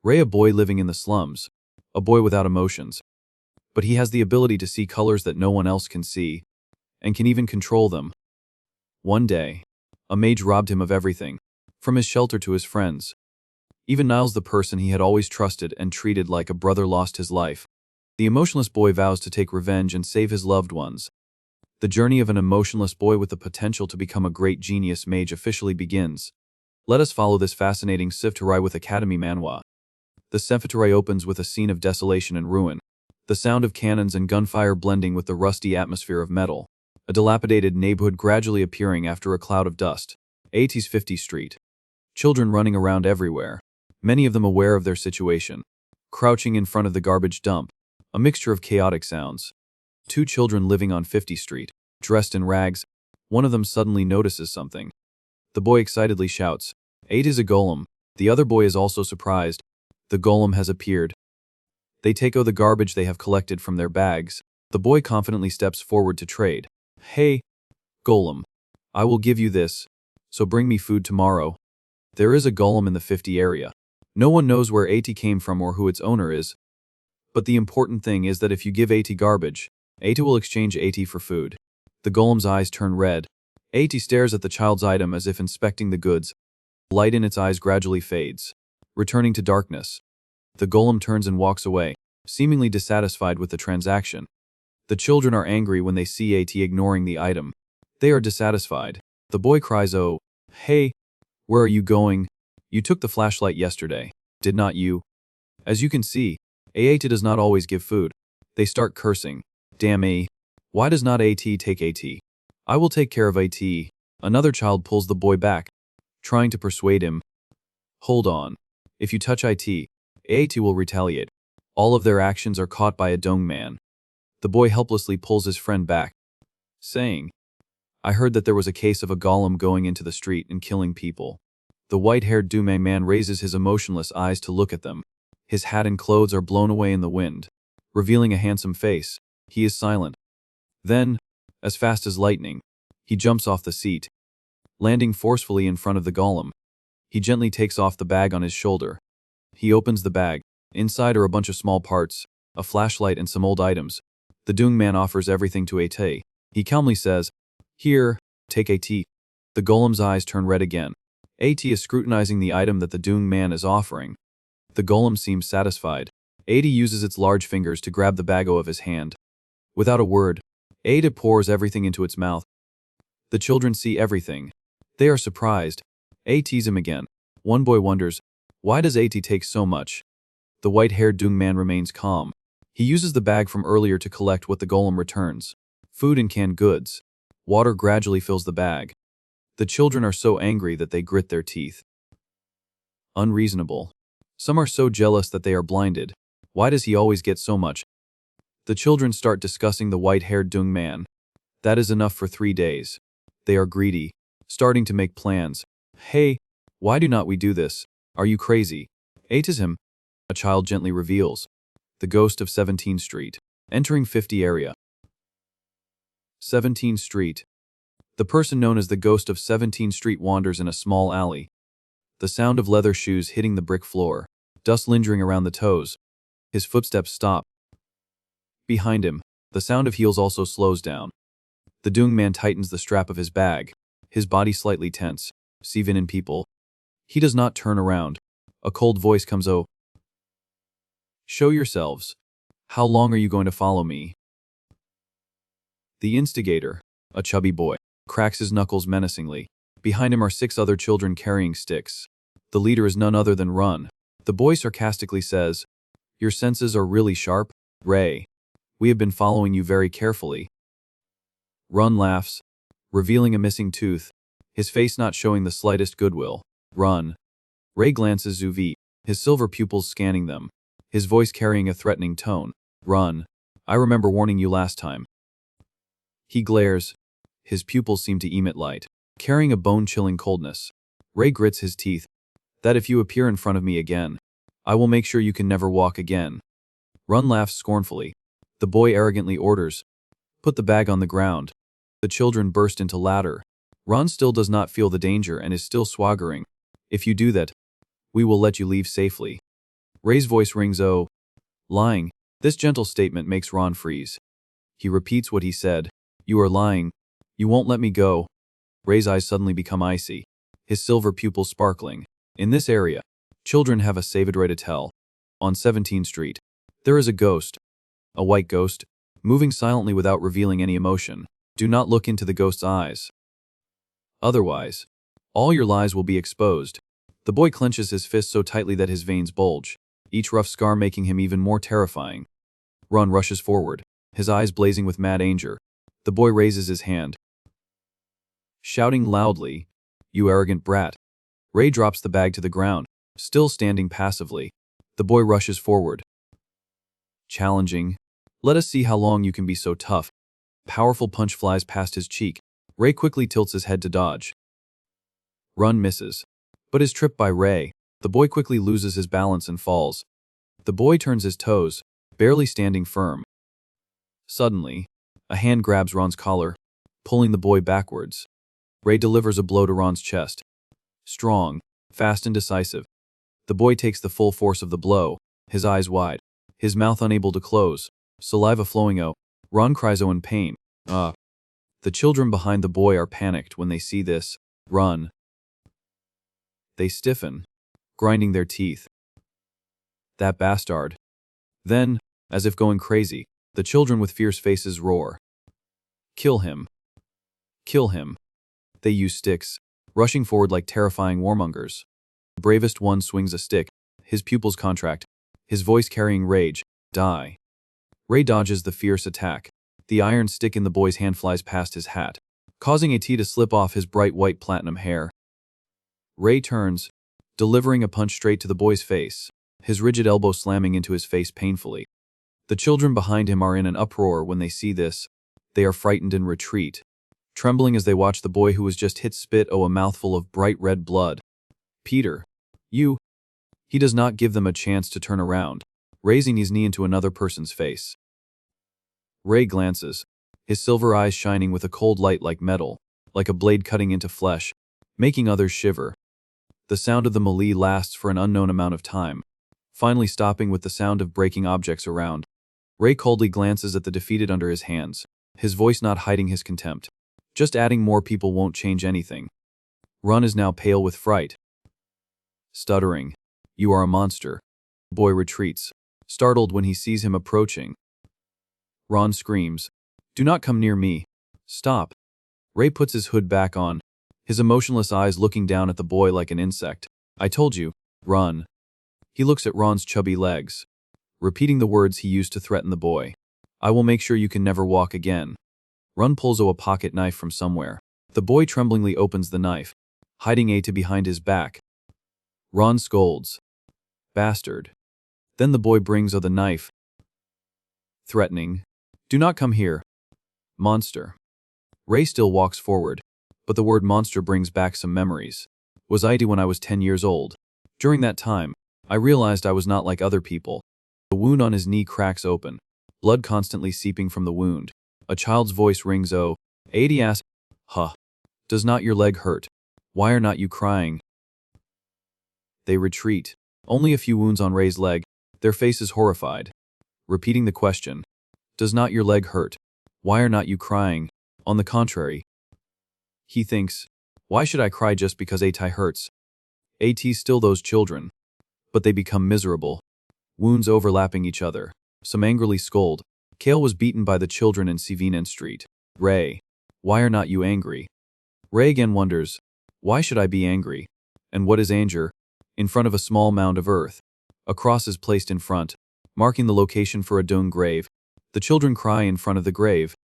Ray, a boy living in the slums. A boy without emotions. But he has the ability to see colors that no one else can see, and can even control them. One day, a mage robbed him of everything, from his shelter to his friends. Even Niles, the person he had always trusted and treated like a brother, lost his life. The emotionless boy vows to take revenge and save his loved ones. The journey of an emotionless boy with the potential to become a great genius mage officially begins. Let us follow this fascinating Siftarai with Academy Manhwa. The Siftarai opens with a scene of desolation and ruin, the sound of cannons and gunfire blending with the rusty atmosphere of metal. A dilapidated neighborhood gradually appearing after a cloud of dust. 80s 50th Street. Children running around everywhere, many of them aware of their situation, crouching in front of the garbage dump. A mixture of chaotic sounds. Two children living on 50th Street, dressed in rags. One of them suddenly notices something. The boy excitedly shouts, "It is a golem." The other boy is also surprised. The golem has appeared. They take out the garbage they have collected from their bags. The boy confidently steps forward to trade. "Hey, golem, I will give you this, so bring me food tomorrow." There is a golem in the 50 area. No one knows where AT came from or who its owner is. But the important thing is that if you give AT garbage, AT will exchange AT for food. The golem's eyes turn red. AT stares at the child's item as if inspecting the goods. Light in its eyes gradually fades, returning to darkness. The golem turns and walks away, seemingly dissatisfied with the transaction. The children are angry when they see AT ignoring the item. They are dissatisfied. The boy cries, "Oh, hey, where are you going? You took the flashlight yesterday, did not you?" As you can see, AT does not always give food. They start cursing. "Damn A. Why does not AT take AT? I will take care of AT." Another child pulls the boy back, trying to persuade him. "Hold on. If you touch AT will retaliate." All of their actions are caught by a dong man. The boy helplessly pulls his friend back, saying, "I heard that there was a case of a golem going into the street and killing people." The white-haired Dume man raises his emotionless eyes to look at them. His hat and clothes are blown away in the wind, revealing a handsome face. He is silent. Then, as fast as lightning, he jumps off the seat, landing forcefully in front of the golem. He gently takes off the bag on his shoulder. He opens the bag. Inside are a bunch of small parts, a flashlight and some old items. The Dung man offers everything to AT. He calmly says, "Here, take AT." The golem's eyes turn red again. AT is scrutinizing the item that the Dung man is offering. The golem seems satisfied. AT uses its large fingers to grab the bag of his hand. Without a word, AT pours everything into its mouth. The children see everything. They are surprised. AT teases him again. One boy wonders, why does AT take so much? The white-haired Dung man remains calm. He uses the bag from earlier to collect what the golem returns. Food and canned goods. Water gradually fills the bag. The children are so angry that they grit their teeth. Unreasonable. Some are so jealous that they are blinded. Why does he always get so much? The children start discussing the white-haired Dung man. That is enough for 3 days. They are greedy, starting to make plans. "Hey, why do not we do this? Are you crazy?" "Atis him," a child gently reveals. The ghost of 17th Street. Entering 50 area. 17th Street. The person known as the ghost of 17th Street wanders in a small alley. The sound of leather shoes hitting the brick floor. Dust lingering around the toes. His footsteps stop. Behind him, the sound of heels also slows down. The Dung man tightens the strap of his bag, his body slightly tense. Even in people. He does not turn around. A cold voice comes, "Oh. Show yourselves. How long are you going to follow me?" The instigator, a chubby boy, cracks his knuckles menacingly. Behind him are 6 other children carrying sticks. The leader is none other than Run. The boy sarcastically says, "Your senses are really sharp, Ray. We have been following you very carefully." Run laughs, revealing a missing tooth, his face not showing the slightest goodwill. "Run." Ray glances Zuvi, his silver pupils scanning them, his voice carrying a threatening tone. "Run. I remember warning you last time." He glares. His pupils seem to emit light, carrying a bone-chilling coldness. Ray grits his teeth. "That if you appear in front of me again, I will make sure you can never walk again." Run laughs scornfully. The boy arrogantly orders, "Put the bag on the ground." The children burst into laughter. Ron still does not feel the danger and is still swaggering. "If you do that, we will let you leave safely." Ray's voice rings, "Oh, lying." This gentle statement makes Ron freeze. He repeats what he said. "You are lying. You won't let me go." Ray's eyes suddenly become icy, his silver pupils sparkling. In this area, children have a savage way to tell. On 17th Street, there is a ghost, a white ghost, moving silently without revealing any emotion. Do not look into the ghost's eyes. Otherwise, all your lies will be exposed. The boy clenches his fist so tightly that his veins bulge, each rough scar making him even more terrifying. Ron rushes forward, his eyes blazing with mad anger. The boy raises his hand, shouting loudly, "You arrogant brat." Ray drops the bag to the ground, still standing passively. The boy rushes forward, challenging, "Let us see how long you can be so tough." Powerful punch flies past his cheek. Ray quickly tilts his head to dodge. Ron misses, but is tripped by Ray. The boy quickly loses his balance and falls. The boy turns his toes, barely standing firm. Suddenly, a hand grabs Ron's collar, pulling the boy backwards. Ray delivers a blow to Ron's chest. Strong, fast and decisive. The boy takes the full force of the blow, his eyes wide, his mouth unable to close, saliva flowing out. Ron cries in pain. "Ah." The children behind the boy are panicked when they see this. "Run." They stiffen, grinding their teeth. "That bastard." Then, as if going crazy, the children with fierce faces roar. "Kill him. Kill him." They use sticks, rushing forward like terrifying warmongers. The bravest one swings a stick, his pupils contract, his voice carrying rage. "Die." Ray dodges the fierce attack. The iron stick in the boy's hand flies past his hat, causing a tee to slip off his bright white platinum hair. Ray turns, delivering a punch straight to the boy's face, his rigid elbow slamming into his face painfully. The children behind him are in an uproar when they see this. They are frightened and retreat, trembling as they watch the boy who was just hit spit a mouthful of bright red blood. "Peter, you..." He does not give them a chance to turn around, raising his knee into another person's face. Ray glances, his silver eyes shining with a cold light like metal, like a blade cutting into flesh, making others shiver. The sound of the melee lasts for an unknown amount of time, finally stopping with the sound of breaking objects around. Ray coldly glances at the defeated under his hands, his voice not hiding his contempt. "Just adding more people won't change anything." Ron is now pale with fright. Stuttering, "You are a monster." The boy retreats, startled when he sees him approaching. Ron screams, "Do not come near me. Stop." Ray puts his hood back on, his emotionless eyes looking down at the boy like an insect. "I told you, run." He looks at Ron's chubby legs, repeating the words he used to threaten the boy. "I will make sure you can never walk again." Ron pulls a pocket knife from somewhere. The boy tremblingly opens the knife, hiding it behind his back. Ron scolds, "Bastard." Then the boy brings the knife, threatening, "Do not come here, monster." Ray still walks forward, but the word monster brings back some memories. Was I when I was 10 years old? During that time, I realized I was not like other people. The wound on his knee cracks open, blood constantly seeping from the wound. A child's voice rings, "Oh." 80 asks, "Huh. Does not your leg hurt? Why are not you crying?" They retreat. Only a few wounds on Ray's leg, their faces horrified. Repeating the question, "Does not your leg hurt? Why are not you crying?" On the contrary, he thinks, "Why should I cry just because AT hurts?" AT's still those children. But they become miserable. Wounds overlapping each other. Some angrily scold. Kale was beaten by the children in 17th Street. "Ray, why are not you angry?" Ray again wonders, "Why should I be angry? And what is anger?" In front of a small mound of earth, a cross is placed in front, marking the location for a dung grave. The children cry in front of the grave.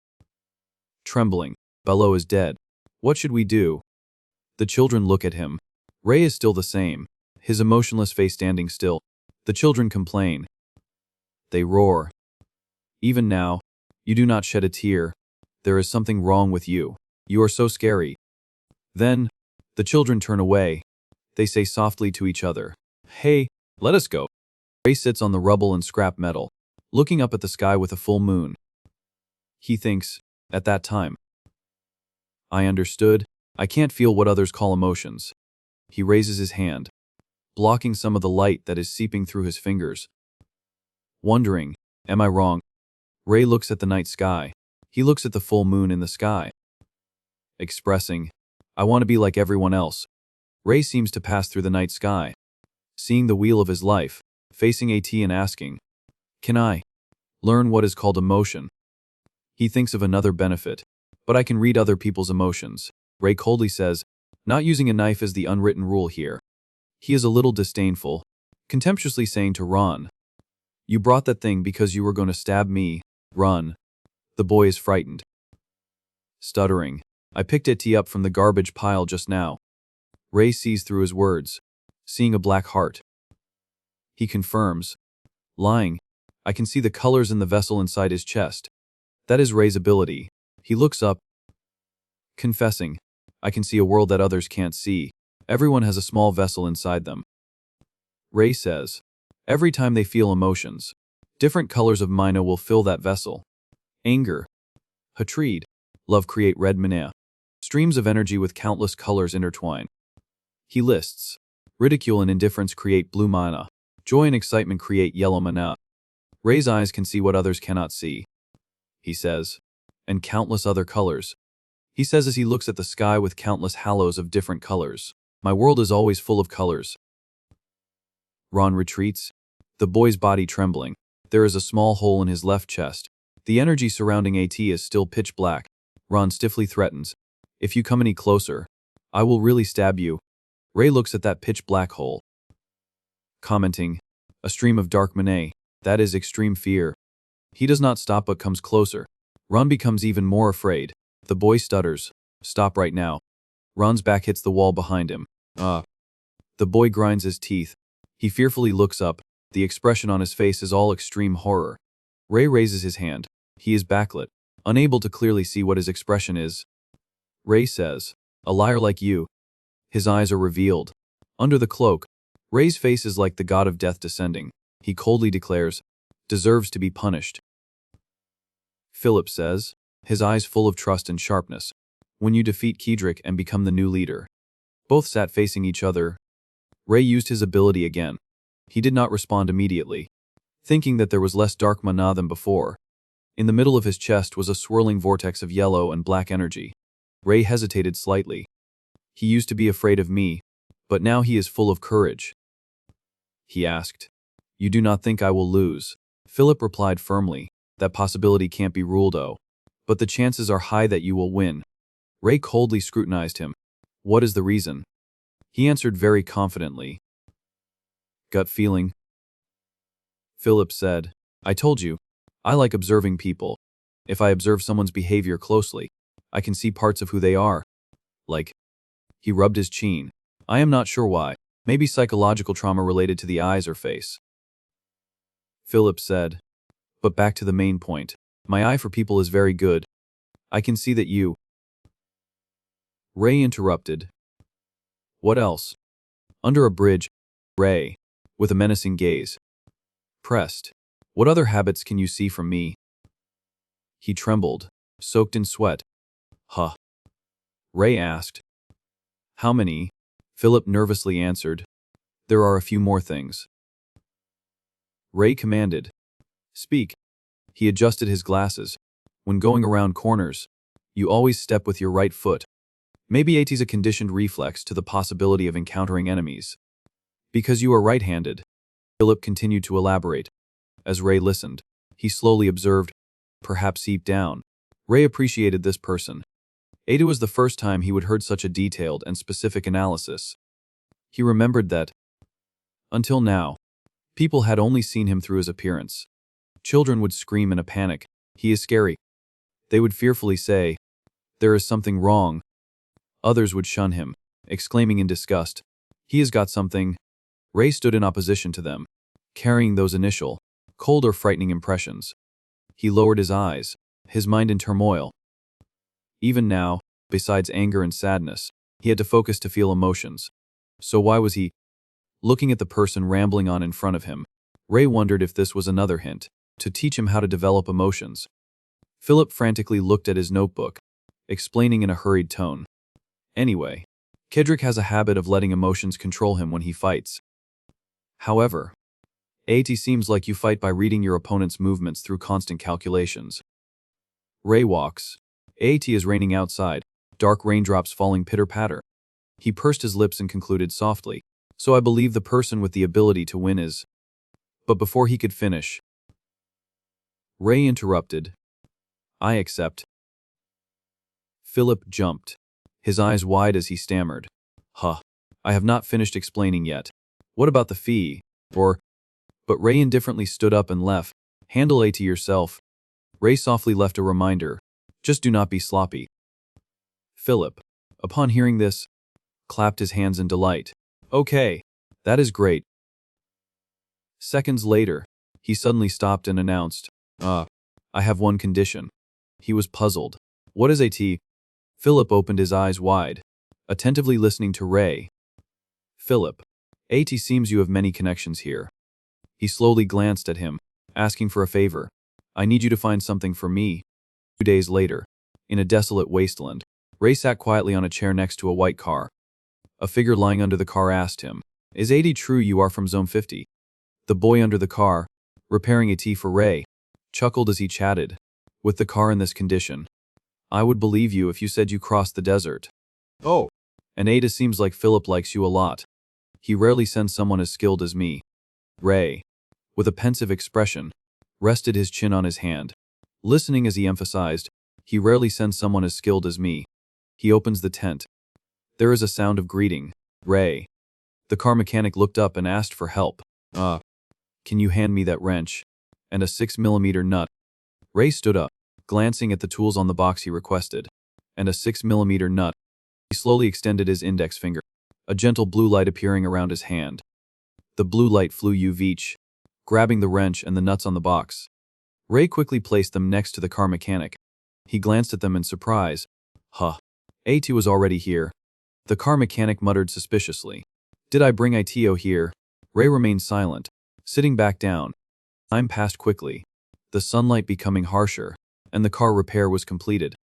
Trembling, "Bello is dead. What should we do?" The children look at him. Ray is still the same, his emotionless face standing still. The children complain. They roar. "Even now, you do not shed a tear. There is something wrong with you. You are so scary." Then, the children turn away. They say softly to each other, "Hey, let us go." Ray sits on the rubble and scrap metal, looking up at the sky with a full moon. He thinks, at that time, "I understood. I can't feel what others call emotions." He raises his hand. blocking some of the light that is seeping through his fingers. Wondering, am I wrong? Ray looks at the night sky. He looks at the full moon in the sky. Expressing, I want to be like everyone else. Ray seems to pass through the night sky, seeing the wheel of his life, facing AT and asking, can I learn what is called emotion? He thinks of another benefit, but I can read other people's emotions. Ray coldly says, not using a knife is the unwritten rule here. He is a little disdainful, contemptuously saying to Ron, you brought that thing because you were going to stab me. Run. The boy is frightened. Stuttering, I picked it up from the garbage pile just now. Ray sees through his words, seeing a black heart. He confirms, lying, I can see the colors in the vessel inside his chest. That is Ray's ability. He looks up, confessing, I can see a world that others can't see. Everyone has a small vessel inside them. Ray says, every time they feel emotions, different colors of mana will fill that vessel. Anger, hatred, love create red mana. Streams of energy with countless colors intertwine. He lists, ridicule and indifference create blue mana. Joy and excitement create yellow mana. Ray's eyes can see what others cannot see, he says, and countless other colors. He says as he looks at the sky with countless halos of different colors. My world is always full of colors. Ron retreats, the boy's body trembling. There is a small hole in his left chest. The energy surrounding AT is still pitch black. Ron stiffly threatens, if you come any closer, I will really stab you. Ray looks at that pitch black hole, commenting, a stream of dark mana, that is extreme fear. He does not stop but comes closer. Ron becomes even more afraid. The boy stutters, stop right now. Ron's back hits the wall behind him. The boy grinds his teeth. He fearfully looks up. The expression on his face is all extreme horror. Ray raises his hand. He is backlit, unable to clearly see what his expression is. Ray says, a liar like you. His eyes are revealed. Under the cloak, Ray's face is like the god of death descending. He coldly declares, deserves to be punished. Philip says, his eyes full of trust and sharpness, when you defeat Kedrick and become the new leader. Both sat facing each other. Ray used his ability again. He did not respond immediately, thinking that there was less dark mana than before. In the middle of his chest was a swirling vortex of yellow and black energy. Ray hesitated slightly. He used to be afraid of me, but now he is full of courage. He asked, you do not think I will lose? Philip replied firmly, that possibility can't be ruled out, but the chances are high that you will win. Ray coldly scrutinized him. What is the reason? He answered very confidently. Gut feeling. Philip said, I told you, I like observing people. If I observe someone's behavior closely, I can see parts of who they are. Like, he rubbed his chin. I am not sure why. Maybe psychological trauma related to the eyes or face. Philip said, but back to the main point. My eye for people is very good. I can see that you. Ray interrupted. What else? Under a bridge, Ray, with a menacing gaze, pressed. What other habits can you see from me? He trembled, soaked in sweat. Huh. Ray asked. How many? Philip nervously answered. There are a few more things. Ray commanded. Speak. He adjusted his glasses. When going around corners, you always step with your right foot. Maybe AT's a conditioned reflex to the possibility of encountering enemies. Because you are right-handed. Philip continued to elaborate. As Ray listened, he slowly observed, perhaps deep down. Ray appreciated this person. Ada was the first time he would heard such a detailed and specific analysis. He remembered that, until now, people had only seen him through his appearance. Children would scream in a panic, he is scary. They would fearfully say, there is something wrong. Others would shun him, exclaiming in disgust, he has got something. Ray stood in opposition to them, carrying those initial, cold or frightening impressions. He lowered his eyes, his mind in turmoil. Even now, besides anger and sadness, he had to focus to feel emotions. So why was he looking at the person rambling on in front of him? Ray wondered if this was another hint, to teach him how to develop emotions. Philip frantically looked at his notebook, explaining in a hurried tone. Anyway, Kedrick has a habit of letting emotions control him when he fights. However, it seems like you fight by reading your opponent's movements through constant calculations. Ray walks. It is raining outside, dark raindrops falling pitter-patter. He pursed his lips and concluded softly, "So I believe the person with the ability to win is—" But before he could finish, Ray interrupted. "I accept." Philip jumped, his eyes wide as he stammered. "Huh. I have not finished explaining yet. What about the fee? Or—" But Ray indifferently stood up and left. "Handle it to yourself." Ray softly left a reminder. "Just do not be sloppy." Philip, upon hearing this, clapped his hands in delight. "Okay, that is great." Seconds later, he suddenly stopped and announced, I have one condition." He was puzzled. "What is it?" Philip opened his eyes wide, attentively listening to Ray. "Philip, it seems you have many connections here." He slowly glanced at him, asking for a favor. "I need you to find something for me." 2 days later, in a desolate wasteland, Ray sat quietly on a chair next to a white car. A figure lying under the car asked him, "Is it true you are from Zone 50? The boy under the car, repairing a tea for Ray, chuckled as he chatted. "With the car in this condition, I would believe you if you said you crossed the desert." "Oh. And Ada seems like Philip likes you a lot. He rarely sends someone as skilled as me." Ray, with a pensive expression, rested his chin on his hand, listening as he emphasized, "He rarely sends someone as skilled as me." He opens the tent. There is a sound of greeting. "Ray." The car mechanic looked up and asked for help. Can you hand me that wrench? And a 6mm nut?" Ray stood up, glancing at the tools on the box he requested. "And a 6mm nut." He slowly extended his index finger, a gentle blue light appearing around his hand. The blue light flew UV, grabbing the wrench and the nuts on the box. Ray quickly placed them next to the car mechanic. He glanced at them in surprise. It was already here. The car mechanic muttered suspiciously. "Did I bring ITO here?" Ray remained silent, sitting back down. Time passed quickly, the sunlight becoming harsher, and the car repair was completed.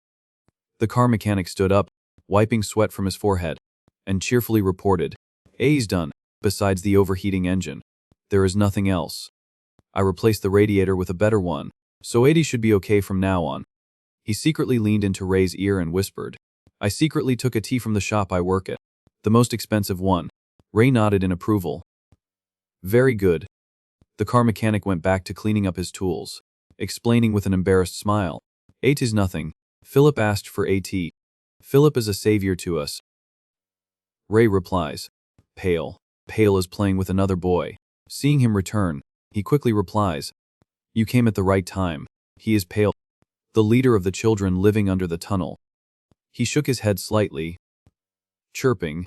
The car mechanic stood up, wiping sweat from his forehead, and cheerfully reported, "A's done. Besides the overheating engine, there is nothing else. I replaced the radiator with a better one, so 80 should be okay from now on." He secretly leaned into Ray's ear and whispered, "I secretly took a tea from the shop I work at. The most expensive one." Ray nodded in approval. "Very good." The car mechanic went back to cleaning up his tools, explaining with an embarrassed smile, "It is nothing. Philip asked for AT. Philip is a savior to us." Ray replies, "Pale. Pale is playing with another boy." Seeing him return, he quickly replies, "You came at the right time. He is Pale, the leader of the children living under the tunnel." He shook his head slightly, chirping,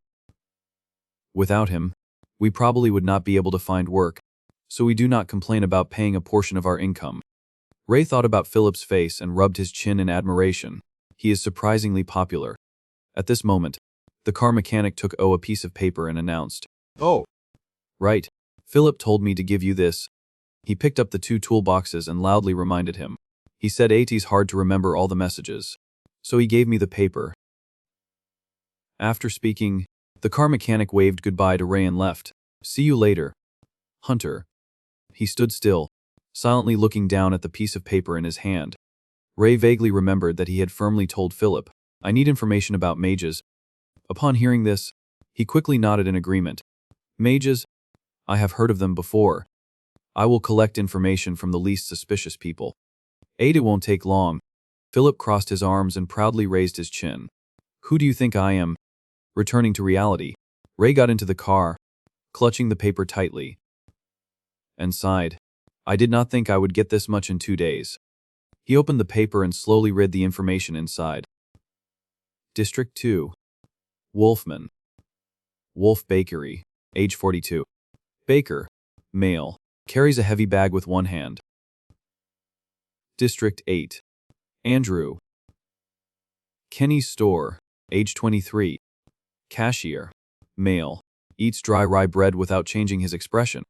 "Without him, we probably would not be able to find work, so we do not complain about paying a portion of our income." Ray thought about Philip's face and rubbed his chin in admiration. He is surprisingly popular. At this moment, the car mechanic took a piece of paper and announced, "Oh, right. Philip told me to give you this." He picked up the 2 toolboxes and loudly reminded him. He said it's hard to remember all the messages, so he gave me the paper. After speaking, the car mechanic waved goodbye to Ray and left. "See you later, Hunter." He stood still, silently looking down at the piece of paper in his hand. Ray vaguely remembered that he had firmly told Philip, "I need information about mages." Upon hearing this, he quickly nodded in agreement. "Mages? I have heard of them before. I will collect information from the least suspicious people. It won't take long." Philip crossed his arms and proudly raised his chin. "Who do you think I am?" Returning to reality, Ray got into the car, clutching the paper tightly, and sighed. "I did not think I would get this much in 2 days." He opened the paper and slowly read the information inside. District 2. Wolfman. Wolf Bakery. Age 42. Baker. Male. Carries a heavy bag with one hand. District 8. Andrew. Kenny's Store. Age 23. Cashier. Male. Eats dry rye bread without changing his expression.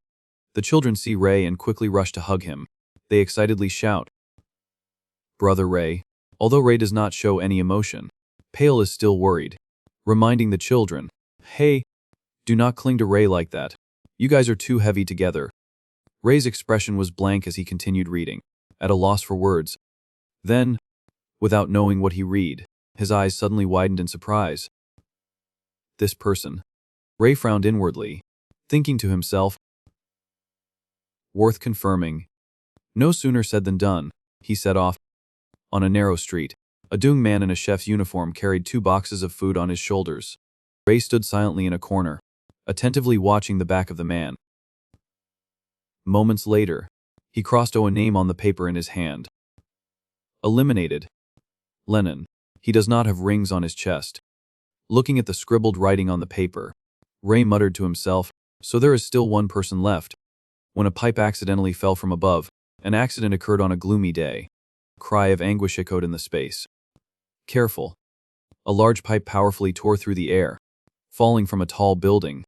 The children see Ray and quickly rush to hug him. They excitedly shout, "Brother Ray." Although Ray does not show any emotion, Pale is still worried, reminding the children, "Hey, do not cling to Ray like that. You guys are too heavy together. Ray's expression was blank as he continued reading, at a loss for words. Then, without knowing what he read, his eyes suddenly widened in surprise. This person. Ray frowned inwardly, thinking to himself, worth confirming. No sooner said than done. He set off. On a narrow street, a young man in a chef's uniform carried 2 boxes of food on his shoulders. Ray stood silently in a corner, attentively watching the back of the man. Moments later, he crossed a name on the paper in his hand. Eliminated. Lenin. He does not have rings on his chest. Looking at the scribbled writing on the paper, Ray muttered to himself, so there is still one person left. When a pipe accidentally fell from above, an accident occurred on a gloomy day. A cry of anguish echoed in the space. Careful. A large pipe powerfully tore through the air, falling from a tall building.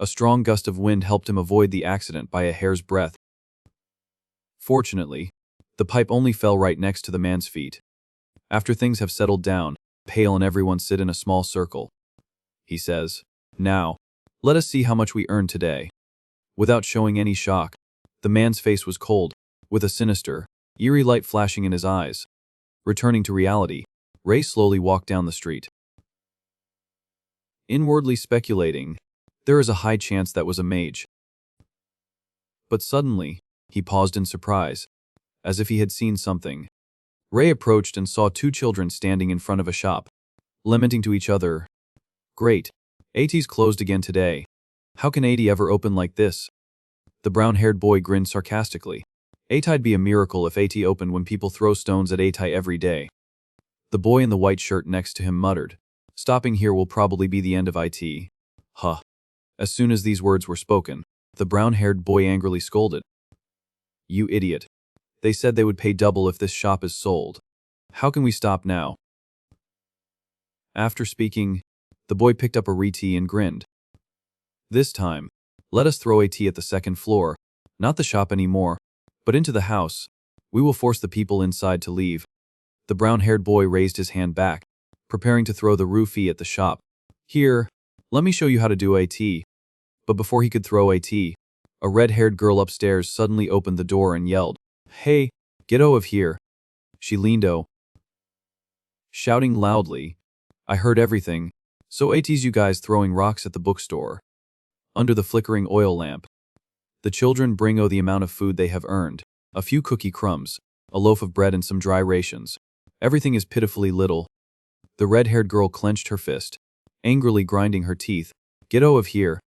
A strong gust of wind helped him avoid the accident by a hair's breadth. Fortunately, the pipe only fell right next to the man's feet. After things have settled down, Pale and everyone sit in a small circle. He says, "Now, let us see how much we earned today." Without showing any shock, the man's face was cold, with a sinister, eerie light flashing in his eyes. Returning to reality, Ray slowly walked down the street. Inwardly speculating, there is a high chance that was a mage. But suddenly, he paused in surprise, as if he had seen something. Ray approached and saw 2 children standing in front of a shop, lamenting to each other, "Great, AT's closed again today. How can AT ever open like this?" The brown-haired boy grinned sarcastically. "AT'd be a miracle if AT opened when people throw stones at AT every day." The boy in the white shirt next to him muttered, "Stopping here will probably be the end of IT." Huh. As soon as these words were spoken, the brown-haired boy angrily scolded, "You idiot. They said they would pay double if this shop is sold. How can we stop now?" After speaking, the boy picked up a reti and grinned. "This time, let us throw AT at the 2nd floor, not the shop anymore, but into the house. We will force the people inside to leave." The brown-haired boy raised his hand back, preparing to throw the roofie at the shop. "Here, let me show you how to do AT." But before he could throw AT, a red-haired girl upstairs suddenly opened the door and yelled, "Hey, get out of here." She leaned out, shouting loudly, "I heard everything. So AT's you guys throwing rocks at the bookstore." Under the flickering oil lamp, the children bring the amount of food they have earned, a few cookie crumbs, a loaf of bread and some dry rations. Everything is pitifully little. The red-haired girl clenched her fist, angrily grinding her teeth. "Get out of here,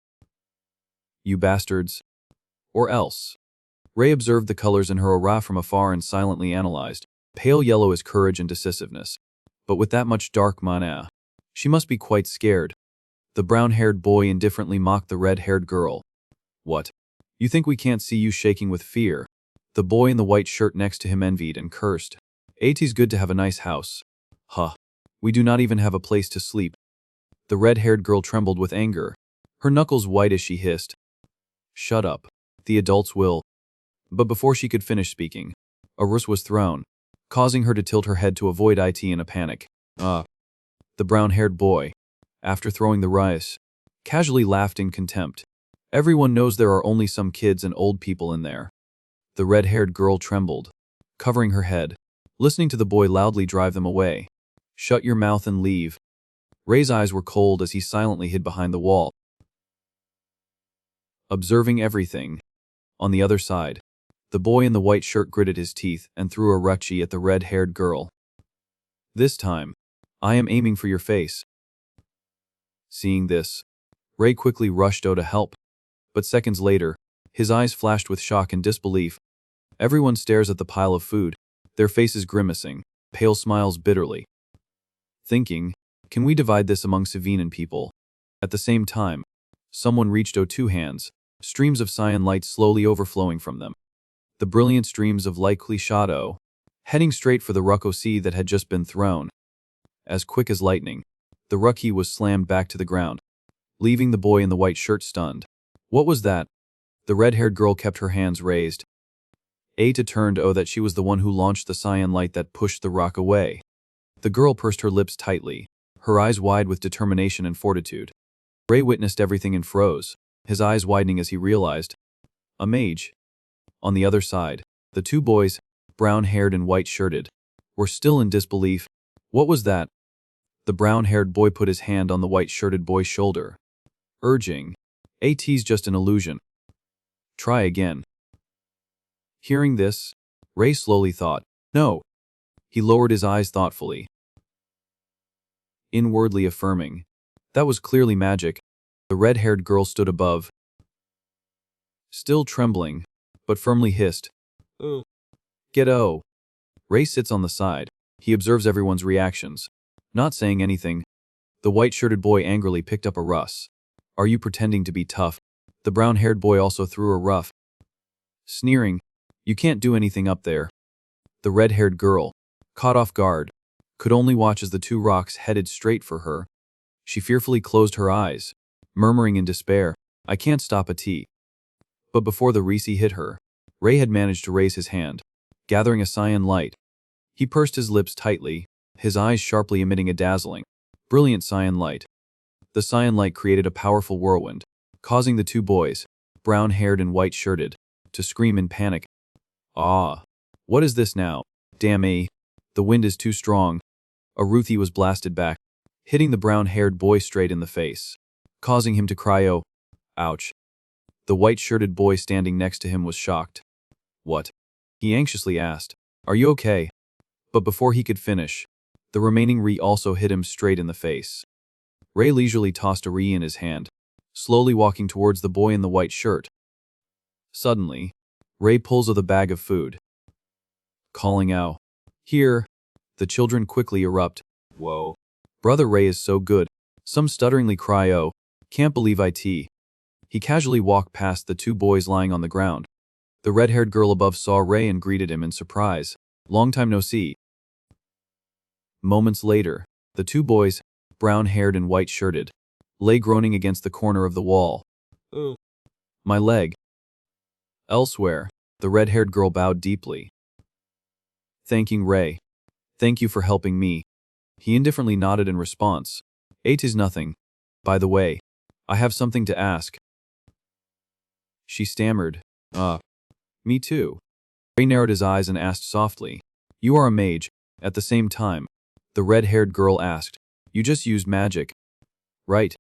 you bastards. Or else." Ray observed the colors in her aura from afar and silently analyzed. Pale yellow is courage and decisiveness. But with that much dark mana, she must be quite scared. The brown-haired boy indifferently mocked the red-haired girl. "What? You think we can't see you shaking with fear?" The boy in the white shirt next to him envied and cursed. "AT's good to have a nice house. Huh. We do not even have a place to sleep." The red-haired girl trembled with anger, her knuckles white as she hissed, "Shut up. The adults will." But before she could finish speaking, a ruse was thrown, causing her to tilt her head to avoid IT in a panic. The brown-haired boy, after throwing the rice, casually laughed in contempt. "Everyone knows there are only some kids and old people in there." The red-haired girl trembled, covering her head, listening to the boy loudly drive them away. "Shut your mouth and leave." Ray's eyes were cold as he silently hid behind the wall, observing everything. On the other side, the boy in the white shirt gritted his teeth and threw a ruchi at the red-haired girl. "This time, I am aiming for your face." Seeing this, Ray quickly rushed out to help. But seconds later, his eyes flashed with shock and disbelief. Everyone stares at the pile of food, their faces grimacing, Pale smiles bitterly, thinking, "Can we divide this among Savinan people?" At the same time, someone reached out 2 hands, streams of cyan light slowly overflowing from them. The brilliant streams of light shadow, heading straight for the ruckosi that had just been thrown. As quick as lightning, the rucky was slammed back to the ground, leaving the boy in the white shirt stunned. "What was that?" The red-haired girl kept her hands raised. Ada turned that she was the one who launched the cyan light that pushed the rock away. The girl pursed her lips tightly, her eyes wide with determination and fortitude. Ray witnessed everything and froze. his eyes widening as he realized. A mage. On the other side, the two boys, brown-haired and white-shirted, were still in disbelief. What was that? The brown-haired boy put his hand on the white-shirted boy's shoulder, urging, "At's just an illusion. Try again." Hearing this, Ray slowly thought, "No." He lowered his eyes thoughtfully, inwardly affirming, "That was clearly magic." The red-haired girl stood above, still trembling, but firmly hissed, "Get-o." Ray sits on the side. He observes everyone's reactions. Not saying anything, the white-shirted boy angrily picked up a Russ. "Are you pretending to be tough?" The brown-haired boy also threw a rough, sneering, "You can't do anything up there." The red-haired girl, caught off guard, could only watch as the two rocks headed straight for her. She fearfully closed her eyes, murmuring in despair, "I can't stop a T." But before the Reese hit her, Ray had managed to raise his hand, gathering a cyan light. He pursed his lips tightly, his eyes sharply emitting a dazzling, brilliant cyan light. The cyan light created a powerful whirlwind, causing the two boys, brown-haired and white-shirted, to scream in panic. "Ah! What is this now? Damn A! The wind is too strong." A Ruthie was blasted back, hitting the brown-haired boy straight in the face, causing him to cry, "Oh! Ouch!" The white-shirted boy standing next to him was shocked. "What?" he anxiously asked. "Are you okay?" But before he could finish, the remaining Ree also hit him straight in the face. Ray leisurely tossed a Ree in his hand, slowly walking towards the boy in the white shirt. Suddenly, Ray pulls of the bag of food, calling out, "Here!" The children quickly erupt. "Whoa. Brother Ray is so good." Some stutteringly cry, "Oh, can't believe it." He casually walked past the two boys lying on the ground. The red-haired girl above saw Ray and greeted him in surprise. "Long time no see." Moments later, the two boys, brown-haired and white-shirted, lay groaning against the corner of the wall. "My leg." Elsewhere, the red-haired girl bowed deeply, thanking Ray. "Thank you for helping me." He indifferently nodded in response. "It is nothing. By the way, I have something to ask." She stammered, Me too." Ray narrowed his eyes and asked softly, "You are a mage." At the same time, the red-haired girl asked, "You just used magic, right?"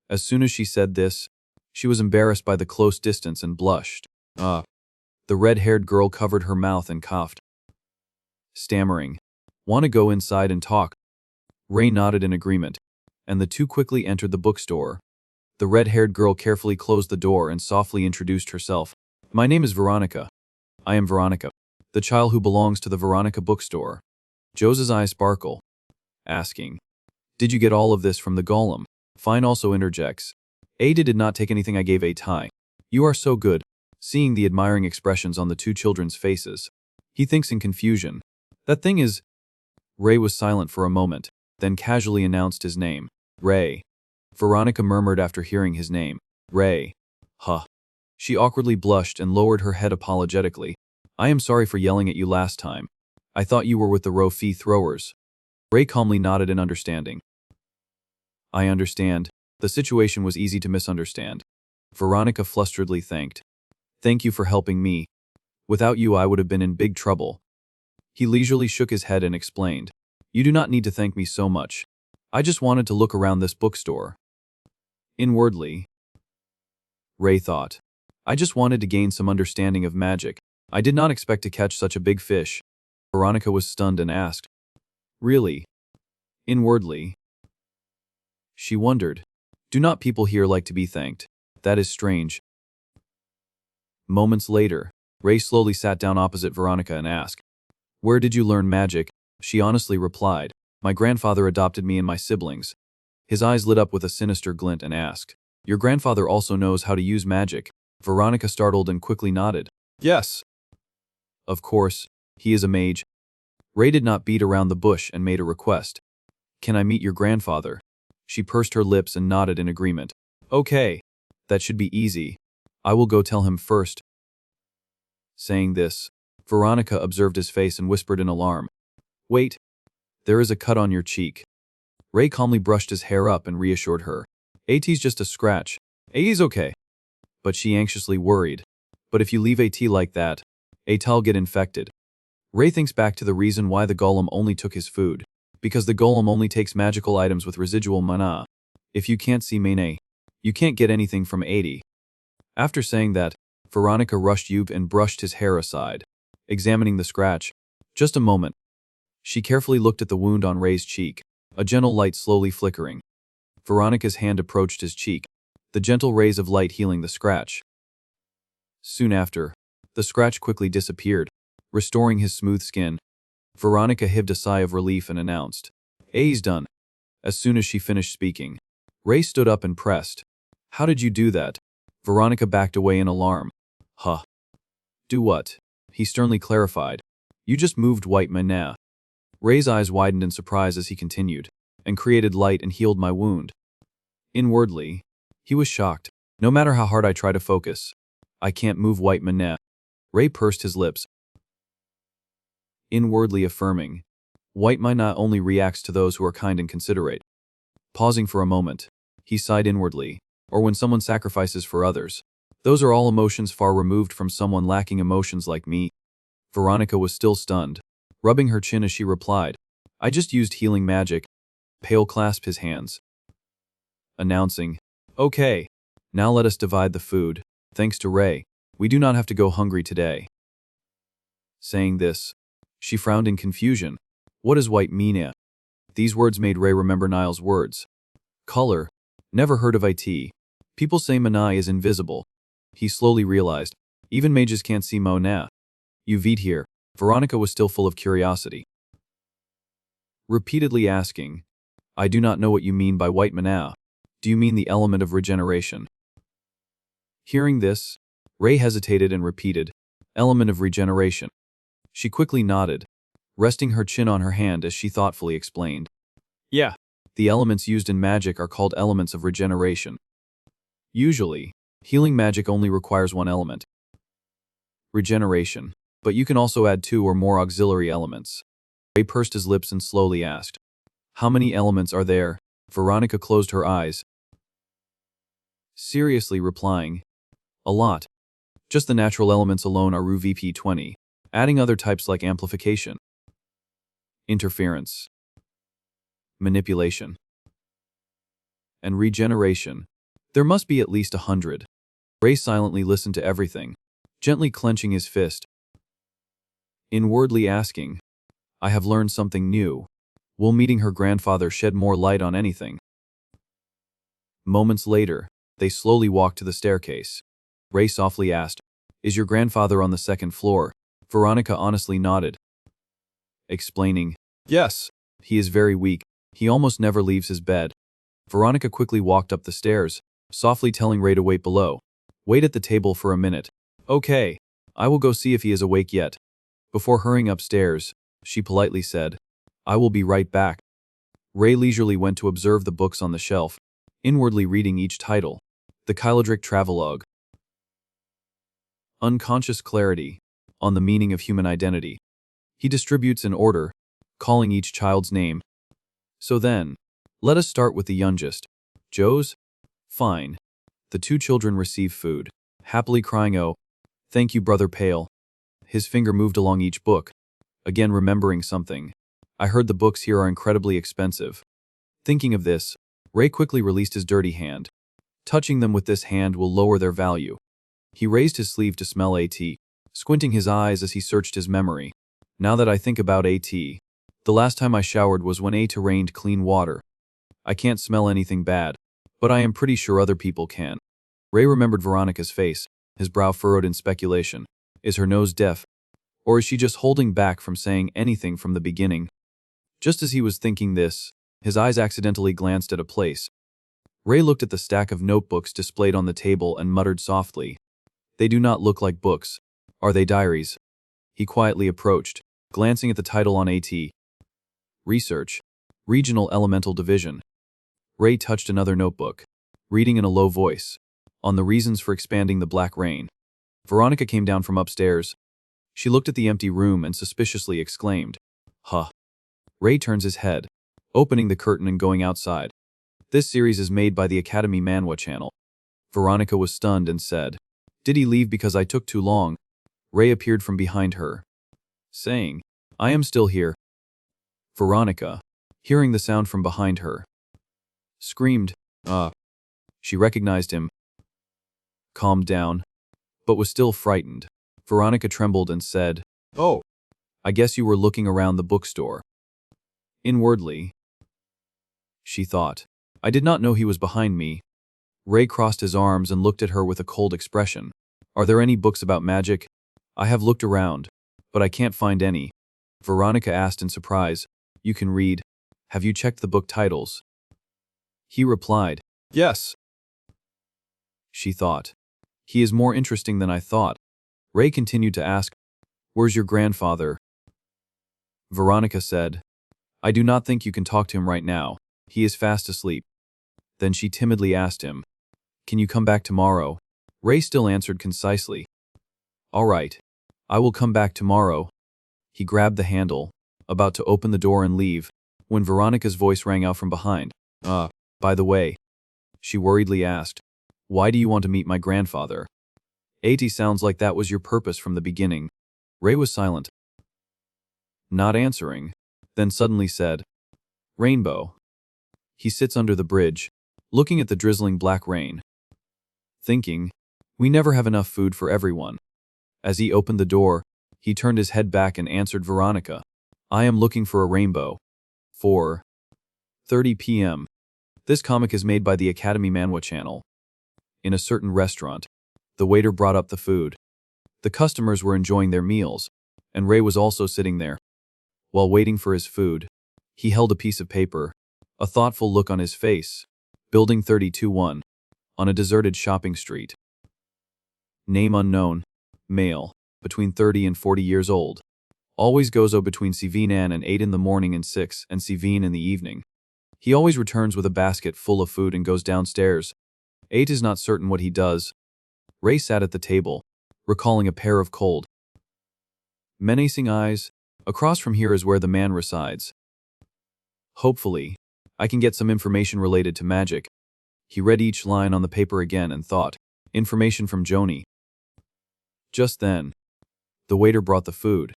As soon as she said this, she was embarrassed by the close distance and blushed. The red-haired girl covered her mouth and coughed, stammering, "Want to go inside and talk?" Ray nodded in agreement, and the two quickly entered the bookstore. The red-haired girl carefully closed the door and softly introduced herself. "My name is Veronica. I am Veronica, the child who belongs to the Veronica bookstore." Joe's eyes sparkle, asking, "Did you get all of this from the golem?" Fine also interjects, "Ada did not take anything I gave a tie. You are so good." Seeing the admiring expressions on the two children's faces, he thinks in confusion, "That thing is—" Ray was silent for a moment, then casually announced his name. "Ray." Veronica murmured after hearing his name. "Ray. Huh." She awkwardly blushed and lowered her head apologetically. "I am sorry for yelling at you last time. I thought you were with the Ro-Fi throwers." Ray calmly nodded in understanding. "I understand. The situation was easy to misunderstand." Veronica flusteredly thanked. "Thank you for helping me. Without you I would have been in big trouble." He leisurely shook his head and explained, "You do not need to thank me so much. I just wanted to look around this bookstore." Inwardly, Ray thought, "I just wanted to gain some understanding of magic. I did not expect to catch such a big fish." Veronica was stunned and asked, "Really?" Inwardly, she wondered, "Do not people here like to be thanked? That is strange." Moments later, Ray slowly sat down opposite Veronica and asked, "Where did you learn magic?" She honestly replied, "My grandfather adopted me and my siblings." His eyes lit up with a sinister glint and asked, "Your grandfather also knows how to use magic?" Veronica startled and quickly nodded. "Yes. Of course, he is a mage." Ray did not beat around the bush and made a request. "Can I meet your grandfather?" She pursed her lips and nodded in agreement. "Okay. That should be easy. I will go tell him first." Saying this, Veronica observed his face and whispered in alarm, "Wait. There is a cut on your cheek." Ray calmly brushed his hair up and reassured her. "At's just a scratch. At's okay." but she anxiously worried. But if you leave AT like that, AT'll get infected. Ray thinks back to the reason why the golem only took his food. Because the golem only takes magical items with residual mana. If you can't see Mane, you can't get anything from 80. After saying that, Veronica rushed up and brushed his hair aside, examining the scratch. Just a moment. She carefully looked at the wound on Ray's cheek, a gentle light slowly flickering. Veronica's hand approached his cheek, the gentle rays of light healing the scratch. Soon after, the scratch quickly disappeared, restoring his smooth skin. Veronica heaved a sigh of relief and announced, "A's done." As soon as she finished speaking, Ray stood up and pressed. "How did you do that?" Veronica backed away in alarm. "Huh. Do what?" He sternly clarified. "You just moved white mana." Ray's eyes widened in surprise as he continued, "And created light and healed my wound." Inwardly, he was shocked. "No matter how hard I try to focus, I can't move white mana." Ray pursed his lips, inwardly affirming, "White mana only reacts to those who are kind and considerate." Pausing for a moment, he sighed inwardly, "Or when someone sacrifices for others. Those are all emotions far removed from someone lacking emotions like me." Veronica was still stunned, rubbing her chin as she replied, "I just used healing magic." Pale clasped his hands, announcing, "Okay, now let us divide the food. Thanks to Ray, we do not have to go hungry today." Saying this, she frowned in confusion. What does white mean? These words made Ray remember Niall's words. Color. Never heard of it. People say Manai is invisible. He slowly realized, even mages can't see Mona. You vied here. Veronica was still full of curiosity, repeatedly asking, "I do not know what you mean by white mana. Do you mean the element of regeneration?" Hearing this, Ray hesitated and repeated, "Element of regeneration." She quickly nodded, resting her chin on her hand as she thoughtfully explained, "Yeah, the elements used in magic are called elements of regeneration. Usually, healing magic only requires one element, regeneration, but you can also add 2 or more auxiliary elements." Ray pursed his lips and slowly asked, "How many elements are there?" Veronica closed her eyes, seriously replying, "A lot. Just the natural elements alone are Ru VP20, adding other types like amplification, interference, manipulation, and regeneration. There must be at least 100. Ray silently listened to everything, gently clenching his fist, inwardly asking, "I have learned something new." Will meeting her grandfather shed more light on anything? Moments later, they slowly walked to the staircase. Ray softly asked, "Is your grandfather on the 2nd floor?" Veronica honestly nodded, explaining, "Yes. He is very weak. He almost never leaves his bed." Veronica quickly walked up the stairs, softly telling Ray to wait below. "Wait at the table for a minute." "Okay. I will go see if he is awake yet." Before hurrying upstairs, she politely said, "I will be right back." Ray leisurely went to observe the books on the shelf, inwardly reading each title. The Kylodric Travelogue. Unconscious clarity on the meaning of human identity. He distributes in order, calling each child's name. So then, let us start with the youngest. Joe's? Fine. The 2 children receive food, happily crying, "Oh, thank you, Brother Pale." His finger moved along each book, again remembering something. "I heard the books here are incredibly expensive." Thinking of this, Ray quickly released his dirty hand. Touching them with this hand will lower their value. He raised his sleeve to smell AT, squinting his eyes as he searched his memory. Now that I think about AT, the last time I showered was when AT rained clean water. I can't smell anything bad, but I am pretty sure other people can. Ray remembered Veronica's face, his brow furrowed in speculation. Is her nose deaf? Or is she just holding back from saying anything from the beginning? Just as he was thinking this, his eyes accidentally glanced at a place. Ray looked at the stack of notebooks displayed on the table and muttered softly, "They do not look like books. Are they diaries?" He quietly approached, glancing at the title on AT. Research. Regional Elemental Division. Ray touched another notebook, reading in a low voice, "On the reasons for expanding the Black Rain." Veronica came down from upstairs. She looked at the empty room and suspiciously exclaimed, "Huh." Ray turns his head, opening the curtain and going outside. This series is made by the Academy Manhwa channel. Veronica was stunned and said, "Did he leave because I took too long?" Ray appeared from behind her, saying, "I am still here." Veronica, hearing the sound from behind her, screamed, "Ah!" She recognized him, calmed down, but was still frightened. Veronica trembled and said, "Oh, I guess you were looking around the bookstore." Inwardly, she thought, "I did not know he was behind me." Ray crossed his arms and looked at her with a cold expression. "Are there any books about magic?" "I have looked around, but I can't find any." Veronica asked in surprise, "You can read. Have you checked the book titles?" He replied, "Yes." She thought, "He is more interesting than I thought." Ray continued to ask, "Where's your grandfather?" Veronica said, "I do not think you can talk to him right now. He is fast asleep." Then she timidly asked him, "Can you come back tomorrow?" Ray still answered concisely, "All right, I will come back tomorrow." He grabbed the handle, about to open the door and leave, when Veronica's voice rang out from behind. By the way," she worriedly asked, "why do you want to meet my grandfather? 80 sounds like that was your purpose from the beginning." Ray was silent, not answering, then suddenly said, "Rainbow." He sits under the bridge, looking at the drizzling black rain, thinking, "We never have enough food for everyone." As he opened the door, he turned his head back and answered Veronica, "I am looking for a rainbow." 4:30 p.m. This comic is made by the Academy Manhwa channel. In a certain restaurant, the waiter brought up the food. The customers were enjoying their meals, and Ray was also sitting there. While waiting for his food, he held a piece of paper, a thoughtful look on his face. Building 32-1, on a deserted shopping street. Name unknown, male, between 30 and 40 years old. Always goes between 7 and 8 in the morning and 6 and 7 in the evening. He always returns with a basket full of food and goes downstairs. 8 is not certain what he does. Ray sat at the table, recalling a pair of cold, menacing eyes. Across from here is where the man resides. Hopefully, I can get some information related to magic. He read each line on the paper again and thought, information from Joni. Just then, the waiter brought the food,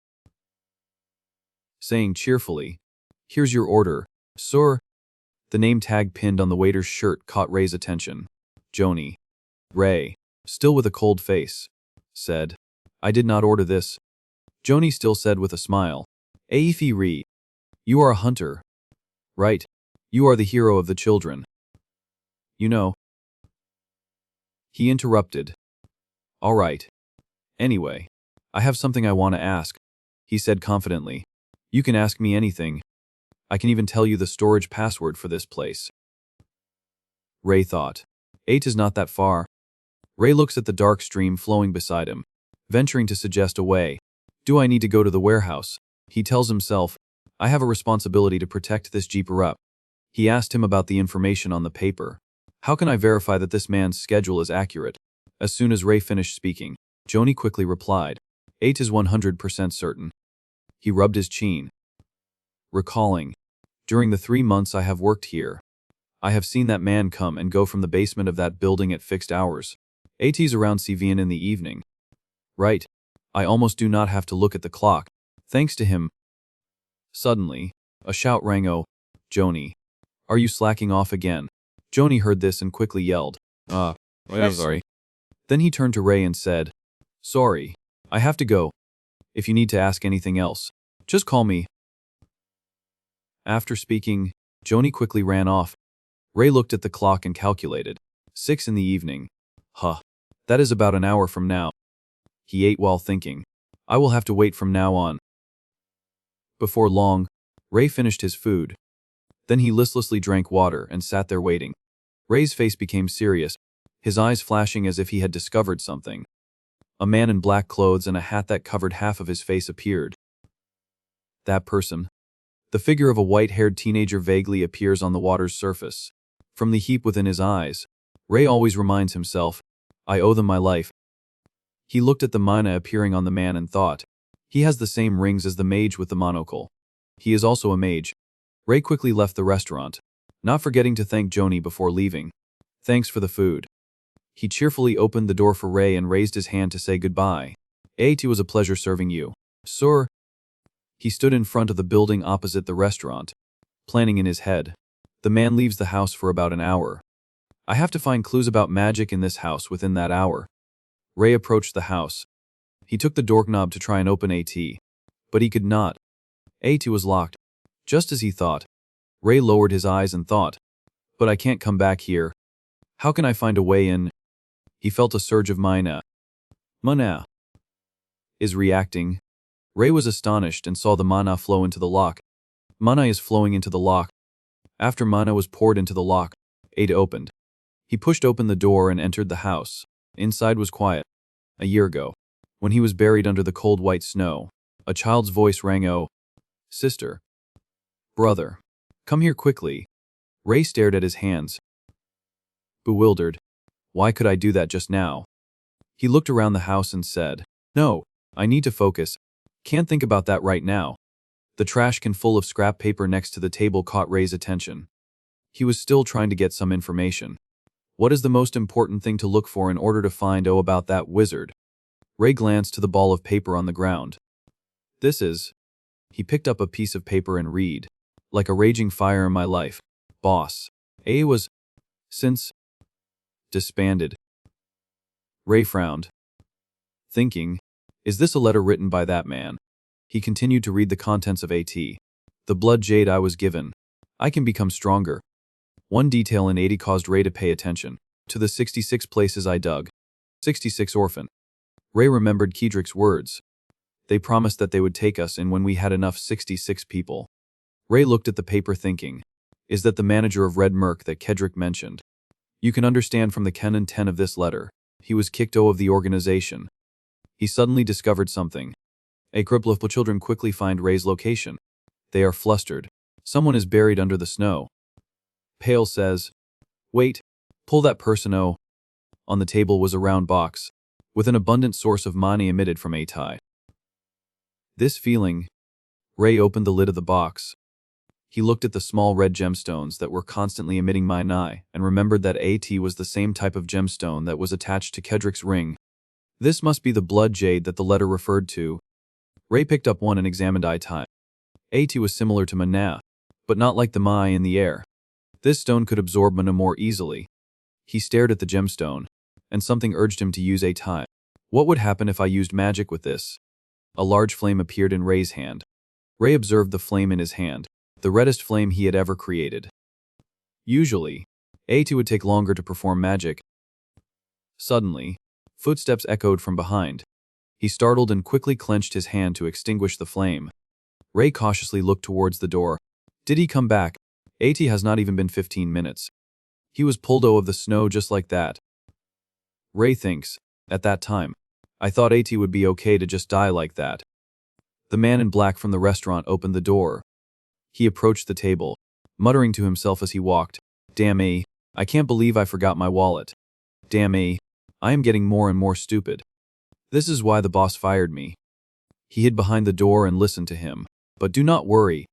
saying cheerfully, "Here's your order, sir." The name tag pinned on the waiter's shirt caught Ray's attention. Joni. Ray, still with a cold face, said, "I did not order this." Joni still said with a smile, "Aifi Ri, you are a hunter, right? You are the hero of the children. You know." He interrupted. "All right. Anyway, I have something I want to ask," he said confidently. "You can ask me anything. I can even tell you the storage password for this place." Ray thought, 8 is not that far. Ray looks at the dark stream flowing beside him, venturing to suggest a way. "Do I need to go to the warehouse?" He tells himself, "I have a responsibility to protect this jeeper up." He asked him about the information on the paper. "How can I verify that this man's schedule is accurate?" As soon as Ray finished speaking, Joni quickly replied, 8 is 100% certain." He rubbed his chin, recalling, "During the 3 months I have worked here, I have seen that man come and go from the basement of that building at fixed hours. 8's around 7 in the evening. Right, I almost do not have to look at the clock, thanks to him." Suddenly, a shout rang. "Oh, Joni, are you slacking off again?" Joni heard this and quickly yelled, I'm sorry." Then he turned to Ray and said, "Sorry, I have to go. If you need to ask anything else, just call me." After speaking, Joni quickly ran off. Ray looked at the clock and calculated, 6 in the evening. That is about an hour from now. He ate while thinking, "I will have to wait from now on." Before long, Ray finished his food. Then he listlessly drank water and sat there waiting. Ray's face became serious, his eyes flashing as if he had discovered something. A man in black clothes and a hat that covered half of his face appeared. That person. The figure of a white-haired teenager vaguely appears on the water's surface. From the heap within his eyes, Ray always reminds himself, "I owe them my life." He looked at the mina appearing on the man and thought, he has the same rings as the mage with the monocle. He is also a mage. Ray quickly left the restaurant, not forgetting to thank Joni before leaving. "Thanks for the food." He cheerfully opened the door for Ray and raised his hand to say goodbye. It was a pleasure serving you, sir. He stood in front of the building opposite the restaurant, planning in his head. The man leaves the house for about an hour. I have to find clues about magic in this house within that hour. Ray approached the house. He took the doorknob to try and open AT, but he could not. AT was locked, just as he thought. Ray lowered his eyes and thought, but I can't come back here. How can I find a way in? He felt a surge of mana. Mana is reacting. Ray was astonished and saw the mana flow into the lock. Mana is flowing into the lock. After mana was poured into the lock, AT opened. He pushed open the door and entered the house. Inside was quiet. A year ago, when he was buried under the cold white snow, a child's voice rang, "Oh, sister. Brother. Come here quickly." Ray stared at his hands, bewildered. Why could I do that just now? He looked around the house and said, "No, I need to focus. Can't think about that right now." The trash can full of scrap paper next to the table caught Ray's attention. He was still trying to get some information. What is the most important thing to look for in order to find about that wizard? Ray glanced to the ball of paper on the ground. This is... He picked up a piece of paper and read. Like a raging fire in my life. Boss. A was... Since... disbanded. Ray frowned, thinking, is this a letter written by that man? He continued to read the contents of AT. The blood jade I was given. I can become stronger. One detail in 80 caused Ray to pay attention. To the 66 places I dug. 66 orphan. Ray remembered Kedrick's words. They promised that they would take us in when we had enough 66 people. Ray looked at the paper thinking, is that the manager of Red Merc that Kedrick mentioned? You can understand from the canon 10 of this letter. He was kicked out of the organization. He suddenly discovered something. A group of children quickly find Ray's location. They are flustered. Someone is buried under the snow. Pale says, "Wait, pull that person oh." On the table was a round box, with an abundant source of money emitted from AT. This feeling. Ray opened the lid of the box. He looked at the small red gemstones that were constantly emitting mana and remembered that AT was the same type of gemstone that was attached to Kedrick's ring. This must be the blood jade that the letter referred to. Ray picked up one and examined AT. AT was similar to mana, but not like the mana in the air. This stone could absorb mana more easily. He stared at the gemstone, and something urged him to use AT. What would happen if I used magic with this? A large flame appeared in Ray's hand. Ray observed the flame in his hand, the reddest flame he had ever created. Usually, AT would take longer to perform magic. Suddenly, footsteps echoed from behind. He startled and quickly clenched his hand to extinguish the flame. Ray cautiously looked towards the door. Did he come back? AT has not even been 15 minutes. He was pulled out of the snow just like that. Ray thinks, at that time, I thought AT would be okay to just die like that. The man in black from the restaurant opened the door. He approached the table, muttering to himself as he walked, "Damn A, I can't believe I forgot my wallet. Damn A, I am getting more and more stupid. This is why the boss fired me." He hid behind the door and listened to him. But do not worry,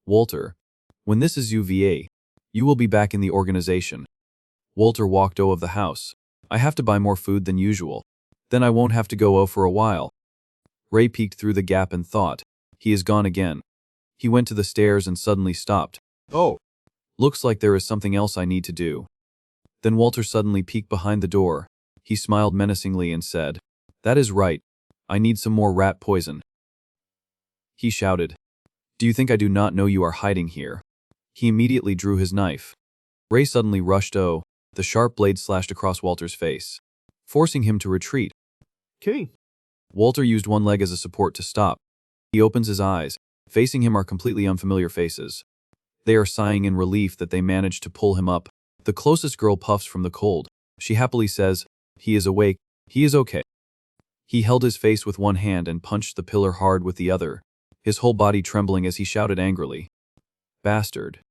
Walter. When this is UVA, you will be back in the organization. Walter walked out of the house. I have to buy more food than usual. Then I won't have to go out for a while. Ray peeked through the gap and thought, he is gone again. He went to the stairs and suddenly stopped. Oh, looks like there is something else I need to do. Then Walter suddenly peeked behind the door. He smiled menacingly and said, "That is right. I need some more rat poison." He shouted, "Do you think I do not know you are hiding here?" He immediately drew his knife. Ray suddenly rushed. Oh, the sharp blade slashed across Walter's face, forcing him to retreat. Okay. Walter used one leg as a support to stop. He opens his eyes. Facing him are completely unfamiliar faces. They are sighing in relief that they managed to pull him up. The closest girl puffs from the cold. She happily says, "He is awake. He is okay." He held his face with one hand and punched the pillar hard with the other, his whole body trembling as he shouted angrily, "Bastard."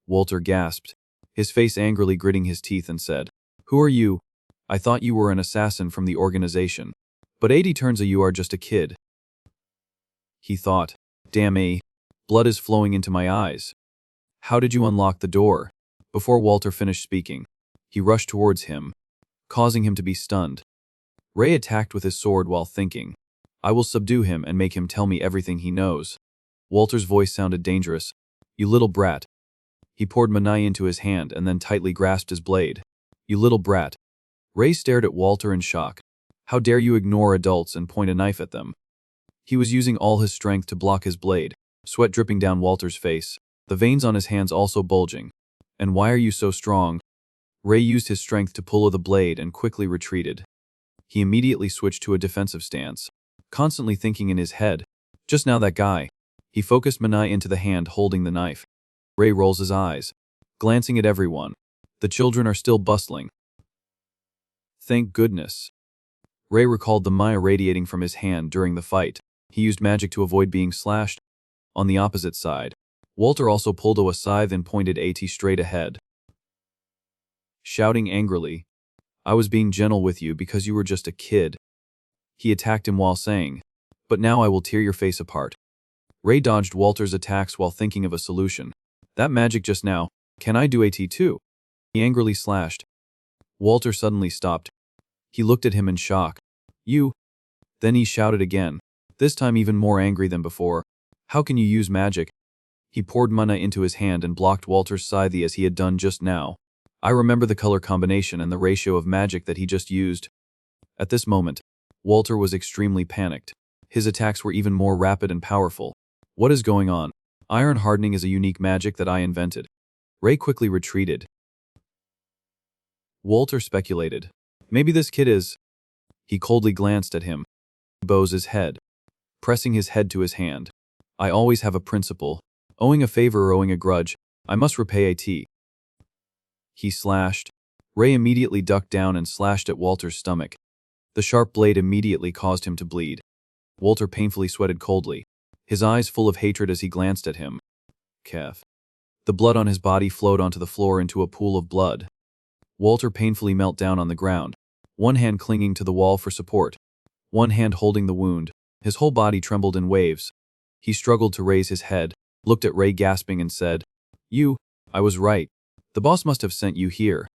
Walter gasped, his face angrily gritting his teeth, and said, "Who are you? I thought you were an assassin from the organization. But 80 turns out you are just a kid." He thought, "Damn A, blood is flowing into my eyes. How did you unlock the door?" Before Walter finished speaking, He rushed towards him, causing him to be stunned. Ray attacked with his sword while thinking, I will subdue him and make him tell me everything he knows. Walter's voice sounded dangerous. You little brat. He poured mana into his hand and then tightly grasped his blade. You little brat. Ray stared at Walter in shock. How dare you ignore adults and point a knife at them? He was using all his strength to block his blade, sweat dripping down Walter's face, the veins on his hands also bulging. And why are you so strong? Ray used his strength to pull the blade and quickly retreated. He immediately switched to a defensive stance, constantly thinking in his head, just now that guy. He focused mana into the hand holding the knife. Ray rolls his eyes, glancing at everyone. The children are still bustling. Thank goodness. Ray recalled the Maya radiating from his hand during the fight. He used magic to avoid being slashed. On the opposite side, Walter also pulled a scythe and pointed at straight ahead, shouting angrily, I was being gentle with you because you were just a kid. He attacked him while saying, but now I will tear your face apart. Ray dodged Walter's attacks while thinking of a solution. That magic just now, can I do AT too? He angrily slashed. Walter suddenly stopped. He looked at him in shock. You? Then he shouted again, this time even more angry than before. How can you use magic? He poured mana into his hand and blocked Walter's scythe as he had done just now. I remember the color combination and the ratio of magic that he just used. At this moment, Walter was extremely panicked. His attacks were even more rapid and powerful. What is going on? Iron hardening is a unique magic that I invented. Ray quickly retreated. Walter speculated. Maybe this kid is... He coldly glanced at him. He bows his head, pressing his head to his hand. I always have a principle. Owing a favor or owing a grudge, I must repay AT. He slashed. Ray immediately ducked down and slashed at Walter's stomach. The sharp blade immediately caused him to bleed. Walter painfully sweated coldly, his eyes full of hatred as he glanced at him. Kef. The blood on his body flowed onto the floor into a pool of blood. Walter painfully knelt down on the ground, one hand clinging to the wall for support, one hand holding the wound. His whole body trembled in waves. He struggled to raise his head, looked at Ray gasping and said, I was right. The boss must have sent you here.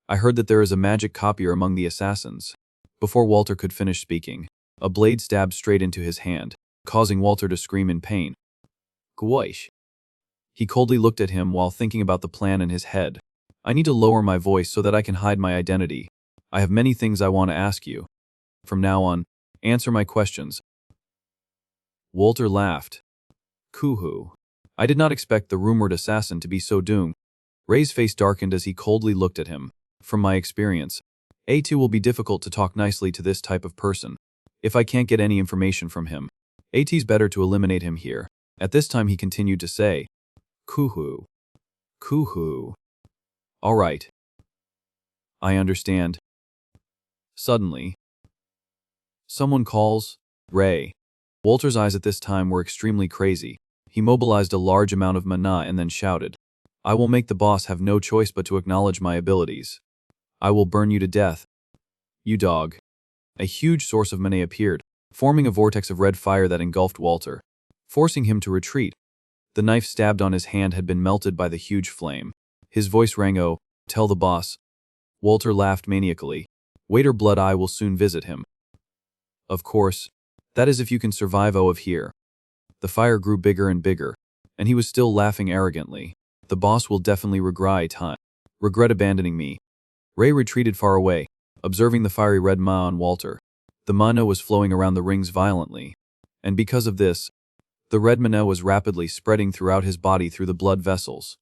I heard that there is a magic copier among the assassins. Before Walter could finish speaking, a blade stabbed straight into his hand, causing Walter to scream in pain. Goish. He coldly looked at him while thinking about the plan in his head. I need to lower my voice so that I can hide my identity. I have many things I want to ask you. From now on, answer my questions. Walter laughed. Kuhu. I did not expect the rumored assassin to be so doomed. Ray's face darkened as he coldly looked at him. From my experience, A2 will be difficult to talk nicely to this type of person. If I can't get any information from him, AT's better to eliminate him here. At this time he continued to say, Kuhu. Kuhu. All right. I understand. Suddenly, someone calls, Ray. Walter's eyes at this time were extremely crazy. He mobilized a large amount of mana and then shouted, I will make the boss have no choice but to acknowledge my abilities. I will burn you to death. You dog. A huge source of mana appeared, forming a vortex of red fire that engulfed Walter, forcing him to retreat. The knife stabbed on his hand had been melted by the huge flame. His voice rang, oh, tell the boss. Walter laughed maniacally. Wait or blood I will soon visit him. Of course. That is if you can survive of here. The fire grew bigger and bigger, and he was still laughing arrogantly. The boss will definitely regret abandoning me. Ray retreated far away, observing the fiery red ma on Walter. The mana was flowing around the rings violently, and because of this, the red mana was rapidly spreading throughout his body through the blood vessels.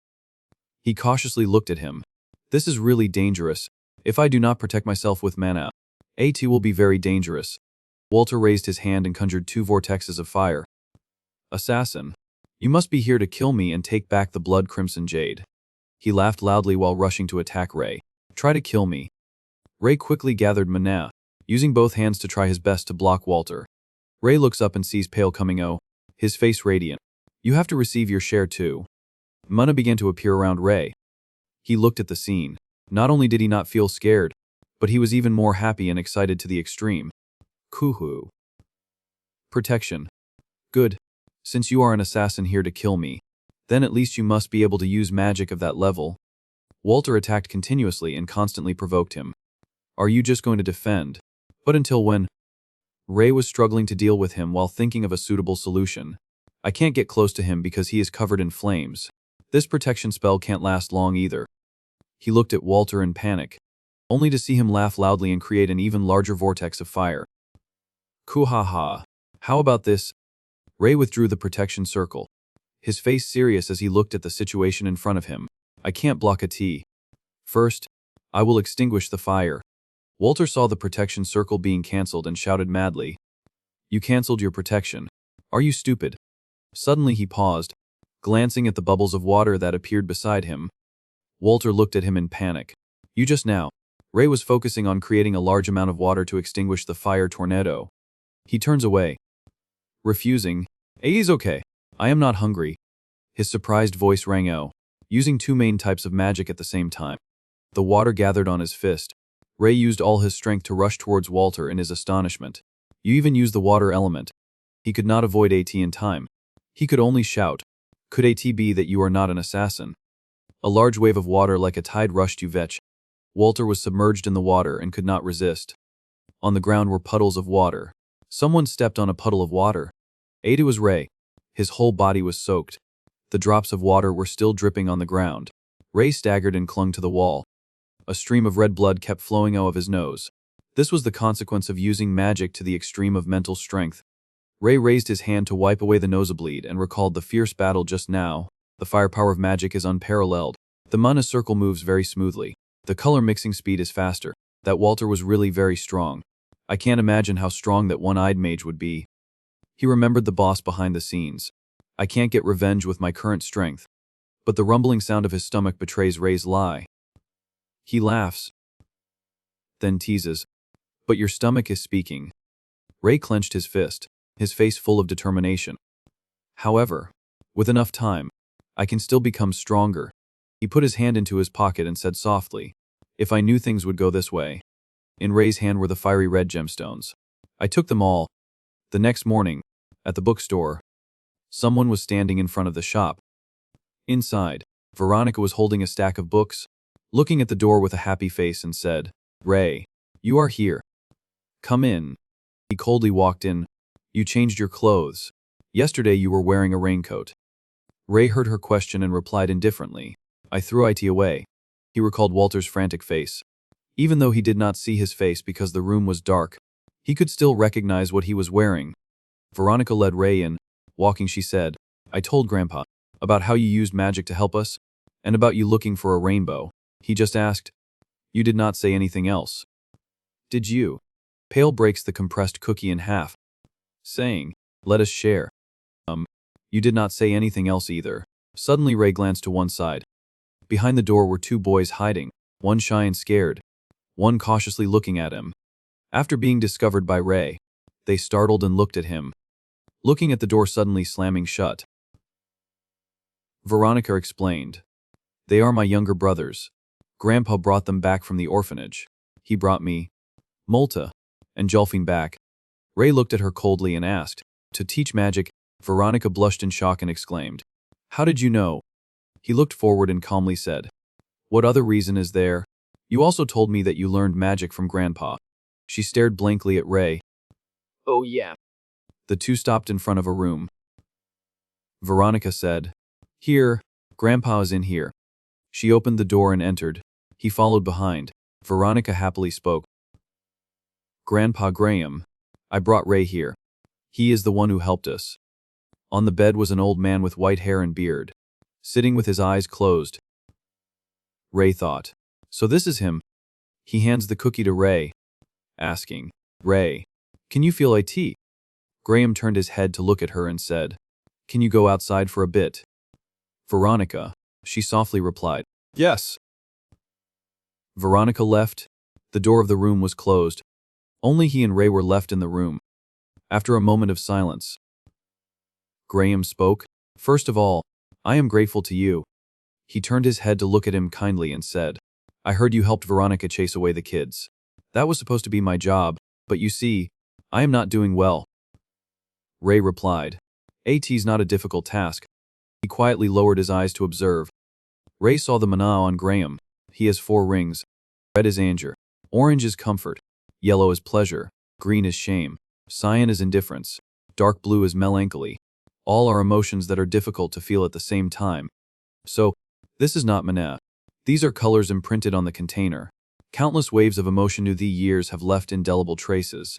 He cautiously looked at him. This is really dangerous. If I do not protect myself with mana, AT will be very dangerous. Walter raised his hand and conjured 2 vortexes of fire. Assassin, you must be here to kill me and take back the blood crimson jade. He laughed loudly while rushing to attack Ray. Try to kill me. Ray quickly gathered mana, using both hands to try his best to block Walter. Ray looks up and sees Pale coming, his face radiant. You have to receive your share too. Mana began to appear around Ray. He looked at the scene. Not only did he not feel scared, but he was even more happy and excited to the extreme. Kuhu. Protection. Good. Since you are an assassin here to kill me, then at least you must be able to use magic of that level. Walter attacked continuously and constantly provoked him. Are you just going to defend? But until when? Ray was struggling to deal with him while thinking of a suitable solution. I can't get close to him because he is covered in flames. This protection spell can't last long either. He looked at Walter in panic, only to see him laugh loudly and create an even larger vortex of fire. Kuhaha. How about this? Ray withdrew the protection circle, his face serious as he looked at the situation in front of him. I can't block a T. First, I will extinguish the fire. Walter saw the protection circle being cancelled and shouted madly. You cancelled your protection. Are you stupid? Suddenly he paused, glancing at the bubbles of water that appeared beside him. Walter looked at him in panic. You just now. Ray was focusing on creating a large amount of water to extinguish the fire tornado. He turns away, refusing. He's okay. I am not hungry. His surprised voice rang out, using two main types of magic at the same time. The water gathered on his fist. Ray used all his strength to rush towards Walter in his astonishment. You even used the water element. He could not avoid AT in time. He could only shout. Could AT be that you are not an assassin? A large wave of water like a tide rushed you vetch. Walter was submerged in the water and could not resist. On the ground were puddles of water. Someone stepped on a puddle of water. It was Ray. His whole body was soaked. The drops of water were still dripping on the ground. Ray staggered and clung to the wall. A stream of red blood kept flowing out of his nose. This was the consequence of using magic to the extreme of mental strength. Ray raised his hand to wipe away the nosebleed and recalled the fierce battle just now. The firepower of magic is unparalleled. The mana circle moves very smoothly. The color mixing speed is faster. That Walter was really very strong. I can't imagine how strong that one-eyed mage would be. He remembered the boss behind the scenes. I can't get revenge with my current strength. But the rumbling sound of his stomach betrays Ray's lie. He laughs, then teases. But your stomach is speaking. Ray clenched his fist, his face full of determination. However, with enough time, I can still become stronger. He put his hand into his pocket and said softly, if I knew things would go this way. In Ray's hand were the fiery red gemstones. I took them all. The next morning, at the bookstore, someone was standing in front of the shop. Inside, Veronica was holding a stack of books, looking at the door with a happy face and said, Ray, you are here. Come in. He coldly walked in. You changed your clothes. Yesterday you were wearing a raincoat. Ray heard her question and replied indifferently. I threw it away. He recalled Walter's frantic face. Even though he did not see his face because the room was dark, he could still recognize what he was wearing. Veronica led Ray in. Walking, she said, I told Grandpa about how you used magic to help us, and about you looking for a rainbow. He just asked. You did not say anything else. Did you? Pale breaks the compressed cookie in half, saying, let us share. You did not say anything else either. Suddenly Ray glanced to one side. Behind the door were two boys hiding, one shy and scared, one cautiously looking at him. After being discovered by Ray, they startled and looked at him, looking at the door suddenly slamming shut. Veronica explained. They are my younger brothers. Grandpa brought them back from the orphanage. He brought me, Molta, and Jolfine back. Ray looked at her coldly and asked, to teach magic. Veronica blushed in shock and exclaimed, how did you know? He looked forward and calmly said, what other reason is there? You also told me that you learned magic from Grandpa. She stared blankly at Ray. Oh yeah. The two stopped in front of a room. Veronica said, here, Grandpa is in here. She opened the door and entered. He followed behind. Veronica happily spoke. Grandpa Graham, I brought Ray here. He is the one who helped us. On the bed was an old man with white hair and beard, sitting with his eyes closed. Ray thought, so this is him. He hands the cookie to Ray, asking, Ray, can you feel it? Graham turned his head to look at her and said, can you go outside for a bit? Veronica, she softly replied, yes. Veronica left. The door of the room was closed. Only he and Ray were left in the room. After a moment of silence, Graham spoke. First of all, I am grateful to you. He turned his head to look at him kindly and said, I heard you helped Veronica chase away the kids. That was supposed to be my job, but you see, I am not doing well. Ray replied, It's not a difficult task. He quietly lowered his eyes to observe. Ray saw the mana on Graham. He has 4 rings. Red is anger. Orange is comfort. Yellow is pleasure. Green is shame. Cyan is indifference. Dark blue is melancholy. All are emotions that are difficult to feel at the same time. So, this is not Manhwa. These are colors imprinted on the container. Countless waves of emotion through the years have left indelible traces.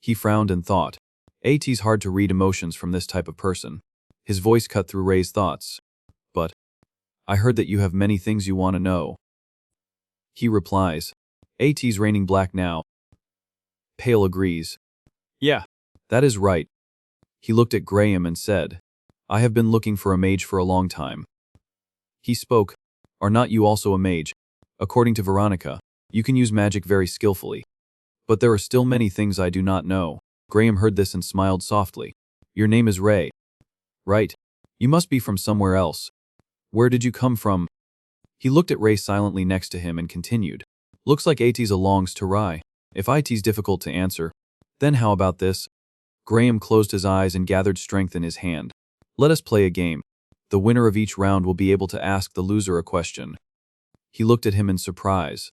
He frowned and thought. It's hard to read emotions from this type of person. His voice cut through Ray's thoughts. But, I heard that you have many things you want to know. He replies. It's raining black now. Pale agrees. Yeah, that is right. He looked at Graham and said, I have been looking for a mage for a long time. He spoke, Are not you also a mage? According to Veronica, you can use magic very skillfully. But there are still many things I do not know. Graham heard this and smiled softly. Your name is Ray. Right. You must be from somewhere else. Where did you come from? He looked at Ray silently next to him and continued. Looks like It's belongs to Rai. If It's difficult to answer, then how about this? Graham closed his eyes and gathered strength in his hand. Let us play a game. The winner of each round will be able to ask the loser a question. He looked at him in surprise.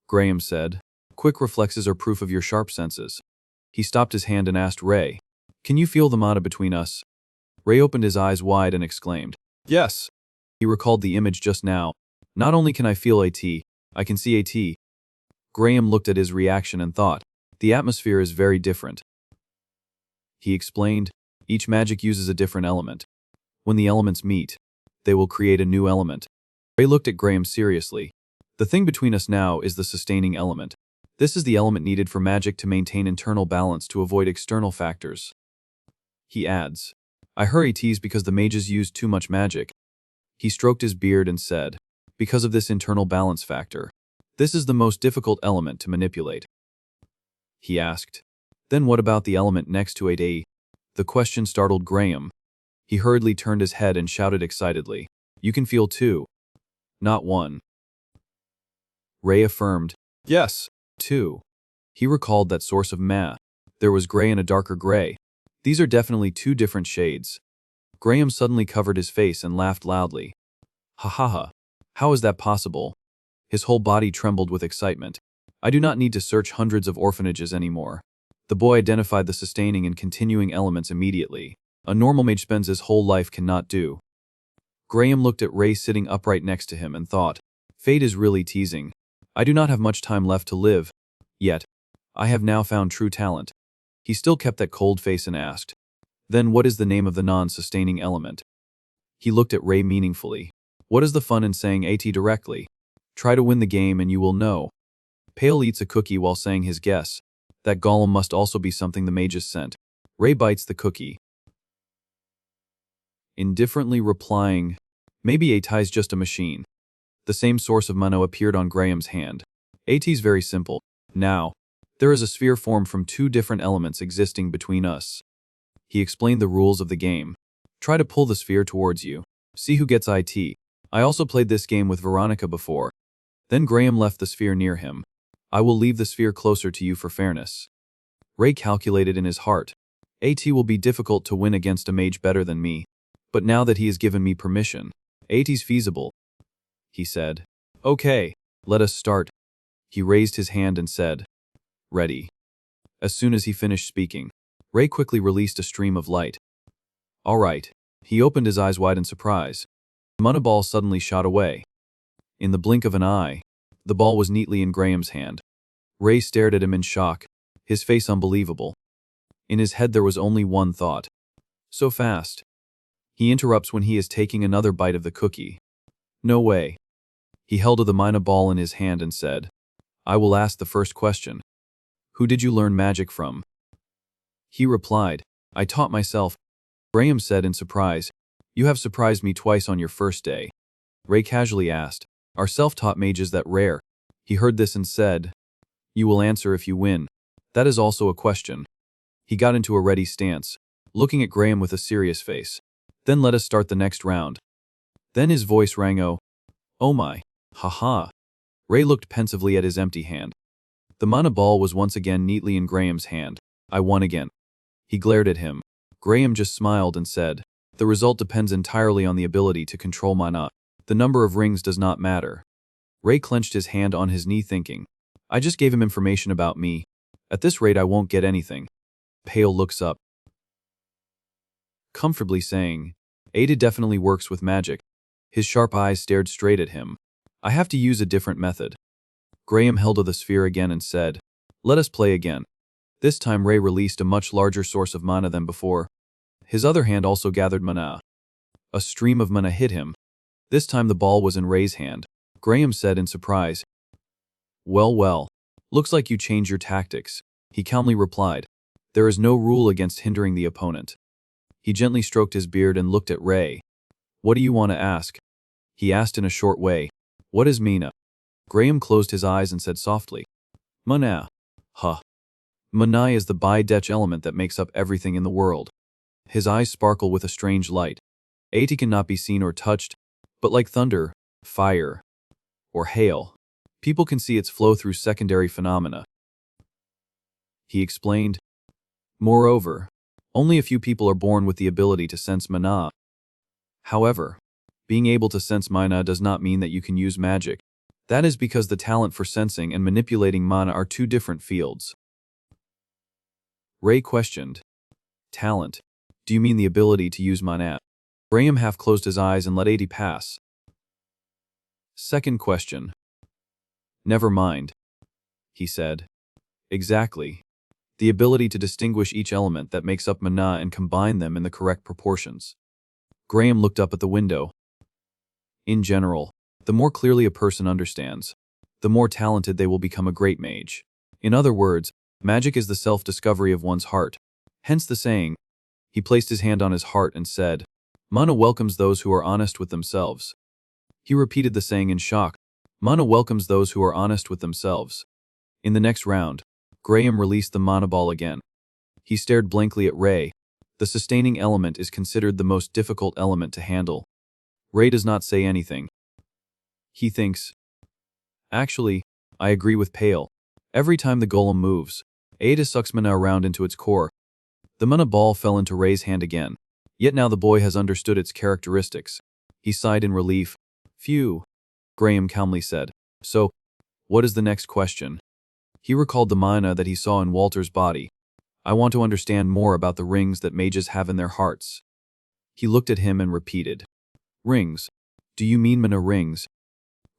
Graham said, Quick reflexes are proof of your sharp senses. He stopped his hand and asked Ray, Can you feel the mana between us? Ray opened his eyes wide and exclaimed, Yes. He recalled the image just now. Not only can I feel AT, I can see AT. Graham looked at his reaction and thought, The atmosphere is very different. He explained, Each magic uses a different element. When the elements meet, they will create a new element. Ray looked at Graham seriously. The thing between us now is the sustaining element. This is the element needed for magic to maintain internal balance to avoid external factors. He adds, I hurry tease because the mages use too much magic. He stroked his beard and said, Because of this internal balance factor. This is the most difficult element to manipulate. He asked, Then what about the element next to 8A? The question startled Graham. He hurriedly turned his head and shouted excitedly, You can feel 2. Not 1. Ray affirmed, Yes, 2. He recalled that source of ma. There was gray and a darker gray. These are definitely 2 different shades. Graham suddenly covered his face and laughed loudly. Ha ha ha. How is that possible? His whole body trembled with excitement. I do not need to search hundreds of orphanages anymore. The boy identified the sustaining and continuing elements immediately. A normal mage spends his whole life cannot do. Graham looked at Ray sitting upright next to him and thought, Fate is really teasing. I do not have much time left to live. Yet, I have now found true talent. He still kept that cold face and asked, Then what is the name of the non-sustaining element? He looked at Ray meaningfully. What is the fun in saying AT directly? Try to win the game and you will know. Pale eats a cookie while saying his guess. That golem must also be something the mages sent. Ray bites the cookie. Indifferently replying, Maybe AT's just a machine. The same source of mana appeared on Graham's hand. AT's very simple. Now, there is a sphere formed from 2 different elements existing between us. He explained the rules of the game. Try to pull the sphere towards you. See who gets IT. I also played this game with Veronica before. Then Graham left the sphere near him. I will leave the sphere closer to you for fairness. Ray calculated in his heart. AT will be difficult to win against a mage better than me. But now that he has given me permission, AT's feasible. He said, Okay, let us start. He raised his hand and said, Ready. As soon as he finished speaking, Ray quickly released a stream of light. All right. He opened his eyes wide in surprise. The mana ball suddenly shot away. In the blink of an eye, the ball was neatly in Graham's hand. Ray stared at him in shock, his face unbelievable. In his head there was only one thought. So fast. He interrupts when he is taking another bite of the cookie. No way. He held the mana ball in his hand and said, I will ask the first question. Who did you learn magic from? He replied, I taught myself. Graham said in surprise, You have surprised me twice on your first day. Ray casually asked, Are self-taught mages that rare? He heard this and said, You will answer if you win. That is also a question. He got into a ready stance, looking at Graham with a serious face. Then let us start the next round. Then his voice rang, Oh my. Ha. Ray looked pensively at his empty hand. The mana ball was once again neatly in Graham's hand. I won again. He glared at him. Graham just smiled and said, The result depends entirely on the ability to control mana. The number of rings does not matter. Ray clenched his hand on his knee thinking, I just gave him information about me. At this rate I won't get anything. Pale looks up, comfortably saying, Ada definitely works with magic. His sharp eyes stared straight at him. I have to use a different method. Graham held the sphere again and said, Let us play again. This time Ray released a much larger source of mana than before. His other hand also gathered mana. A stream of mana hit him. This time the ball was in Ray's hand. Graham said in surprise, Well, well. Looks like you changed your tactics. He calmly replied, There is no rule against hindering the opponent. He gently stroked his beard and looked at Ray. What do you want to ask? He asked in a short way. What is mana? Graham closed his eyes and said softly, Mana. Huh. Mana is the bi-dech element that makes up everything in the world. His eyes sparkle with a strange light. It cannot be seen or touched, but like thunder, fire, or hail, people can see its flow through secondary phenomena. He explained. Moreover, only a few people are born with the ability to sense mana. However, being able to sense mana does not mean that you can use magic. That is because the talent for sensing and manipulating mana are two different fields. Ray questioned. Talent? Do you mean the ability to use mana? Graham half closed his eyes and let 80 pass. Second question. Never mind, he said. Exactly. The ability to distinguish each element that makes up mana and combine them in the correct proportions. Graham looked up at the window. In general, the more clearly a person understands, the more talented they will become a great mage. In other words, magic is the self-discovery of one's heart. Hence the saying. He placed his hand on his heart and said, Mana welcomes those who are honest with themselves. He repeated the saying in shock. Mana welcomes those who are honest with themselves. In the next round, Graham released the mana ball again. He stared blankly at Ray. The sustaining element is considered the most difficult element to handle. Ray does not say anything. He thinks. Actually, I agree with Pale. Every time the golem moves, Ada sucks mana around into its core. The mana ball fell into Ray's hand again. Yet now the boy has understood its characteristics. He sighed in relief. Phew, Graham calmly said. So, what is the next question? He recalled the mana that he saw in Walter's body. I want to understand more about the rings that mages have in their hearts. He looked at him and repeated. Rings? Do you mean mana rings?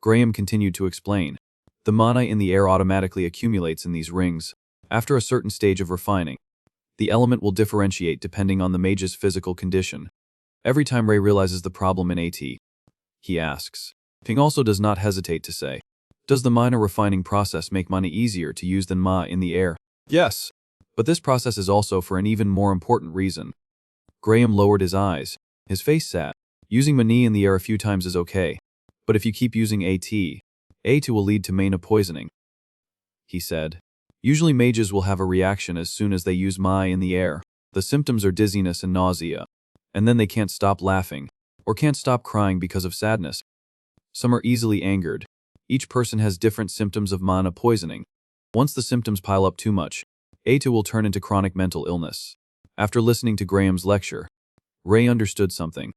Graham continued to explain. The mana in the air automatically accumulates in these rings. After a certain stage of refining, the element will differentiate depending on the mage's physical condition. Every time Ray realizes the problem in AT, he asks. Ping also does not hesitate to say, Does the mana refining process make mana easier to use than ma in the air? Yes, but this process is also for an even more important reason. Graham lowered his eyes. His face sat. Using mani in the air a few times is okay, but if you keep using AT will lead to mana poisoning. He said. Usually mages will have a reaction as soon as they use ma in the air. The symptoms are dizziness and nausea, and then they can't stop laughing, or can't stop crying because of sadness. Some are easily angered. Each person has different symptoms of mana poisoning. Once the symptoms pile up too much, AT will turn into chronic mental illness. After listening to Graham's lecture, Ray understood something.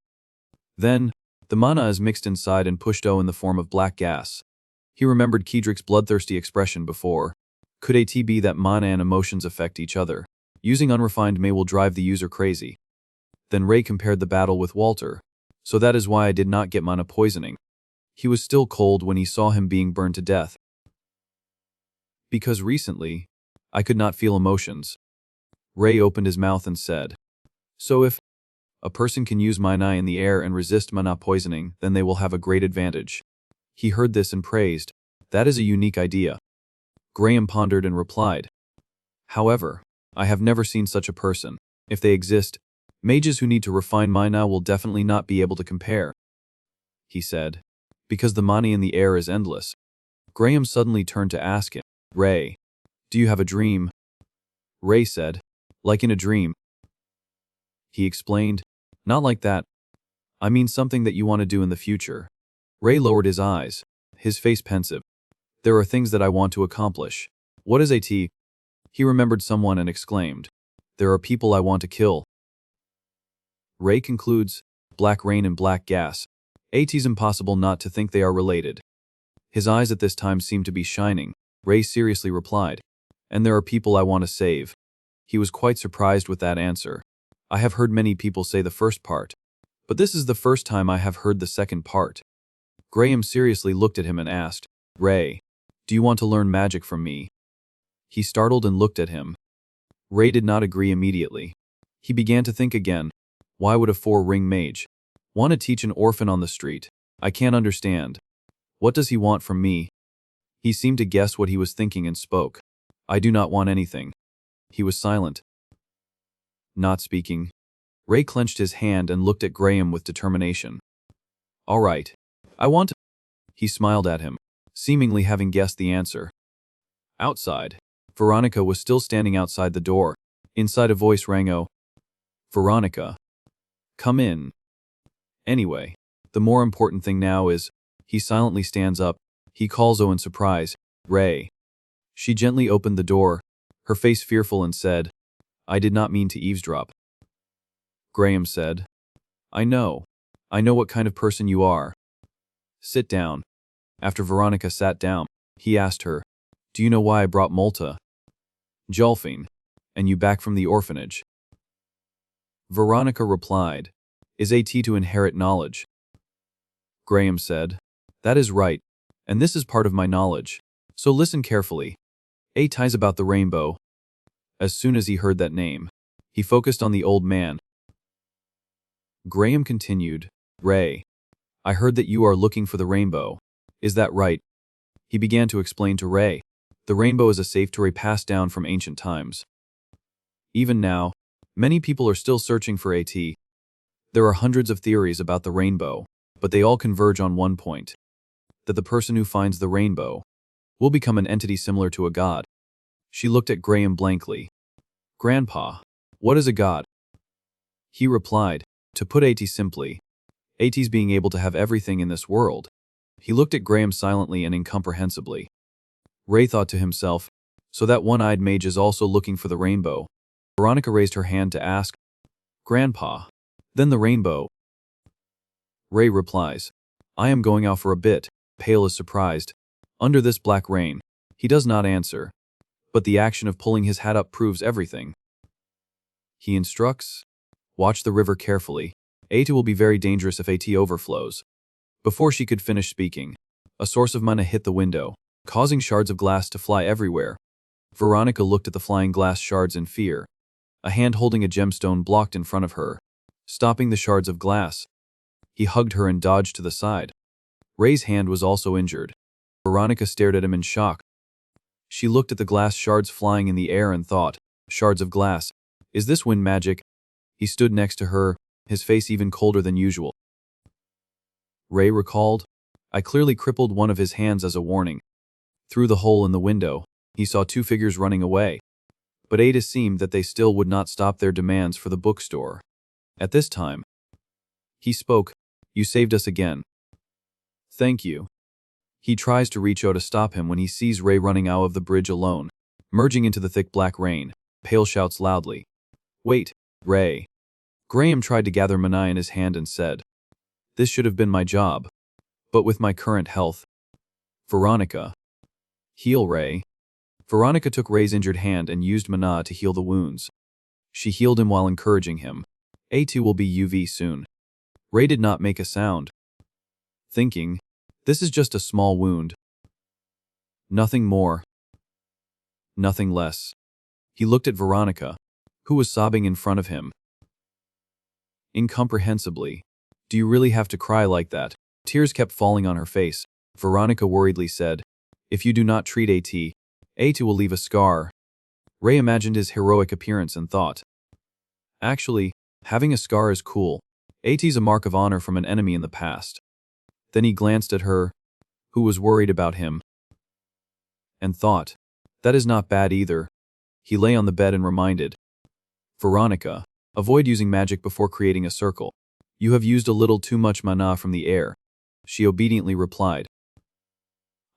Then, the mana is mixed inside and pushed in the form of black gas. He remembered Kedrick's bloodthirsty expression before. Could it be that mana and emotions affect each other? Using unrefined may will drive the user crazy. Then Ray compared the battle with Walter. So that is why I did not get mana poisoning. He was still cold when he saw him being burned to death. Because recently, I could not feel emotions. Ray opened his mouth and said, So if a person can use mana in the air and resist mana poisoning, then they will have a great advantage. He heard this and praised. That is a unique idea. Graham pondered and replied. However, I have never seen such a person. If they exist, mages who need to refine mana will definitely not be able to compare. He said. Because the mana in the air is endless. Graham suddenly turned to ask him, Ray, do you have a dream? Ray said, like in a dream. He explained, not like that. I mean something that you want to do in the future. Ray lowered his eyes, his face pensive. There are things that I want to accomplish. What is AT? He remembered someone and exclaimed, There are people I want to kill. Ray concludes, black rain and black gas. AT's impossible not to think they are related. His eyes at this time seemed to be shining. Ray seriously replied, "And there are people I want to save." He was quite surprised with that answer. "I have heard many people say the first part, but this is the first time I have heard the second part." Graham seriously looked at him and asked, "Ray, do you want to learn magic from me?" He startled and looked at him. Ray did not agree immediately. He began to think again. Why would a four-ring mage want to teach an orphan on the street? I can't understand. What does he want from me? He seemed to guess what he was thinking and spoke. "I do not want anything." He was silent, not speaking. Ray clenched his hand and looked at Graham with determination. "All right. I want to—" He smiled at him, seemingly having guessed the answer. Outside, Veronica was still standing outside the door. Inside a voice rang out, "Veronica, come in." Anyway, the more important thing now is, he silently stands up. He calls in surprise, "Ray." She gently opened the door, her face fearful, and said, "I did not mean to eavesdrop." Graham said, I know what kind of person you are. Sit down." After Veronica sat down, he asked her, "Do you know why I brought Malta, Jolfine, and you back from the orphanage?" Veronica replied, "Is AT to inherit knowledge?" Graham said, "That is right, and this is part of my knowledge. So listen carefully. AT is about the rainbow." As soon as he heard that name, he focused on the old man. Graham continued, "Ray, I heard that you are looking for the rainbow. Is that right?" He began to explain to Ray. The rainbow is a safe to Ray passed down from ancient times. Even now, many people are still searching for AT. There are hundreds of theories about the rainbow, but they all converge on one point: that the person who finds the rainbow will become an entity similar to a god. She looked at Graham blankly. "Grandpa, what is a god?" He replied, "To put AT simply, AT's being able to have everything in this world." He looked at Graham silently and incomprehensibly. Ray thought to himself, so that one-eyed mage is also looking for the rainbow. Veronica raised her hand to ask, "Grandpa, then the rainbow?" Ray replies, "I am going out for a bit." Pale is surprised. Under this black rain, he does not answer, but the action of pulling his hat up proves everything. He instructs, "Watch the river carefully. AT will be very dangerous if AT overflows." Before she could finish speaking, a source of mana hit the window, causing shards of glass to fly everywhere. Veronica looked at the flying glass shards in fear. A hand holding a gemstone blocked in front of her, stopping the shards of glass. He hugged her and dodged to the side. Ray's hand was also injured. Veronica stared at him in shock. She looked at the glass shards flying in the air and thought, "Shards of glass. Is this wind magic?" He stood next to her, his face even colder than usual. Ray recalled, "I clearly crippled one of his hands as a warning." Through the hole in the window, he saw two figures running away. But it seemed that they still would not stop their demands for the bookstore. At this time, he spoke, "You saved us again." "Thank you." He tries to reach out to stop him when he sees Ray running out of the bridge alone. Merging into the thick black rain, Pale shouts loudly, "Wait, Ray." Graham tried to gather mana in his hand and said, "This should have been my job. But with my current health." Veronica, "Heal Ray." Veronica took Ray's injured hand and used mana to heal the wounds. She healed him while encouraging him. "A2 will be UV soon." Ray did not make a sound, thinking, "This is just a small wound. Nothing more. Nothing less." He looked at Veronica, who was sobbing in front of him. Incomprehensibly, "Do you really have to cry like that?" Tears kept falling on her face. Veronica worriedly said, "If you do not treat AT will leave a scar." Ray imagined his heroic appearance and thought, "Actually, having a scar is cool. AT's a mark of honor from an enemy in the past." Then he glanced at her, who was worried about him, and thought, "That is not bad either." He lay on the bed and reminded Veronica, "Avoid using magic before creating a circle. You have used a little too much mana from the air." She obediently replied,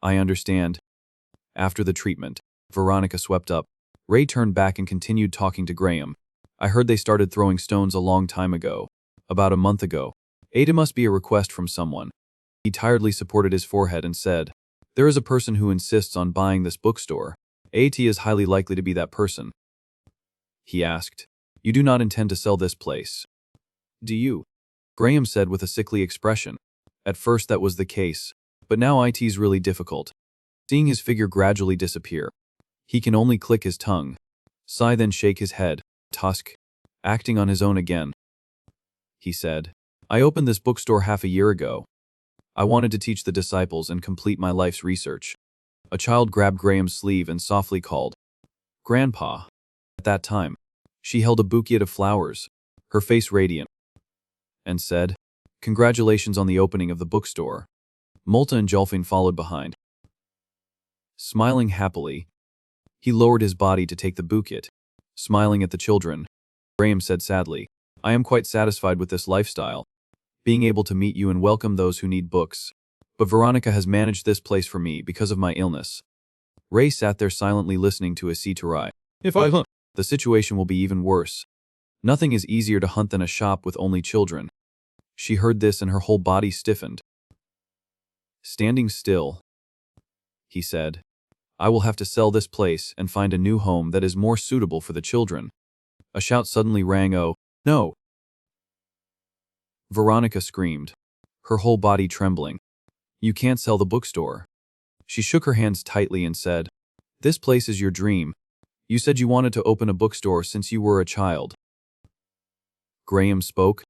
"I understand." After the treatment, Veronica swept up. Ray turned back and continued talking to Graham. "I heard they started throwing stones a long time ago. About a month ago. Ada must be a request from someone." He tiredly supported his forehead and said, There is a person who insists on buying this bookstore. AT is highly likely to be that person. He asked, "You do not intend to sell this place, do you?" Graham said with a sickly expression. At first that was the case, but now it's really difficult. Seeing his figure gradually disappear, he can only click his tongue, sigh, then shake his head. Tusk, acting on his own again. He said, "I opened this bookstore half a year ago. I wanted to teach the disciples and complete my life's research." A child grabbed Graham's sleeve and softly called, "Grandpa." At that time, she held a bouquet of flowers, her face radiant, and said, "Congratulations on the opening of the bookstore." Multa and Jolfin followed behind. Smiling happily, he lowered his body to take the bouquet. Smiling at the children, Graham said sadly, "I am quite satisfied with this lifestyle, being able to meet you and welcome those who need books. But Veronica has managed this place for me because of my illness." Ray sat there silently listening to his Rai. "If I hunt, the situation will be even worse. Nothing is easier to hunt than a shop with only children." She heard this and her whole body stiffened. Standing still, he said, "I will have to sell this place and find a new home that is more suitable for the children." A shout suddenly rang. "Oh, no!" Veronica screamed, her whole body trembling. "You can't sell the bookstore." She shook her hands tightly and said, "This place is your dream. You said you wanted to open a bookstore since you were a child." Graham spoke.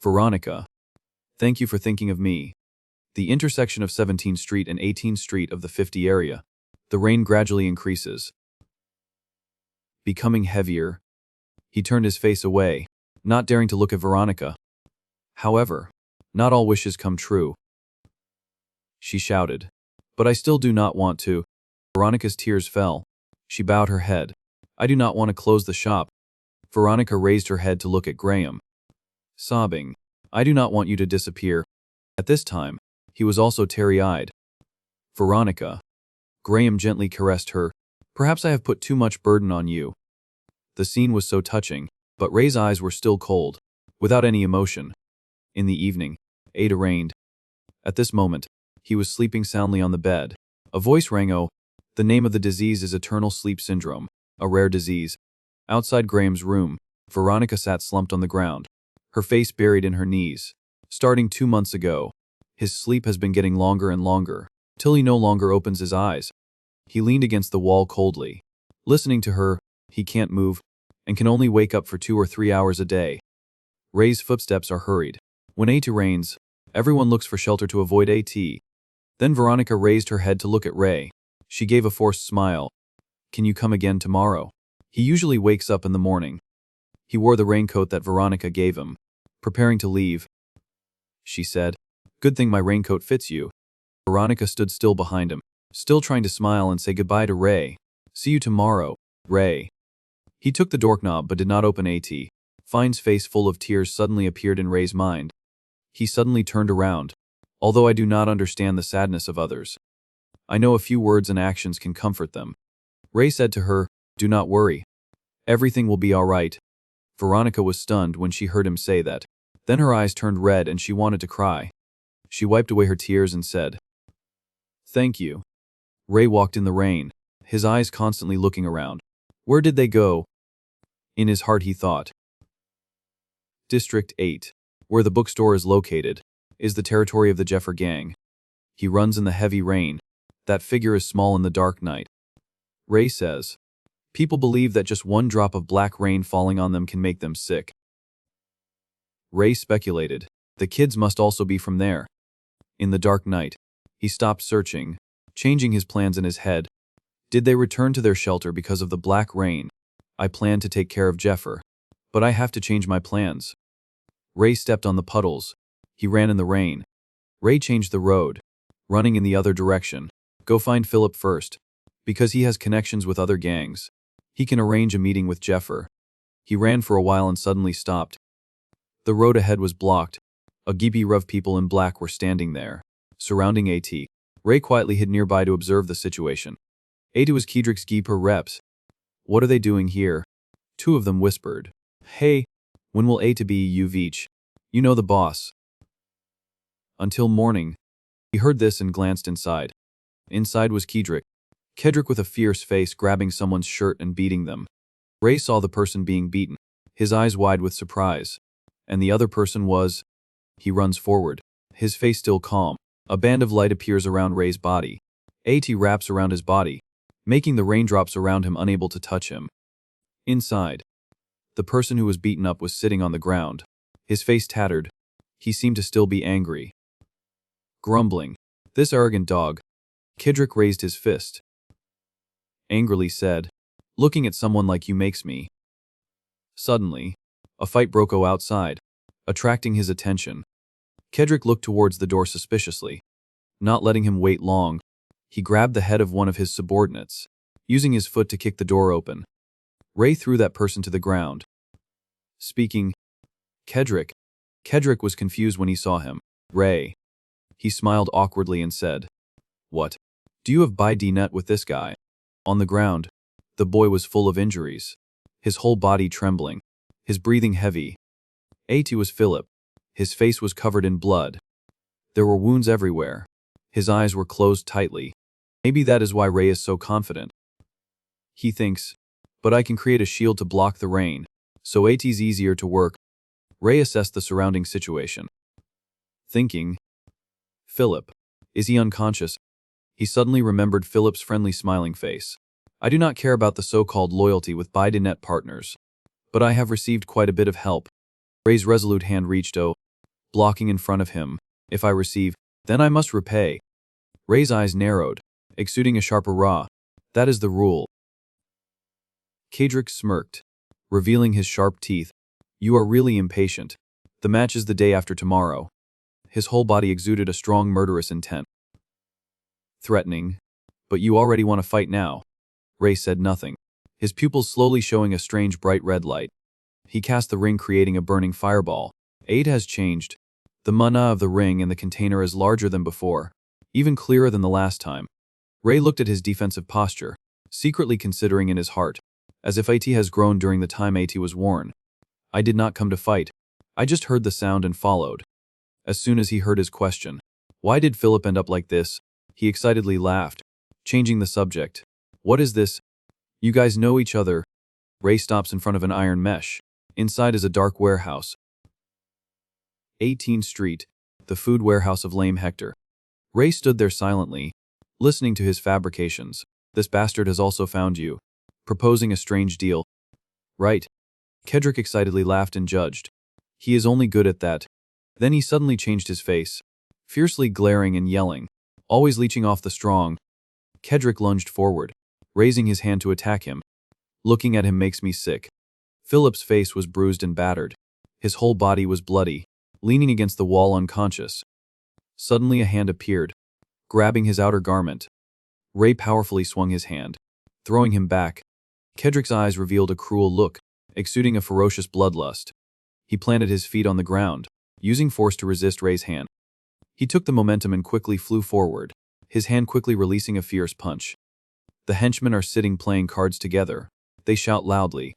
"Veronica, thank you for thinking of me." The intersection of 17th Street and 18th Street of the 50 area. The rain gradually increases, becoming heavier. He turned his face away, not daring to look at Veronica. However, not all wishes come true. She shouted, "But I still do not want to." Veronica's tears fell. She bowed her head. "I do not want to close the shop." Veronica raised her head to look at Graham, sobbing, "I do not want you to disappear." At this time, he was also teary-eyed. "Veronica." Graham gently caressed her. "Perhaps I have put too much burden on you." The scene was so touching, but Ray's eyes were still cold, without any emotion. In the evening, Ada reigned. At this moment, he was sleeping soundly on the bed. A voice rang. "Oh, the name of the disease is eternal sleep syndrome, a rare disease." Outside Graham's room, Veronica sat slumped on the ground, her face buried in her knees. Starting 2 months ago, his sleep has been getting longer and longer, till he no longer opens his eyes. He leaned against the wall coldly. Listening to her, he can't move, and can only wake up for 2 or 3 hours a day. Ray's footsteps are hurried. When AT rains, everyone looks for shelter to avoid AT. Then Veronica raised her head to look at Ray. She gave a forced smile. "Can you come again tomorrow?" He usually wakes up in the morning. He wore the raincoat that Veronica gave him. "Preparing to leave," she said. "Good thing my raincoat fits you." Veronica stood still behind him, still trying to smile and say goodbye to Ray. "See you tomorrow, Ray." He took the doorknob but did not open AT. Fine's face full of tears suddenly appeared in Ray's mind. He suddenly turned around. "Although I do not understand the sadness of others, I know a few words and actions can comfort them." Ray said to her, "Do not worry. Everything will be all right." Veronica was stunned when she heard him say that. Then her eyes turned red and she wanted to cry. She wiped away her tears and said, "Thank you." Ray walked in the rain, his eyes constantly looking around. Where did they go? In his heart he thought. District 8, where the bookstore is located, is the territory of the Jeffer gang. He runs in the heavy rain. That figure is small in the dark night. Ray says, "People believe that just one drop of black rain falling on them can make them sick." Ray speculated, the kids must also be from there. In the dark night, he stopped searching, changing his plans in his head. Did they return to their shelter because of the black rain? I plan to take care of Jeffer, but I have to change my plans. Ray stepped on the puddles. He ran in the rain. Ray changed the road, running in the other direction. Go find Philip first, because he has connections with other gangs. He can arrange a meeting with Jeffer. He ran for a while and suddenly stopped. The road ahead was blocked. A group of people in black were standing there, surrounding AT. Ray quietly hid nearby to observe the situation. AT was Kedrick's Geeper reps. What are they doing here? Two of them whispered. Hey, when will AT be UVeach? You know the boss. Until morning. He heard this and glanced inside. Inside was Kedrick with a fierce face grabbing someone's shirt and beating them. Ray saw the person being beaten, his eyes wide with surprise. And the other person was… He runs forward, his face still calm. A band of light appears around Ray's body. AT wraps around his body, making the raindrops around him unable to touch him. Inside, the person who was beaten up was sitting on the ground, his face tattered. He seemed to still be angry. Grumbling, "This arrogant dog." Kedrick raised his fist. Angrily said, "Looking at someone like you makes me." Suddenly, a fight broke out outside, attracting his attention. Kedrick looked towards the door suspiciously. Not letting him wait long, he grabbed the head of one of his subordinates, using his foot to kick the door open. Ray threw that person to the ground. Speaking, Kedrick. Kedrick was confused when he saw him. Ray. He smiled awkwardly and said, "What? Do you have net with this guy?" On the ground, the boy was full of injuries, his whole body trembling, his breathing heavy. AT was Philip. His face was covered in blood. There were wounds everywhere. His eyes were closed tightly. Maybe that is why Ray is so confident. He thinks, "But I can create a shield to block the rain, so AT's easier to work." Ray assessed the surrounding situation. Thinking, "Philip, is he unconscious?" He suddenly remembered Philip's friendly smiling face. "I do not care about the so-called loyalty with net partners, but I have received quite a bit of help." Ray's resolute hand reached blocking in front of him. "If I receive, then I must repay." Ray's eyes narrowed, exuding a sharp "Ra." "That is the rule." Kedrick smirked, revealing his sharp teeth. "You are really impatient. The match is the day after tomorrow." His whole body exuded a strong murderous intent. Threatening, "But you already want to fight now." Ray said nothing, his pupils slowly showing a strange bright red light. He cast the ring, creating a burning fireball. Aid has changed. The mana of the ring and the container is larger than before, even clearer than the last time. Ray looked at his defensive posture, secretly considering in his heart, as if AT has grown during the time AT was worn. "I did not come to fight. I just heard the sound and followed." As soon as he heard his question, "Why did Philip end up like this?" he excitedly laughed, changing the subject. "What is this? You guys know each other?" Ray stops in front of an iron mesh. Inside is a dark warehouse. 18th Street, the food warehouse of Lame Hector. Ray stood there silently, listening to his fabrications. "This bastard has also found you. Proposing a strange deal." "Right." Kedrick excitedly laughed and judged. "He is only good at that." Then he suddenly changed his face, fiercely glaring and yelling, "Always leeching off the strong." Kedrick lunged forward, raising his hand to attack him. Looking at him makes me sick. Philip's face was bruised and battered. His whole body was bloody, leaning against the wall unconscious. Suddenly a hand appeared, grabbing his outer garment. Ray powerfully swung his hand, throwing him back. Kedrick's eyes revealed a cruel look, exuding a ferocious bloodlust. He planted his feet on the ground, using force to resist Ray's hand. He took the momentum and quickly flew forward, his hand quickly releasing a fierce punch. The henchmen are sitting playing cards together. They shout loudly,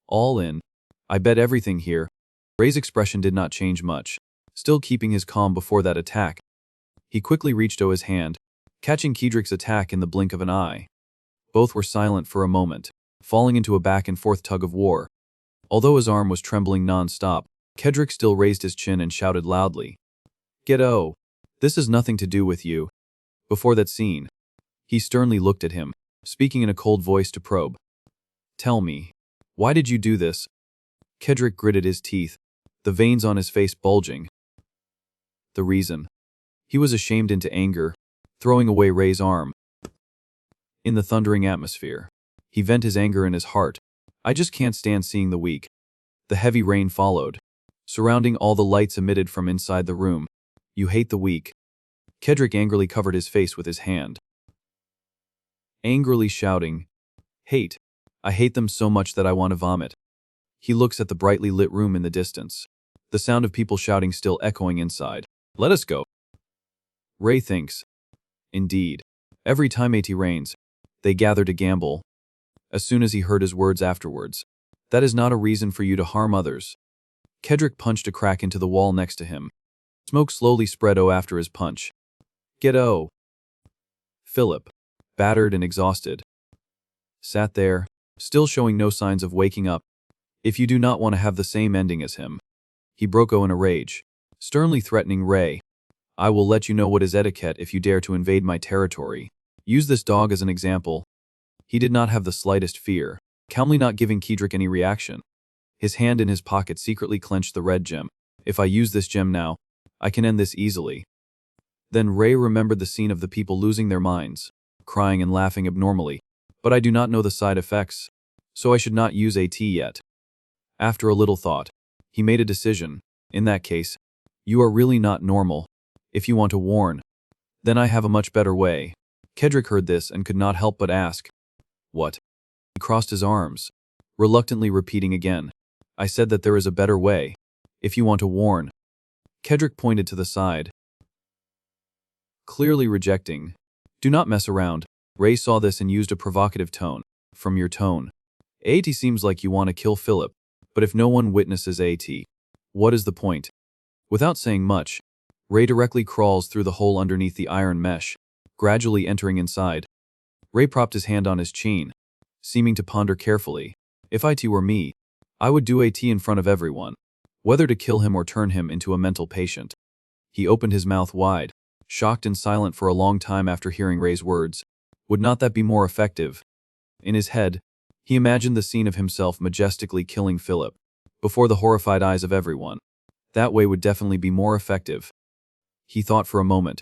"All in. I bet everything here." Ray's expression did not change much, still keeping his calm before that attack. He quickly reached his hand, catching Kedrick's attack in the blink of an eye. Both were silent for a moment, falling into a back-and-forth tug-of-war. Although his arm was trembling non-stop, Kedrick still raised his chin and shouted loudly, "Get-o! This has nothing to do with you." Before that scene, he sternly looked at him, speaking in a cold voice to probe. "Tell me, why did you do this?" Kedrick gritted his teeth, the veins on his face bulging. The reason? He was ashamed into anger, throwing away Ray's arm. In the thundering atmosphere, he vent his anger in his heart. "I just can't stand seeing the weak." The heavy rain followed, surrounding all the lights emitted from inside the room. "You hate the weak." Kedrick angrily covered his face with his hand, angrily shouting, "Hate. I hate them so much that I want to vomit." He looks at the brightly lit room in the distance, the sound of people shouting still echoing inside. "Let us go." Ray thinks, indeed, every time AT rains, they gather to gamble. As soon as he heard his words afterwards, "That is not a reason for you to harm others." Kedrick punched a crack into the wall next to him. Smoke slowly spread after his punch. "Get-o!" Philip, battered and exhausted, sat there, still showing no signs of waking up. If you do not want to have the same ending as him, he broke in a rage, sternly threatening Ray. I will let you know what is etiquette if you dare to invade my territory. Use this dog as an example. He did not have the slightest fear, calmly not giving Kedrick any reaction. His hand in his pocket secretly clenched the red gem. If I use this gem now, I can end this easily. Then Ray remembered the scene of the people losing their minds, crying and laughing abnormally. But I do not know the side effects, so I should not use AT yet. After a little thought, he made a decision. In that case, you are really not normal. If you want to warn, then I have a much better way. Kedrick heard this and could not help but ask, what? He crossed his arms, reluctantly repeating again, I said that there is a better way. If you want to warn. Kedrick pointed to the side, clearly rejecting. Do not mess around. Ray saw this and used a provocative tone. From your tone, AT seems like you want to kill Philip, but if no one witnesses AT, what is the point? Without saying much, Ray directly crawls through the hole underneath the iron mesh, gradually entering inside. Ray propped his hand on his chin, seeming to ponder carefully. If it were me, I would do AT in front of everyone, whether to kill him or turn him into a mental patient. He opened his mouth wide, shocked and silent for a long time after hearing Ray's words. Would not that be more effective? In his head, he imagined the scene of himself majestically killing Philip, before the horrified eyes of everyone. That way would definitely be more effective. He thought for a moment,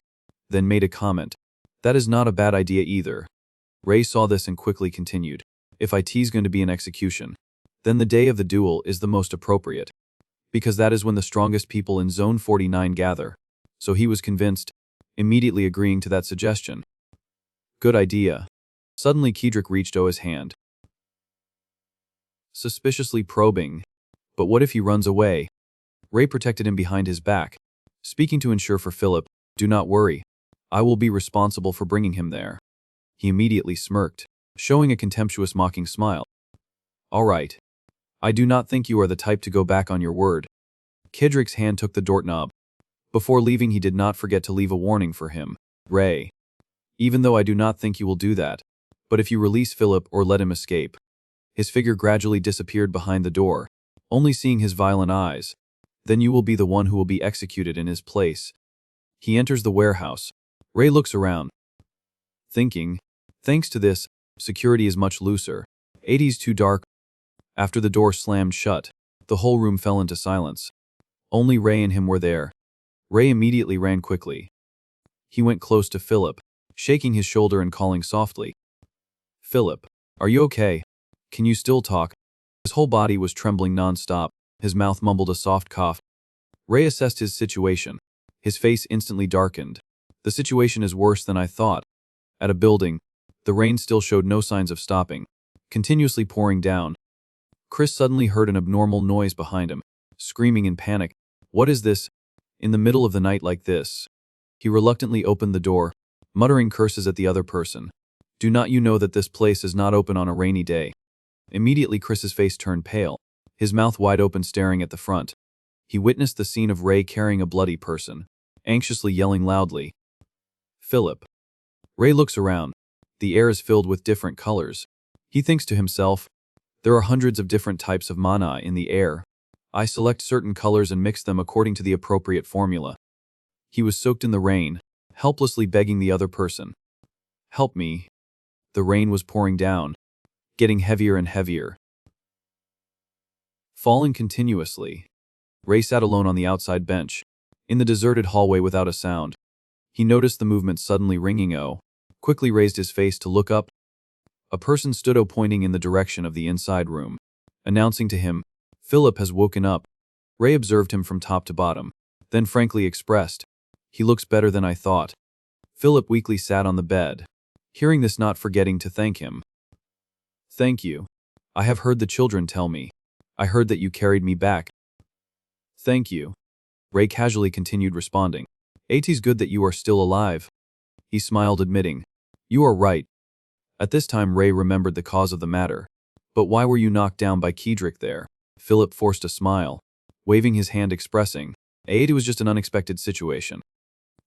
then made a comment. That is not a bad idea either. Ray saw this and quickly continued. If it's going to be an execution, then the day of the duel is the most appropriate, because that is when the strongest people in Zone 49 gather. So he was convinced, immediately agreeing to that suggestion. Good idea. Suddenly Kedrick reached his hand, suspiciously probing. But what if he runs away? Ray protected him behind his back, speaking to ensure for Philip, do not worry. I will be responsible for bringing him there. He immediately smirked, showing a contemptuous mocking smile. All right. I do not think you are the type to go back on your word. Kedrick's hand took the doorknob. Before leaving, he did not forget to leave a warning for him. Ray. Even though I do not think you will do that, but if you release Philip or let him escape. His figure gradually disappeared behind the door, only seeing his violent eyes. Then you will be the one who will be executed in his place. He enters the warehouse. Ray looks around, thinking, thanks to this, security is much looser. 80's too dark. After the door slammed shut, the whole room fell into silence. Only Ray and him were there. Ray immediately ran quickly. He went close to Philip, shaking his shoulder and calling softly. Philip, are you okay? Can you still talk? His whole body was trembling non-stop. His mouth mumbled a soft cough. Ray assessed his situation. His face instantly darkened. The situation is worse than I thought. At a building, the rain still showed no signs of stopping, continuously pouring down. Chris suddenly heard an abnormal noise behind him, screaming in panic. What is this? In the middle of the night like this? He reluctantly opened the door, muttering curses at the other person. Do not you know that this place is not open on a rainy day? Immediately Chris's face turned pale, his mouth wide open staring at the front. He witnessed the scene of Ray carrying a bloody person, anxiously yelling loudly. Philip. Ray looks around. The air is filled with different colors. He thinks to himself, there are hundreds of different types of mana in the air. I select certain colors and mix them according to the appropriate formula. He was soaked in the rain, helplessly begging the other person. Help me. The rain was pouring down, getting heavier and heavier, falling continuously. Ray sat alone on the outside bench, in the deserted hallway without a sound. He noticed the movement suddenly ringing. Quickly raised his face to look up. A person stood pointing in the direction of the inside room, announcing to him, Philip has woken up. Ray observed him from top to bottom, then frankly expressed, he looks better than I thought. Philip weakly sat on the bed, hearing this not forgetting to thank him. Thank you. I have heard the children tell me. I heard that you carried me back. Thank you. Ray casually continued responding. It's good that you are still alive. He smiled admitting, you are right. At this time Ray remembered the cause of the matter. But why were you knocked down by Kedrick there? Philip forced a smile, waving his hand expressing, it was just an unexpected situation.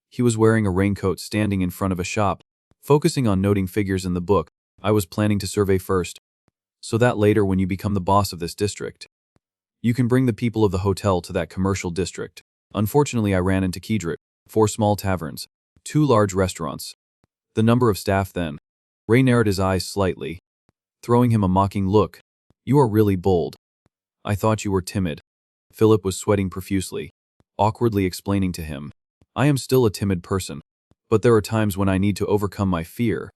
He was wearing a raincoat standing in front of a shop, focusing on noting figures in the book. I was planning to survey first, so that later when you become the boss of this district, you can bring the people of the hotel to that commercial district. Unfortunately, I ran into Kedrick, 4 small taverns, 2 large restaurants. The number of staff then. Ray narrowed his eyes slightly, throwing him a mocking look. You are really bold. I thought you were timid. Philip was sweating profusely, awkwardly explaining to him. I am still a timid person, but there are times when I need to overcome my fear.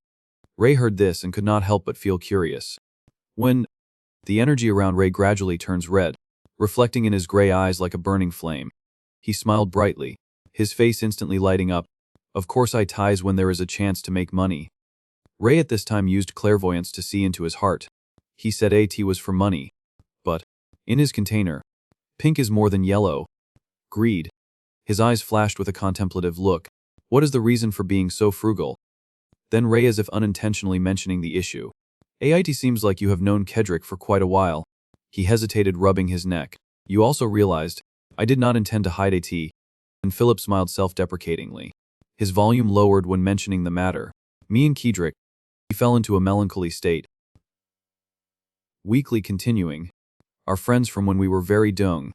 Ray heard this and could not help but feel curious. When the energy around Ray gradually turns red, reflecting in his gray eyes like a burning flame. He smiled brightly, his face instantly lighting up. Of course I ties when there is a chance to make money. Ray at this time used clairvoyance to see into his heart. He said AT was for money. But, in his container, pink is more than yellow. Greed. His eyes flashed with a contemplative look. What is the reason for being so frugal? Then Ray, as if unintentionally mentioning the issue. AIT seems like you have known Kedrick for quite a while. He hesitated, rubbing his neck. You also realized, I did not intend to hide AT. And Philip smiled self-deprecatingly. His volume lowered when mentioning the matter. Me and Kedrick, he fell into a melancholy state. Weekly continuing. Our friends from when we were very young.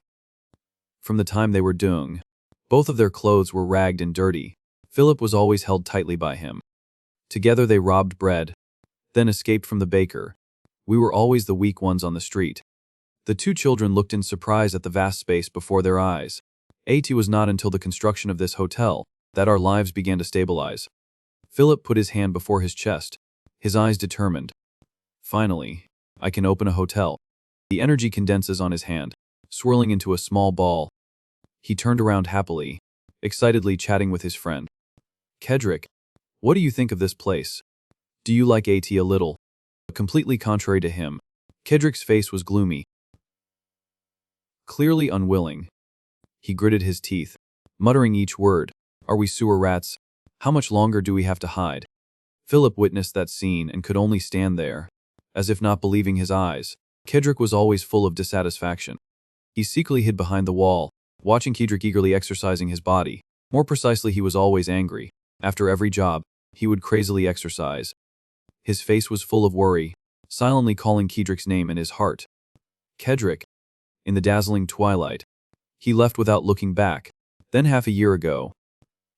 From the time they were young. Both of their clothes were ragged and dirty. Philip was always held tightly by him. Together they robbed bread, then escaped from the baker. We were always the weak ones on the street. The 2 children looked in surprise at the vast space before their eyes. It was not until the construction of this hotel that our lives began to stabilize. Philip put his hand before his chest, his eyes determined. Finally, I can open a hotel. The energy condenses on his hand, swirling into a small ball. He turned around happily, excitedly chatting with his friend. Kedrick, what do you think of this place? Do you like AT a little? Completely contrary to him, Kedrick's face was gloomy. Clearly unwilling. He gritted his teeth, muttering each word. Are we sewer rats? How much longer do we have to hide? Philip witnessed that scene and could only stand there, as if not believing his eyes. Kedrick was always full of dissatisfaction. He secretly hid behind the wall, watching Kedrick eagerly exercising his body. More precisely, he was always angry. After every job, he would crazily exercise. His face was full of worry, silently calling Kedrick's name in his heart. Kedrick. In the dazzling twilight. He left without looking back. Then half a year ago.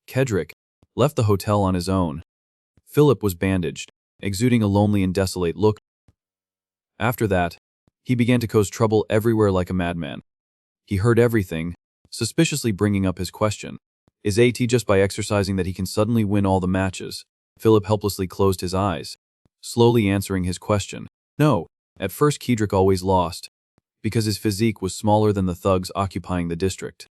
Kedrick left the hotel on his own. Philip was bandaged, exuding a lonely and desolate look. After that, he began to cause trouble everywhere like a madman. He heard everything, suspiciously bringing up his question. Is AT just by exercising that he can suddenly win all the matches? Philip helplessly closed his eyes, slowly answering his question. No. At first Kedrick always lost, because his physique was smaller than the thugs occupying the district.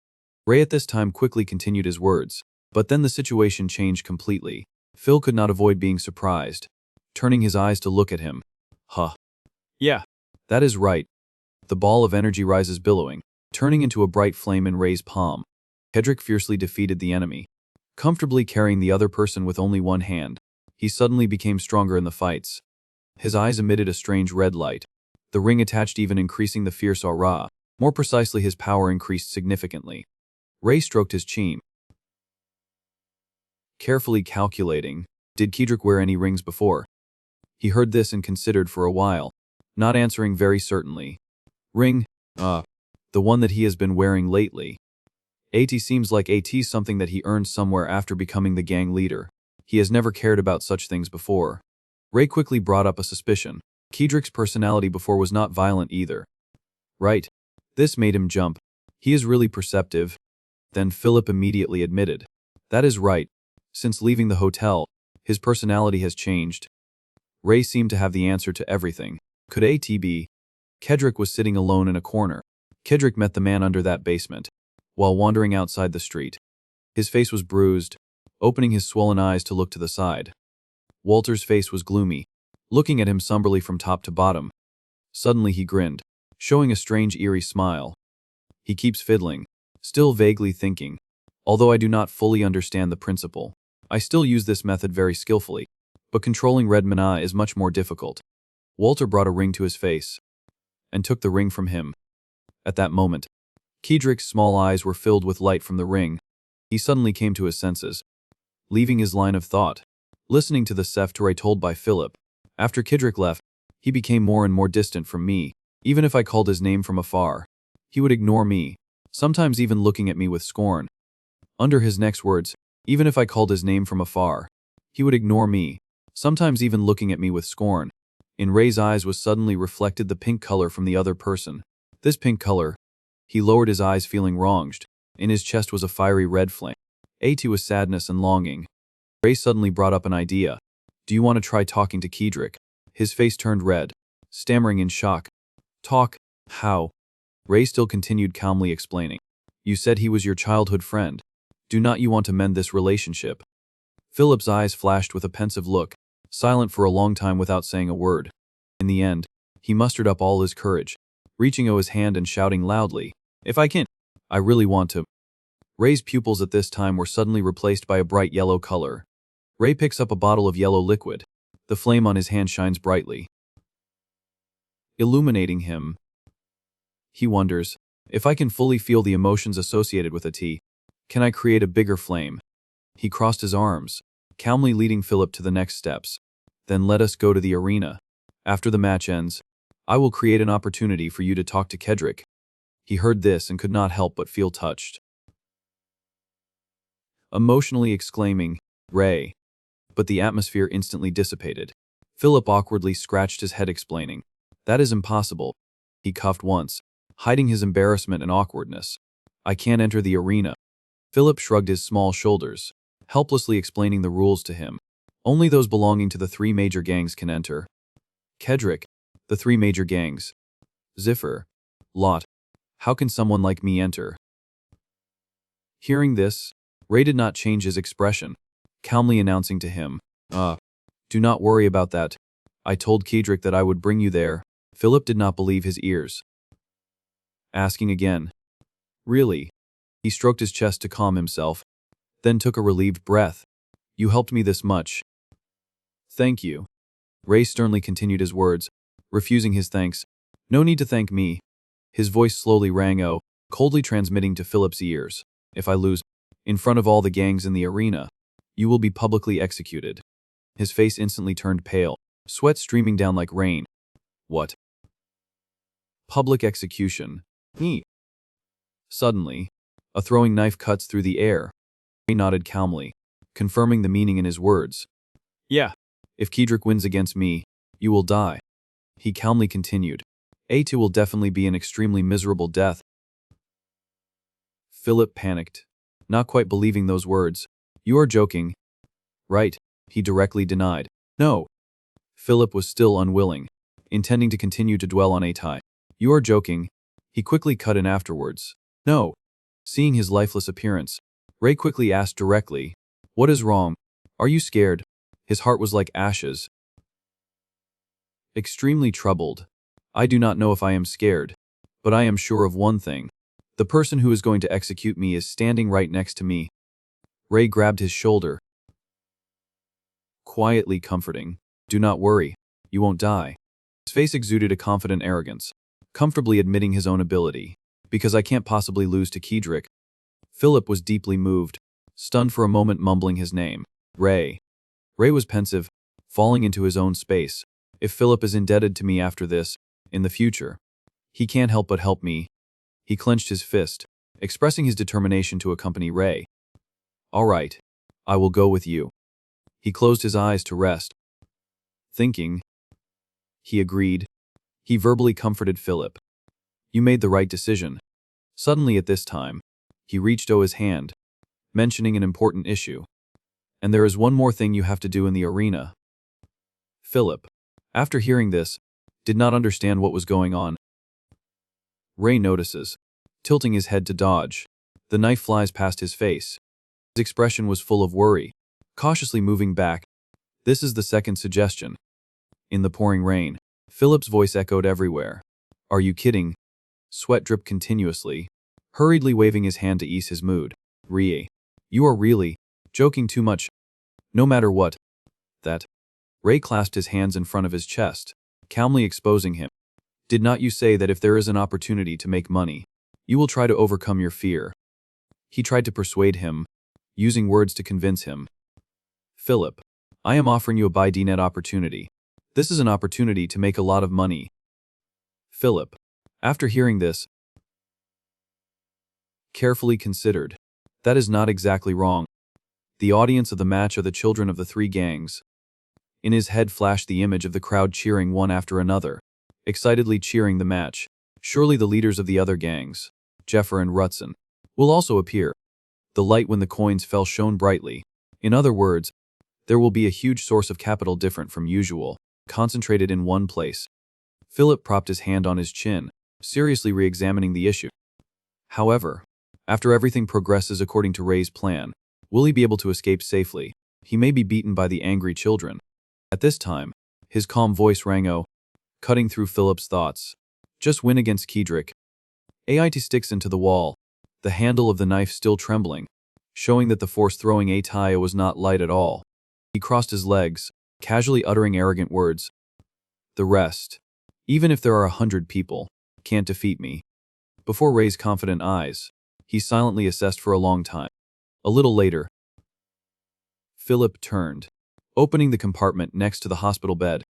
Ray at this time quickly continued his words, but then the situation changed completely. Phil could not avoid being surprised, turning his eyes to look at him. Huh. Yeah. That is right. The ball of energy rises billowing, turning into a bright flame in Ray's palm. Kedrick fiercely defeated the enemy, comfortably carrying the other person with only one hand. He suddenly became stronger in the fights. His eyes emitted a strange red light. The ring attached even increasing the fierce aura. More precisely, his power increased significantly. Ray stroked his chin, carefully calculating, did Kedrick wear any rings before? He heard this and considered for a while, not answering very certainly. Ring? The one that he has been wearing lately. AT seems like AT's something that he earned somewhere after becoming the gang leader. He has never cared about such things before. Ray quickly brought up a suspicion. Kedrick's personality before was not violent either. Right. This made him jump. He is really perceptive. Then Philip immediately admitted. That is right. Since leaving the hotel, his personality has changed. Ray seemed to have the answer to everything. Could AT be? Kedrick was sitting alone in a corner. Kedrick met the man under that basement, while wandering outside the street. His face was bruised, opening his swollen eyes to look to the side. Walter's face was gloomy, looking at him somberly from top to bottom. Suddenly he grinned, showing a strange eerie smile. He keeps fiddling, still vaguely thinking. Although I do not fully understand the principle, I still use this method very skillfully, but controlling red mana is much more difficult. Walter brought a ring to his face, and took the ring from him. At that moment, Kedrick's small eyes were filled with light from the ring. He suddenly came to his senses, leaving his line of thought. Listening to the story told by Philip, after Kidrick left, he became more and more distant from me. Even if I called his name from afar, he would ignore me, sometimes even looking at me with scorn. Under his next words, even if I called his name from afar, he would ignore me, sometimes even looking at me with scorn. In Ray's eyes was suddenly reflected the pink color from the other person. This pink color. He lowered his eyes, feeling wronged. In his chest was a fiery red flame. A2 was sadness and longing. Ray suddenly brought up an idea. Do you want to try talking to Kidrick? His face turned red, stammering in shock. Talk? How? Ray still continued calmly explaining. You said he was your childhood friend. Do not you want to mend this relationship? Philip's eyes flashed with a pensive look, silent for a long time without saying a word. In the end, he mustered up all his courage, reaching out his hand and shouting loudly, If I can, I really want to. Ray's pupils at this time were suddenly replaced by a bright yellow color. Ray picks up a bottle of yellow liquid. The flame on his hand shines brightly, illuminating him. He wonders, if I can fully feel the emotions associated with a tea, can I create a bigger flame? He crossed his arms, calmly leading Philip to the next steps. Then let us go to the arena. After the match ends, I will create an opportunity for you to talk to Kidrick. He heard this and could not help but feel touched. Emotionally exclaiming, Ray. But the atmosphere instantly dissipated. Philip awkwardly scratched his head explaining, That is impossible. He coughed once, hiding his embarrassment and awkwardness. I can't enter the arena. Philip shrugged his small shoulders, helplessly explaining the rules to him. Only those belonging to the 3 major gangs can enter. Kidrick, the 3 major gangs. Ziffer, Lot. How can someone like me enter? Hearing this, Ray did not change his expression, calmly announcing to him, do not worry about that. I told Kidrick that I would bring you there. Philip did not believe his ears. Asking again, Really? He stroked his chest to calm himself, then took a relieved breath. You helped me this much. Thank you. Ray sternly continued his words, refusing his thanks. No need to thank me. His voice slowly rang out, coldly transmitting to Philip's ears. If I lose, in front of all the gangs in the arena, you will be publicly executed. His face instantly turned pale, sweat streaming down like rain. What? Public execution. Suddenly, a throwing knife cuts through the air. Ray nodded calmly, confirming the meaning in his words. Yeah. If Kidrick wins against me, you will die. He calmly continued. A2 will definitely be an extremely miserable death. Philip panicked, not quite believing those words. You are joking. Right, he directly denied. No. Philip was still unwilling, intending to continue to dwell on A2. You are joking. He quickly cut in afterwards. No. Seeing his lifeless appearance, Ray quickly asked directly, What is wrong? Are you scared? His heart was like ashes. Extremely troubled. I do not know if I am scared, but I am sure of one thing. The person who is going to execute me is standing right next to me. Ray grabbed his shoulder, quietly comforting. Do not worry, you won't die. His face exuded a confident arrogance, comfortably admitting his own ability. Because I can't possibly lose to Kidrick. Philip was deeply moved, stunned for a moment, mumbling his name. Ray. Ray was pensive, falling into his own space. If Philip is indebted to me after this, in the future, he can't help but help me. He clenched his fist, expressing his determination to accompany Ray. All right, I will go with you. He closed his eyes to rest. Thinking. He agreed. He verbally comforted Philip. You made the right decision. Suddenly at this time, he reached out his hand, mentioning an important issue. And there is one more thing you have to do in the arena. Philip, after hearing this, did not understand what was going on. Ray notices, tilting his head to dodge. The knife flies past his face. His expression was full of worry, cautiously moving back. This is the second suggestion. In the pouring rain, Philip's voice echoed everywhere. Are you kidding? Sweat dripped continuously, hurriedly waving his hand to ease his mood. Rie, you are really joking too much. No matter what. That. Ray clasped his hands in front of his chest, calmly exposing him. Did not you say that if there is an opportunity to make money, you will try to overcome your fear? He tried to persuade him, using words to convince him. Philip, I am offering you a buy DNet opportunity. This is an opportunity to make a lot of money. Philip, after hearing this, carefully considered. That is not exactly wrong. The audience of the match are the children of the three gangs. In his head flashed the image of the crowd cheering one after another, excitedly cheering the match. Surely the leaders of the other gangs, Jeffer and Rutson, will also appear. The light when the coins fell shone brightly. In other words, there will be a huge source of capital different from usual, concentrated in one place. Philip propped his hand on his chin, seriously re-examining the issue. However, after everything progresses according to Ray's plan, will he be able to escape safely? He may be beaten by the angry children. At this time, his calm voice rang cutting through Philip's thoughts. Just win against Kedrick. AIT sticks into the wall, the handle of the knife still trembling, showing that the force throwing Ataya was not light at all. He crossed his legs, casually uttering arrogant words. The rest, even if there are 100 people, can't defeat me. Before Ray's confident eyes, he silently assessed for a long time. A little later, Philip turned, opening the compartment next to the hospital bed.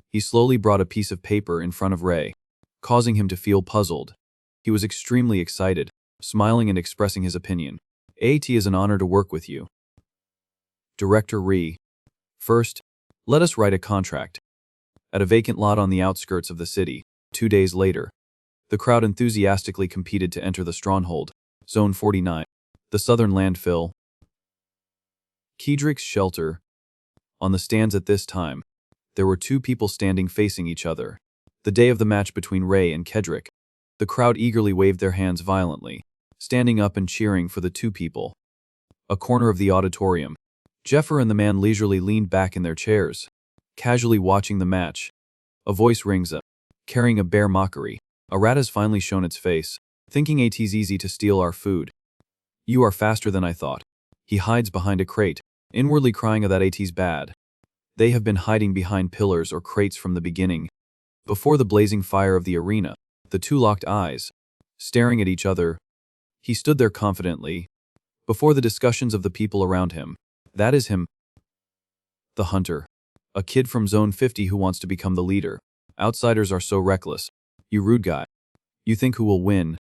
He slowly brought a piece of paper in front of Ray, causing him to feel puzzled. He was extremely excited, smiling and expressing his opinion. AT is an honor to work with you. Director Ree. First, let us write a contract. At a vacant lot on the outskirts of the city, 2 days later, the crowd enthusiastically competed to enter the stronghold, Zone 49, the southern landfill. Kedrick's shelter. On the stands at this time, there were 2 people standing facing each other. The day of the match between Ray and Kedrick. The crowd eagerly waved their hands violently, standing up and cheering for the 2 people. A corner of the auditorium. Jeffer and the man leisurely leaned back in their chairs, casually watching the match. A voice rings up, carrying a bare mockery. A rat has finally shown its face, thinking AT's easy to steal our food. You are faster than I thought. He hides behind a crate, inwardly crying that AT's bad. They have been hiding behind pillars or crates from the beginning. Before the blazing fire of the arena, the 2 locked eyes, staring at each other. He stood there confidently, before the discussions of the people around him. That is him. The hunter. A kid from Zone 50 who wants to become the leader. Outsiders are so reckless. You rude guy. You think who will win?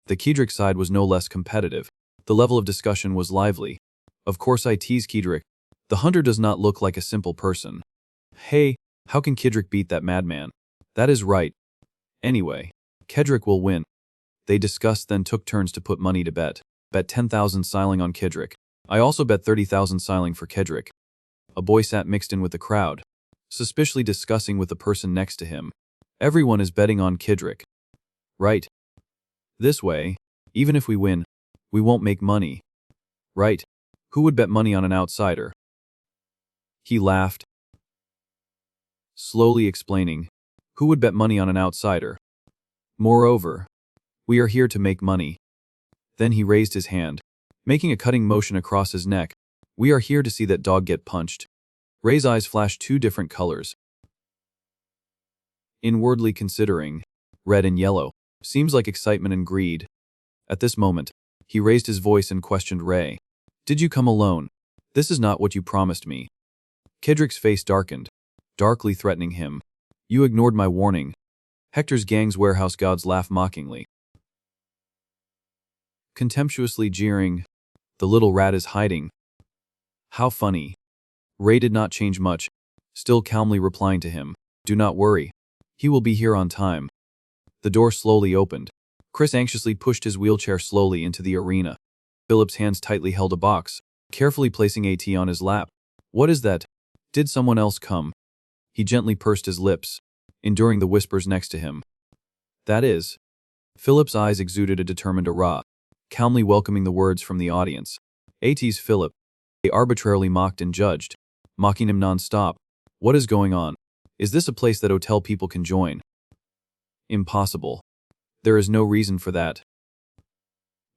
The Kedrick side was no less competitive. The level of discussion was lively. Of course I tease Kedrick. The hunter does not look like a simple person. Hey, how can Kedrick beat that madman? That is right. Anyway, Kedrick will win. They discussed then took turns to put money to bet. Bet 10,000 siling on Kedrick. I also bet 30,000 siling for Kedrick. A boy sat mixed in with the crowd, suspiciously discussing with the person next to him. Everyone is betting on Kedrick. Right. This way, even if we win, we won't make money. Right. Who would bet money on an outsider? He laughed, slowly explaining, who would bet money on an outsider? Moreover, we are here to make money. Then he raised his hand, making a cutting motion across his neck. We are here to see that dog get punched. Ray's eyes flashed 2 different colors. Inwardly considering, red and yellow, seems like excitement and greed. At this moment, he raised his voice and questioned Ray. Did you come alone? This is not what you promised me. Kedrick's face darkened, darkly threatening him. You ignored my warning. Hector's gang's warehouse gods laugh mockingly, contemptuously jeering. The little rat is hiding. How funny. Ray did not change much, still calmly replying to him. Do not worry. He will be here on time. The door slowly opened. Chris anxiously pushed his wheelchair slowly into the arena. Philip's hands tightly held a box, carefully placing AT on his lap. What is that? Did someone else come? He gently pursed his lips, enduring the whispers next to him. That is. Philip's eyes exuded a determined aura, calmly welcoming the words from the audience. AT's Philip. They arbitrarily mocked and judged, mocking him non-stop. What is going on? Is this a place that hotel people can join? Impossible. There is no reason for that.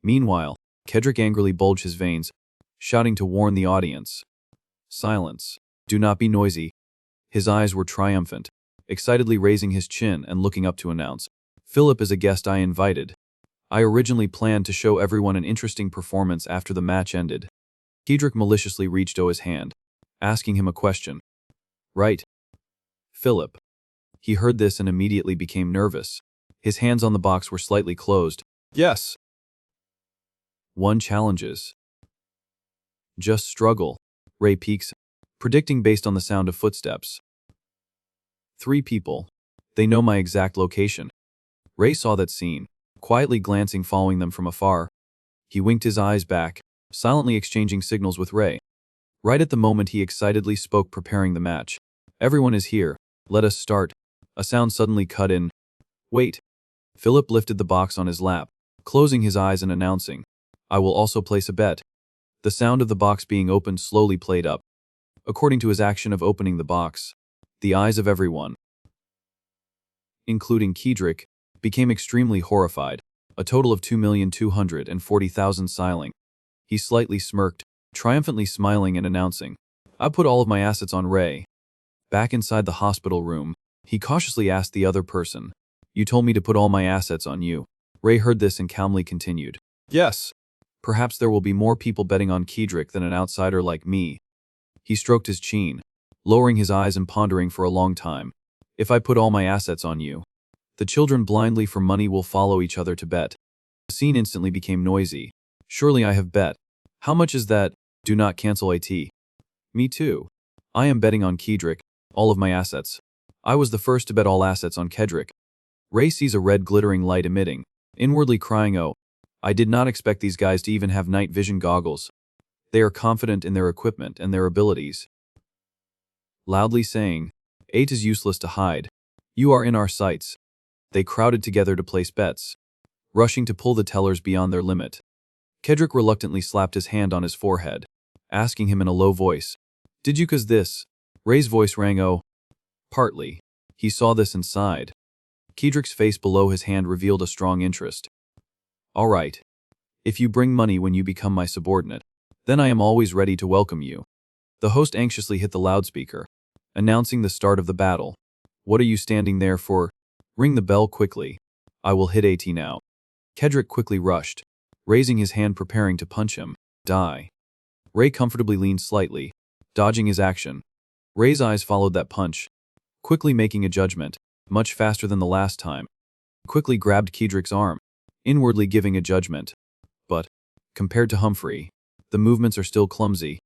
Meanwhile, Kedrick angrily bulged his veins, shouting to warn the audience. Silence. Do not be noisy. His eyes were triumphant, excitedly raising his chin and looking up to announce, Philip is a guest I invited. I originally planned to show everyone an interesting performance after the match ended. Kedrick maliciously reached his hand, asking him a question. Right. Philip. He heard this and immediately became nervous. His hands on the box were slightly closed. Yes. One challenges. Just struggle. Ray peeks, predicting based on the sound of footsteps. 3 people. They know my exact location. Ray saw that scene, quietly glancing following them from afar. He winked his eyes back, silently exchanging signals with Ray. Right at the moment he excitedly spoke, preparing the match. Everyone is here. Let us start. A sound suddenly cut in. Wait. Philip lifted the box on his lap, closing his eyes and announcing, I will also place a bet. The sound of the box being opened slowly played up. According to his action of opening the box, the eyes of everyone, including Kedrick, became extremely horrified, a total of 2,240,000 siling. He slightly smirked, triumphantly smiling and announcing, I put all of my assets on Ray. Back inside the hospital room, he cautiously asked the other person, You told me to put all my assets on you. Ray heard this and calmly continued, Yes. Perhaps there will be more people betting on Kedrick than an outsider like me. He stroked his chin, lowering his eyes and pondering for a long time. If I put all my assets on you, the children blindly for money will follow each other to bet. The scene instantly became noisy. Surely I have bet. How much is that? Do not cancel it. Me too. I am betting on Kedrick, all of my assets. I was the first to bet all assets on Kedrick. Ray sees a red glittering light emitting, inwardly crying, oh, I did not expect these guys to even have night vision goggles. They are confident in their equipment and their abilities. Loudly saying, It is useless to hide. You are in our sights. They crowded together to place bets, rushing to pull the tellers beyond their limit. Kedrick reluctantly slapped his hand on his forehead, asking him in a low voice, Did you cause this? Ray's voice rang, oh. Partly. He saw this and sighed. Kedrick's face below his hand revealed a strong interest. All right. If you bring money when you become my subordinate, then I am always ready to welcome you. The host anxiously hit the loudspeaker, announcing the start of the battle. What are you standing there for? Ring the bell quickly. I will hit AT now. Kedrick quickly rushed, raising his hand preparing to punch him. Die. Ray comfortably leaned slightly, dodging his action. Ray's eyes followed that punch, quickly making a judgment, much faster than the last time. Quickly grabbed Kedrick's arm, inwardly giving a judgment. But, compared to Humphrey, the movements are still clumsy.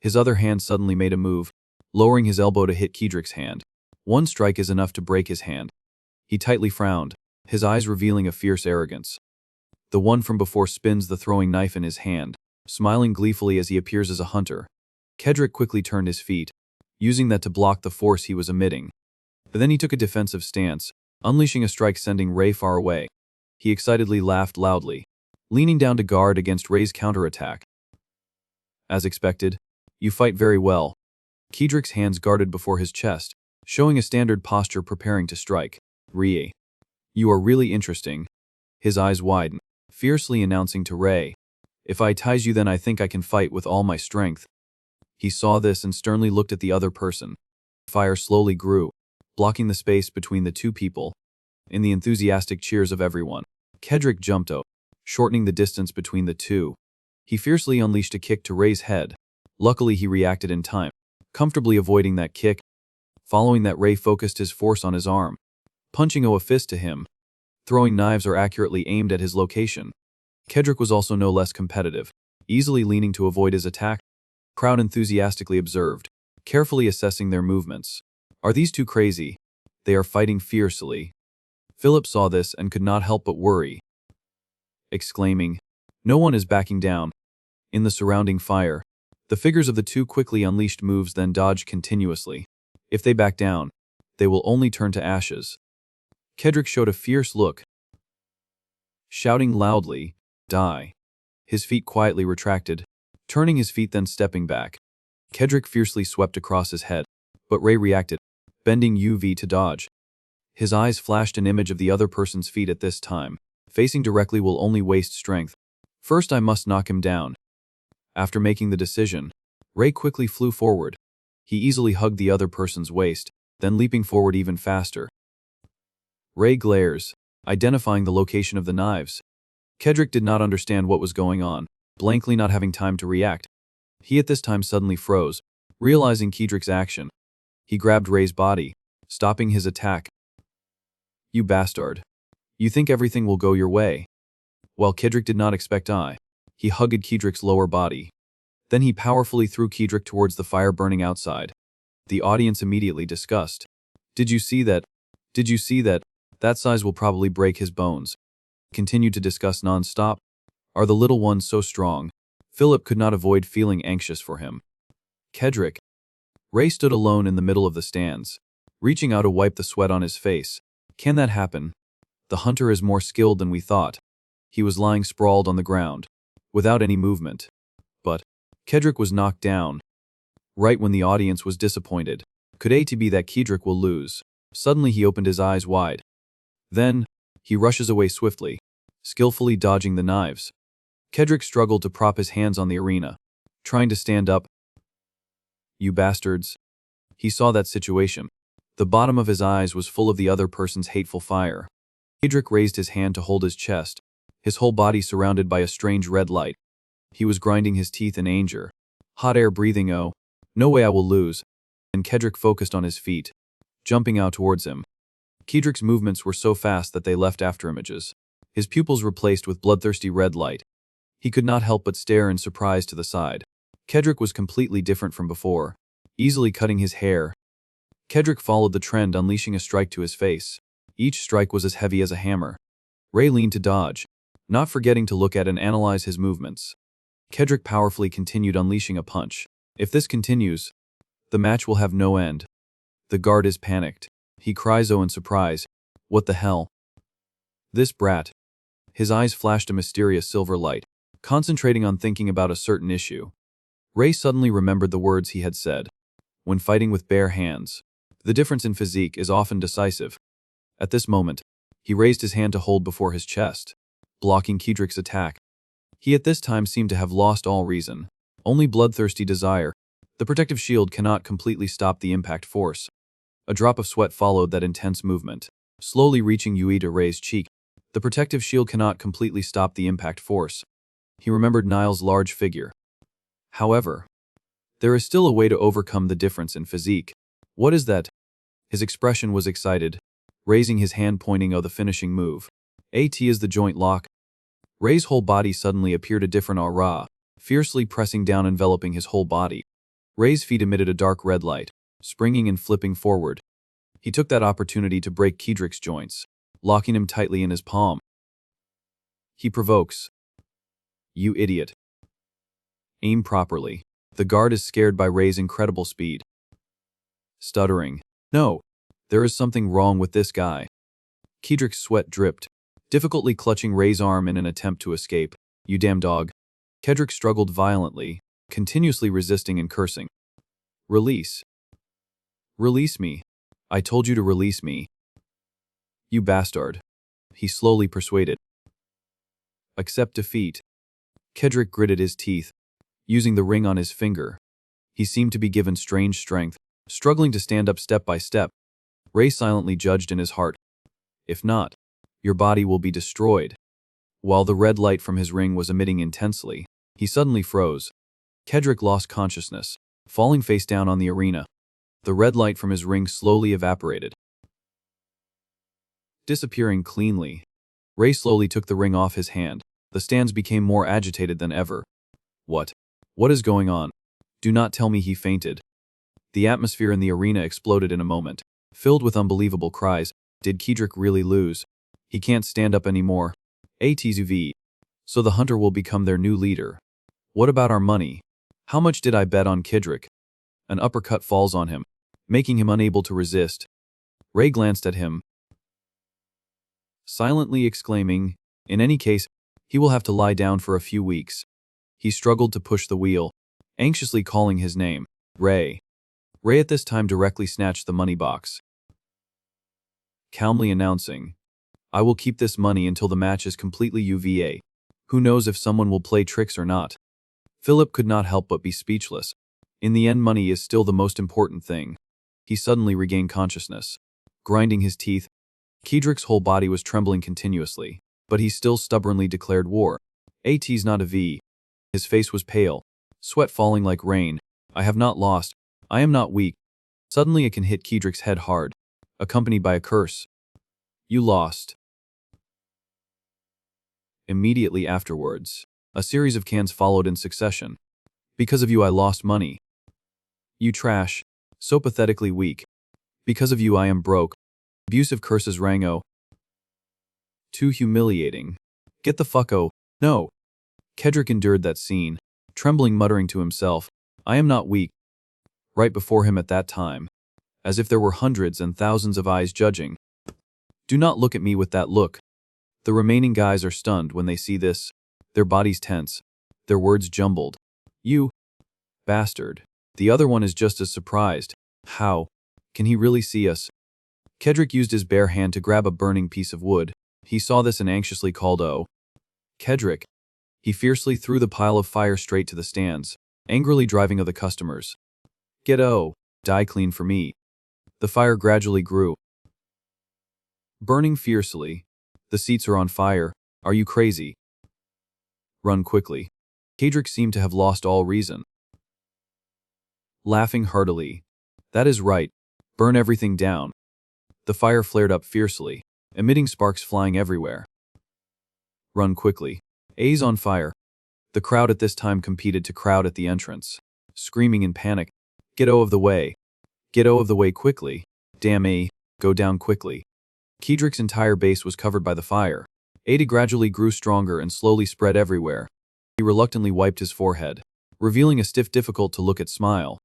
His other hand suddenly made a move, lowering his elbow to hit Kedrick's hand. One strike is enough to break his hand. He tightly frowned, his eyes revealing a fierce arrogance. The one from before spins the throwing knife in his hand, smiling gleefully as he appears as a hunter. Kedrick quickly turned his feet, using that to block the force he was emitting. But then he took a defensive stance, unleashing a strike sending Ray far away. He excitedly laughed loudly, leaning down to guard against Ray's counterattack. As expected, you fight very well. Kedrick's hands guarded before his chest, showing a standard posture preparing to strike. Rie. You are really interesting. His eyes widened, fiercely announcing to Ray, If I ties you then I think I can fight with all my strength. He saw this and sternly looked at the other person. Fire slowly grew, blocking the space between the two people. In the enthusiastic cheers of everyone, Kedrick jumped out, shortening the distance between the two. He fiercely unleashed a kick to Ray's head. Luckily he reacted in time, comfortably avoiding that kick. Following that, Ray focused his force on his arm, punching a fist to him. Throwing knives are accurately aimed at his location. Kedrick was also no less competitive, easily leaning to avoid his attack. Crowd enthusiastically observed, carefully assessing their movements. Are these two crazy? They are fighting fiercely. Philip saw this and could not help but worry, exclaiming, No one is backing down. In the surrounding fire, the figures of the two quickly unleashed moves then dodged continuously. If they back down, they will only turn to ashes. Kedrick showed a fierce look, shouting loudly, Die. His feet quietly retracted, turning his feet then stepping back. Kedrick fiercely swept across his head, but Ray reacted, bending UV to dodge. His eyes flashed an image of the other person's feet at this time. Facing directly will only waste strength. First I must knock him down. After making the decision, Ray quickly flew forward. He easily hugged the other person's waist, then leaping forward even faster. Ray glares, identifying the location of the knives. Kedrick did not understand what was going on, blankly not having time to react. He at this time suddenly froze, Realizing Kedrick's action, he grabbed Ray's body, stopping his attack. You bastard. You think everything will go your way? While Kedrick did not expect he hugged Kedrick's lower body. Then he powerfully threw Kedrick towards the fire burning outside. The audience immediately discussed. Did you see that? Did you see that? That size will probably break his bones. Continued to discuss non-stop. Are the little ones so strong? Philip could not avoid feeling anxious for him. Kedrick. Ray stood alone in the middle of the stands, reaching out to wipe the sweat on his face. Can that happen? The hunter is more skilled than we thought. He was lying sprawled on the ground, without any movement. But Kedrick was knocked down. Right when the audience was disappointed. Could it be that Kedrick will lose? Suddenly he opened his eyes wide. Then, he rushes away swiftly, skillfully dodging the knives. Kedrick struggled to prop his hands on the arena, trying to stand up. You bastards. He saw that situation. The bottom of his eyes was full of the other person's hateful fire. Kedrick raised his hand to hold his chest, his whole body surrounded by a strange red light. He was grinding his teeth in anger. Hot air breathing. Oh, no way I will lose. And Kedrick focused on his feet, jumping out towards him. Kedrick's movements were so fast that they left afterimages. His pupils replaced with bloodthirsty red light. He could not help but stare in surprise to the side. Kedrick was completely different from before, easily cutting his hair. Kedrick followed the trend, unleashing a strike to his face. Each strike was as heavy as a hammer. Ray leaned to dodge, not forgetting to look at and analyze his movements. Kedrick powerfully continued, unleashing a punch. If this continues, the match will have no end. The guard is panicked. He cries in surprise. What the hell? This brat. His eyes flashed a mysterious silver light, concentrating on thinking about a certain issue. Ray suddenly remembered the words he had said. When fighting with bare hands, the difference in physique is often decisive. At this moment, he raised his hand to hold before his chest, blocking Kedrick's attack. He at this time seemed to have lost all reason, only bloodthirsty desire. The protective shield cannot completely stop the impact force. A drop of sweat followed that intense movement, slowly reaching Yui to Ray's cheek. The protective shield cannot completely stop the impact force. He remembered Niall's large figure. However, there is still a way to overcome the difference in physique. What is that? His expression was excited, raising his hand pointing the finishing move. At is the joint lock. Ray's whole body suddenly appeared a different aura, fiercely pressing down, enveloping his whole body. Ray's feet emitted a dark red light, springing and flipping forward. He took that opportunity to break Kedrick's joints, locking him tightly in his palm. He provokes. You idiot. Aim properly. The guard is scared by Ray's incredible speed. Stuttering. No. There is something wrong with this guy. Kedrick's sweat dripped, difficultly clutching Ray's arm in an attempt to escape. You damn dog. Kedrick struggled violently, continuously resisting and cursing. Release. Release me. I told you to release me. You bastard. He slowly persuaded. Accept defeat. Kedrick gritted his teeth, using the ring on his finger. He seemed to be given strange strength, struggling to stand up step by step. Ray silently judged in his heart. If not, your body will be destroyed. While the red light from his ring was emitting intensely, he suddenly froze. Kedrick lost consciousness, falling face down on the arena. The red light from his ring slowly evaporated, disappearing cleanly. Ray slowly took the ring off his hand. The stands became more agitated than ever. What? What is going on? Do not tell me he fainted. The atmosphere in the arena exploded in a moment, filled with unbelievable cries. Did Kedrick really lose? He can't stand up anymore. ATZV. So the hunter will become their new leader. What about our money? How much did I bet on Kedrick? An uppercut falls on him, making him unable to resist. Ray glanced at him, silently exclaiming, in any case, he will have to lie down for a few weeks. He struggled to push the wheel, anxiously calling his name. Ray. Ray at this time directly snatched the money box, calmly announcing, I will keep this money until the match is completely UVA. Who knows if someone will play tricks or not? Philip could not help but be speechless. In the end, money is still the most important thing. He suddenly regained consciousness, grinding his teeth. Kedrick's whole body was trembling continuously, but he still stubbornly declared war. AT's not a V. His face was pale, sweat falling like rain. I have not lost. I am not weak. Suddenly it can hit Kedrick's head hard, accompanied by a curse. You lost. Immediately afterwards, a series of cans followed in succession. Because of you I lost money. You trash. So pathetically weak. Because of you I am broke. Abusive curses Rango. Too humiliating. Get the fucko. No. Kedrick endured that scene, trembling, muttering to himself, I am not weak. Right before him at that time, as if there were hundreds and thousands of eyes judging. Do not look at me with that look. The remaining guys are stunned when they see this, their bodies tense, their words jumbled. You bastard. The other one is just as surprised. How? Can he really see us? Kedrick used his bare hand to grab a burning piece of wood. He saw this and anxiously called, "Oh. Kedrick." He fiercely threw the pile of fire straight to the stands, angrily driving of the customers. Get die clean for me. The fire gradually grew, burning fiercely. The seats are on fire. Are you crazy? Run quickly. Kedrick seemed to have lost all reason. Laughing heartily. That is right. Burn everything down. The fire flared up fiercely, emitting sparks flying everywhere. Run quickly. A's on fire. The crowd at this time competed to crowd at the entrance, screaming in panic. Get of the way. Get of the way quickly. Damn A, go down quickly. Kedrick's entire base was covered by the fire. Ada gradually grew stronger and slowly spread everywhere. He reluctantly wiped his forehead, revealing a stiff, difficult-to-look-at smile.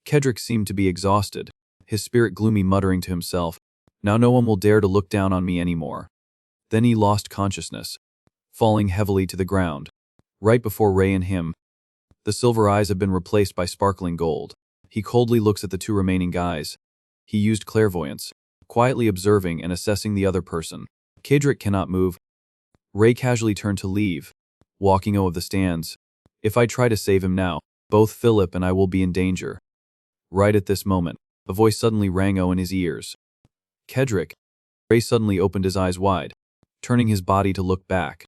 Kedrick seemed to be exhausted, his spirit gloomy, muttering to himself, now no one will dare to look down on me anymore. Then he lost consciousness, falling heavily to the ground. Right before Ray and him, the silver eyes have been replaced by sparkling gold. He coldly looks at the two remaining guys. He used clairvoyance, quietly observing and assessing the other person. Kedrick cannot move. Ray casually turned to leave, walking out of the stands. If I try to save him now, both Philip and I will be in danger. Right at this moment, a voice suddenly rang in his ears. Kedrick. Ray suddenly opened his eyes wide, turning his body to look back.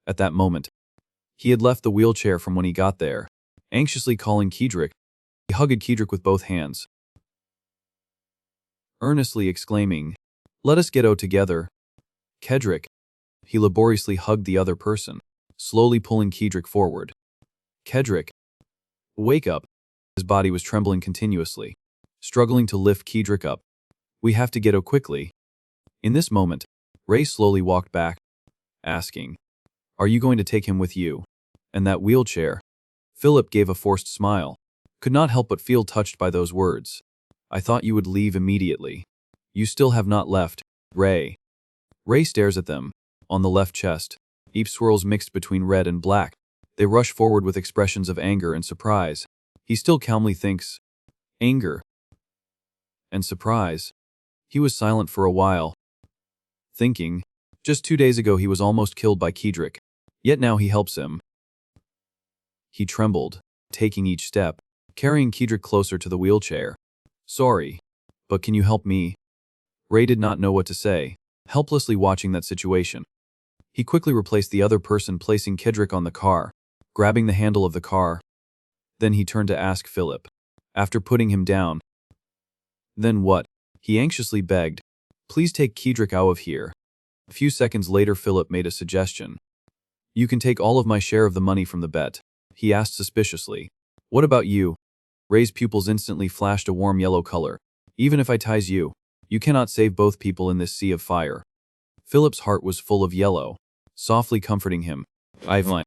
At that moment, he had left the wheelchair from when he got there, anxiously calling Kedrick. He hugged Kedrick with both hands, earnestly exclaiming, let us get out together. Kedrick. He laboriously hugged the other person, slowly pulling Kedrick forward. Kedrick. Wake up. His body was trembling continuously, struggling to lift Kedrick up. We have to get out quickly. In this moment, Ray slowly walked back, asking, are you going to take him with you? And that wheelchair? Philip gave a forced smile, could not help but feel touched by those words. I thought you would leave immediately. You still have not left, Ray. Ray stares at them, on the left chest. Each swirls mixed between red and black. They rush forward with expressions of anger and surprise. He still calmly thinks, anger and surprise. He was silent for a while, thinking, just 2 days ago he was almost killed by Kedrick, yet now he helps him. He trembled, taking each step, carrying Kedrick closer to the wheelchair. Sorry, but can you help me? Ray did not know what to say, helplessly watching that situation. He quickly replaced the other person, placing Kedrick on the car, grabbing the handle of the car. Then he turned to ask Philip, after putting him down. Then what? He anxiously begged, please take Kedrick out of here. A few seconds later Philip made a suggestion. You can take all of my share of the money from the bet. He asked suspiciously. What about you? Ray's pupils instantly flashed a warm yellow color. Even if I ties you, you cannot save both people in this sea of fire. Philip's heart was full of yellow, softly comforting him. I've lied.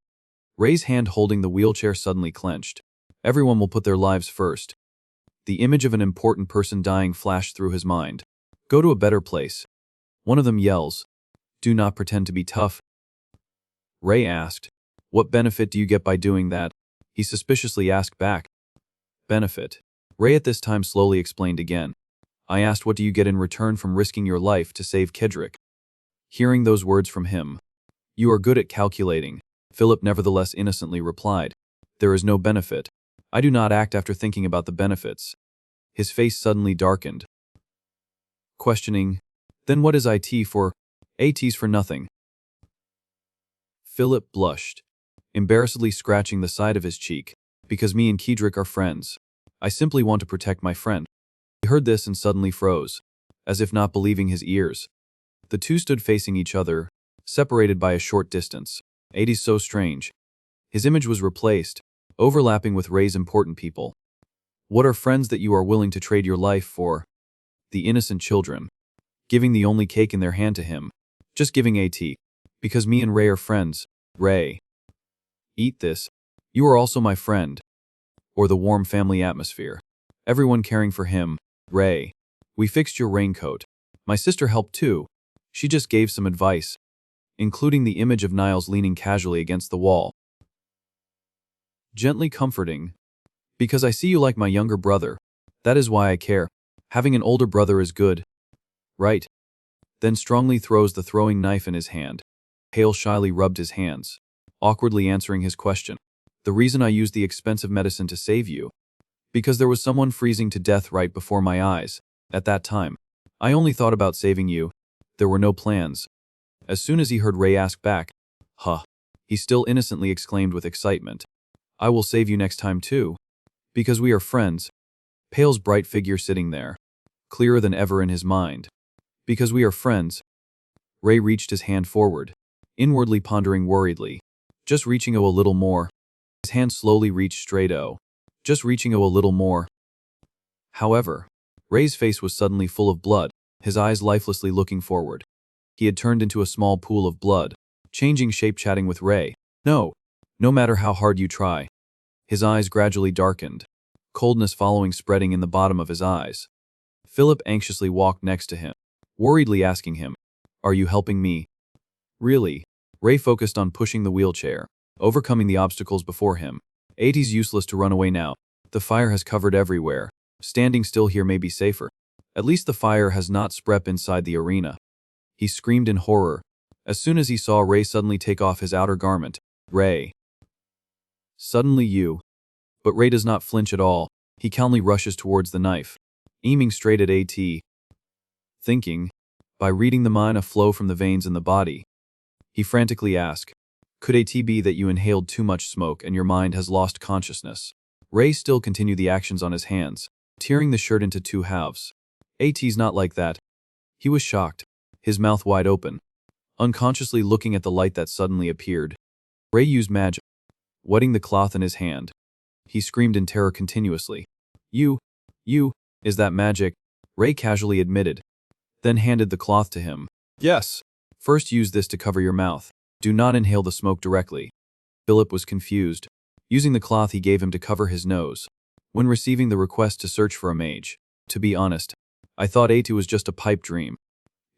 Ray's hand holding the wheelchair suddenly clenched. Everyone will put their lives first. The image of an important person dying flashed through his mind. Go to a better place. One of them yells, do not pretend to be tough. Ray asked, what benefit do you get by doing that? He suspiciously asked back. Benefit. Ray at this time slowly explained again. I asked what do you get in return from risking your life to save Kedrick? Hearing those words from him, you are good at calculating, Philip nevertheless innocently replied. There is no benefit. I do not act after thinking about the benefits. His face suddenly darkened. Questioning, then what is IT for? AT's for nothing. Philip blushed, embarrassedly scratching the side of his cheek, because me and Kedrick are friends. I simply want to protect my friend. He heard this and suddenly froze, as if not believing his ears. The two stood facing each other, separated by a short distance. 80's so strange. His image was replaced, overlapping with Ray's important people. What are friends that you are willing to trade your life for? The innocent children, giving the only cake in their hand to him. Just giving AT. Because me and Ray are friends. Ray. Eat this. You are also my friend. Or the warm family atmosphere. Everyone caring for him. Ray. We fixed your raincoat. My sister helped too. She just gave some advice, including the image of Niles leaning casually against the wall. Gently comforting. Because I see you like my younger brother. That is why I care. Having an older brother is good. Right. Then strongly throws the throwing knife in his hand. Hale shyly rubbed his hands, awkwardly answering his question. The reason I used the expensive medicine to save you. Because there was someone freezing to death right before my eyes. At that time, I only thought about saving you. There were no plans. As soon as he heard Ray ask back, huh, he still innocently exclaimed with excitement. I will save you next time too. Because we are friends. Pale's bright figure sitting there, clearer than ever in his mind. Because we are friends. Ray reached his hand forward, inwardly pondering worriedly. Just reaching a little more. His hand slowly reached straight O. Just reaching a little more. However, Ray's face was suddenly full of blood, his eyes lifelessly looking forward. He had turned into a small pool of blood, changing shape chatting with Ray. No matter how hard you try. His eyes gradually darkened, coldness following spreading in the bottom of his eyes. Philip anxiously walked next to him, worriedly asking him, Are you helping me? Really? Ray focused on pushing the wheelchair, overcoming the obstacles before him. AT's useless to run away now. The fire has covered everywhere. Standing still here may be safer. At least the fire has not spread inside the arena. He screamed in horror, as soon as he saw Ray suddenly take off his outer garment. Ray. Suddenly you. But Ray does not flinch at all. He calmly rushes towards the knife, aiming straight at AT. Thinking, by reading the mana flow from the veins in the body, he frantically asks, Could AT be that you inhaled too much smoke and your mind has lost consciousness? Ray still continued the actions on his hands, tearing the shirt into two halves. AT's not like that. He was shocked, his mouth wide open, unconsciously looking at the light that suddenly appeared. Ray used magic, wetting the cloth in his hand. He screamed in terror continuously. You, is that magic? Ray casually admitted, then handed the cloth to him. Yes. First use this to cover your mouth. Do not inhale the smoke directly. Philip was confused, using the cloth he gave him to cover his nose. When receiving the request to search for a mage, to be honest, I thought AT was just a pipe dream.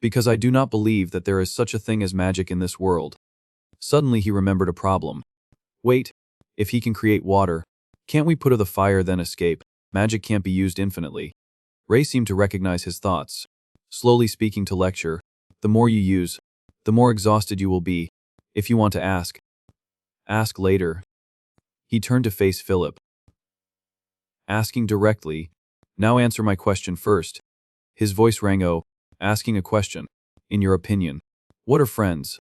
Because I do not believe that there is such a thing as magic in this world. Suddenly he remembered a problem. Wait, if he can create water, can't we put out the fire then escape? Magic can't be used infinitely. Ray seemed to recognize his thoughts, slowly speaking to lecture. The more you use, the more exhausted you will be. If you want to ask later. He turned to face Philip, asking directly, Now answer my question first. His voice rang asking a question. In your opinion, what are friends?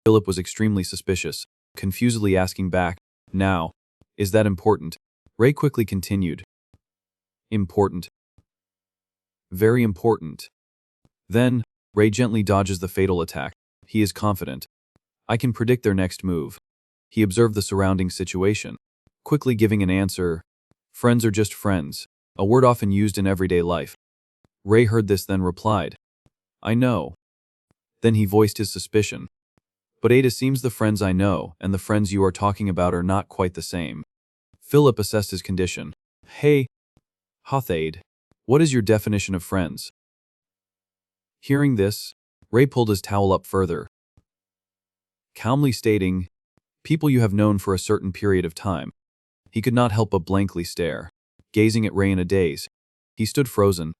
Philip was extremely suspicious, confusedly asking back, Now, is that important? Ray quickly continued. Important. Very important. Then, Ray gently dodges the fatal attack. He is confident. I can predict their next move. He observed the surrounding situation, quickly giving an answer. Friends are just friends, a word often used in everyday life. Ray heard this then replied, I know. Then he voiced his suspicion. But Ada seems the friends I know and the friends you are talking about are not quite the same. Philip assessed his condition. Hey, Hothade, what is your definition of friends? Hearing this, Ray pulled his towel up further, calmly stating, People you have known for a certain period of time. He could not help but blankly stare, gazing at Ray in a daze. He stood frozen,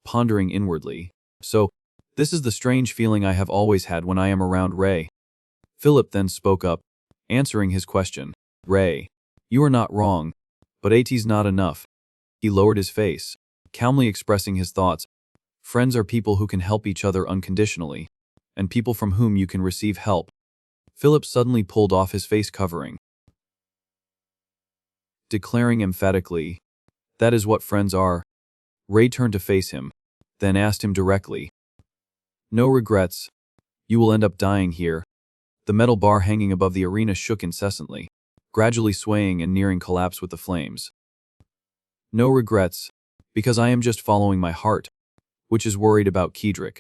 pondering inwardly. So, this is the strange feeling I have always had when I am around Ray. Philip then spoke up, answering his question. Ray, you are not wrong, but AT's not enough. He lowered his face, calmly expressing his thoughts. Friends are people who can help each other unconditionally, and people from whom you can receive help. Philip suddenly pulled off his face covering, declaring emphatically, "That is what friends are." Ray turned to face him, then asked him directly, "No regrets. You will end up dying here." The metal bar hanging above the arena shook incessantly, gradually swaying and nearing collapse with the flames. "No regrets, because I am just following my heart, which is worried about Kedrick."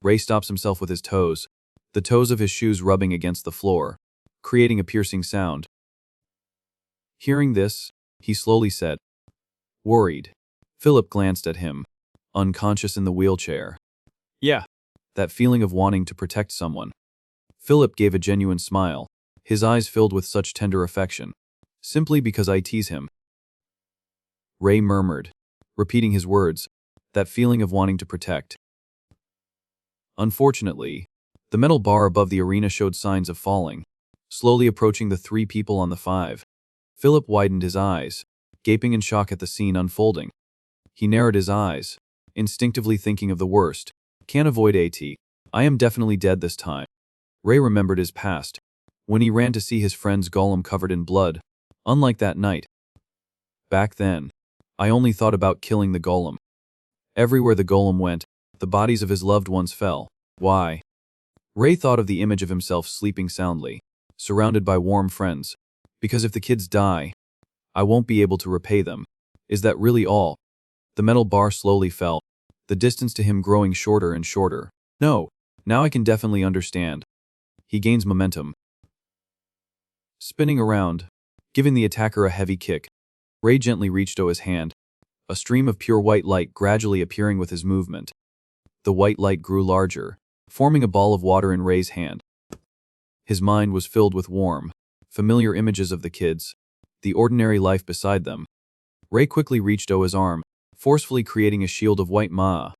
Ray stops himself with his toes, the toes of his shoes rubbing against the floor, creating a piercing sound. Hearing this, he slowly said, "Worried." Philip glanced at him, unconscious in the wheelchair. "Yeah, that feeling of wanting to protect someone." Philip gave a genuine smile, his eyes filled with such tender affection. "Simply because I tease him." Ray murmured, repeating his words, "That feeling of wanting to protect." Unfortunately, the metal bar above the arena showed signs of falling, slowly approaching the 3 people on the 5. Philip widened his eyes, gaping in shock at the scene unfolding. He narrowed his eyes, instinctively thinking of the worst. "Can't avoid AT. I am definitely dead this time." Ray remembered his past, when he ran to see his friend's golem covered in blood. Unlike that night. Back then, I only thought about killing the golem. Everywhere the golem went, the bodies of his loved ones fell. Why? Ray thought of the image of himself sleeping soundly, surrounded by warm friends. Because if the kids die, I won't be able to repay them. Is that really all? The metal bar slowly fell, the distance to him growing shorter and shorter. No, now I can definitely understand. He gains momentum. Spinning around, giving the attacker a heavy kick, Ray gently reached his hand, a stream of pure white light gradually appearing with his movement. The white light grew larger, forming a ball of water in Ray's hand. His mind was filled with warm, familiar images of the kids, the ordinary life beside them. Ray quickly reached his arm, forcefully creating a shield of white ma,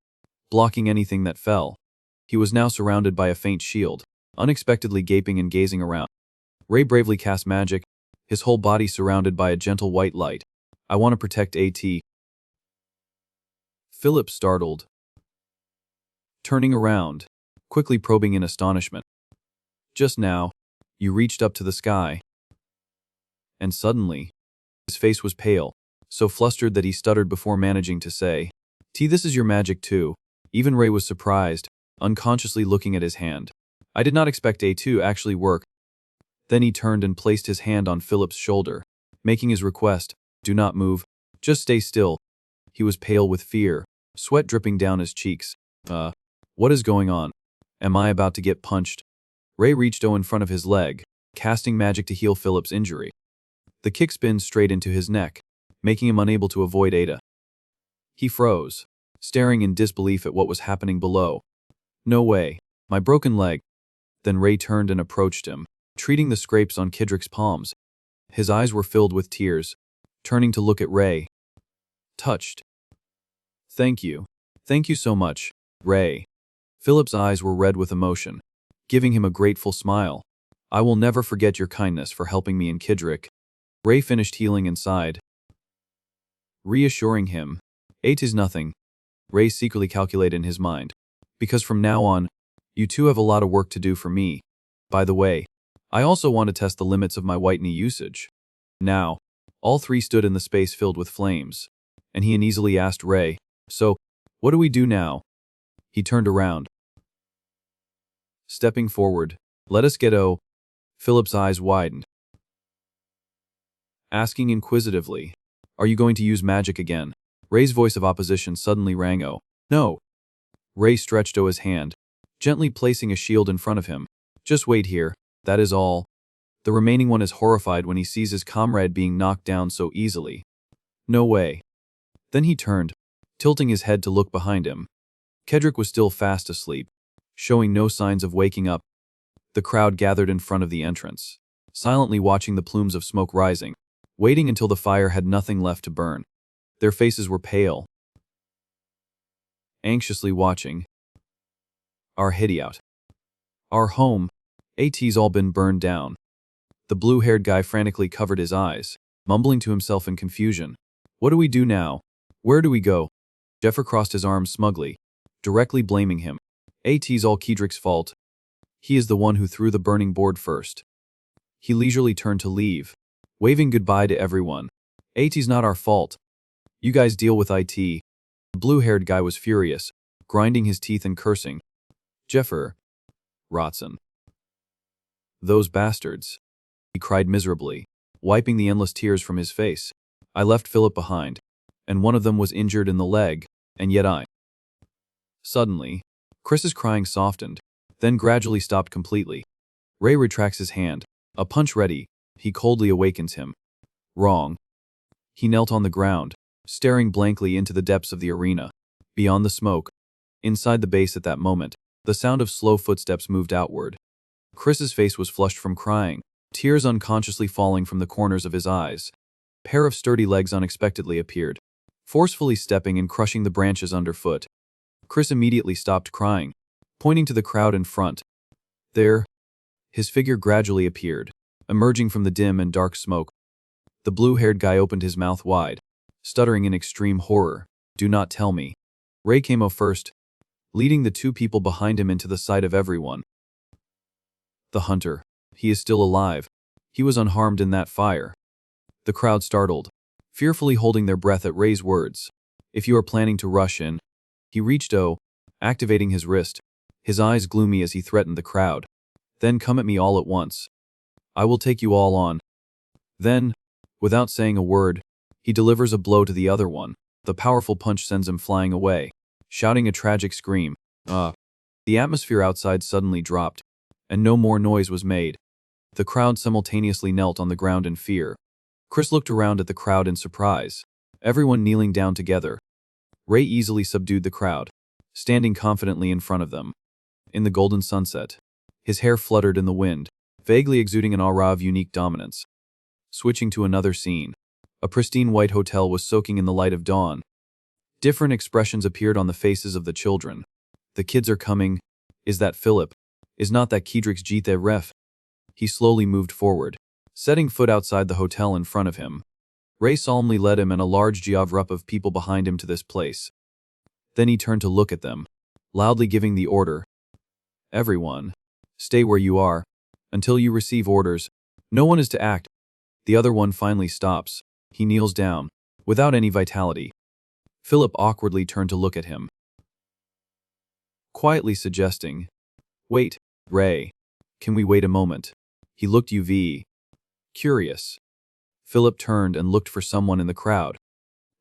blocking anything that fell. He was now surrounded by a faint shield, unexpectedly gaping and gazing around. Ray bravely cast magic, his whole body surrounded by a gentle white light. "I want to protect AT." Philip startled, turning around, quickly probing in astonishment. "Just now, you reached up to the sky." And suddenly, his face was pale, so flustered that he stuttered before managing to say, "T, this is your magic too." Even Ray was surprised, unconsciously looking at his hand. "I did not expect A to actually work." Then he turned and placed his hand on Philip's shoulder, making his request, "Do not move, just stay still." He was pale with fear, sweat dripping down his cheeks. What is going on? Am I about to get punched?" Ray reached in front of his leg, casting magic to heal Philip's injury. The kick spin straight into his neck, making him unable to avoid Ada. He froze, staring in disbelief at what was happening below. "No way, my broken leg." Then Ray turned and approached him, treating the scrapes on Kedrick's palms. His eyes were filled with tears, turning to look at Ray. Touched. Thank you so much, Ray." Philip's eyes were red with emotion, giving him a grateful smile. "I will never forget your kindness for helping me in Kedrick." Ray finished healing and sighed, reassuring him, "It is nothing." Ray secretly calculated in his mind, "Because from now on, you two have a lot of work to do for me. By the way, I also want to test the limits of my white knee usage." Now, all 3 stood in the space filled with flames, and he uneasily asked Ray, "So, what do we do now?" He turned around, stepping forward. "Let us get Philip's eyes widened, asking inquisitively, "Are you going to use magic again?" Ray's voice of opposition suddenly rang. "No." Ray stretched his hand, gently placing a shield in front of him. "Just wait here, that is all." The remaining one is horrified when he sees his comrade being knocked down so easily. "No way." Then he turned, tilting his head to look behind him. Kedrick was still fast asleep, showing no signs of waking up. The crowd gathered in front of the entrance, silently watching the plumes of smoke rising, waiting until the fire had nothing left to burn. Their faces were pale, anxiously watching. "Our hideout. Our home. AT's all been burned down." The blue-haired guy frantically covered his eyes, mumbling to himself in confusion. "What do we do now? Where do we go?" Jeffer crossed his arms smugly, directly blaming him. "AT's all Kedrick's fault. He is the one who threw the burning board first." He leisurely turned to leave, waving goodbye to everyone. AT's not our fault. You guys deal with IT. The blue-haired guy was furious, grinding his teeth and cursing. Jeffer. Rotson. Those bastards. He cried miserably, wiping the endless tears from his face. I left Philip behind, and one of them was injured in the leg, and yet I. Suddenly, Chris's crying softened, then gradually stopped completely. Ray retracts his hand, a punch ready. He coldly awakens him. Wrong. He knelt on the ground, staring blankly into the depths of the arena. Beyond the smoke, inside the base at that moment, the sound of slow footsteps moved outward. Chris's face was flushed from crying, tears unconsciously falling from the corners of his eyes. A pair of sturdy legs unexpectedly appeared, forcefully stepping and crushing the branches underfoot. Chris immediately stopped crying, pointing to the crowd in front. There, his figure gradually appeared, emerging from the dim and dark smoke. The blue-haired guy opened his mouth wide, stuttering in extreme horror. Do not tell me. Ray came first, leading the two people behind him into the sight of everyone. The hunter. He is still alive. He was unharmed in that fire. The crowd startled, fearfully holding their breath at Ray's words. If you are planning to rush in. He reached activating his wrist, his eyes gloomy as he threatened the crowd. Then come at me all at once. I will take you all on. Then, without saying a word, he delivers a blow to the other one. The powerful punch sends him flying away, shouting a tragic scream. The atmosphere outside suddenly dropped, and no more noise was made. The crowd simultaneously knelt on the ground in fear. Chris looked around at the crowd in surprise, everyone kneeling down together. Ray easily subdued the crowd, standing confidently in front of them. In the golden sunset, his hair fluttered in the wind, vaguely exuding an aura of unique dominance. Switching to another scene, a pristine white hotel was soaking in the light of dawn. Different expressions appeared on the faces of the children. The kids are coming. Is that Philip? Is not that Kedrix Jite Ref? He slowly moved forward, setting foot outside the hotel in front of him. Ray solemnly led him and a large geogrup of people behind him to this place. Then he turned to look at them, loudly giving the order. Everyone, stay where you are, until you receive orders. No one is to act. The other one finally stops. He kneels down, without any vitality. Philip awkwardly turned to look at him, quietly suggesting, Wait, Ray. Can we wait a moment? He looked curious. Philip turned and looked for someone in the crowd.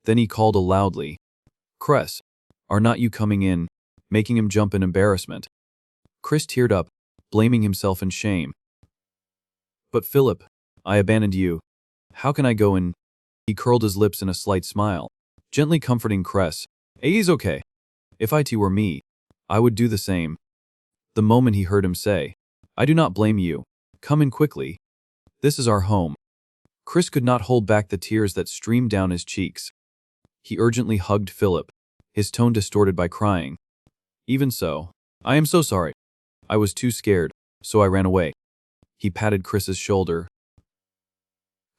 Then he called loudly, Chris, are not you coming in? Making him jump in embarrassment. Chris teared up, blaming himself in shame. But Philip, I abandoned you. How can I go in? He curled his lips in a slight smile, gently comforting Chris. He's okay. If it were me, I would do the same. The moment he heard him say, I do not blame you. Come in quickly. This is our home. Chris could not hold back the tears that streamed down his cheeks. He urgently hugged Philip, his tone distorted by crying. Even so, I am so sorry. I was too scared, so I ran away. He patted Chris's shoulder,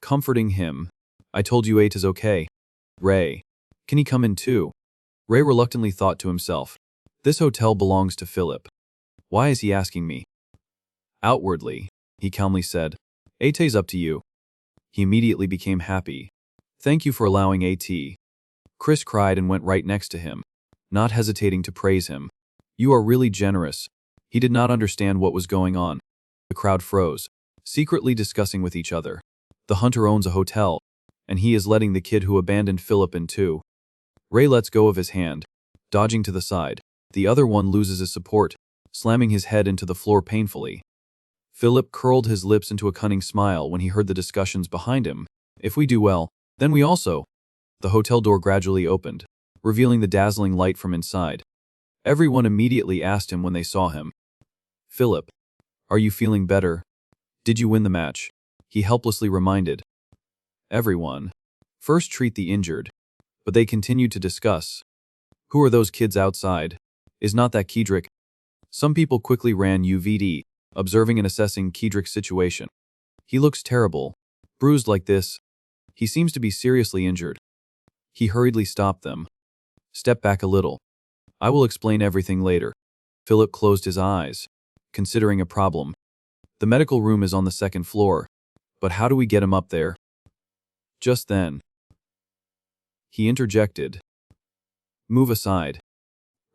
comforting him. I told you it is okay. Ray, can he come in too? Ray reluctantly thought to himself, this hotel belongs to Philip. Why is he asking me? Outwardly, he calmly said, Ate's up to you. He immediately became happy. Thank you for allowing AT. Chris cried and went right next to him, not hesitating to praise him. You are really generous. He did not understand what was going on. The crowd froze, secretly discussing with each other. The hunter owns a hotel, and he is letting the kid who abandoned Philip in too. Ray lets go of his hand, dodging to the side. The other one loses his support, slamming his head into the floor painfully. Philip curled his lips into a cunning smile when he heard the discussions behind him. If we do well, then we also. The hotel door gradually opened, revealing the dazzling light from inside. Everyone immediately asked him when they saw him. Philip, are you feeling better? Did you win the match? He helplessly reminded. Everyone. First treat the injured. But they continued to discuss. Who are those kids outside? Is not that Kedrix? Some people quickly ran UVD, observing and assessing Kedrix's situation. He looks terrible, bruised like this. He seems to be seriously injured. He hurriedly stopped them. Step back a little. I will explain everything later. Philip closed his eyes, considering a problem. The medical room is on the second floor, but how do we get him up there? Just then, He interjected. Move aside.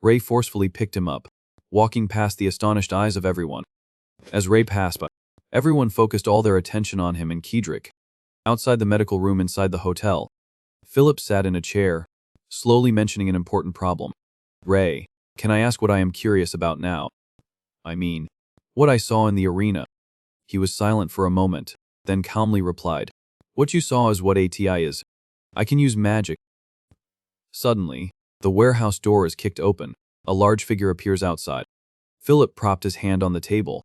Ray forcefully picked him up, walking past the astonished eyes of everyone. As Ray passed by, everyone focused all their attention on him and Kedrick. Outside the medical room inside the hotel, Philip sat in a chair, slowly mentioning an important problem. Ray, can I ask what I am curious about now? I mean, what I saw in the arena. He was silent for a moment, then calmly replied. What you saw is what ATI is. I can use magic. Suddenly, the warehouse door is kicked open. A large figure appears outside. Philip propped his hand on the table,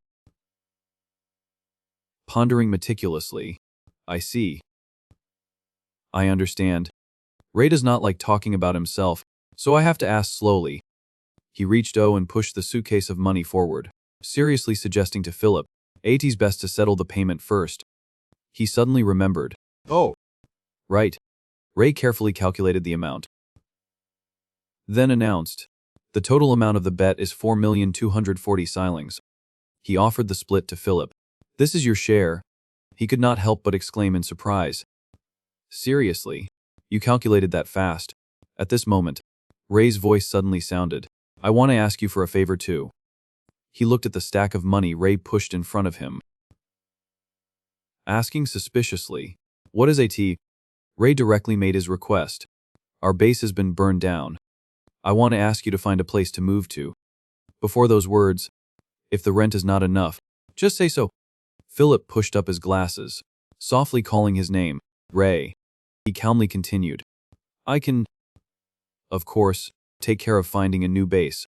pondering meticulously. I see. I understand. Ray does not like talking about himself, so I have to ask slowly. He reached and pushed the suitcase of money forward, seriously suggesting to Philip, AT's best to settle the payment first. He suddenly remembered. Oh. Right. Ray carefully calculated the amount. Then announced, the total amount of the bet is 4,240 silings. He offered the split to Philip. This is your share. He could not help but exclaim in surprise. Seriously? You calculated that fast? At this moment, Ray's voice suddenly sounded. I want to ask you for a favor too. He looked at the stack of money Ray pushed in front of him, asking suspiciously, what is AT? Ray directly made his request. Our base has been burned down. I want to ask you to find a place to move to. Before those words, if the rent is not enough, just say so. Philip pushed up his glasses, softly calling his name, Ray. He calmly continued. I can, of course, take care of finding a new base.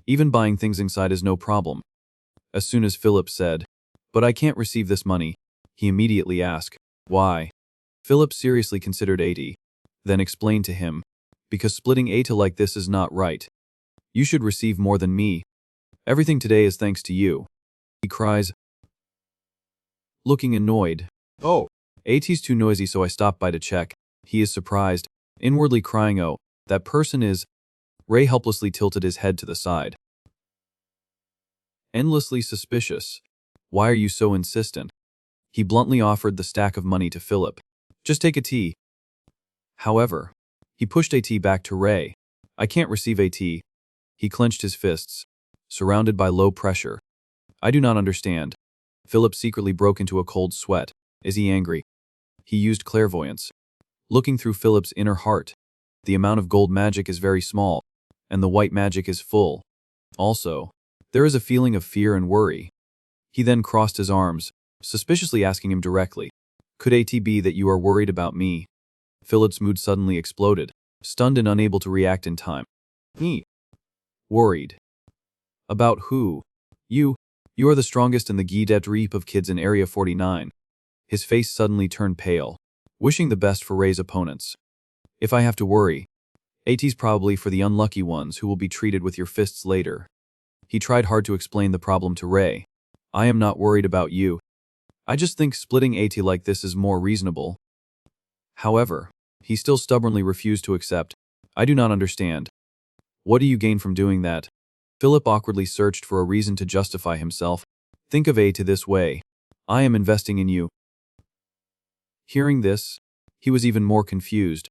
Even buying things inside is no problem. As soon as Philip said, but I can't receive this money, he immediately asked, why? Philip seriously considered AT, then explained to him, because splitting ATA like this is not right. You should receive more than me. Everything today is thanks to you. He cries, looking annoyed. Oh. AT's too noisy, so I stopped by to check. He is surprised, inwardly crying, oh, that person is. Ray helplessly tilted his head to the side. Endlessly suspicious. Why are you so insistent? He bluntly offered the stack of money to Philip. Just take a tea. However, he pushed AT back to Ray. I can't receive AT. He clenched his fists, surrounded by low pressure. I do not understand. Philip secretly broke into a cold sweat. Is he angry? He used clairvoyance, looking through Philip's inner heart. The amount of gold magic is very small, and the white magic is full. Also, there is a feeling of fear and worry. He then crossed his arms, suspiciously asking him directly, could AT be that you are worried about me? Philip's mood suddenly exploded, stunned and unable to react in time. Me? Worried? About who? You are the strongest in the Gidet Reap of kids in Area 49. His face suddenly turned pale, wishing the best for Ray's opponents. If I have to worry, AT's probably for the unlucky ones who will be treated with your fists later. He tried hard to explain the problem to Ray. I am not worried about you. I just think splitting AT like this is more reasonable. However, he still stubbornly refused to accept. I do not understand. What do you gain from doing that? Philip awkwardly searched for a reason to justify himself. Think of AT this way. I am investing in you. Hearing this, he was even more confused.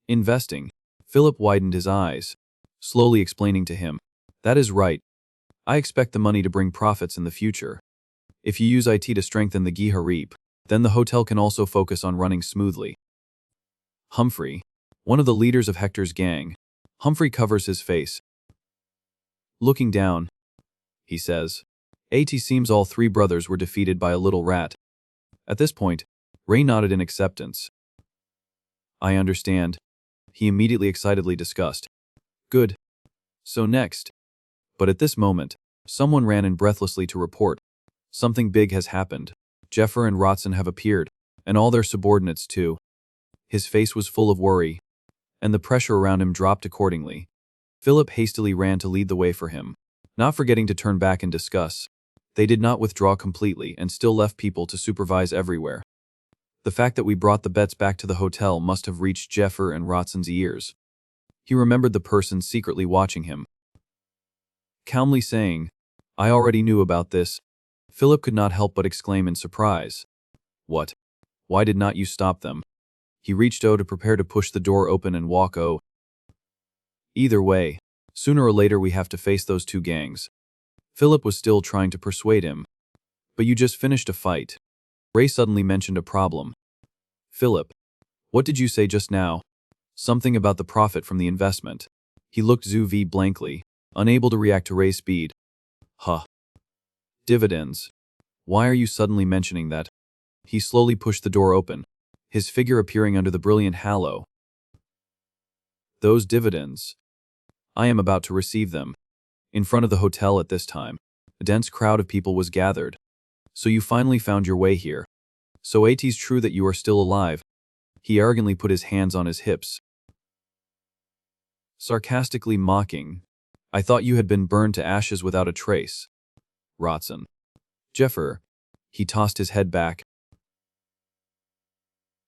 Investing. Philip widened his eyes, slowly explaining to him. That is right. I expect the money to bring profits in the future. If you use IT to strengthen the Giha Reap, then the hotel can also focus on running smoothly. Humphrey, one of the leaders of Hector's gang. Humphrey covers his face. Looking down, he says, AT seems all three brothers were defeated by a little rat. At this point, Ray nodded in acceptance. I understand. He immediately excitedly discussed. Good. So next. But at this moment, someone ran in breathlessly to report. Something big has happened. Jeffer and Rotson have appeared, and all their subordinates too. His face was full of worry, and the pressure around him dropped accordingly. Philip hastily ran to lead the way for him, not forgetting to turn back and discuss. They did not withdraw completely and still left people to supervise everywhere. The fact that we brought the bets back to the hotel must have reached Jeffer and Rotson's ears. He remembered the person secretly watching him. Calmly saying, I already knew about this. Philip could not help but exclaim in surprise. What? Why did not you stop them? He reached to prepare to push the door open and walk. Either way, sooner or later we have to face those two gangs. Philip was still trying to persuade him. But you just finished a fight. Ray suddenly mentioned a problem. Philip, what did you say just now? Something about the profit from the investment. He looked Zhu V blankly, unable to react to Ray's speed. Huh. Dividends. Why are you suddenly mentioning that? He slowly pushed the door open, his figure appearing under the brilliant halo. Those dividends. I am about to receive them. In front of the hotel at this time, a dense crowd of people was gathered. So you finally found your way here. So it's true that you are still alive. He arrogantly put his hands on his hips, sarcastically mocking. I thought you had been burned to ashes without a trace. Rotson. Jeffer. He tossed his head back,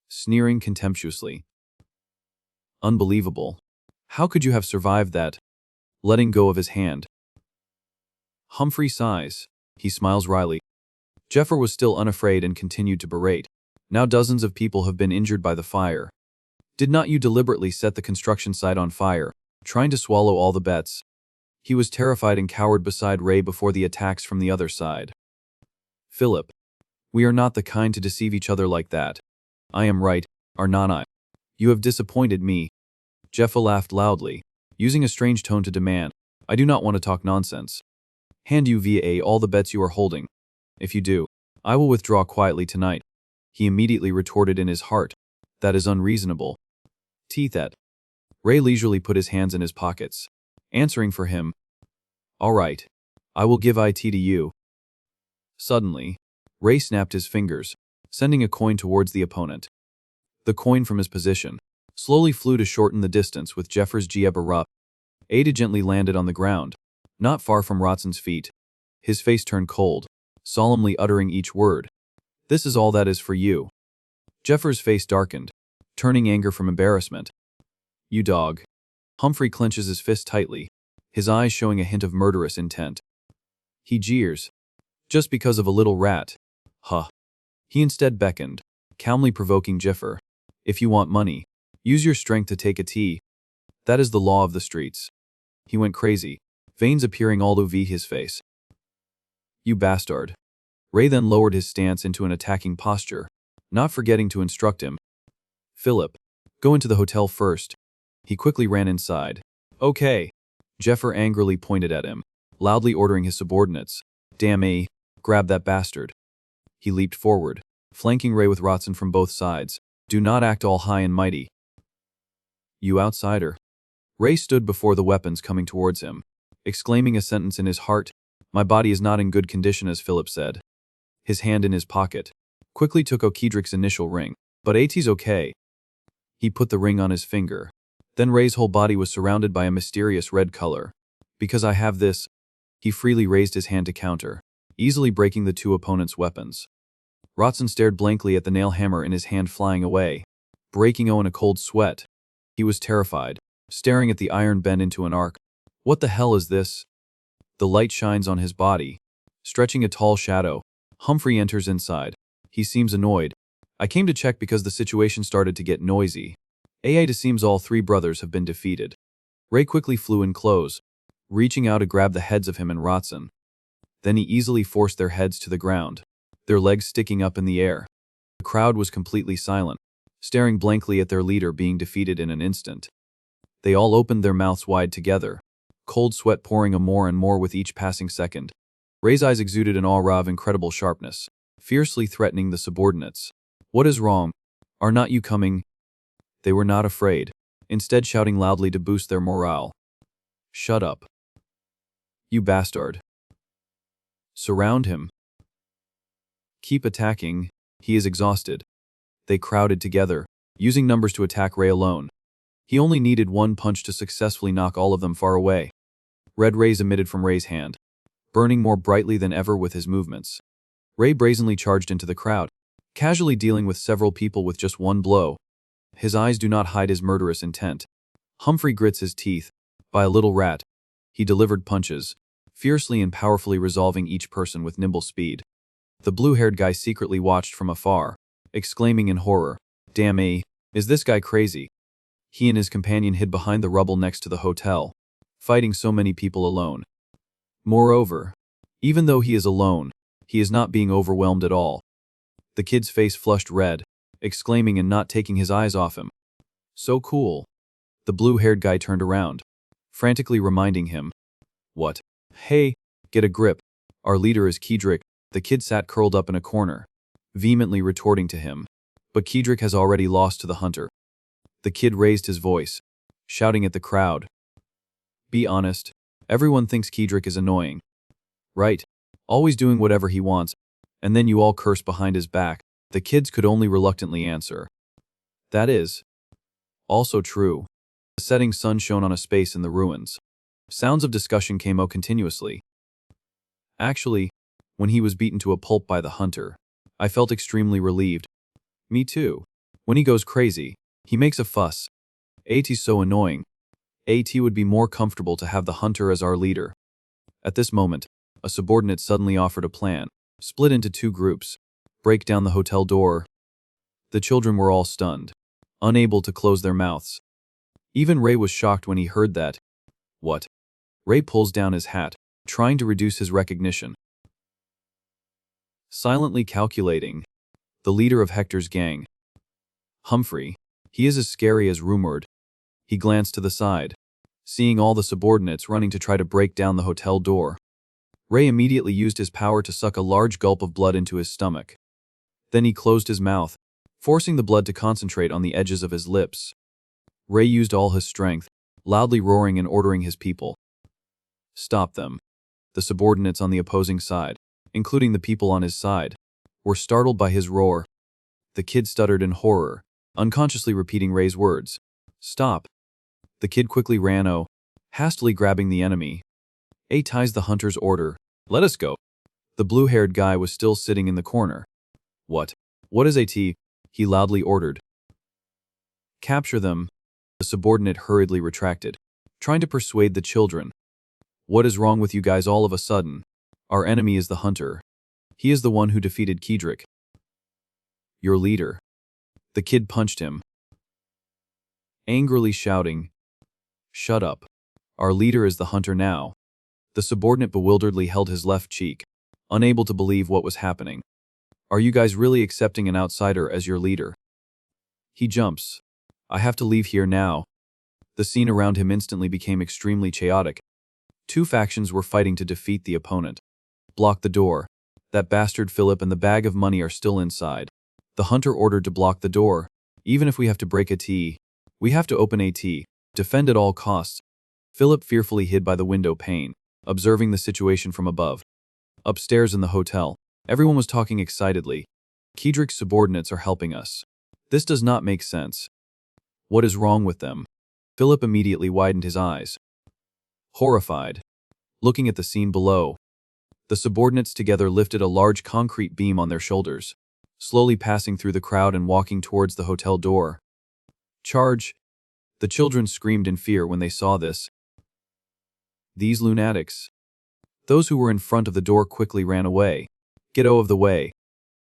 sneering contemptuously. Unbelievable. How could you have survived that? Letting go of his hand. Humphrey sighs. He smiles wryly. Jeffer was still unafraid and continued to berate. Now dozens of people have been injured by the fire. Did not you deliberately set the construction site on fire, trying to swallow all the bets? He was terrified and cowered beside Ray before the attacks from the other side. Philip, we are not the kind to deceive each other like that. I am right, are not I? You have disappointed me. Jeffa laughed loudly, using a strange tone to demand, I do not want to talk nonsense. Hand you VA all the bets you are holding. If you do, I will withdraw quietly tonight. He immediately retorted in his heart, that is unreasonable. Teethet. Ray leisurely put his hands in his pockets, answering for him. All right, I will give IT to you. Suddenly, Ray snapped his fingers, sending a coin towards the opponent. The coin from his position slowly flew to shorten the distance with Jeffer's Gieb erupt. Ada gently landed on the ground, not far from Rotson's feet. His face turned cold, solemnly uttering each word. This is all that is for you. Jeffer's face darkened, turning anger from embarrassment. You dog. Humphrey clenches his fist tightly, his eyes showing a hint of murderous intent. He jeers. Just because of a little rat. Huh. He instead beckoned, calmly provoking Jeffer. If you want money, use your strength to take a tea. That is the law of the streets. He went crazy, veins appearing all over his face. You bastard. Ray then lowered his stance into an attacking posture, not forgetting to instruct him. Philip, go into the hotel first. He quickly ran inside. Okay. Jeffer angrily pointed at him, loudly ordering his subordinates. Damn, grab that bastard. He leaped forward, flanking Ray with Rotson from both sides. Do not act all high and mighty. You outsider. Ray stood before the weapons coming towards him, exclaiming a sentence in his heart. My body is not in good condition, as Philip said. His hand in his pocket, quickly took O'Kedrick's initial ring. But it's okay. He put the ring on his finger. Then Ray's whole body was surrounded by a mysterious red color. Because I have this. He freely raised his hand to counter, easily breaking the two opponents' weapons. Rotson stared blankly at the nail hammer in his hand flying away, breaking in a cold sweat. He was terrified, staring at the iron bend into an arc. What the hell is this? The light shines on his body, stretching a tall shadow. Humphrey enters inside. He seems annoyed. I came to check because the situation started to get noisy. It seems all three brothers have been defeated. Ray quickly flew in close, reaching out to grab the heads of him and Rotson. Then he easily forced their heads to the ground, their legs sticking up in the air. The crowd was completely silent, staring blankly at their leader being defeated in an instant. They all opened their mouths wide together, cold sweat pouring more and more with each passing second. Ray's eyes exuded an aura of incredible sharpness, fiercely threatening the subordinates. What is wrong? Are not you coming? They were not afraid, instead shouting loudly to boost their morale. Shut up. You bastard. Surround him. Keep attacking. He is exhausted. They crowded together, using numbers to attack Ray alone. He only needed one punch to successfully knock all of them far away. Red rays emitted from Ray's hand, burning more brightly than ever with his movements. Ray brazenly charged into the crowd, casually dealing with several people with just one blow. His eyes do not hide his murderous intent. Humphrey grits his teeth. By a little rat. He delivered punches, fiercely and powerfully resolving each person with nimble speed. The blue-haired guy secretly watched from afar, exclaiming in horror, Damn, Is this guy crazy? He and his companion hid behind the rubble next to the hotel, fighting so many people alone. Moreover, even though he is alone, he is not being overwhelmed at all. The kid's face flushed red, exclaiming and not taking his eyes off him. So cool. The blue-haired guy turned around, frantically reminding him. What? Hey, get a grip. Our leader is Kedrick. The kid sat curled up in a corner, vehemently retorting to him. But Kedrick has already lost to the hunter. The kid raised his voice, shouting at the crowd. Be honest, everyone thinks Kedrick is annoying. Right? Always doing whatever he wants, and then you all curse behind his back. The kids could only reluctantly answer. That is also true. The setting sun shone on a space in the ruins. Sounds of discussion came out continuously. Actually, when he was beaten to a pulp by the hunter, I felt extremely relieved. Me too. When he goes crazy, he makes a fuss. AT's so annoying. AT would be more comfortable to have the hunter as our leader. At this moment, a subordinate suddenly offered a plan. Split into two groups. Break down the hotel door. The children were all stunned, unable to close their mouths. Even Ray was shocked when he heard that. What? Ray pulls down his hat, trying to reduce his recognition. Silently calculating. The leader of Hector's gang. Humphrey. He is as scary as rumored. He glanced to the side, seeing all the subordinates running to try to break down the hotel door. Ray immediately used his power to suck a large gulp of blood into his stomach. Then he closed his mouth, forcing the blood to concentrate on the edges of his lips. Ray used all his strength, loudly roaring and ordering his people. Stop them. The subordinates on the opposing side, including the people on his side, were startled by his roar. The kid stuttered in horror, unconsciously repeating Ray's words. Stop. The kid quickly ran, hastily grabbing the enemy. Ties the hunter's order. Let us go. The blue-haired guy was still sitting in the corner. What? What is AT? He loudly ordered. Capture them. The subordinate hurriedly retracted, trying to persuade the children. What is wrong with you guys all of a sudden? Our enemy is the hunter. He is the one who defeated Kedrick. Your leader. The kid punched him, angrily shouting, Shut up. Our leader is the hunter now. The subordinate bewilderedly held his left cheek, unable to believe what was happening. Are you guys really accepting an outsider as your leader? He jumps. I have to leave here now. The scene around him instantly became extremely chaotic. Two factions were fighting to defeat the opponent. Block the door. That bastard Philip and the bag of money are still inside. The hunter ordered to block the door. Even if we have to break AT, we have to open AT. Defend at all costs. Philip fearfully hid by the window pane, observing the situation from above. Upstairs in the hotel, everyone was talking excitedly. Kedrick's subordinates are helping us. This does not make sense. What is wrong with them? Philip immediately widened his eyes, horrified, looking at the scene below. The subordinates together lifted a large concrete beam on their shoulders, slowly passing through the crowd and walking towards the hotel door. Charge! The children screamed in fear when they saw this. These lunatics. Those who were in front of the door quickly ran away. Get out of the way.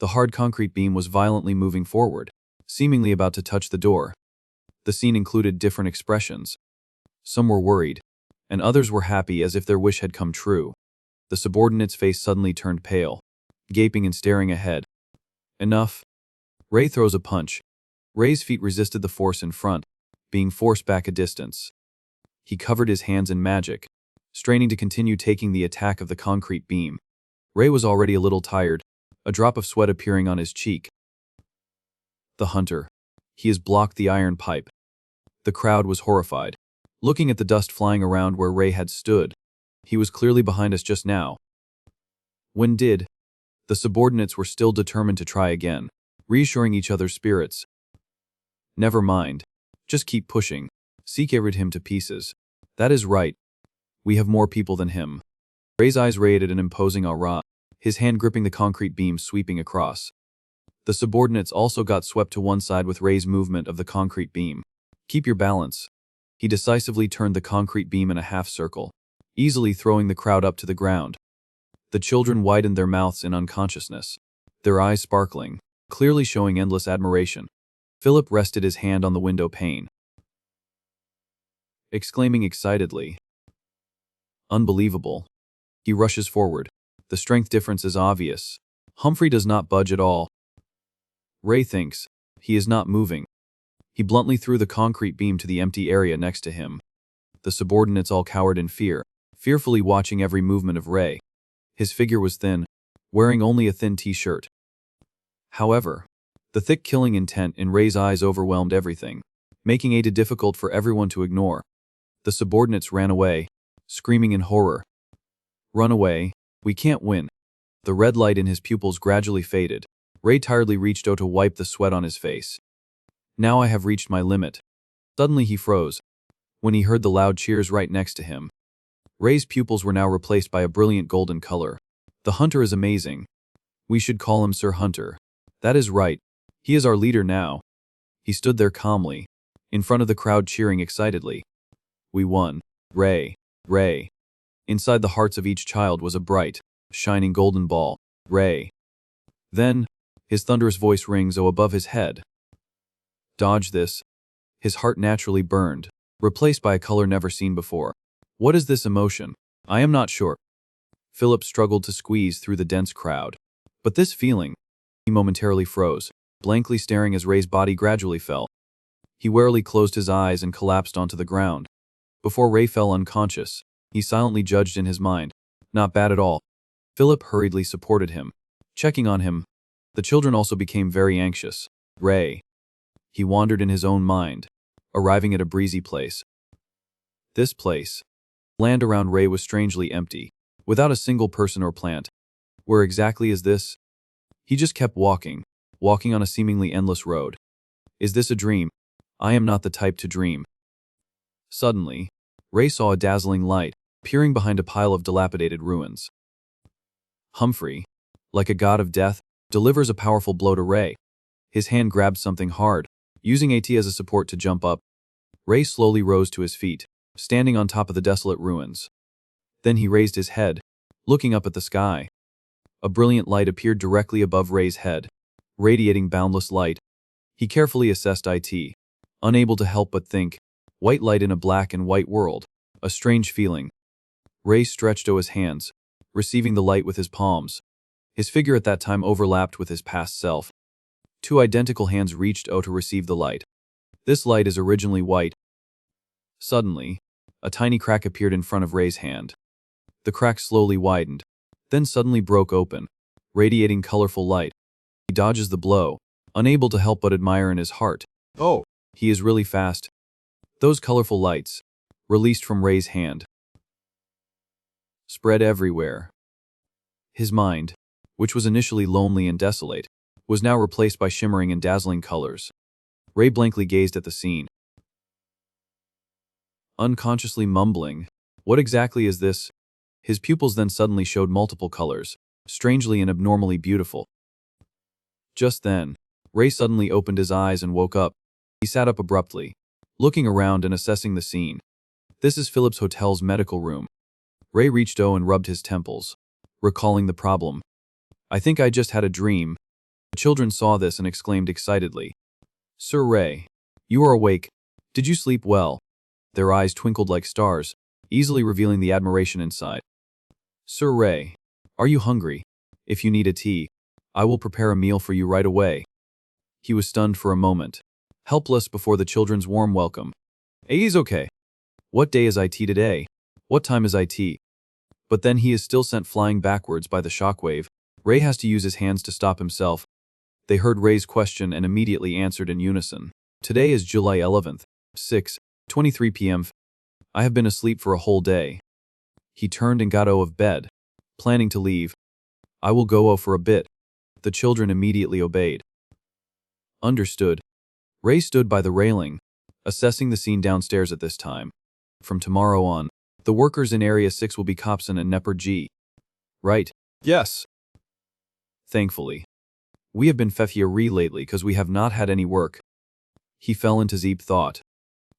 The hard concrete beam was violently moving forward, seemingly about to touch the door. The scene included different expressions. Some were worried, and others were happy as if their wish had come true. The subordinate's face suddenly turned pale, gaping and staring ahead. Enough. Ray throws a punch. Ray's feet resisted the force in front, being forced back a distance. He covered his hands in magic, straining to continue taking the attack of the concrete beam. Ray was already a little tired, a drop of sweat appearing on his cheek. The hunter. He has blocked the iron pipe. The crowd was horrified, looking at the dust flying around where Ray had stood. He was clearly behind us just now. When did? The subordinates were still determined to try again, reassuring each other's spirits. Never mind. Just keep pushing. Seek rid him to pieces. That is right. We have more people than him. Ray's eyes rayed an imposing aura, his hand gripping the concrete beam sweeping across. The subordinates also got swept to one side with Ray's movement of the concrete beam. Keep your balance. He decisively turned the concrete beam in a half circle, easily throwing the crowd up to the ground. The children widened their mouths in unconsciousness, their eyes sparkling, clearly showing endless admiration. Philip rested his hand on the window pane, exclaiming excitedly, "Unbelievable." He rushes forward. The strength difference is obvious. Humphrey does not budge at all. Ray thinks. He is not moving. He bluntly threw the concrete beam to the empty area next to him. The subordinates all cowered in fear, fearfully watching every movement of Ray. His figure was thin, wearing only a thin t-shirt. However, the thick killing intent in Ray's eyes overwhelmed everything, making it difficult for everyone to ignore. The subordinates ran away, screaming in horror. "Run away, we can't win." The red light in his pupils gradually faded. Ray tiredly reached out to wipe the sweat on his face. "Now I have reached my limit." Suddenly he froze, when he heard the loud cheers right next to him. Ray's pupils were now replaced by a brilliant golden color. "The Hunter is amazing. We should call him Sir Hunter." "That is right. He is our leader now." He stood there calmly, in front of the crowd cheering excitedly. "We won. Ray, Ray." Inside the hearts of each child was a bright, shining golden ball. "Ray." Then, his thunderous voice rings above his head. "Dodge this." His heart naturally burned, replaced by a color never seen before. What is this emotion? I am not sure. Philip struggled to squeeze through the dense crowd. But this feeling, he momentarily froze, blankly staring as Ray's body gradually fell. He warily closed his eyes and collapsed onto the ground. Before Ray fell unconscious, he silently judged in his mind, "Not bad at all." Philip hurriedly supported him, checking on him. The children also became very anxious. "Ray." He wandered in his own mind, arriving at a breezy place. This place, land around Ray was strangely empty, without a single person or plant. Where exactly is this? He just kept walking on a seemingly endless road. Is this a dream? I am not the type to dream. Suddenly, Ray saw a dazzling light, peering behind a pile of dilapidated ruins. Humphrey, like a god of death, delivers a powerful blow to Ray. His hand grabbed something hard, using it as a support to jump up. Ray slowly rose to his feet, standing on top of the desolate ruins. Then he raised his head, looking up at the sky. A brilliant light appeared directly above Ray's head, radiating boundless light. He carefully assessed it, unable to help but think, white light in a black and white world, a strange feeling. Ray stretched out his hands, receiving the light with his palms. His figure at that time overlapped with his past self. Two identical hands reached out to receive the light. This light is originally white. Suddenly, a tiny crack appeared in front of Ray's hand. The crack slowly widened, then suddenly broke open, radiating colorful light. He dodges the blow, unable to help but admire in his heart. "Oh, he is really fast." Those colorful lights, released from Ray's hand, spread everywhere. His mind, which was initially lonely and desolate, was now replaced by shimmering and dazzling colors. Ray blankly gazed at the scene, unconsciously mumbling, "What exactly is this?" His pupils then suddenly showed multiple colors, strangely and abnormally beautiful. Just then, Ray suddenly opened his eyes and woke up. He sat up abruptly, looking around and assessing the scene. This is Philip's hotel's medical room. Ray reached out and rubbed his temples, recalling the problem. "I think I just had a dream." The children saw this and exclaimed excitedly, "Sir Ray, you are awake. Did you sleep well?" Their eyes twinkled like stars, easily revealing the admiration inside. "Sir Ray, are you hungry? If you need a tea, I will prepare a meal for you right away." He was stunned for a moment, helpless before the children's warm welcome. "He's okay. What day is IT today? What time is IT?" But then he is still sent flying backwards by the shockwave. Ray has to use his hands to stop himself. They heard Ray's question and immediately answered in unison. "Today is July 11th, 6:23 p.m. I have been asleep for a whole day." He turned and got out of bed, planning to leave. "I will go out for a bit." The children immediately obeyed. Understood. Ray stood by the railing, assessing the scene downstairs at this time. From tomorrow on, the workers in Area 6 will be Copson and Nepper G. Right? Yes. Thankfully. We have been fefia lately cause we have not had any work. He fell into deep thought.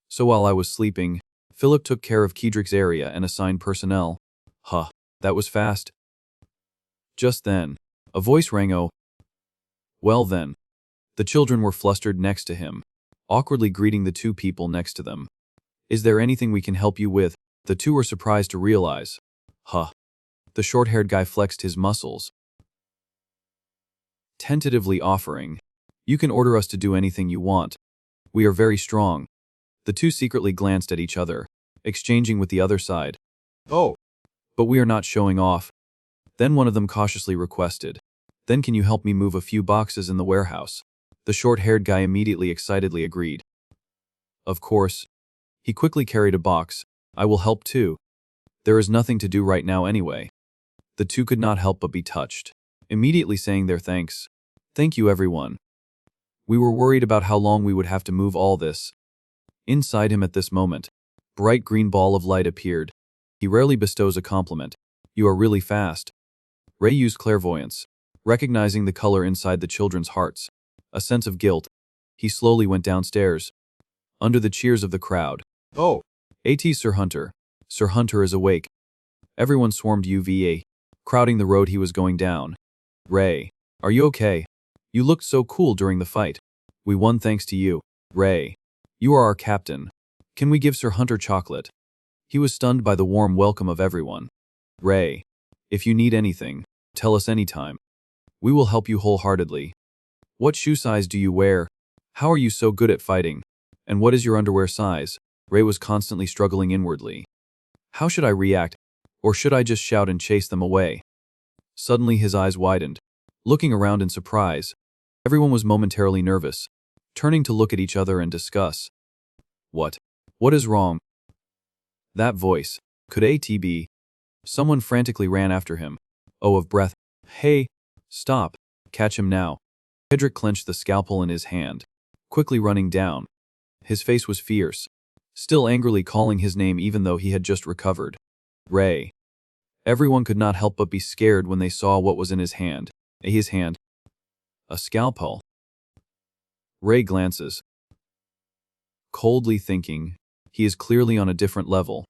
So while I was sleeping, Philip took care of Kedrick's area and assigned personnel. Huh, that was fast. Just then, a voice rang out. "Well then, The children were flustered next to him, awkwardly greeting the two people next to them. Is there anything we can help you with? The two were surprised to realize. Huh. The short-haired guy flexed his muscles, tentatively offering, "You can order us to do anything you want. We are very strong." The two secretly glanced at each other, exchanging with the other side. "Oh, but we are not showing off." Then one of them cautiously requested, "Then can you help me move a few boxes in the warehouse?" The short-haired guy immediately excitedly agreed. Of course. He quickly carried a box. "I will help too. There is nothing to do right now anyway." The two could not help but be touched, immediately saying their thanks. "Thank you, everyone. We were worried about how long we would have to move all this." Inside him at this moment, bright green ball of light appeared. He rarely bestows a compliment. "You are really fast." Ray used clairvoyance, recognizing the color inside the children's hearts. A sense of guilt. He slowly went downstairs, under the cheers of the crowd. "Oh, AT Sir Hunter. Sir Hunter is awake." Everyone swarmed UVA, crowding the road he was going down. "Ray, are you okay? You looked so cool during the fight. We won thanks to you." "Ray, you are our captain. Can we give Sir Hunter chocolate?" He was stunned by the warm welcome of everyone. "Ray, if you need anything, tell us anytime. We will help you wholeheartedly. What shoe size do you wear? How are you so good at fighting? And what is your underwear size?" Ray was constantly struggling inwardly. How should I react? Or should I just shout and chase them away? Suddenly his eyes widened, looking around in surprise. Everyone was momentarily nervous, turning to look at each other and discuss. What? What is wrong? That voice. Could AT be? Someone frantically ran after him. Oh, of breath. Hey! Stop! Catch him now. Kedrick clenched the scalpel in his hand, quickly running down. His face was fierce, still angrily calling his name even though he had just recovered. Ray. Everyone could not help but be scared when they saw what was in his hand. His hand. A scalpel. Ray glances, coldly thinking, he is clearly on a different level.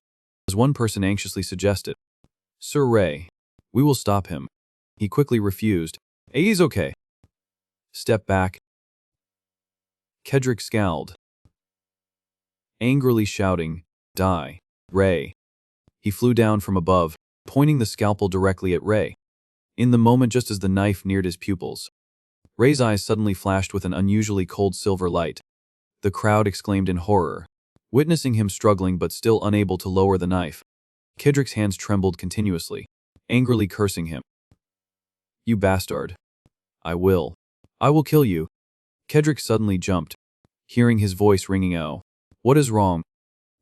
As one person anxiously suggested, "Sir Ray, we will stop him." He quickly refused. He's okay. Step back. Kedrick scowled, angrily shouting, "Die, Ray." He flew down from above, pointing the scalpel directly at Ray. In the moment just as the knife neared his pupils, Ray's eyes suddenly flashed with an unusually cold silver light. The crowd exclaimed in horror, witnessing him struggling but still unable to lower the knife. Kedrick's hands trembled continuously, angrily cursing him. "You bastard. I will kill you." Kedrick suddenly jumped, hearing his voice ringing out. "What is wrong?"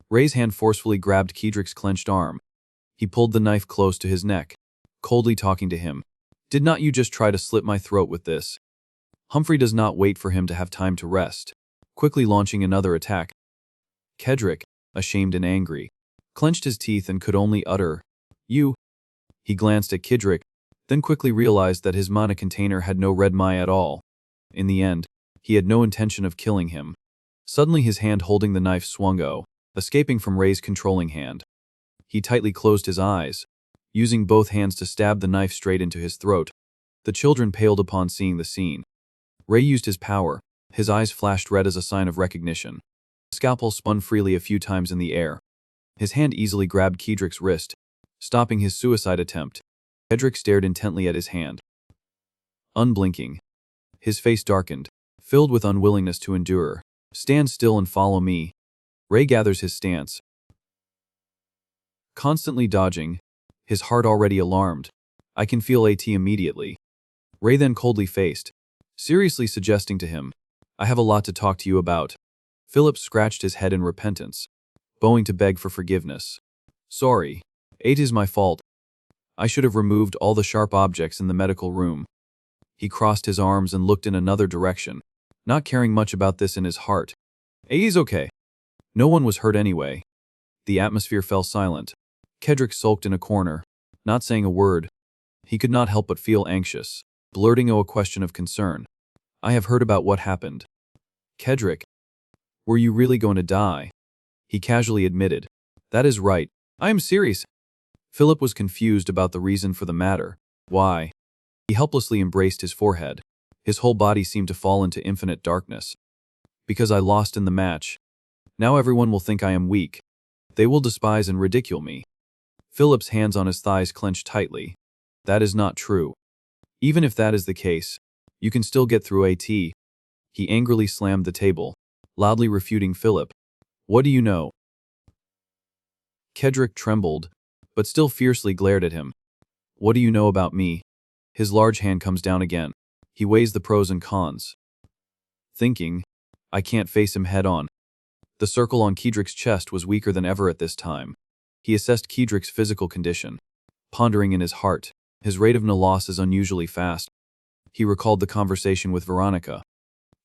Ray's hand forcefully grabbed Kedrick's clenched arm. He pulled the knife close to his neck, coldly talking to him. "Did not you just try to slit my throat with this?" Humphrey does not wait for him to have time to rest, quickly launching another attack. Kedrick, ashamed and angry, clenched his teeth and could only utter, "You." He glanced at Kedrick, then quickly realized that his mana container had no red Mai at all. In the end, he had no intention of killing him. Suddenly his hand holding the knife swung escaping from Ray's controlling hand. He tightly closed his eyes, using both hands to stab the knife straight into his throat. The children paled upon seeing the scene. Ray used his power. His eyes flashed red as a sign of recognition. The scalpel spun freely a few times in the air. His hand easily grabbed Kedrick's wrist, stopping his suicide attempt. Kedrick stared intently at his hand, unblinking. His face darkened, filled with unwillingness to endure. "Stand still and follow me." Ray gathers his stance, constantly dodging, his heart already alarmed. "I can feel AT immediately." Ray then coldly faced, seriously suggesting to him, "I have a lot to talk to you about." Philip scratched his head in repentance, bowing to beg for forgiveness. "Sorry. It is my fault. I should have removed all the sharp objects in the medical room." He crossed his arms and looked in another direction, not caring much about this in his heart. "He's okay. No one was hurt anyway." The atmosphere fell silent. Kedrick sulked in a corner, not saying a word. He could not help but feel anxious, blurting out a question of concern. "I have heard about what happened." "Kedrick, were you really going to die?" He casually admitted. "That is right. I am serious." Philip was confused about the reason for the matter. "Why?" He helplessly embraced his forehead, His whole body seemed to fall into infinite darkness. Because I lost in the match. Now everyone will think I am weak. They will despise and ridicule me. Philip's hands on his thighs clenched tightly. That is not true. Even if that is the case, you can still get through AT. He angrily slammed the table, loudly refuting Philip. What do you know? Kedrick trembled, but still fiercely glared at him. What do you know about me? His large hand comes down again. He weighs the pros and cons. Thinking, I can't face him head on. The circle on Kedrick's chest was weaker than ever at this time. He assessed Kedrick's physical condition, pondering in his heart. His rate of no loss is unusually fast. He recalled the conversation with Veronica.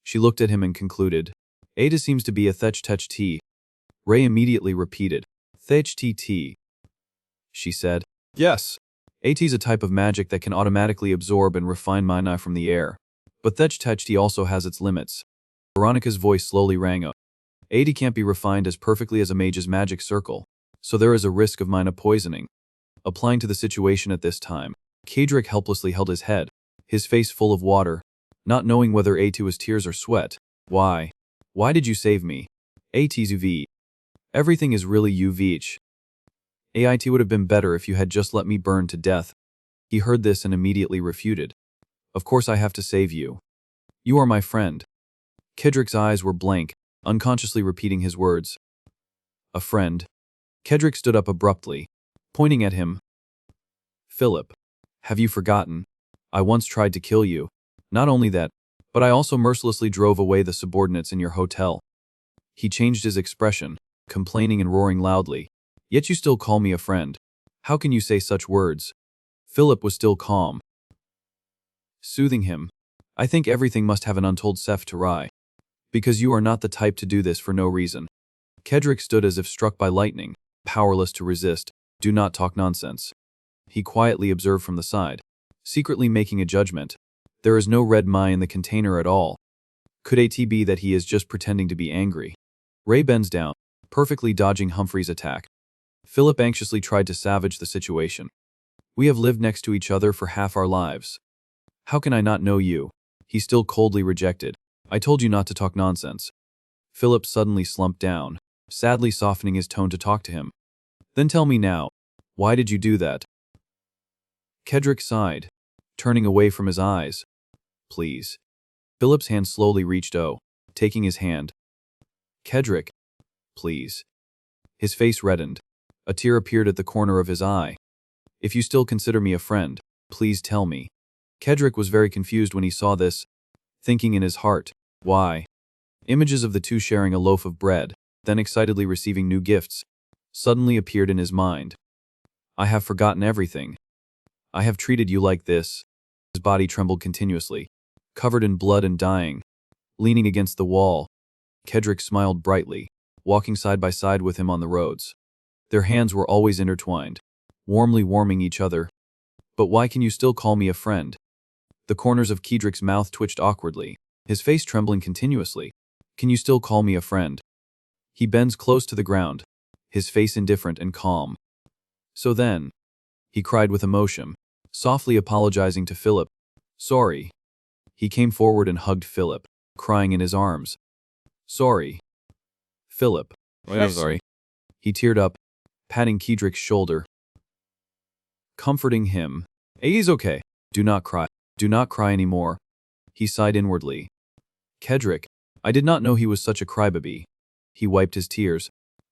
She looked at him and concluded, Ada seems to be a Thech-Tech-T. Ray immediately repeated, Thech-T-T. She said, Yes. AT's a type of magic that can automatically absorb and refine mana from the air. But Thech-Tech-T also has its limits. Veronica's voice slowly rang out. AT can't be refined as perfectly as a mage's magic circle, so there is a risk of mana poisoning. Applying to the situation at this time, Kedrick helplessly held his head, his face full of water, not knowing whether AT was tears or sweat. Why? Why did you save me? AT's UV. Everything is really UVH. AIT would have been better if you had just let me burn to death. He heard this and immediately refuted. Of course I have to save you. You are my friend. Kedrick's eyes were blank, unconsciously repeating his words. A friend. Kedrick stood up abruptly, pointing at him. Philip, have you forgotten? I once tried to kill you. Not only that, but I also mercilessly drove away the subordinates in your hotel. He changed his expression, complaining and roaring loudly. Yet you still call me a friend. How can you say such words? Philip was still calm, soothing him. I think everything must have an untold seft to Rai. Because you are not the type to do this for no reason. Kedrick stood as if struck by lightning, powerless to resist. Do not talk nonsense. He quietly observed from the side, secretly making a judgment. There is no red mai in the container at all. Could it be that he is just pretending to be angry? Ray bends down, perfectly dodging Humphrey's attack. Philip anxiously tried to salvage the situation. We have lived next to each other for half our lives. How can I not know you? He still coldly rejected. I told you not to talk nonsense. Philip suddenly slumped down, sadly softening his tone to talk to him. Then tell me now, why did you do that? Kedrick sighed, turning away from his eyes. Please. Philip's hand slowly reached taking his hand. Kedrick, please. His face reddened. A tear appeared at the corner of his eye. If you still consider me a friend, please tell me. Kedrick was very confused when he saw this, thinking in his heart, why? Images of the two sharing a loaf of bread, then excitedly receiving new gifts, suddenly appeared in his mind. I have forgotten everything. I have treated you like this. His body trembled continuously, covered in blood and dying. Leaning against the wall, Kedrick smiled brightly, walking side by side with him on the roads. Their hands were always intertwined, warmly warming each other. But why can you still call me a friend? The corners of Kedrick's mouth twitched awkwardly, his face trembling continuously. Can you still call me a friend? He bends close to the ground, his face indifferent and calm. So then, he cried with emotion, softly apologizing to Philip. Sorry. He came forward and hugged Philip, crying in his arms. Sorry. Philip. I'm sorry. He teared up, patting Kedrick's shoulder, comforting him. He's okay. Do not cry. Do not cry anymore. He sighed inwardly. Kedrick, I did not know he was such a crybaby. He wiped his tears,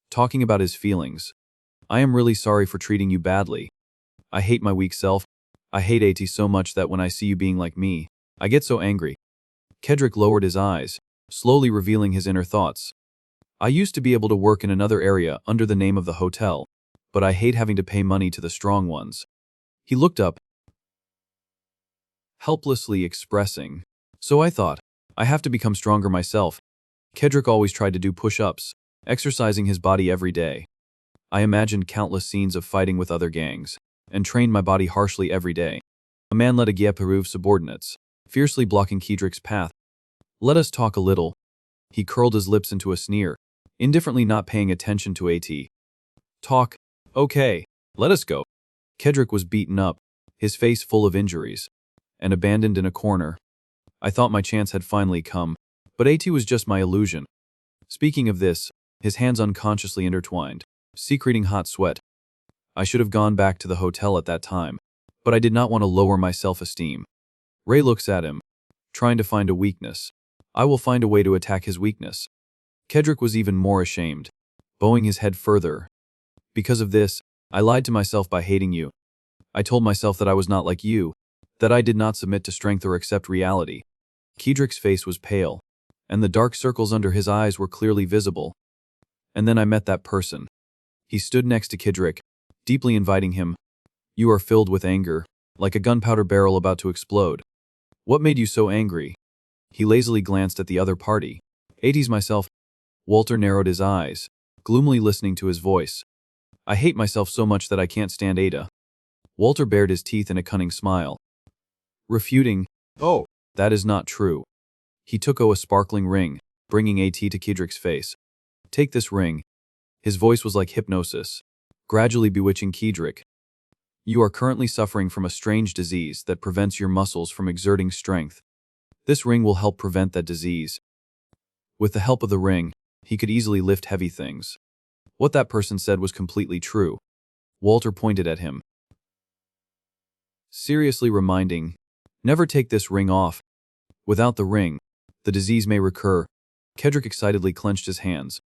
talking about his feelings. I am really sorry for treating you badly. I hate my weak self. I hate AT so much that when I see you being like me, I get so angry. Kedrick lowered his eyes, slowly revealing his inner thoughts. I used to be able to work in another area under the name of the hotel, but I hate having to pay money to the strong ones. He looked up, helplessly expressing. So I thought, I have to become stronger myself. Kedrick always tried to do push-ups, exercising his body every day. I imagined countless scenes of fighting with other gangs, and trained my body harshly every day. A man led a Gyeparuv subordinates, fiercely blocking Kedrick's path. Let us talk a little. He curled his lips into a sneer, indifferently not paying attention to AT. Talk? Okay, let us go. Kedrick was beaten up, his face full of injuries, and abandoned in a corner. I thought my chance had finally come, but AT was just my illusion. Speaking of this, his hands unconsciously intertwined, secreting hot sweat. I should have gone back to the hotel at that time, but I did not want to lower my self-esteem. Ray looks at him, trying to find a weakness. I will find a way to attack his weakness. Kedrick was even more ashamed, bowing his head further. Because of this, I lied to myself by hating you. I told myself that I was not like you, that I did not submit to strength or accept reality. Kedrick's face was pale, and the dark circles under his eyes were clearly visible. And then I met that person. He stood next to Kedrick, deeply inviting him. You are filled with anger, like a gunpowder barrel about to explode. What made you so angry? He lazily glanced at the other party. 80s myself. Walter narrowed his eyes, gloomily listening to his voice. I hate myself so much that I can't stand Ada. Walter bared his teeth in a cunning smile. Refuting, oh, that is not true. He took a sparkling ring, bringing AT to Kedrick's face. Take this ring. His voice was like hypnosis, gradually bewitching Kedrick. You are currently suffering from a strange disease that prevents your muscles from exerting strength. This ring will help prevent that disease. With the help of the ring, he could easily lift heavy things. What that person said was completely true. Walter pointed at him, seriously reminding, never take this ring off. Without the ring, the disease may recur. Kedrick excitedly clenched his hands,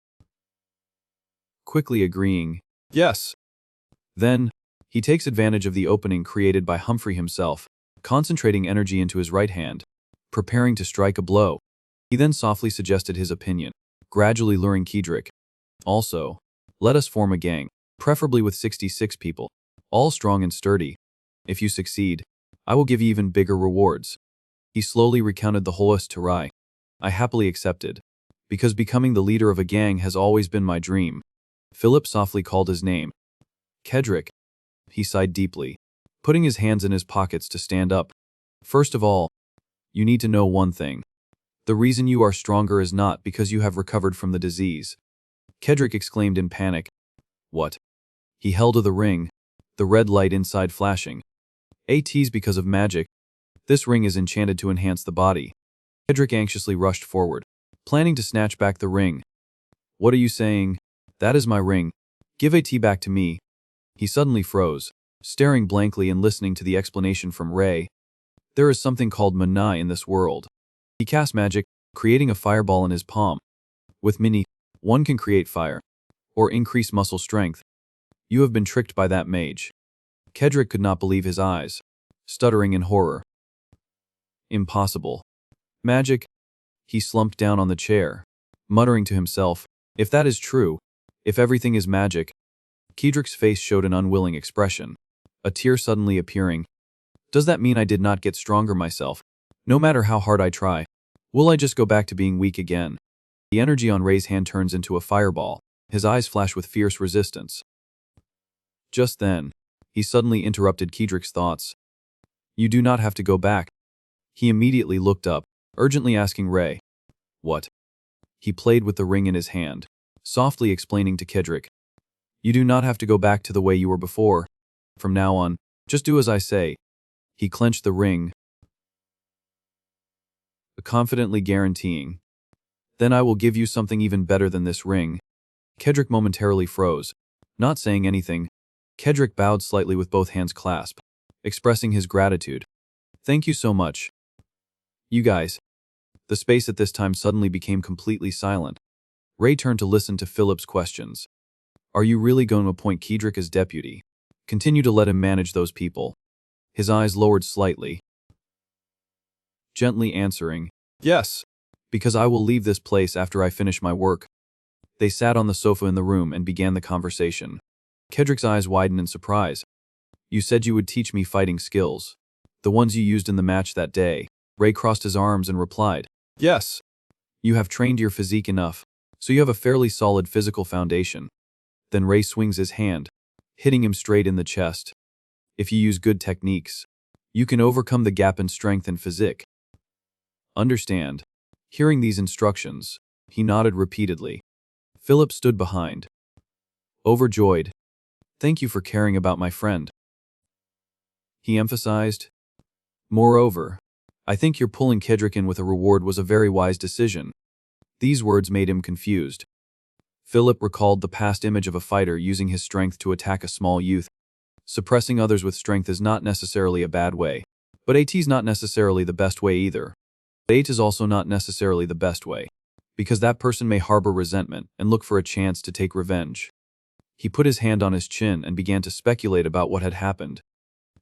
quickly agreeing, yes. Then, he takes advantage of the opening created by Humphrey himself, concentrating energy into his right hand, preparing to strike a blow. He then softly suggested his opinion, gradually luring Kedrick. Also, let us form a gang, preferably with 66 people, all strong and sturdy. If you succeed, I will give you even bigger rewards. He slowly recounted the whole to Rai. I happily accepted, because becoming the leader of a gang has always been my dream. Philip softly called his name. Kedrick. He sighed deeply, putting his hands in his pockets to stand up. First of all, you need to know one thing. The reason you are stronger is not because you have recovered from the disease. Kedrick exclaimed in panic. What? He held to the ring, the red light inside flashing. AT's because of magic. This ring is enchanted to enhance the body. Kedrick anxiously rushed forward, planning to snatch back the ring. What are you saying? That is my ring. Give AT back to me. He suddenly froze, staring blankly and listening to the explanation from Ray. There is something called Manhwa in this world. He cast magic, creating a fireball in his palm. With Mini, one can create fire, or increase muscle strength. You have been tricked by that mage. Kedrick could not believe his eyes, stuttering in horror. Impossible. Magic? He slumped down on the chair, muttering to himself, if that is true, if everything is magic. Kedrick's face showed an unwilling expression, a tear suddenly appearing. Does that mean I did not get stronger myself? No matter how hard I try, will I just go back to being weak again? The energy on Ray's hand turns into a fireball. His eyes flash with fierce resistance. Just then, he suddenly interrupted Kedrick's thoughts. You do not have to go back. He immediately looked up, urgently asking Ray. What? He played with the ring in his hand, softly explaining to Kedrick. You do not have to go back to the way you were before. From now on, just do as I say. He clenched the ring, confidently guaranteeing. Then I will give you something even better than this ring. Kedrick momentarily froze, not saying anything. Kedrick bowed slightly with both hands clasped, expressing his gratitude. Thank you so much. You guys. The space at this time suddenly became completely silent. Ray turned to listen to Philip's questions. Are you really going to appoint Kedrick as deputy? Continue to let him manage those people. His eyes lowered slightly, gently answering, yes, because I will leave this place after I finish my work. They sat on the sofa in the room and began the conversation. Kedrick's eyes widened in surprise. You said you would teach me fighting skills. The ones you used in the match that day. Ray crossed his arms and replied, yes. You have trained your physique enough, so you have a fairly solid physical foundation. Then Ray swings his hand, hitting him straight in the chest. If you use good techniques, you can overcome the gap in strength and physique. Understand? Hearing these instructions, he nodded repeatedly. Philip stood behind, overjoyed. Thank you for caring about my friend. He emphasized. Moreover, I think you're pulling Kedrick in with a reward was a very wise decision. These words made him confused. Philip recalled the past image of a fighter using his strength to attack a small youth. Suppressing others with strength is not necessarily a bad way. But AT's not necessarily the best way either. 8 is also not necessarily the best way, because that person may harbor resentment and look for a chance to take revenge. He put his hand on his chin and began to speculate about what had happened.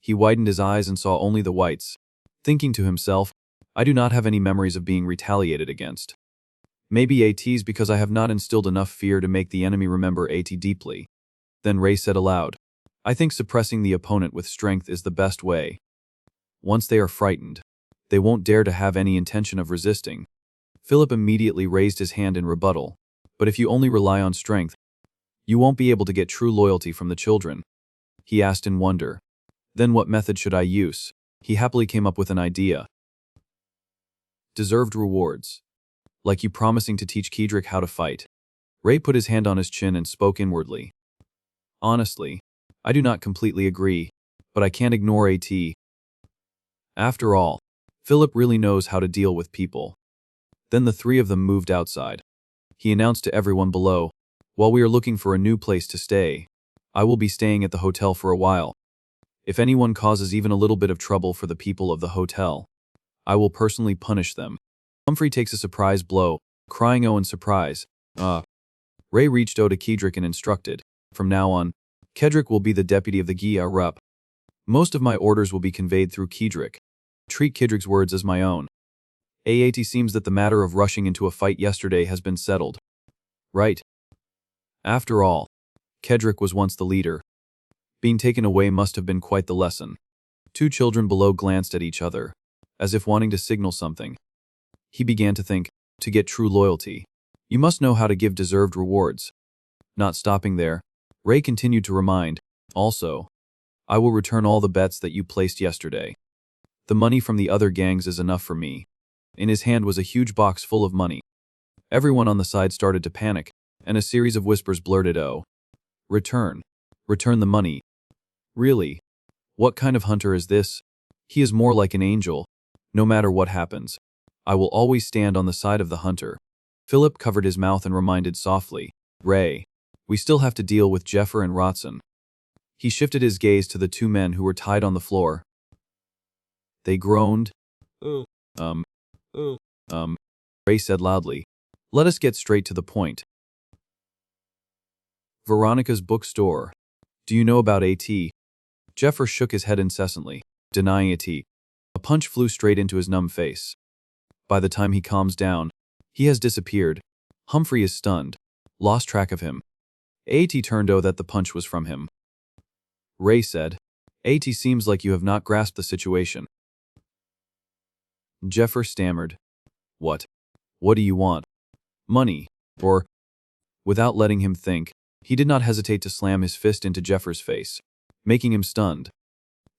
He widened his eyes and saw only the whites, thinking to himself, I do not have any memories of being retaliated against. Maybe AT's because I have not instilled enough fear to make the enemy remember AT deeply. Then Ray said aloud, I think suppressing the opponent with strength is the best way. Once they are frightened, they won't dare to have any intention of resisting. Philip immediately raised his hand in rebuttal. But if you only rely on strength, you won't be able to get true loyalty from the children. He asked in wonder. Then what method should I use? He happily came up with an idea. Deserved rewards. Like you promising to teach Kedrick how to fight. Ray put his hand on his chin and spoke inwardly. Honestly, I do not completely agree, but I can't ignore AT. After all, Philip really knows how to deal with people. Then the three of them moved outside. He announced to everyone below, while we are looking for a new place to stay, I will be staying at the hotel for a while. If anyone causes even a little bit of trouble for the people of the hotel, I will personally punish them. Humphrey takes a surprise blow, crying oh in surprise. Ray reached out to Kedrick and instructed, from now on, Kedrick will be the deputy of the Gia Rup. Most of my orders will be conveyed through Kedrick. Treat Kedrick's words as my own. AAT seems that the matter of rushing into a fight yesterday has been settled. Right. After all, Kedrick was once the leader. Being taken away must have been quite the lesson. Two children below glanced at each other, as if wanting to signal something. He began to think, to get true loyalty, you must know how to give deserved rewards. Not stopping there, Ray continued to remind, also, I will return all the bets that you placed yesterday. The money from the other gangs is enough for me. In his hand was a huge box full of money. Everyone on the side started to panic, and a series of whispers blurted, oh. Return the money. Really? What kind of hunter is this? He is more like an angel. No matter what happens, I will always stand on the side of the hunter. Philip covered his mouth and reminded softly, Ray, we still have to deal with Jeffer and Rotson. He shifted his gaze to the two men who were tied on the floor. They groaned. Ray said loudly, let us get straight to the point. Veronica's bookstore. Do you know about AT? Jeffer shook his head incessantly, denying AT. A punch flew straight into his numb face. By the time he calms down, he has disappeared. Humphrey is stunned, lost track of him. AT turned that the punch was from him. Ray said, AT seems like you have not grasped the situation. Jeffer stammered. What? What do you want? Money, or... Without letting him think, he did not hesitate to slam his fist into Jeffer's face, making him stunned.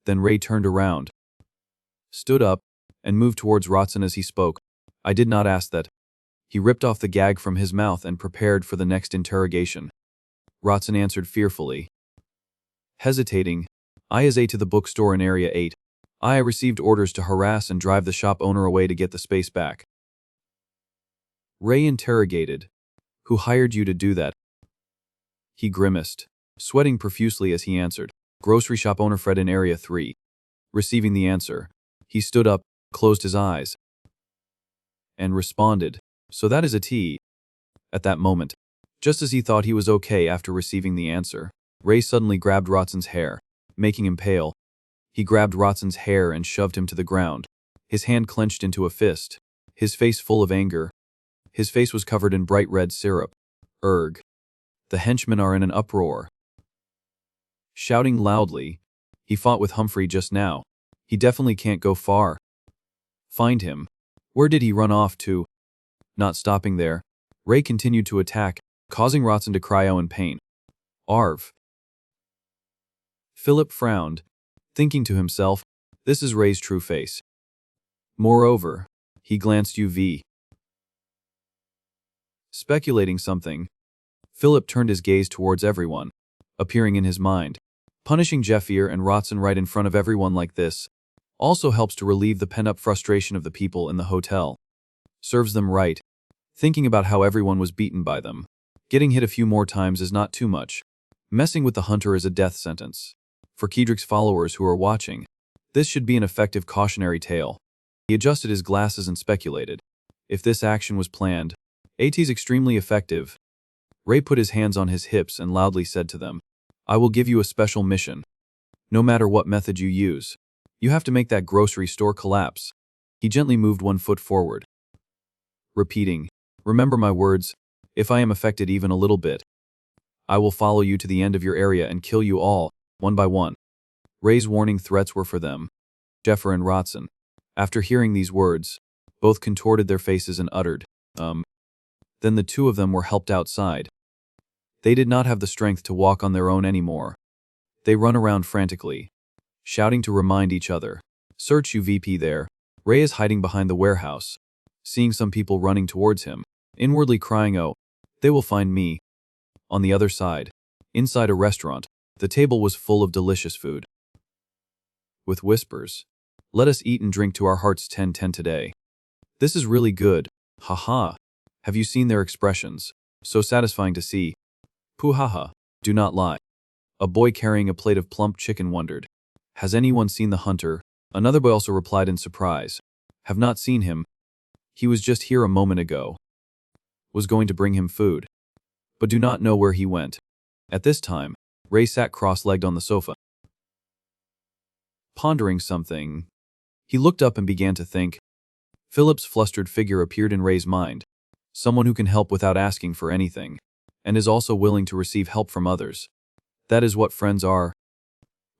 Then Ray turned around, stood up, and moved towards Rotson as he spoke. I did not ask that. He ripped off the gag from his mouth and prepared for the next interrogation. Rotson answered fearfully. Hesitating, I is A to the bookstore in Area 8. I received orders to harass and drive the shop owner away to get the space back. Ray interrogated. Who hired you to do that? He grimaced, sweating profusely as he answered. Grocery shop owner Fred in Area 3. Receiving the answer, he stood up, closed his eyes, and responded, so that is a T. At that moment, just as he thought he was okay after receiving the answer, Ray suddenly grabbed Rotson's hair, making him pale. He grabbed Rotson's hair and shoved him to the ground, his hand clenched into a fist, his face full of anger. His face was covered in bright red syrup. Erg. The henchmen are in an uproar. Shouting loudly, he fought with Humphrey just now. He definitely can't go far. Find him. Where did he run off to? Not stopping there, Ray continued to attack, causing Rotson to cry out in pain. Arv. Philip frowned, thinking to himself, this is Ray's true face. Moreover, he glanced UV. Speculating something, Philip turned his gaze towards everyone, appearing in his mind. Punishing Jeffer and Rotson right in front of everyone like this, Also helps to relieve the pent-up frustration of the people in the hotel. Serves them right. Thinking about how everyone was beaten by them. Getting hit a few more times is not too much. Messing with the hunter is a death sentence. For Kedrick's followers who are watching, this should be an effective cautionary tale. He adjusted his glasses and speculated. If this action was planned, AT's extremely effective. Ray put his hands on his hips and loudly said to them, I will give you a special mission. No matter what method you use, you have to make that grocery store collapse. He gently moved one foot forward, repeating, remember my words, if I am affected even a little bit, I will follow you to the end of your area and kill you all, one by one. Ray's warning threats were for them, Jeffer and Rotson. After hearing these words, both contorted their faces and uttered, Then the two of them were helped outside. They did not have the strength to walk on their own anymore. They run around frantically, shouting to remind each other. Search UVP there. Ray is hiding behind the warehouse, seeing some people running towards him, inwardly crying, oh, they will find me. On the other side, inside a restaurant, the table was full of delicious food. With whispers, let us eat and drink to our heart's 10-10 today. This is really good, haha. Have you seen their expressions? So satisfying to see. Pooh-ha-ha, do not lie. A boy carrying a plate of plump chicken wondered. Has anyone seen the hunter? Another boy also replied in surprise. Have not seen him. He was just here a moment ago. Was going to bring him food. But do not know where he went. At this time, Ray sat cross-legged on the sofa, pondering something. He looked up and began to think. Philip's flustered figure appeared in Ray's mind. Someone who can help without asking for anything, and is also willing to receive help from others. That is what friends are.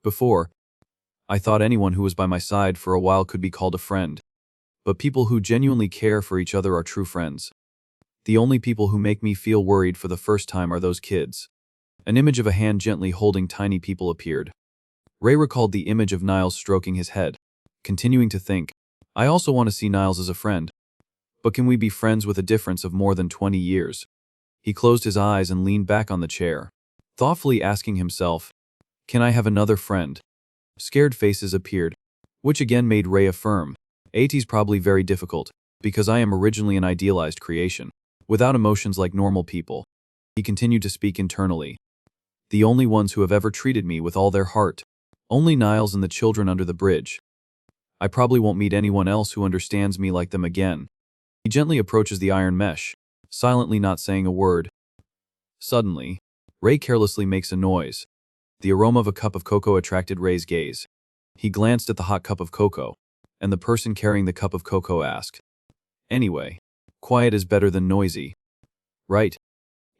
Before, I thought anyone who was by my side for a while could be called a friend. But people who genuinely care for each other are true friends. The only people who make me feel worried for the first time are those kids. An image of a hand gently holding tiny people appeared. Ray recalled the image of Niles stroking his head, continuing to think, I also want to see Niles as a friend. But can we be friends with a difference of more than 20 years? He closed his eyes and leaned back on the chair, thoughtfully asking himself, can I have another friend? Scared faces appeared, which again made Ray affirm, AT's probably very difficult, because I am originally an idealized creation, without emotions like normal people. He continued to speak internally. The only ones who have ever treated me with all their heart. Only Niles and the children under the bridge. I probably won't meet anyone else who understands me like them again. He gently approaches the iron mesh, silently not saying a word. Suddenly, Ray carelessly makes a noise. The aroma of a cup of cocoa attracted Ray's gaze. He glanced at the hot cup of cocoa, and the person carrying the cup of cocoa asked, Anyway, quiet is better than noisy. Right?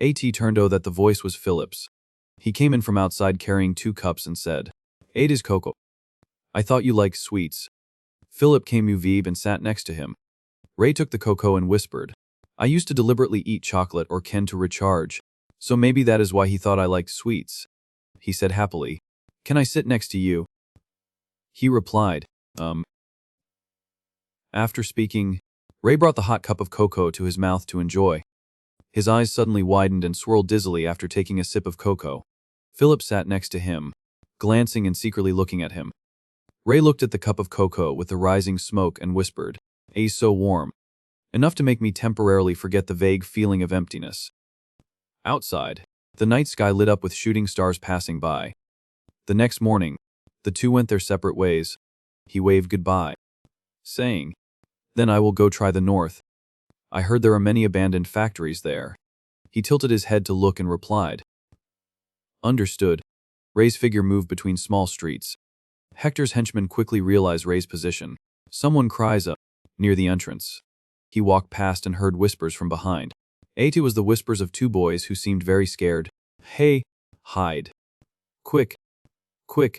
AT turned out that the voice was Philip's. He came in from outside carrying 2 cups and said, Ate is cocoa. I thought you liked sweets. Philip came UVB and sat next to him. Ray took the cocoa and whispered, I used to deliberately eat chocolate or Ken to recharge, so maybe that is why he thought I liked sweets. He said happily, Can I sit next to you? He replied, After speaking, Ray brought the hot cup of cocoa to his mouth to enjoy. His eyes suddenly widened and swirled dizzily after taking a sip of cocoa. Philip sat next to him, glancing and secretly looking at him. Ray looked at the cup of cocoa with the rising smoke and whispered, "A's so warm. Enough to make me temporarily forget the vague feeling of emptiness." Outside, the night sky lit up with shooting stars passing by. The next morning, the two went their separate ways. He waved goodbye, saying, "Then I will go try the north. I heard there are many abandoned factories there." He tilted his head to look and replied, "Understood." Ray's figure moved between small streets. Hector's henchmen quickly realize Ray's position. Someone cries up near the entrance. He walked past and heard whispers from behind. It was the whispers of two boys who seemed very scared. "Hey, hide. Quick, quick."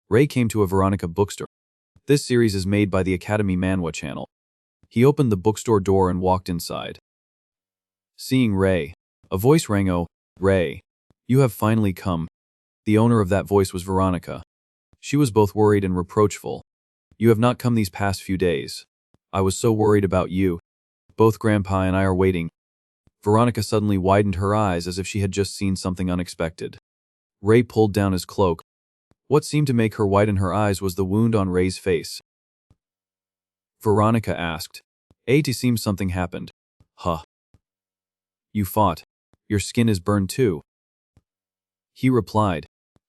Ray came to a Veronica bookstore. This series is made by the Academy Manhwa channel. He opened the bookstore door and walked inside. Seeing Ray, a voice rang, "Oh, Ray, you have finally come." The owner of that voice was Veronica. She was both worried and reproachful. "You have not come these past few days. I was so worried about you. Both Grandpa and I are waiting." Veronica suddenly widened her eyes as if she had just seen something unexpected. Ray pulled down his cloak. What seemed to make her widen her eyes was the wound on Ray's face. Veronica asked. It seems something happened. Huh. You fought. Your skin is burned too. He replied.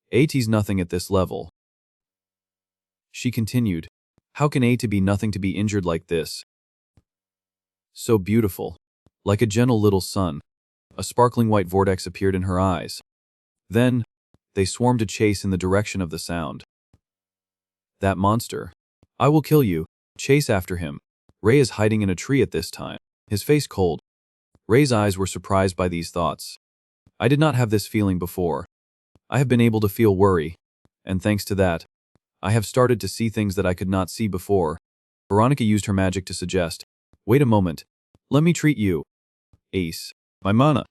It's nothing at this level. She continued. How can it be nothing to be injured like this? So beautiful. Like a gentle little sun. A sparkling white vortex appeared in her eyes. Then, they swarmed to chase in the direction of the sound. That monster. I will kill you. Chase after him. Ray is hiding in a tree at this time, his face cold. Ray's eyes were surprised by these thoughts. I did not have this feeling before. I have been able to feel worry, and thanks to that, I have started to see things that I could not see before. Veronica used her magic to suggest, wait a moment, let me treat you. Ace. My mana.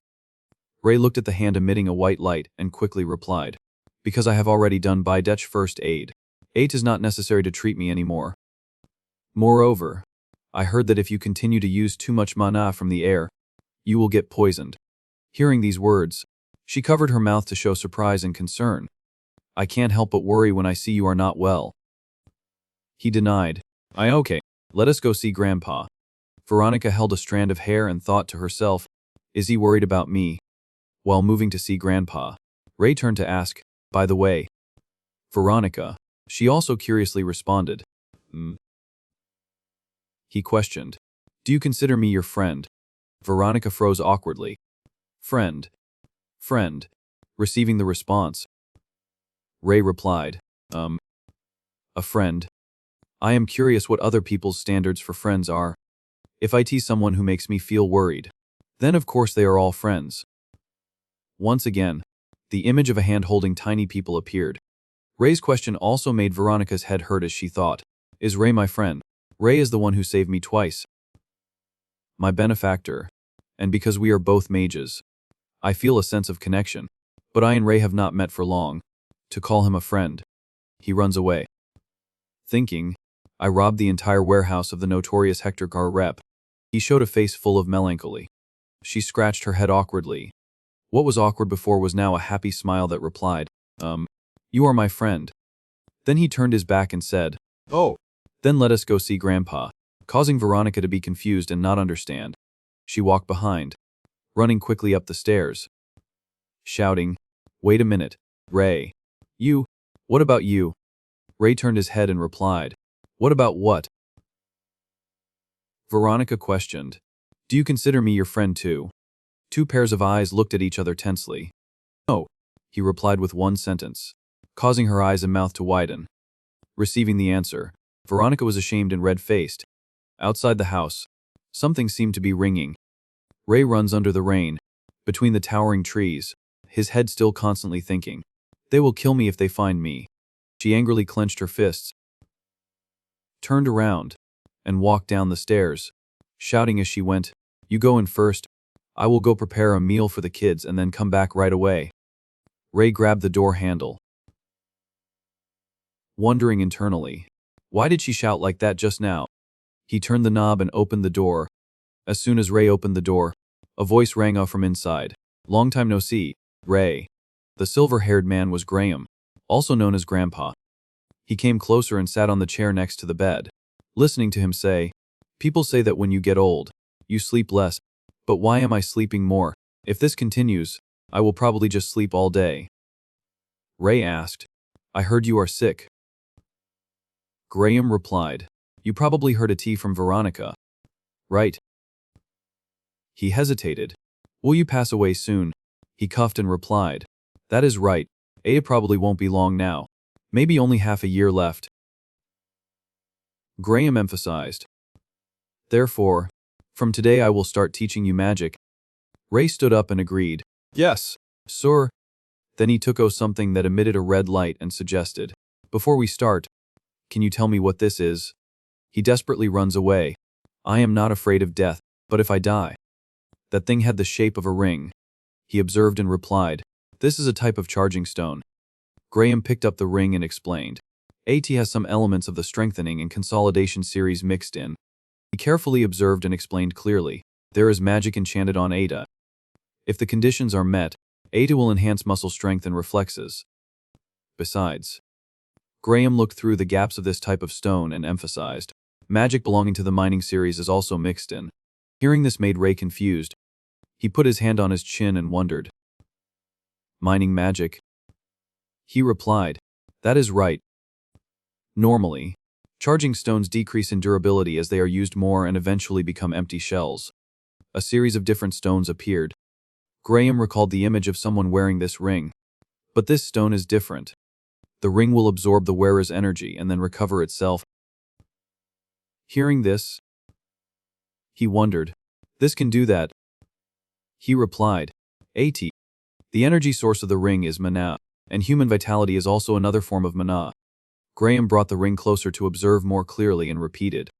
Ray looked at the hand emitting a white light and quickly replied, because I have already done Bidetch first aid. It is not necessary to treat me anymore. Moreover, I heard that if you continue to use too much mana from the air, you will get poisoned. Hearing these words, she covered her mouth to show surprise and concern. I can't help but worry when I see you are not well. He denied. Okay, let us go see Grandpa. Veronica held a strand of hair and thought to herself, is he worried about me? While moving to see Grandpa, Ray turned to ask, by the way, Veronica. She also curiously responded. He questioned, do you consider me your friend? Veronica froze awkwardly. Friend. Receiving the response. Ray replied, a friend. I am curious what other people's standards for friends are. If I tease someone who makes me feel worried, then of course they are all friends. Once again, the image of a hand holding tiny people appeared. Ray's question also made Veronica's head hurt as she thought, is Ray my friend? Ray is the one who saved me twice. My benefactor. And because we are both mages, I feel a sense of connection. But I and Ray have not met for long. To call him a friend. He runs away. Thinking, I robbed the entire warehouse of the notorious Hector Gar rep. He showed a face full of melancholy. She scratched her head awkwardly. What was awkward before was now a happy smile that replied, you are my friend. Then he turned his back and said, oh, then let us go see Grandpa, causing Veronica to be confused and not understand. She walked behind, running quickly up the stairs, shouting, wait a minute, Ray. You, what about you? Ray turned his head and replied, what about what? Veronica questioned, do you consider me your friend too? Two pairs of eyes looked at each other tensely. No, he replied with one sentence, causing her eyes and mouth to widen. Receiving the answer, Veronica was ashamed and red-faced. Outside the house, something seemed to be ringing. Ray runs under the rain, between the towering trees, his head still constantly thinking, they will kill me if they find me. She angrily clenched her fists, turned around, and walked down the stairs, shouting as she went, you go in first. I will go prepare a meal for the kids and then come back right away. Ray grabbed the door handle, wondering internally, why did she shout like that just now? He turned the knob and opened the door. As soon as Ray opened the door, a voice rang out from inside. Long time no see, Ray. The silver-haired man was Graham, also known as Grandpa. He came closer and sat on the chair next to the bed, listening to him say, people say that when you get old, you sleep less, but why am I sleeping more? If this continues, I will probably just sleep all day. Ray asked, I heard you are sick. Graham replied, you probably heard a tea from Veronica. Right? He hesitated. Will you pass away soon? He coughed and replied, that is right. It probably won't be long now. Maybe only half a year left. Graham emphasized, therefore, from today I will start teaching you magic. Ray stood up and agreed. Yes, sir. Then he took something that emitted a red light and suggested, before we start, can you tell me what this is? He desperately runs away. I am not afraid of death, but if I die. That thing had the shape of a ring. He observed and replied, this is a type of charging stone. Graham picked up the ring and explained, it has some elements of the strengthening and consolidation series mixed in. He carefully observed and explained clearly, there is magic enchanted on Ada. If the conditions are met, Ada will enhance muscle strength and reflexes. Besides, Graham looked through the gaps of this type of stone and emphasized, Magic belonging to the mining series is also mixed in. Hearing this made Ray confused. He put his hand on his chin and wondered. Mining magic? He replied, that is right. Normally, charging stones decrease in durability as they are used more and eventually become empty shells. A series of different stones appeared. Graham recalled the image of someone wearing this ring. But this stone is different. The ring will absorb the wearer's energy and then recover itself. Hearing this, he wondered, this can do that? He replied, At. The energy source of the ring is mana, and human vitality is also another form of mana. Graham brought the ring closer to observe more clearly and repeated.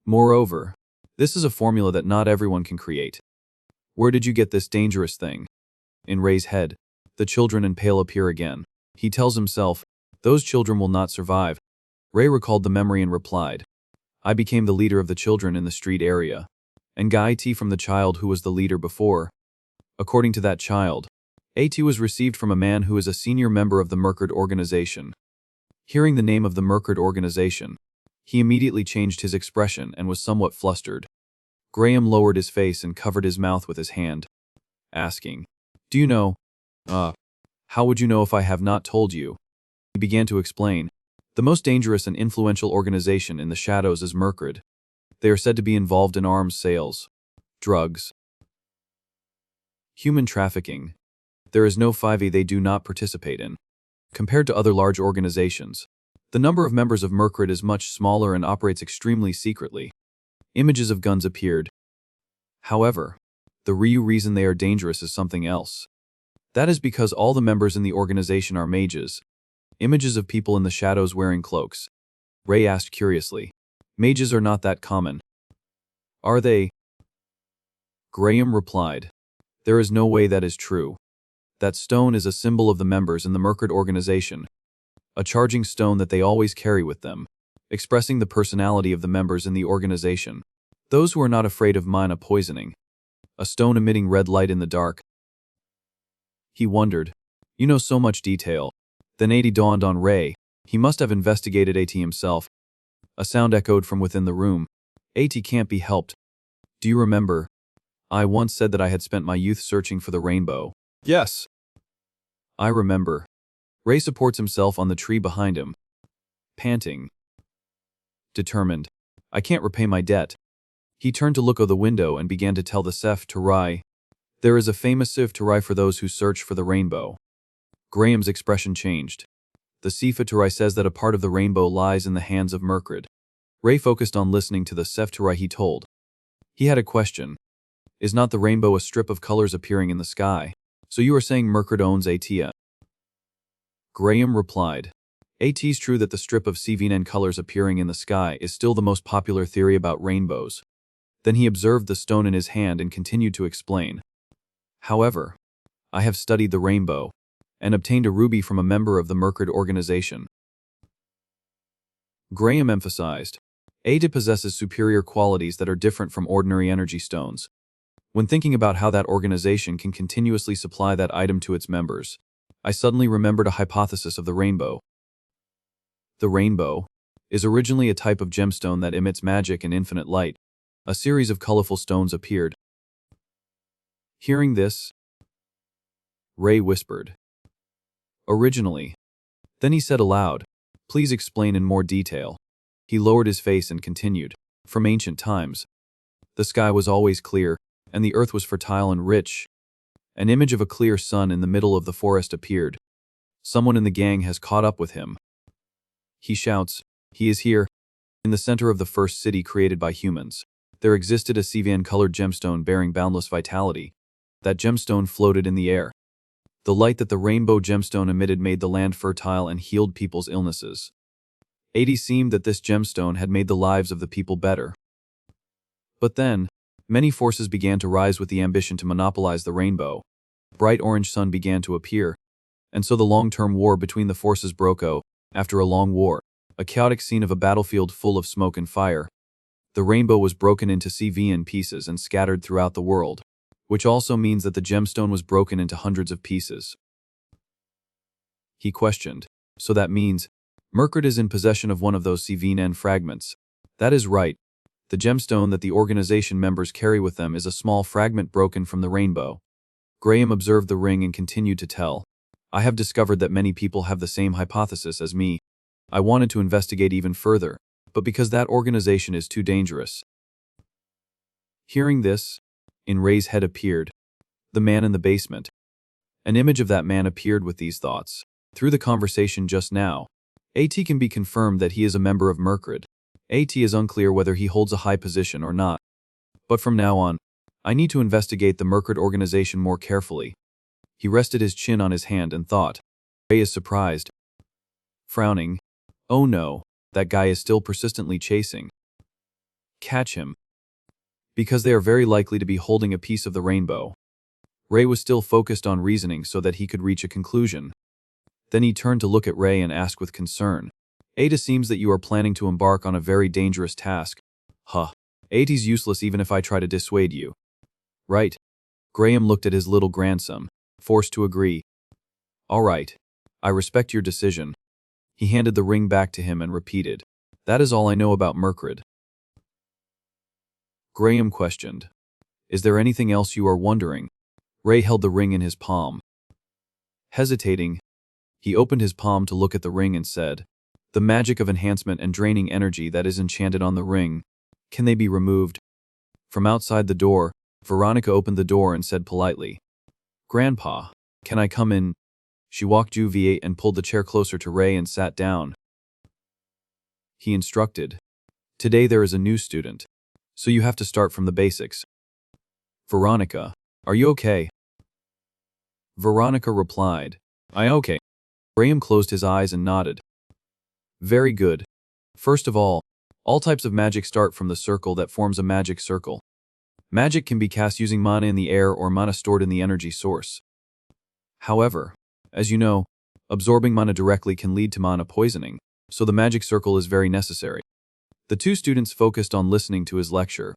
Moreover, this is a formula that not everyone can create. Where did you get this dangerous thing? In Ray's head, the children in pale appear again. He tells himself, those children will not survive. Ray recalled the memory and replied, I became the leader of the children in the street area, and got IT from the child who was the leader before. According to that child, AT was received from a man who is a senior member of the Merkard organization. Hearing the name of the Merkard organization, he immediately changed his expression and was somewhat flustered. Graham lowered his face and covered his mouth with his hand, asking, do you know? How would you know if I have not told you? He began to explain. The most dangerous and influential organization in the shadows is Merkard. They are said to be involved in arms sales, drugs, human trafficking. There is no 5e they do not participate in. Compared to other large organizations, the number of members of Merkard is much smaller and operates extremely secretly. Images of guns appeared. However, the real reason they are dangerous is something else. That is because all the members in the organization are mages. Images of people in the shadows wearing cloaks. Ray asked curiously. Mages are not that common. Are they? Graham replied. There is no way that is true. That stone is a symbol of the members in the Merkard organization. A charging stone that they always carry with them, expressing the personality of the members in the organization. Those who are not afraid of mana poisoning. A stone emitting red light in the dark. He wondered. You know so much detail. Then AT dawned on Ray. He must have investigated AT himself. A sound echoed from within the room. AT can't be helped. Do you remember? I once said that I had spent my youth searching for the rainbow. Yes. I remember. Ray supports himself on the tree behind him. Panting. Determined. I can't repay my debt. He turned to look out the window and began to tell the Sef Turai. There is a famous Siv Turai for those who search for the rainbow. Graham's expression changed. The Sifa Turai says that a part of the rainbow lies in the hands of Merkard. Ray focused on listening to the Sef Turai he told. He had a question. Is not the rainbow a strip of colors appearing in the sky? So you are saying Merkard owns Atia? Graham replied. It's true that the strip of CVN colors appearing in the sky is still the most popular theory about rainbows. Then he observed the stone in his hand and continued to explain. However, I have studied the rainbow and obtained a ruby from a member of the Merkard organization. Graham emphasized. Ada possesses superior qualities that are different from ordinary energy stones. When thinking about how that organization can continuously supply that item to its members, I suddenly remembered a hypothesis of the rainbow. The rainbow is originally a type of gemstone that emits magic and infinite light. A series of colorful stones appeared. Hearing this, Ray whispered. Originally. Then he said aloud, please explain in more detail. He lowered his face and continued. From ancient times, the sky was always clear, and the earth was fertile and rich. An image of a clear sun in the middle of the forest appeared. Someone in the gang has caught up with him. He shouts, he is here. In the center of the first city created by humans, there existed a Sivan-colored gemstone bearing boundless vitality. That gemstone floated in the air. The light that the rainbow gemstone emitted made the land fertile and healed people's illnesses. It seemed that this gemstone had made the lives of the people better. But then, many forces began to rise with the ambition to monopolize the rainbow. Bright orange sun began to appear. And so the long-term war between the forces broke out. After a long war, a chaotic scene of a battlefield full of smoke and fire. The rainbow was broken into CVN pieces and scattered throughout the world, which also means that the gemstone was broken into hundreds of pieces. He questioned, so that means, Merkard is in possession of one of those CVN fragments. That is right. The gemstone that the organization members carry with them is a small fragment broken from the rainbow. Graham observed the ring and continued to tell. I have discovered that many people have the same hypothesis as me. I wanted to investigate even further, but because that organization is too dangerous. Hearing this, in Ray's head appeared the man in the basement. An image of that man appeared with these thoughts. Through the conversation just now, AT can be confirmed that he is a member of Mercred. AT is unclear whether he holds a high position or not. But from now on, I need to investigate the Mercred organization more carefully. He rested his chin on his hand and thought. Ray is surprised. Frowning. Oh no, that guy is still persistently chasing. Catch him. Because they are very likely to be holding a piece of the rainbow. Ray was still focused on reasoning so that he could reach a conclusion. Then he turned to look at Ray and asked with concern. It seems that you are planning to embark on a very dangerous task. Huh. It's useless even if I try to dissuade you. Right. Graham looked at his little grandson, forced to agree. All right. I respect your decision. He handed the ring back to him and repeated. That is all I know about Mercred. Graham questioned. Is there anything else you are wondering? Ray held the ring in his palm. Hesitating, he opened his palm to look at the ring and said, the magic of enhancement and draining energy that is enchanted on the ring, can they be removed? From outside the door, Veronica opened the door and said politely, Grandpa, can I come in? She walked Juviate and pulled the chair closer to Ray and sat down. He instructed, today there is a new student, so you have to start from the basics. Veronica, are you okay? Veronica replied, I'm okay. Graham closed his eyes and nodded. Very good. First of all types of magic start from the circle that forms a magic circle. Magic can be cast using mana in the air or mana stored in the energy source. However, as you know, absorbing mana directly can lead to mana poisoning, so the magic circle is very necessary. The two students focused on listening to his lecture.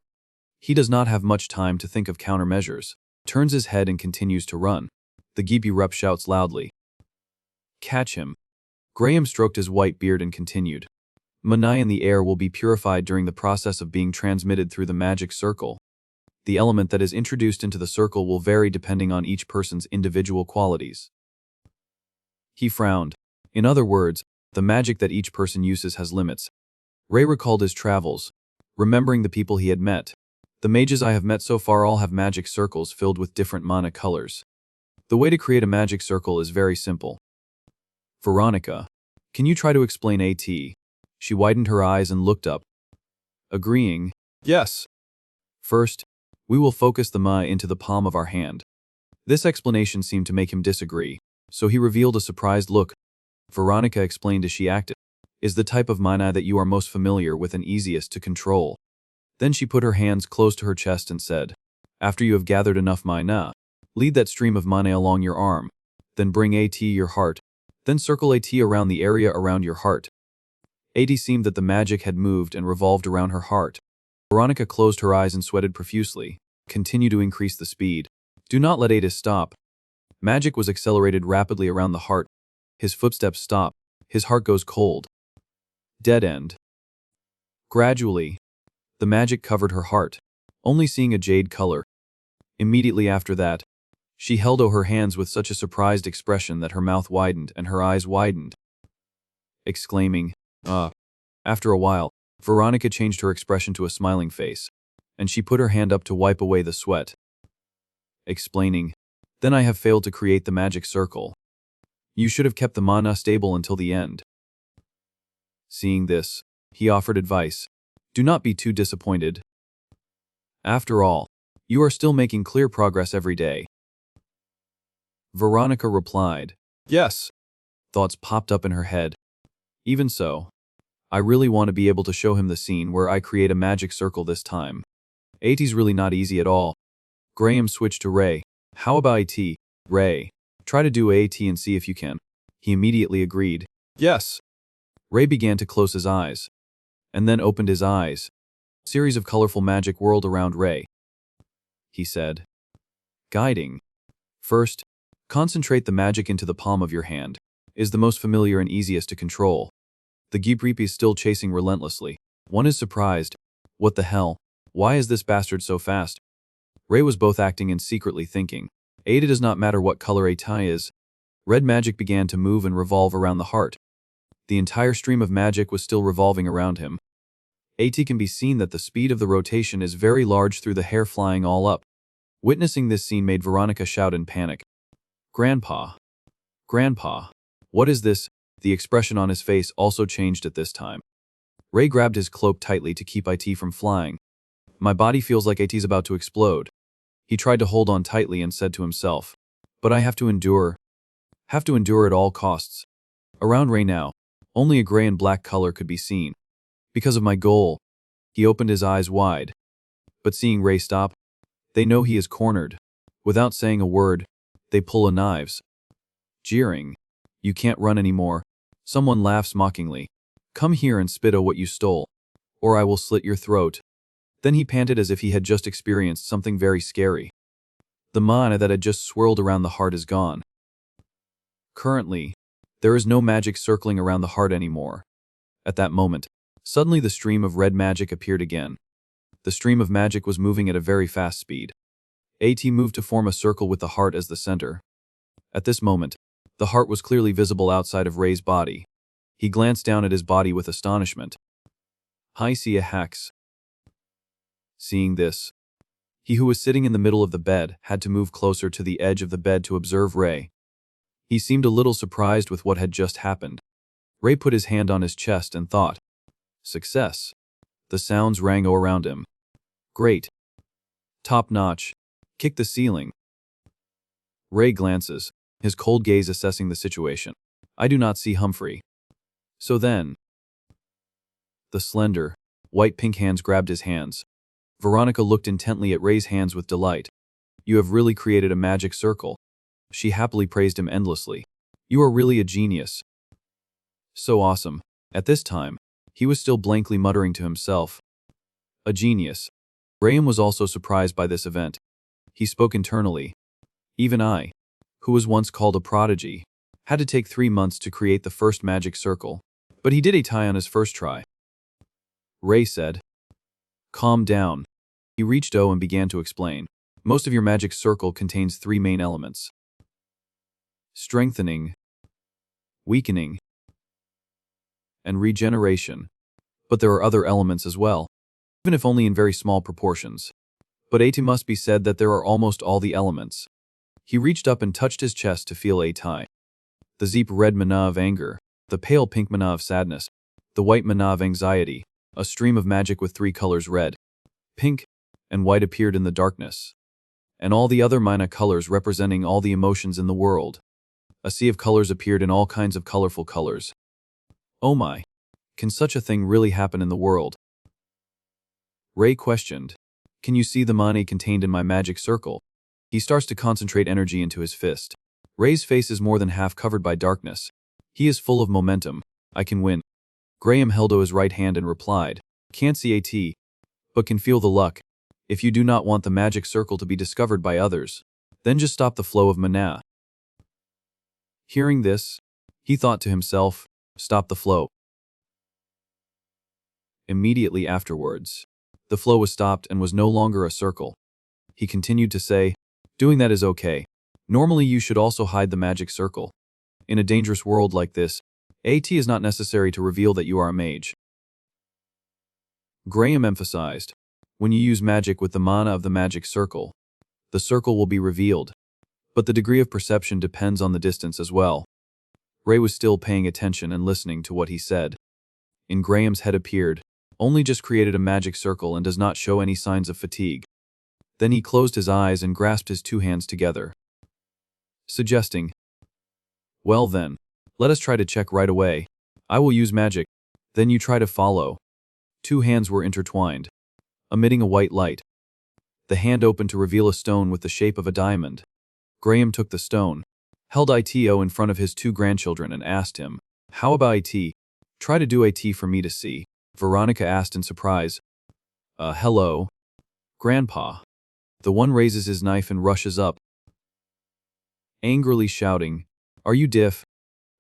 He does not have much time to think of countermeasures, turns his head and continues to run. The Geepy Rup shouts loudly. Catch him. Graham stroked his white beard and continued. Mana in the air will be purified during the process of being transmitted through the magic circle. The element that is introduced into the circle will vary depending on each person's individual qualities. He frowned. In other words, the magic that each person uses has limits. Ray recalled his travels, remembering the people he had met. The mages I have met so far all have magic circles filled with different mana colors. The way to create a magic circle is very simple. Veronica, can you try to explain AT? She widened her eyes and looked up. Agreeing, yes. First, we will focus the mana into the palm of our hand. This explanation seemed to make him disagree, so he revealed a surprised look. Veronica explained as she acted, is the type of mana that you are most familiar with and easiest to control. Then she put her hands close to her chest and said, after you have gathered enough mana, lead that stream of mana along your arm, then bring AT your heart, then circle AT around the area around your heart. AT seemed that the magic had moved and revolved around her heart. Veronica closed her eyes and sweated profusely. Continue to increase the speed. Do not let AT stop. Magic was accelerated rapidly around the heart. His footsteps stop. His heart goes cold. Dead end. Gradually, the magic covered her heart, only seeing a jade color. Immediately after that, she held her hands with such a surprised expression that her mouth widened and her eyes widened. Exclaiming, After a while, Veronica changed her expression to a smiling face, and she put her hand up to wipe away the sweat. Explaining, then I have failed to create the magic circle. You should have kept the mana stable until the end. Seeing this, he offered advice. Do not be too disappointed. After all, you are still making clear progress every day. Veronica replied, yes. Thoughts popped up in her head. Even so, I really want to be able to show him the scene where I create a magic circle this time. AT's really not easy at all. Graham switched to Ray. How about AT? Ray, try to do AT and see if you can. He immediately agreed. Yes. Ray began to close his eyes, and then opened his eyes. A series of colorful magic whirled around Ray. He said, guiding. First, concentrate the magic into the palm of your hand. Is the most familiar and easiest to control. The Geep Reap is still chasing relentlessly. One is surprised. What the hell? Why is this bastard so fast? Ray was both acting and secretly thinking. It does not matter what color a tie is. Red magic began to move and revolve around the heart. The entire stream of magic was still revolving around him. It can be seen that the speed of the rotation is very large through the hair flying all up. Witnessing this scene made Veronica shout in panic. Grandpa. Grandpa. What is this? The expression on his face also changed at this time. Ray grabbed his cloak tightly to keep it from flying. My body feels like it's about to explode. He tried to hold on tightly and said to himself, but I have to endure. Have to endure at all costs. Around Ray now, only a gray and black color could be seen. Because of my goal. He opened his eyes wide. But seeing Ray stop, they know he is cornered. Without saying a word, they pull a knives. Jeering. You can't run anymore. Someone laughs mockingly. Come here and spit out what you stole, or I will slit your throat. Then he panted as if he had just experienced something very scary. The mana that had just swirled around the heart is gone. Currently, there is no magic circling around the heart anymore. At that moment, suddenly the stream of red magic appeared again. The stream of magic was moving at a very fast speed. It moved to form a circle with the heart as the center. At this moment, the heart was clearly visible outside of Ray's body. He glanced down at his body with astonishment. I see a hex. Seeing this, he who was sitting in the middle of the bed had to move closer to the edge of the bed to observe Ray. He seemed a little surprised with what had just happened. Ray put his hand on his chest and thought, success. The sounds rang around him. Great. Top notch. Kick the ceiling. Ray glances, his cold gaze assessing the situation. I do not see Humphrey. So then, the slender, white-pink hands grabbed his hands. Veronica looked intently at Ray's hands with delight. You have really created a magic circle. She happily praised him endlessly. You are really a genius. So awesome. At this time, he was still blankly muttering to himself. A genius. Graham was also surprised by this event. He spoke internally. Even I, who was once called a prodigy, had to take 3 months to create the first magic circle. But he did a tie on his first try. Ray said, calm down. He reached O and began to explain. Most of your magic circle contains 3 main elements. Strengthening, weakening, and regeneration. But there are other elements as well, even if only in very small proportions. But it must be said that there are almost all the elements. He reached up and touched his chest to feel a tie. The deep red mana of anger, the pale pink mana of sadness, the white mana of anxiety, a stream of magic with 3 colors red, pink, and white appeared in the darkness. And all the other mana colors representing all the emotions in the world. A sea of colors appeared in all kinds of colorful colors. Oh my, can such a thing really happen in the world? Ray questioned, can you see the mana contained in my magic circle? He starts to concentrate energy into his fist. Ray's face is more than half covered by darkness. He is full of momentum. I can win. Graham held out his right hand and replied, can't see AT, but can feel the luck. If you do not want the magic circle to be discovered by others, then just stop the flow of mana. Hearing this, he thought to himself, stop the flow. Immediately afterwards, the flow was stopped and was no longer a circle. He continued to say, doing that is okay. Normally you should also hide the magic circle. In a dangerous world like this, AT is not necessary to reveal that you are a mage. Graham emphasized, when you use magic with the mana of the magic circle, the circle will be revealed. But the degree of perception depends on the distance as well. Ray was still paying attention and listening to what he said. In Graham's head appeared, only just created a magic circle and does not show any signs of fatigue. Then he closed his eyes and grasped his 2 hands together, suggesting, well then, let us try to check right away. I will use magic, then you try to follow. 2 hands were intertwined, emitting a white light. The hand opened to reveal a stone with the shape of a diamond. Graham took the stone, held ITO in front of his 2 grandchildren and asked him, how about IT? Try to do IT for me to see. Veronica asked in surprise. Hello? Grandpa. The one raises his knife and rushes up, angrily shouting, are you deaf?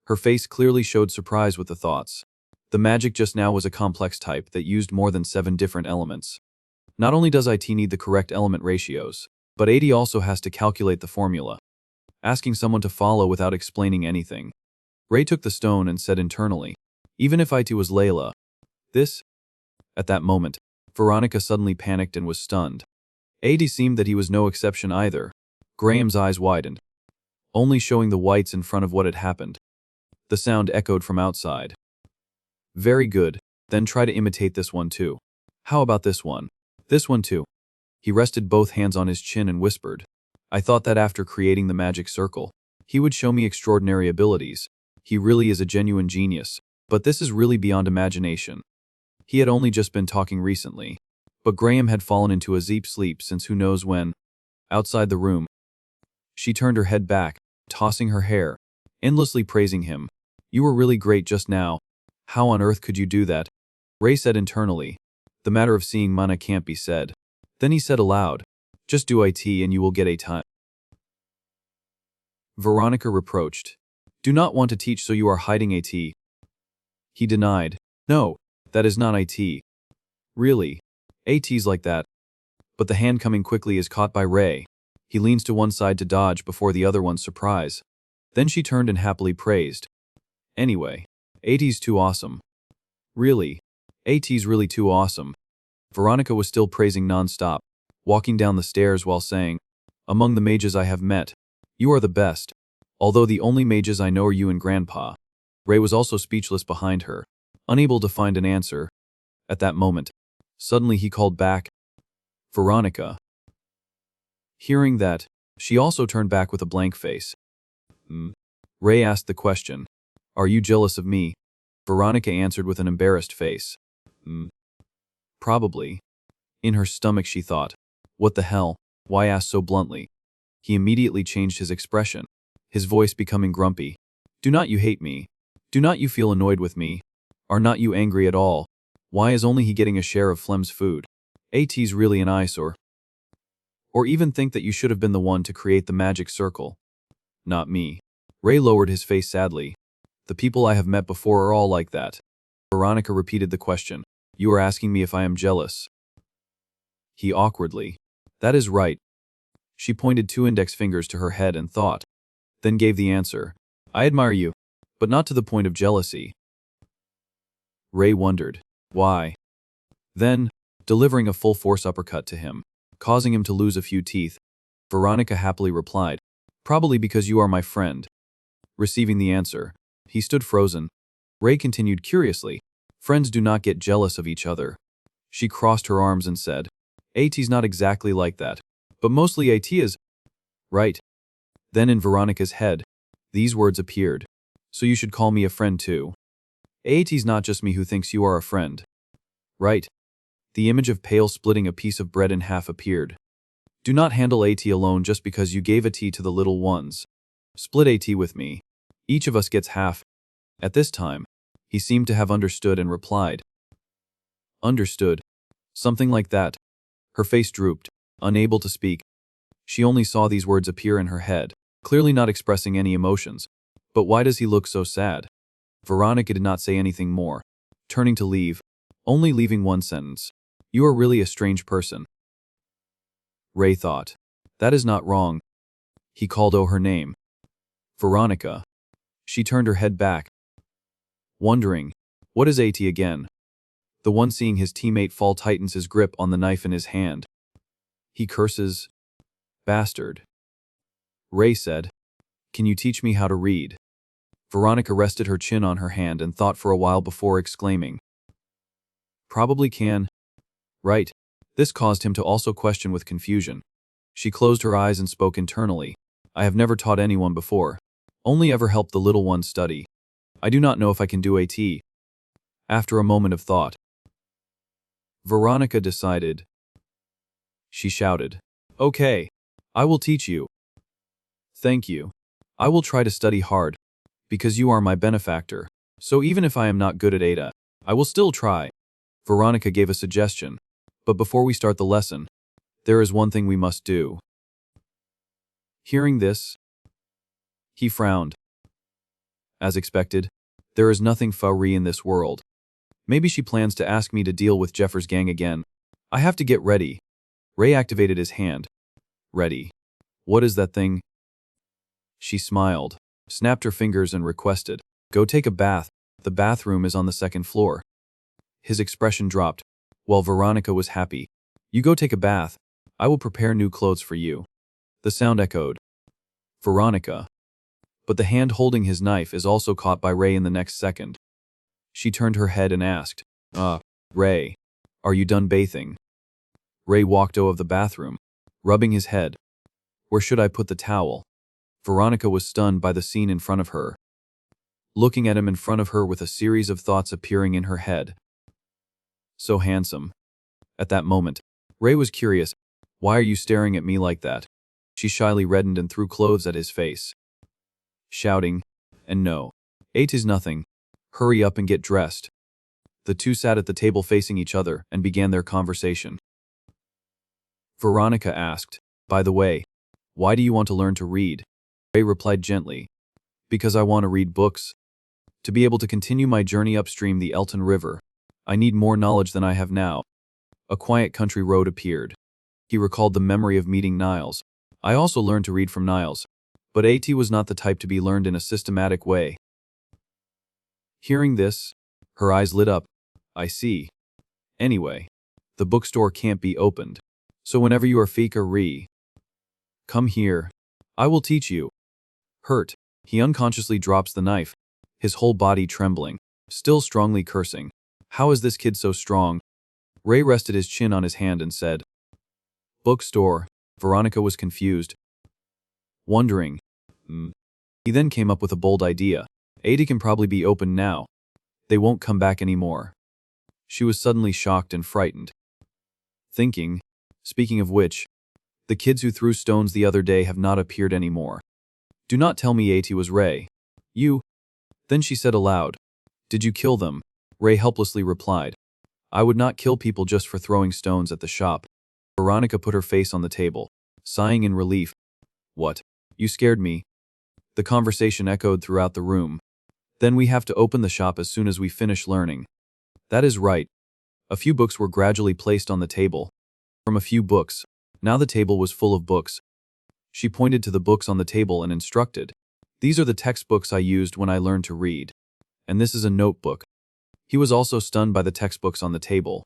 Her face clearly showed surprise with the thoughts. The magic just now was a complex type that used more than 7 different elements. Not only does IT need the correct element ratios, but AD also has to calculate the formula, asking someone to follow without explaining anything. Ray took the stone and said internally, even if IT was Layla, this. At that moment, Veronica suddenly panicked and was stunned. AD seemed that he was no exception either. Graham's eyes widened, only showing the whites in front of what had happened. The sound echoed from outside. Very good, then try to imitate this one too. How about this one? This one too. He rested both hands on his chin and whispered, I thought that after creating the magic circle, he would show me extraordinary abilities. He really is a genuine genius, but this is really beyond imagination. He had only just been talking recently, but Graham had fallen into a deep sleep since who knows when. Outside the room, she turned her head back, tossing her hair, endlessly praising him. You were really great just now. How on earth could you do that? Ray said internally. The matter of seeing mana can't be said. Then he said aloud, just do IT and you will get a time. Veronica reproached. Do not want to teach so you are hiding AT. He denied. No, that is not IT. Really, AT's like that. But the hand coming quickly is caught by Ray. He leans to one side to dodge before the other one's surprise. Then she turned and happily praised. Anyway, AT's too awesome. Really, AT's really too awesome. Veronica was still praising non-stop, walking down the stairs while saying, among the mages I have met, you are the best. Although the only mages I know are you and Grandpa. Ray was also speechless behind her, unable to find an answer. At that moment, suddenly he called back, Veronica. Hearing that, she also turned back with a blank face. Ray asked the question, are you jealous of me? Veronica answered with an embarrassed face. Probably. In her stomach she thought, what the hell, why ask so bluntly? He immediately changed his expression, his voice becoming grumpy. Do not you hate me? Do not you feel annoyed with me? Are not you angry at all? Why is only he getting a share of Flem's food? AT's really an eyesore. Or even think that you should have been the one to create the magic circle. Not me. Ray lowered his face sadly. The people I have met before are all like that. Veronica repeated the question. You are asking me if I am jealous. He awkwardly. That is right. She pointed 2 index fingers to her head and thought. Then gave the answer. I admire you, but not to the point of jealousy. Ray wondered. Why? Then, delivering a full force uppercut to him, causing him to lose a few teeth, Veronica happily replied, probably because you are my friend. Receiving the answer, he stood frozen. Ray continued curiously, friends do not get jealous of each other. She crossed her arms and said, AT's not exactly like that, but mostly AT is. Right. Then in Veronica's head, these words appeared. So you should call me a friend too. AT's not just me who thinks you are a friend. Right. The image of Pale splitting a piece of bread in half appeared. Do not handle AT alone just because you gave a tea to the little ones. Split AT with me. Each of us gets half. At this time, he seemed to have understood and replied. Understood. Something like that. Her face drooped, unable to speak. She only saw these words appear in her head, clearly not expressing any emotions. But why does he look so sad? Veronica did not say anything more, turning to leave, only leaving one sentence. You are really a strange person. Ray thought. That is not wrong. He called her name. Veronica. She turned her head back, wondering, what is AT again? The one seeing his teammate fall tightens his grip on the knife in his hand. He curses. Bastard. Ray said, can you teach me how to read? Veronica rested her chin on her hand and thought for a while before exclaiming. Probably can. Right. This caused him to also question with confusion. She closed her eyes and spoke internally. I have never taught anyone before. Only ever helped the little ones study. I do not know if I can do AT. After a moment of thought, Veronica decided. She shouted. Okay. I will teach you. Thank you. I will try to study hard. Because you are my benefactor. So even if I am not good at ATA, I will still try. Veronica gave a suggestion. But before we start the lesson, there is one thing we must do. Hearing this, he frowned. As expected, there is nothing faux in this world. Maybe she plans to ask me to deal with Jeffers' gang again. I have to get ready. Ray activated his hand. Ready. What is that thing? She smiled, snapped her fingers and requested, go take a bath. The bathroom is on the second floor. His expression dropped, while Veronica was happy. You go take a bath. I will prepare new clothes for you. The sound echoed. Veronica. But the hand holding his knife is also caught by Ray in the next second. She turned her head and asked, Ray, are you done bathing? Ray walked out of the bathroom, rubbing his head. Where should I put the towel? Veronica was stunned by the scene in front of her, looking at him in front of her with a series of thoughts appearing in her head. So handsome. At that moment, Ray was curious. Why are you staring at me like that? She shyly reddened and threw clothes at his face, shouting, and no, it is nothing. Hurry up and get dressed. The two sat at the table facing each other and began their conversation. Veronica asked, by the way, why do you want to learn to read? Ray replied gently, because I want to read books. To be able to continue my journey upstream the Elton River, I need more knowledge than I have now. A quiet country road appeared. He recalled the memory of meeting Niles. I also learned to read from Niles, but AT was not the type to be learned in a systematic way. Hearing this, her eyes lit up. I see. Anyway, the bookstore can't be opened, so whenever you are fika come here. I will teach you. Hurt, he unconsciously drops the knife, his whole body trembling, still strongly cursing. How is this kid so strong? Ray rested his chin on his hand and said, bookstore. Veronica was confused, wondering. He then came up with a bold idea. 80 can probably be open now. They won't come back anymore. She was suddenly shocked and frightened, thinking, speaking of which, the kids who threw stones the other day have not appeared anymore. Do not tell me AT was Ray. You. Then she said aloud, did you kill them? Ray helplessly replied, I would not kill people just for throwing stones at the shop. Veronica put her face on the table, sighing in relief. What? You scared me. The conversation echoed throughout the room. Then we have to open the shop as soon as we finish learning. That is right. A few books were gradually placed on the table. From a few books, now the table was full of books. She pointed to the books on the table and instructed, these are the textbooks I used when I learned to read. And this is a notebook. He was also stunned by the textbooks on the table.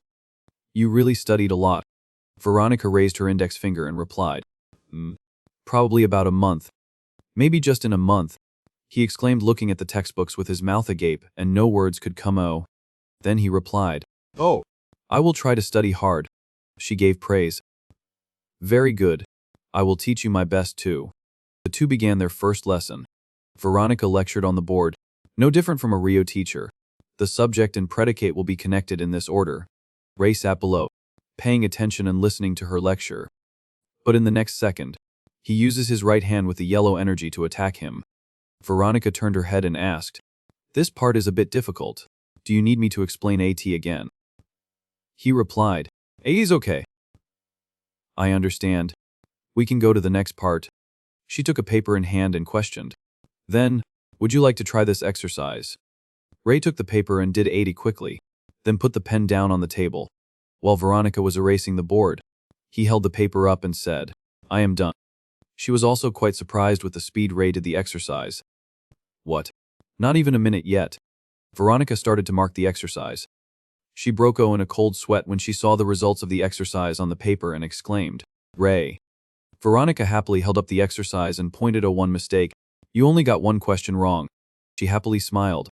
You really studied a lot. Veronica raised her index finger and replied, probably about a month. Maybe just in a month. He exclaimed, looking at the textbooks with his mouth agape and no words could come out. Then he replied, oh, I will try to study hard. She gave praise. Very good. I will teach you my best too. The two began their first lesson. Veronica lectured on the board, no different from a Rio teacher. The subject and predicate will be connected in this order. Ray sat below, paying attention and listening to her lecture. But in the next second, he uses his right hand with the yellow energy to attack him. Veronica turned her head and asked, this part is a bit difficult. Do you need me to explain AT again? He replied, A is okay. I understand. We can go to the next part. She took a paper in hand and questioned, then, would you like to try this exercise? Ray took the paper and did 80 quickly, then put the pen down on the table. While Veronica was erasing the board, he held the paper up and said, I am done. She was also quite surprised with the speed Ray did the exercise. What? Not even a minute yet. Veronica started to mark the exercise. She broke out in a cold sweat when she saw the results of the exercise on the paper and exclaimed, Ray. Veronica happily held up the exercise and pointed out one mistake. You only got one question wrong. She happily smiled.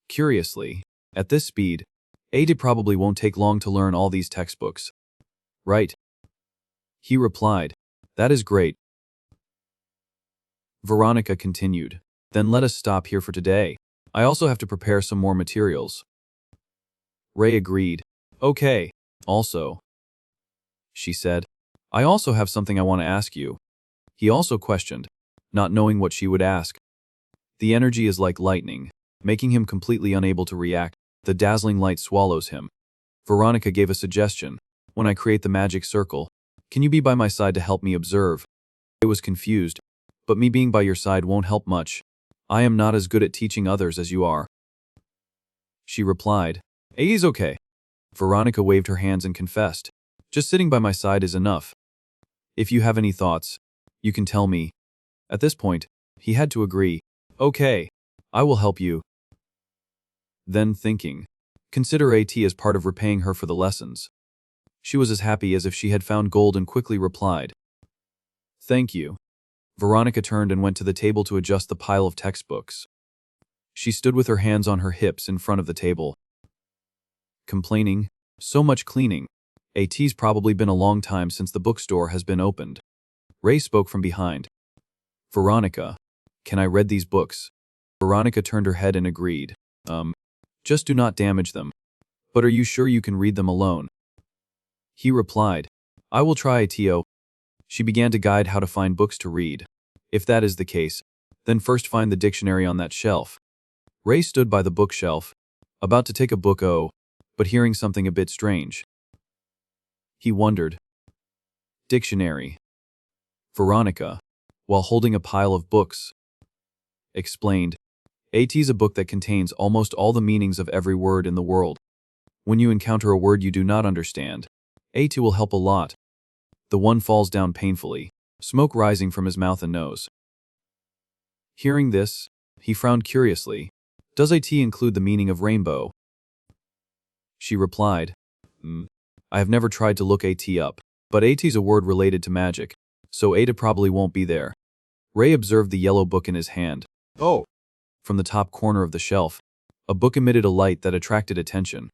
Curiously, at this speed, Ada probably won't take long to learn all these textbooks. Right? He replied, that is great. Veronica continued, then let us stop here for today. I also have to prepare some more materials. Ray agreed. Okay. Also, she said, I also have something I want to ask you. He also questioned, not knowing what she would ask. The energy is like lightning, making him completely unable to react. The dazzling light swallows him. Veronica gave a suggestion. When I create the magic circle, can you be by my side to help me observe? I was confused, but me being by your side won't help much. I am not as good at teaching others as you are. She replied, He's okay. Veronica waved her hands and confessed. Just sitting by my side is enough. If you have any thoughts, you can tell me. At this point, he had to agree. Okay, I will help you. Then thinking, consider AT as part of repaying her for the lessons. She was as happy as if she had found gold and quickly replied. Thank you. Veronica turned and went to the table to adjust the pile of textbooks. She stood with her hands on her hips in front of the table. Complaining, so much cleaning. AT's probably been a long time since the bookstore has been opened. Ray spoke from behind. Veronica, can I read these books? Veronica turned her head and agreed. Just do not damage them. But are you sure you can read them alone? He replied, I will try, Tio. She began to guide how to find books to read. If that is the case, then first find the dictionary on that shelf. Ray stood by the bookshelf, about to take a book but hearing something a bit strange. He wondered. Dictionary. Veronica, while holding a pile of books, explained, AT's a book that contains almost all the meanings of every word in the world. When you encounter a word you do not understand, AT will help a lot. The one falls down painfully, smoke rising from his mouth and nose. Hearing this, he frowned curiously. Does AT include the meaning of rainbow? She replied, I have never tried to look AT up, but AT's a word related to magic, so Ada probably won't be there. Ray observed the yellow book in his hand. Oh! From the top corner of the shelf, a book emitted a light that attracted attention.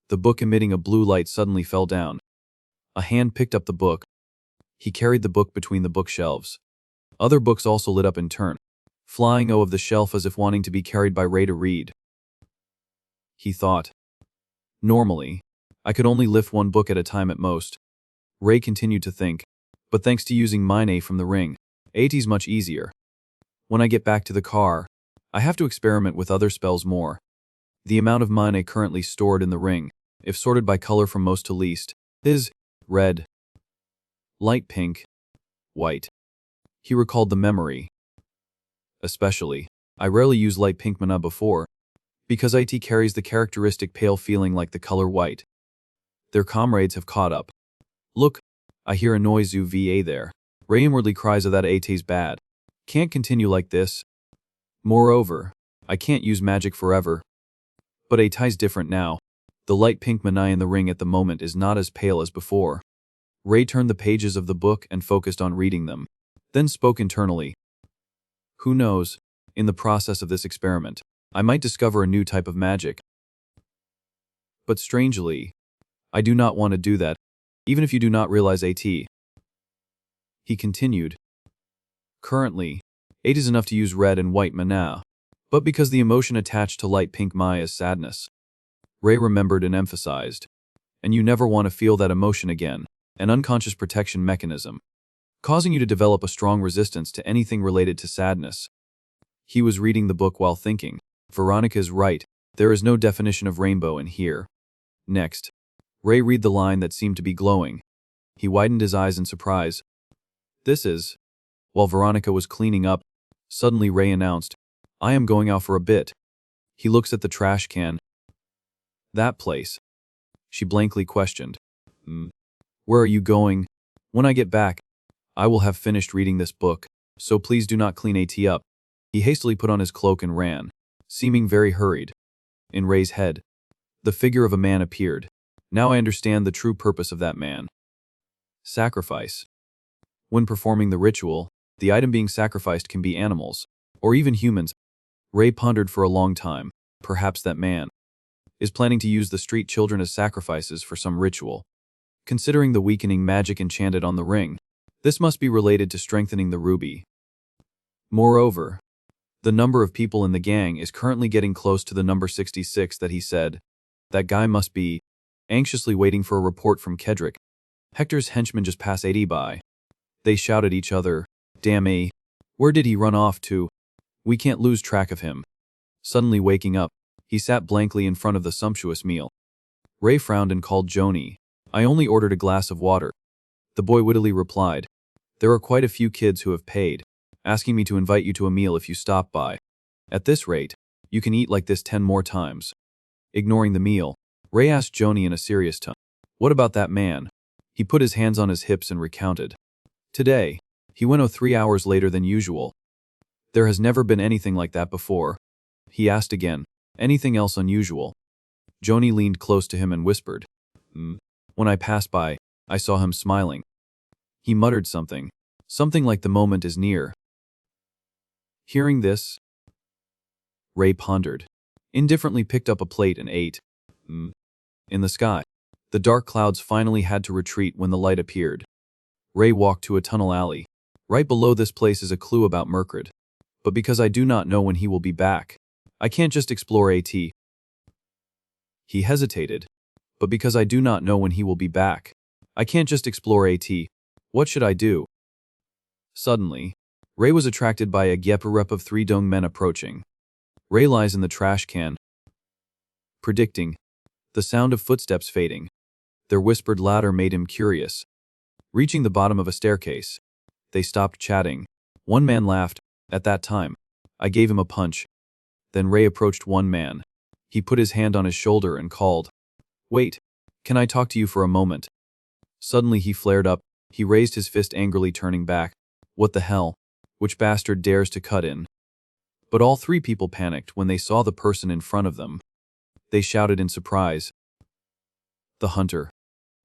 The book emitting a blue light suddenly fell down. A hand picked up the book. He carried the book between the bookshelves. Other books also lit up in turn, flying of the shelf as if wanting to be carried by Ray to read. He thought. Normally, I could only lift one book at a time at most. Ray continued to think, but thanks to using Mine from the ring, AT's much easier. When I get back to the car, I have to experiment with other spells more. The amount of Mine currently stored in the ring, if sorted by color from most to least, is red, light pink, white. He recalled the memory. Especially, I rarely used light pink mana before, because IT carries the characteristic pale feeling like the color white. Their comrades have caught up. Look, I hear a noise UVA there. Ray inwardly cries of that AT's bad. Can't continue like this. Moreover, I can't use magic forever. But AT's different now. The light pink mana in the ring at the moment is not as pale as before. Ray turned the pages of the book and focused on reading them, then spoke internally. Who knows, in the process of this experiment, I might discover a new type of magic. But strangely, I do not want to do that, even if you do not realize AT. He continued. Currently, 8 is enough to use red and white mana, but because the emotion attached to light pink Mai is sadness. Ray remembered and emphasized. And you never want to feel that emotion again, an unconscious protection mechanism, causing you to develop a strong resistance to anything related to sadness. He was reading the book while thinking. Veronica is right, there is no definition of rainbow in here. Next, Ray read the line that seemed to be glowing. He widened his eyes in surprise. This is... While Veronica was cleaning up, suddenly Ray announced, I am going out for a bit. He looks at the trash can. That place. She blankly questioned. Where are you going? When I get back, I will have finished reading this book, so please do not clean AT up. He hastily put on his cloak and ran, seeming very hurried. In Ray's head, the figure of a man appeared. Now I understand the true purpose of that man. Sacrifice. When performing the ritual, the item being sacrificed can be animals, or even humans. Ray pondered for a long time. Perhaps that man is planning to use the street children as sacrifices for some ritual. Considering the weakening magic enchanted on the ring, this must be related to strengthening the ruby. Moreover, the number of people in the gang is currently getting close to the number 66 that he said. That guy must be anxiously waiting for a report from Kedrick. Hector's henchmen just passed 80 by. They shouted at each other, Damn A, where did he run off to? We can't lose track of him. Suddenly waking up, he sat blankly in front of the sumptuous meal. Ray frowned and called Joni. I only ordered a glass of water. The boy wittily replied, There are quite a few kids who have paid, asking me to invite you to a meal if you stop by. At this rate, you can eat like this 10 more times. Ignoring the meal, Ray asked Joni in a serious tone. What about that man? He put his hands on his hips and recounted. Today, he went 3 hours later than usual. There has never been anything like that before. He asked again. Anything else unusual? Joni leaned close to him and whispered. When I passed by, I saw him smiling. He muttered something. Something like the moment is near. Hearing this, Ray pondered. Indifferently picked up a plate and ate. In the sky, the dark clouds finally had to retreat when the light appeared. Ray walked to a tunnel alley. Right below this place is a clue about Murkrid. But because I do not know when he will be back, I can't just explore AT. He hesitated. But because I do not know when he will be back, I can't just explore AT. What should I do? Suddenly, Ray was attracted by a gyeparup of 3 Dong men approaching. Ray lies in the trash can, predicting. The sound of footsteps fading. Their whispered laughter made him curious. Reaching the bottom of a staircase, they stopped chatting. One man laughed. At that time, I gave him a punch. Then Ray approached one man. He put his hand on his shoulder and called. Wait, can I talk to you for a moment? Suddenly he flared up. He raised his fist angrily, turning back. What the hell? Which bastard dares to cut in? But all 3 people panicked when they saw the person in front of them. They shouted in surprise. The hunter,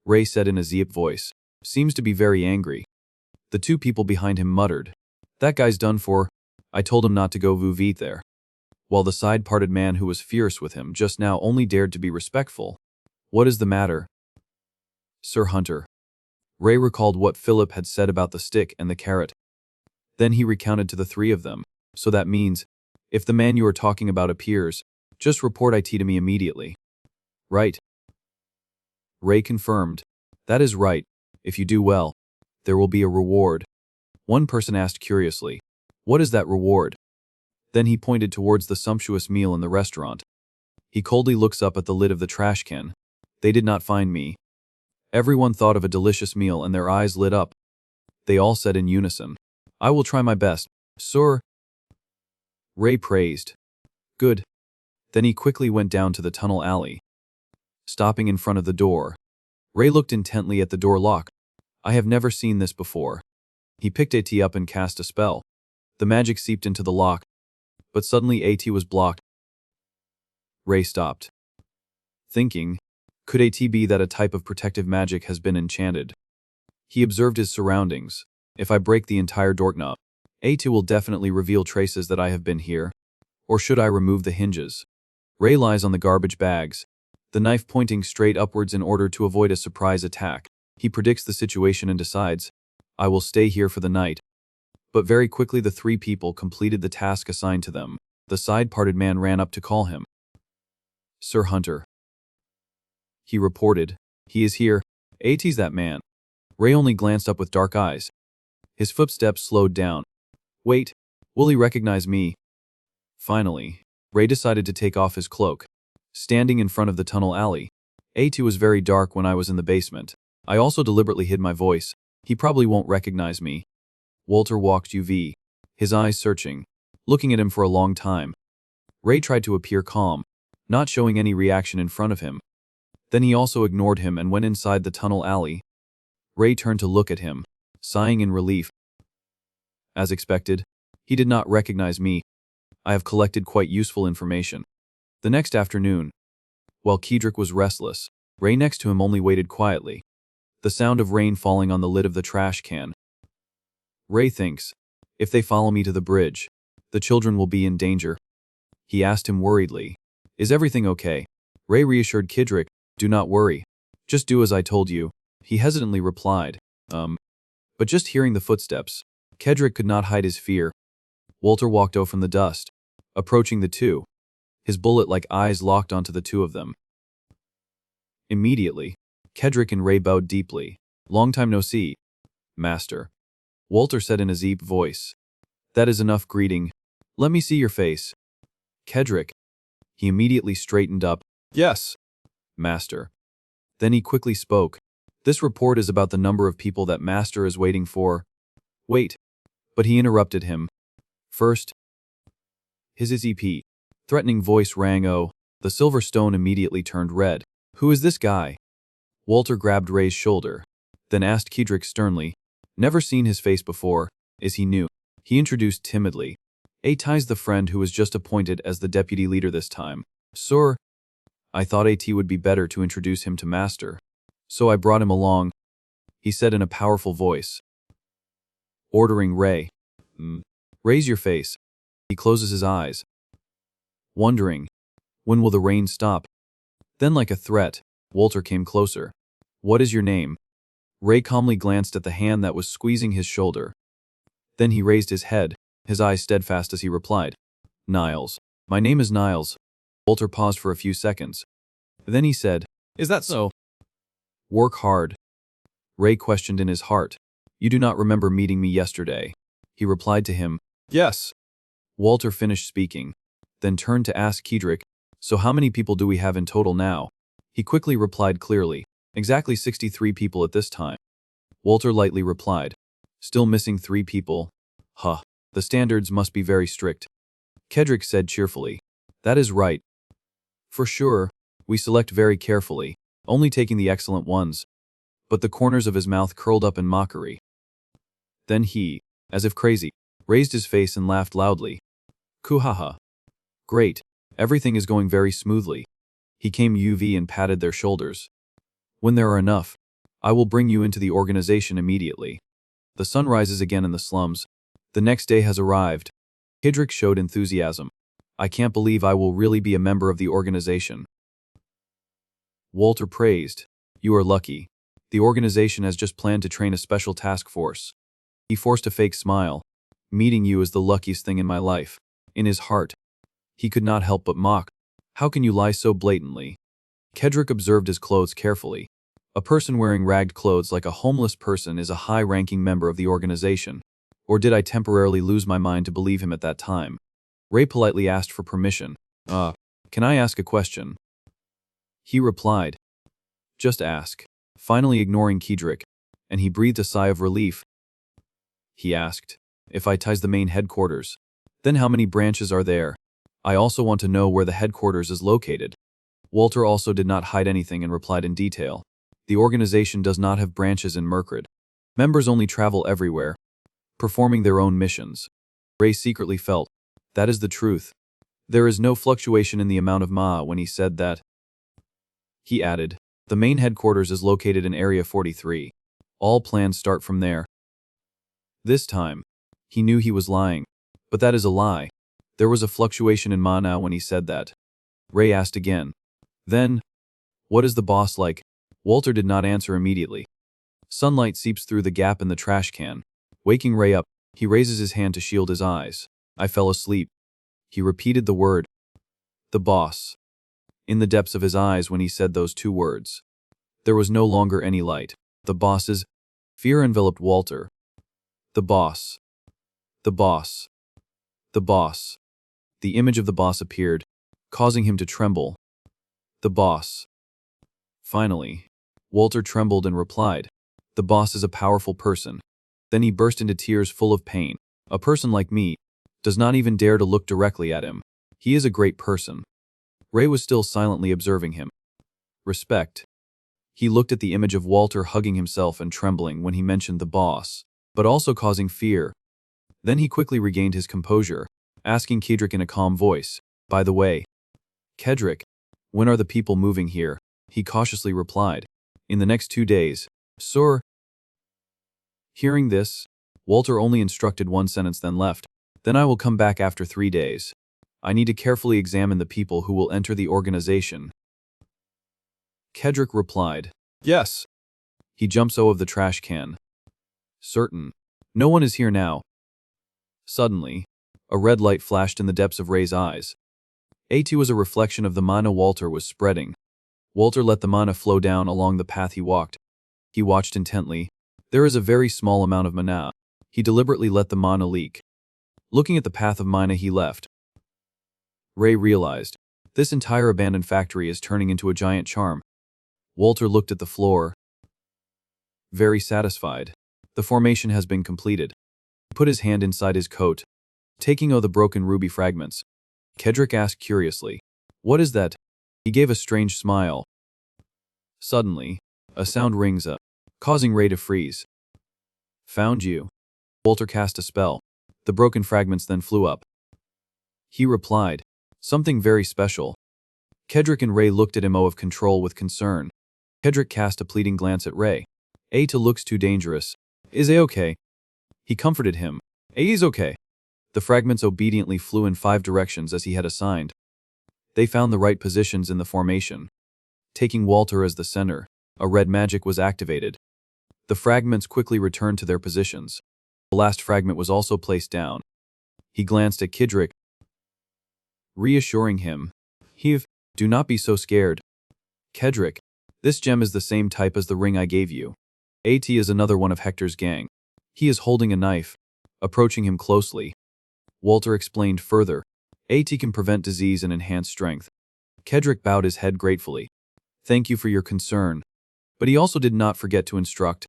Ray said in a deep voice, seems to be very angry. The 2 people behind him muttered. That guy's done for. I told him not to go vite there. While the side-parted man who was fierce with him just now only dared to be respectful. What is the matter? Sir Hunter. Ray recalled what Philip had said about the stick and the carrot. Then he recounted to the 3 of them. So that means, if the man you are talking about appears, just report IT to me immediately. Right. Ray confirmed. That is right. If you do well, there will be a reward. One person asked curiously, what is that reward? Then he pointed towards the sumptuous meal in the restaurant. He coldly looks up at the lid of the trash can. They did not find me. Everyone thought of a delicious meal and their eyes lit up. They all said in unison, I will try my best, sir. Ray praised. Good. Then he quickly went down to the tunnel alley. Stopping in front of the door, Ray looked intently at the door lock. I have never seen this before. He picked AT up and cast a spell. The magic seeped into the lock, but suddenly AT was blocked. Ray stopped, thinking, could AT be that a type of protective magic has been enchanted? He observed his surroundings. If I break the entire doorknob, AT will definitely reveal traces that I have been here. Or should I remove the hinges? Ray lies on the garbage bags, the knife pointing straight upwards in order to avoid a surprise attack. He predicts the situation and decides, I will stay here for the night. But very quickly the 3 people completed the task assigned to them. The side-parted man ran up to call him. Sir Hunter. He reported, he is here. AT's that man. Ray only glanced up with dark eyes. His footsteps slowed down. Wait, will he recognize me? Finally, Ray decided to take off his cloak. Standing in front of the tunnel alley. AT was very dark when I was in the basement. I also deliberately hid my voice. He probably won't recognize me. Walter walked UV, his eyes searching, looking at him for a long time. Ray tried to appear calm, not showing any reaction in front of him. Then he also ignored him and went inside the tunnel alley. Ray turned to look at him, sighing in relief. As expected, he did not recognize me. I have collected quite useful information. The next afternoon, while Kedrick was restless, Ray next to him only waited quietly. The sound of rain falling on the lid of the trash can. Ray thinks, if they follow me to the bridge, the children will be in danger. He asked him worriedly, is everything okay? Ray reassured Kedrick, do not worry. Just do as I told you. He hesitantly replied, But just hearing the footsteps, Kedrick could not hide his fear. Walter walked out from the dust, approaching the 2. His bullet-like eyes locked onto the 2 of them. Immediately, Kedrick and Ray bowed deeply. Long time no see, Master. Walter said in a deep voice. That is enough greeting. Let me see your face. Kedrick. He immediately straightened up. Yes, Master. Then he quickly spoke. This report is about the number of people that Master is waiting for. Wait. But he interrupted him. First. His threatening voice rang. Oh, the silver stone immediately turned red. Who is this guy? Walter grabbed Ray's shoulder, then asked Kedrick sternly. Never seen his face before. Is he new? He introduced timidly. Atai's the friend who was just appointed as the deputy leader this time. Sir, I thought At would be better to introduce him to Master. So I brought him along, he said in a powerful voice. Ordering Ray. Raise your face. He closes his eyes, wondering, when will the rain stop? Then like a threat, Walter came closer. What is your name? Ray calmly glanced at the hand that was squeezing his shoulder. Then he raised his head, his eyes steadfast as he replied. Niles. My name is Niles. Walter paused for a few seconds. Then he said, Is that so? Work hard. Ray questioned in his heart. You do not remember meeting me yesterday. He replied to him, Yes. Walter finished speaking, then turned to ask Kedrick, So how many people do we have in total now? He quickly replied clearly, Exactly 63 people at this time. Walter lightly replied, Still missing 3 people? Huh. The standards must be very strict. Kedrick said cheerfully, That is right. For sure, we select very carefully, only taking the excellent ones. But the corners of his mouth curled up in mockery. Then he, as if crazy, raised his face and laughed loudly. Kuhaha. Great. Everything is going very smoothly. He came UV and patted their shoulders. When there are enough, I will bring you into the organization immediately. The sun rises again in the slums. The next day has arrived. Kedrick showed enthusiasm. I can't believe I will really be a member of the organization. Walter praised. You are lucky. The organization has just planned to train a special task force. He forced a fake smile. Meeting you is the luckiest thing in my life. In his heart, he could not help but mock. How can you lie so blatantly? Kedrick observed his clothes carefully. A person wearing ragged clothes like a homeless person is a high-ranking member of the organization. Or did I temporarily lose my mind to believe him at that time? Ray politely asked for permission. Can I ask a question? He replied. Just ask. Finally ignoring Kedrick, and he breathed a sigh of relief. He asked, If I ties the main headquarters, then how many branches are there? I also want to know where the headquarters is located. Walter also did not hide anything and replied in detail. The organization does not have branches in Merkred. Members only travel everywhere, performing their own missions. Ray secretly felt, that is the truth. There is no fluctuation in the amount of Ma when he said that. He added, the main headquarters is located in Area 43. All plans start from there. This time, he knew he was lying, but that is a lie. There was a fluctuation in mana when he said that. Ray asked again. Then, what is the boss like? Walter did not answer immediately. Sunlight seeps through the gap in the trash can. Waking Ray up, he raises his hand to shield his eyes. I fell asleep. He repeated the word. The boss. In the depths of his eyes when he said those 2 words. There was no longer any light. The boss's fear enveloped Walter. The boss. The boss. The boss. The image of the boss appeared, causing him to tremble. The boss. Finally, Walter trembled and replied, the boss is a powerful person. Then he burst into tears full of pain. A person like me does not even dare to look directly at him. He is a great person. Ray was still silently observing him. Respect. He looked at the image of Walter hugging himself and trembling when he mentioned the boss, but also causing fear. Then he quickly regained his composure, asking Kedrick in a calm voice, by the way, Kedrick, when are the people moving here? He cautiously replied, in the next 2 days, sir. Hearing this, Walter only instructed 1 sentence then left. Then I will come back after 3 days. I need to carefully examine the people who will enter the organization. Kedrick replied, yes. He jumps out of the trash can. Certain. No one is here now. Suddenly, a red light flashed in the depths of Ray's eyes. A2 was a reflection of the mana Walter was spreading. Walter let the mana flow down along the path he walked. He watched intently. There is a very small amount of mana. He deliberately let the mana leak. Looking at the path of mana he left, Ray realized, this entire abandoned factory is turning into a giant charm. Walter looked at the floor, very satisfied. The formation has been completed. He put his hand inside his coat, taking out the broken ruby fragments. Kedrick asked curiously, what is that? He gave a strange smile. Suddenly, a sound rings up, causing Ray to freeze. Found you. Walter cast a spell. The broken fragments then flew up. He replied, something very special. Kedrick and Ray looked at him of control with concern. Kedrick cast a pleading glance at Ray. "A looks too dangerous. Is A okay?" He comforted him. "A's okay." The fragments obediently flew in 5 directions as he had assigned. They found the right positions in the formation. Taking Walter as the center, a red magic was activated. The fragments quickly returned to their positions. The last fragment was also placed down. He glanced at Kedrick, reassuring him. Do not be so scared. Kedrick, this gem is the same type as the ring I gave you. AT is another one of Hector's gang. He is holding a knife, approaching him closely. Walter explained further. AT can prevent disease and enhance strength. Kedrick bowed his head gratefully. Thank you for your concern. But he also did not forget to instruct.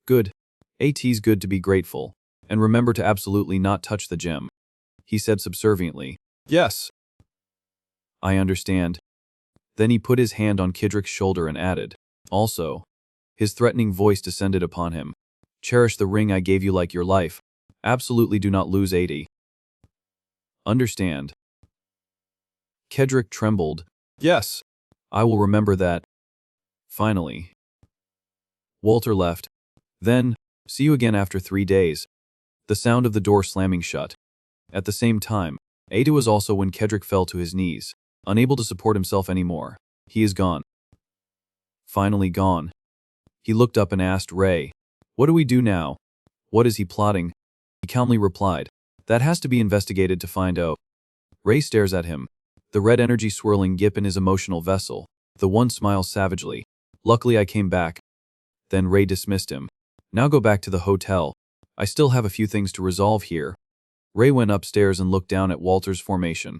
Good. AT's good to be grateful. And remember to absolutely not touch the gem. He said subserviently. Yes. I understand. Then he put his hand on Kedrick's shoulder and added. Also. His threatening voice descended upon him. Cherish the ring I gave you like your life. Absolutely do not lose 80. Understand. Kedrick trembled. Yes. I will remember that. Finally. Walter left. Then, see you again after 3 days. The sound of the door slamming shut. At the same time, Ada was also when Kedrick fell to his knees, unable to support himself anymore. He is gone. Finally gone. He looked up and asked Ray, what do we do now? What is he plotting? He calmly replied, that has to be investigated to find out. Ray stares at him, the red energy swirling Gip in his emotional vessel. The one smiles savagely. Luckily I came back. Then Ray dismissed him. Now go back to the hotel. I still have a few things to resolve here. Ray went upstairs and looked down at Walter's formation.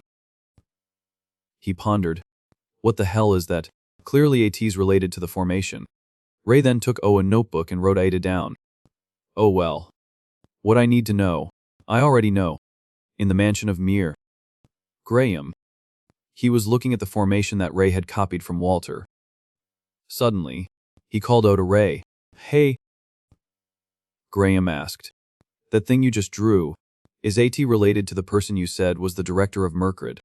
He pondered. What the hell is that? Clearly AT's related to the formation. Ray then took a notebook and wrote Ada down. Oh well. What I need to know, I already know. In the mansion of Mir. Graham. He was looking at the formation that Ray had copied from Walter. Suddenly, he called out to Ray. Hey. Graham asked. That thing you just drew, is AT related to the person you said was the director of Mercred?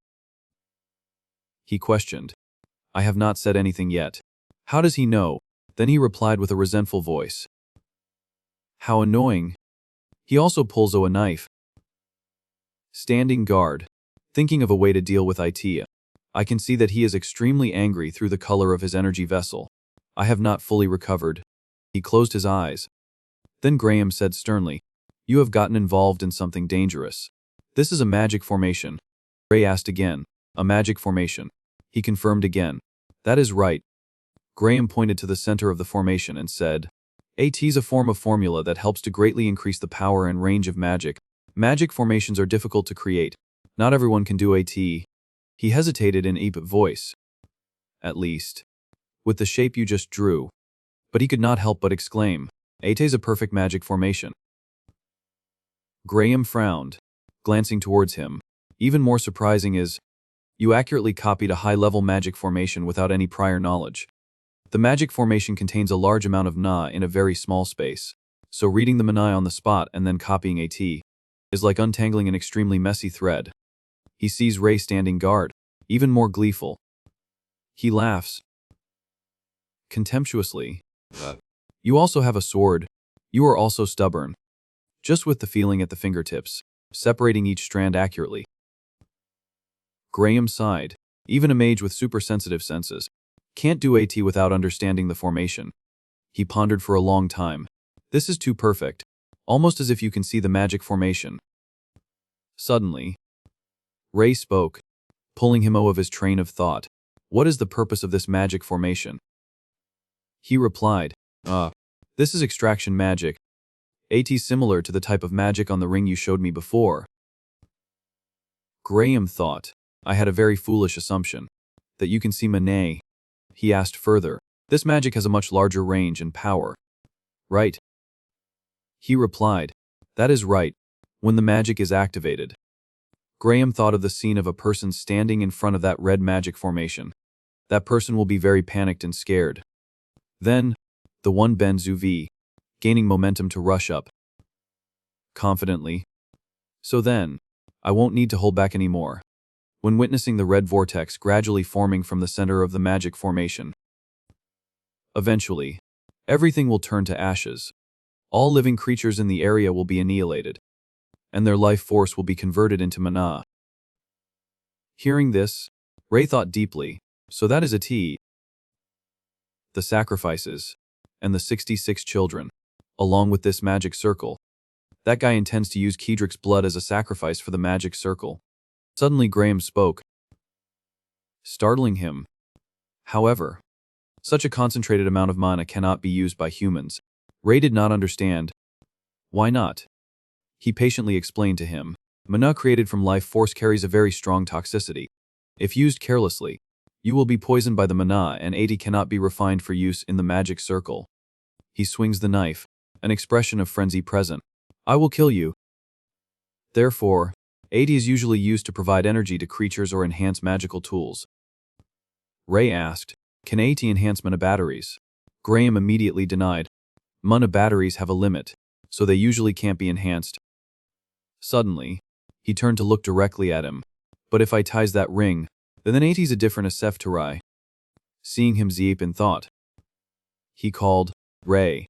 He questioned. I have not said anything yet. How does he know? Then he replied with a resentful voice. How annoying. He also pulls a knife. Standing guard. Thinking of a way to deal with it. I can see that he is extremely angry through the color of his energy vessel. I have not fully recovered. He closed his eyes. Then Graham said sternly, you have gotten involved in something dangerous. This is a magic formation. Ray asked again. A magic formation. He confirmed again. That is right. Graham pointed to the center of the formation and said, AT's a form of formula that helps to greatly increase the power and range of magic. Magic formations are difficult to create. Not everyone can do AT. He hesitated in a voice. At least. With the shape you just drew. But he could not help but exclaim, AT's a perfect magic formation. Graham frowned, glancing towards him. Even more surprising is, you accurately copied a high-level magic formation without any prior knowledge. The magic formation contains a large amount of Na in a very small space, so reading the Manai on the spot and then copying AT is like untangling an extremely messy thread. He sees Ray standing guard, even more gleeful. He laughs. Contemptuously. You also have a sword. You are also stubborn. Just with the feeling at the fingertips, separating each strand accurately. Graham sighed. Even a mage with super-sensitive senses can't do AT without understanding the formation. He pondered for a long time. This is too perfect. Almost as if you can see the magic formation. Suddenly, Ray spoke, pulling him out of his train of thought. What is the purpose of this magic formation? He replied, this is extraction magic. AT similar to the type of magic on the ring you showed me before. Graham thought, I had a very foolish assumption. That you can see Manet. He asked further, this magic has a much larger range and power. Right? He replied, that is right, when the magic is activated. Graham thought of the scene of a person standing in front of that red magic formation. That person will be very panicked and scared. Then, the one bends UV, gaining momentum to rush up. Confidently. So then, I won't need to hold back anymore. When witnessing the red vortex gradually forming from the center of the magic formation. Eventually, everything will turn to ashes. All living creatures in the area will be annihilated, and their life force will be converted into mana. Hearing this, Ray thought deeply, so that is a T. The sacrifices, and the 66 children, along with this magic circle. That guy intends to use Kedrick's blood as a sacrifice for the magic circle. Suddenly Graham spoke, startling him. However, such a concentrated amount of mana cannot be used by humans. Ray did not understand. Why not? He patiently explained to him. Mana created from life force carries a very strong toxicity. If used carelessly, you will be poisoned by the mana and 80 cannot be refined for use in the magic circle. He swings the knife, an expression of frenzy present. I will kill you. Therefore, 80 is usually used to provide energy to creatures or enhance magical tools. Ray asked, can 80 enhance mana batteries? Graham immediately denied. Mana batteries have a limit, so they usually can't be enhanced. Suddenly, he turned to look directly at him. But if I ties that ring, then 80's a different Asef to Rai. Seeing him Zeep in thought. He called, Ray.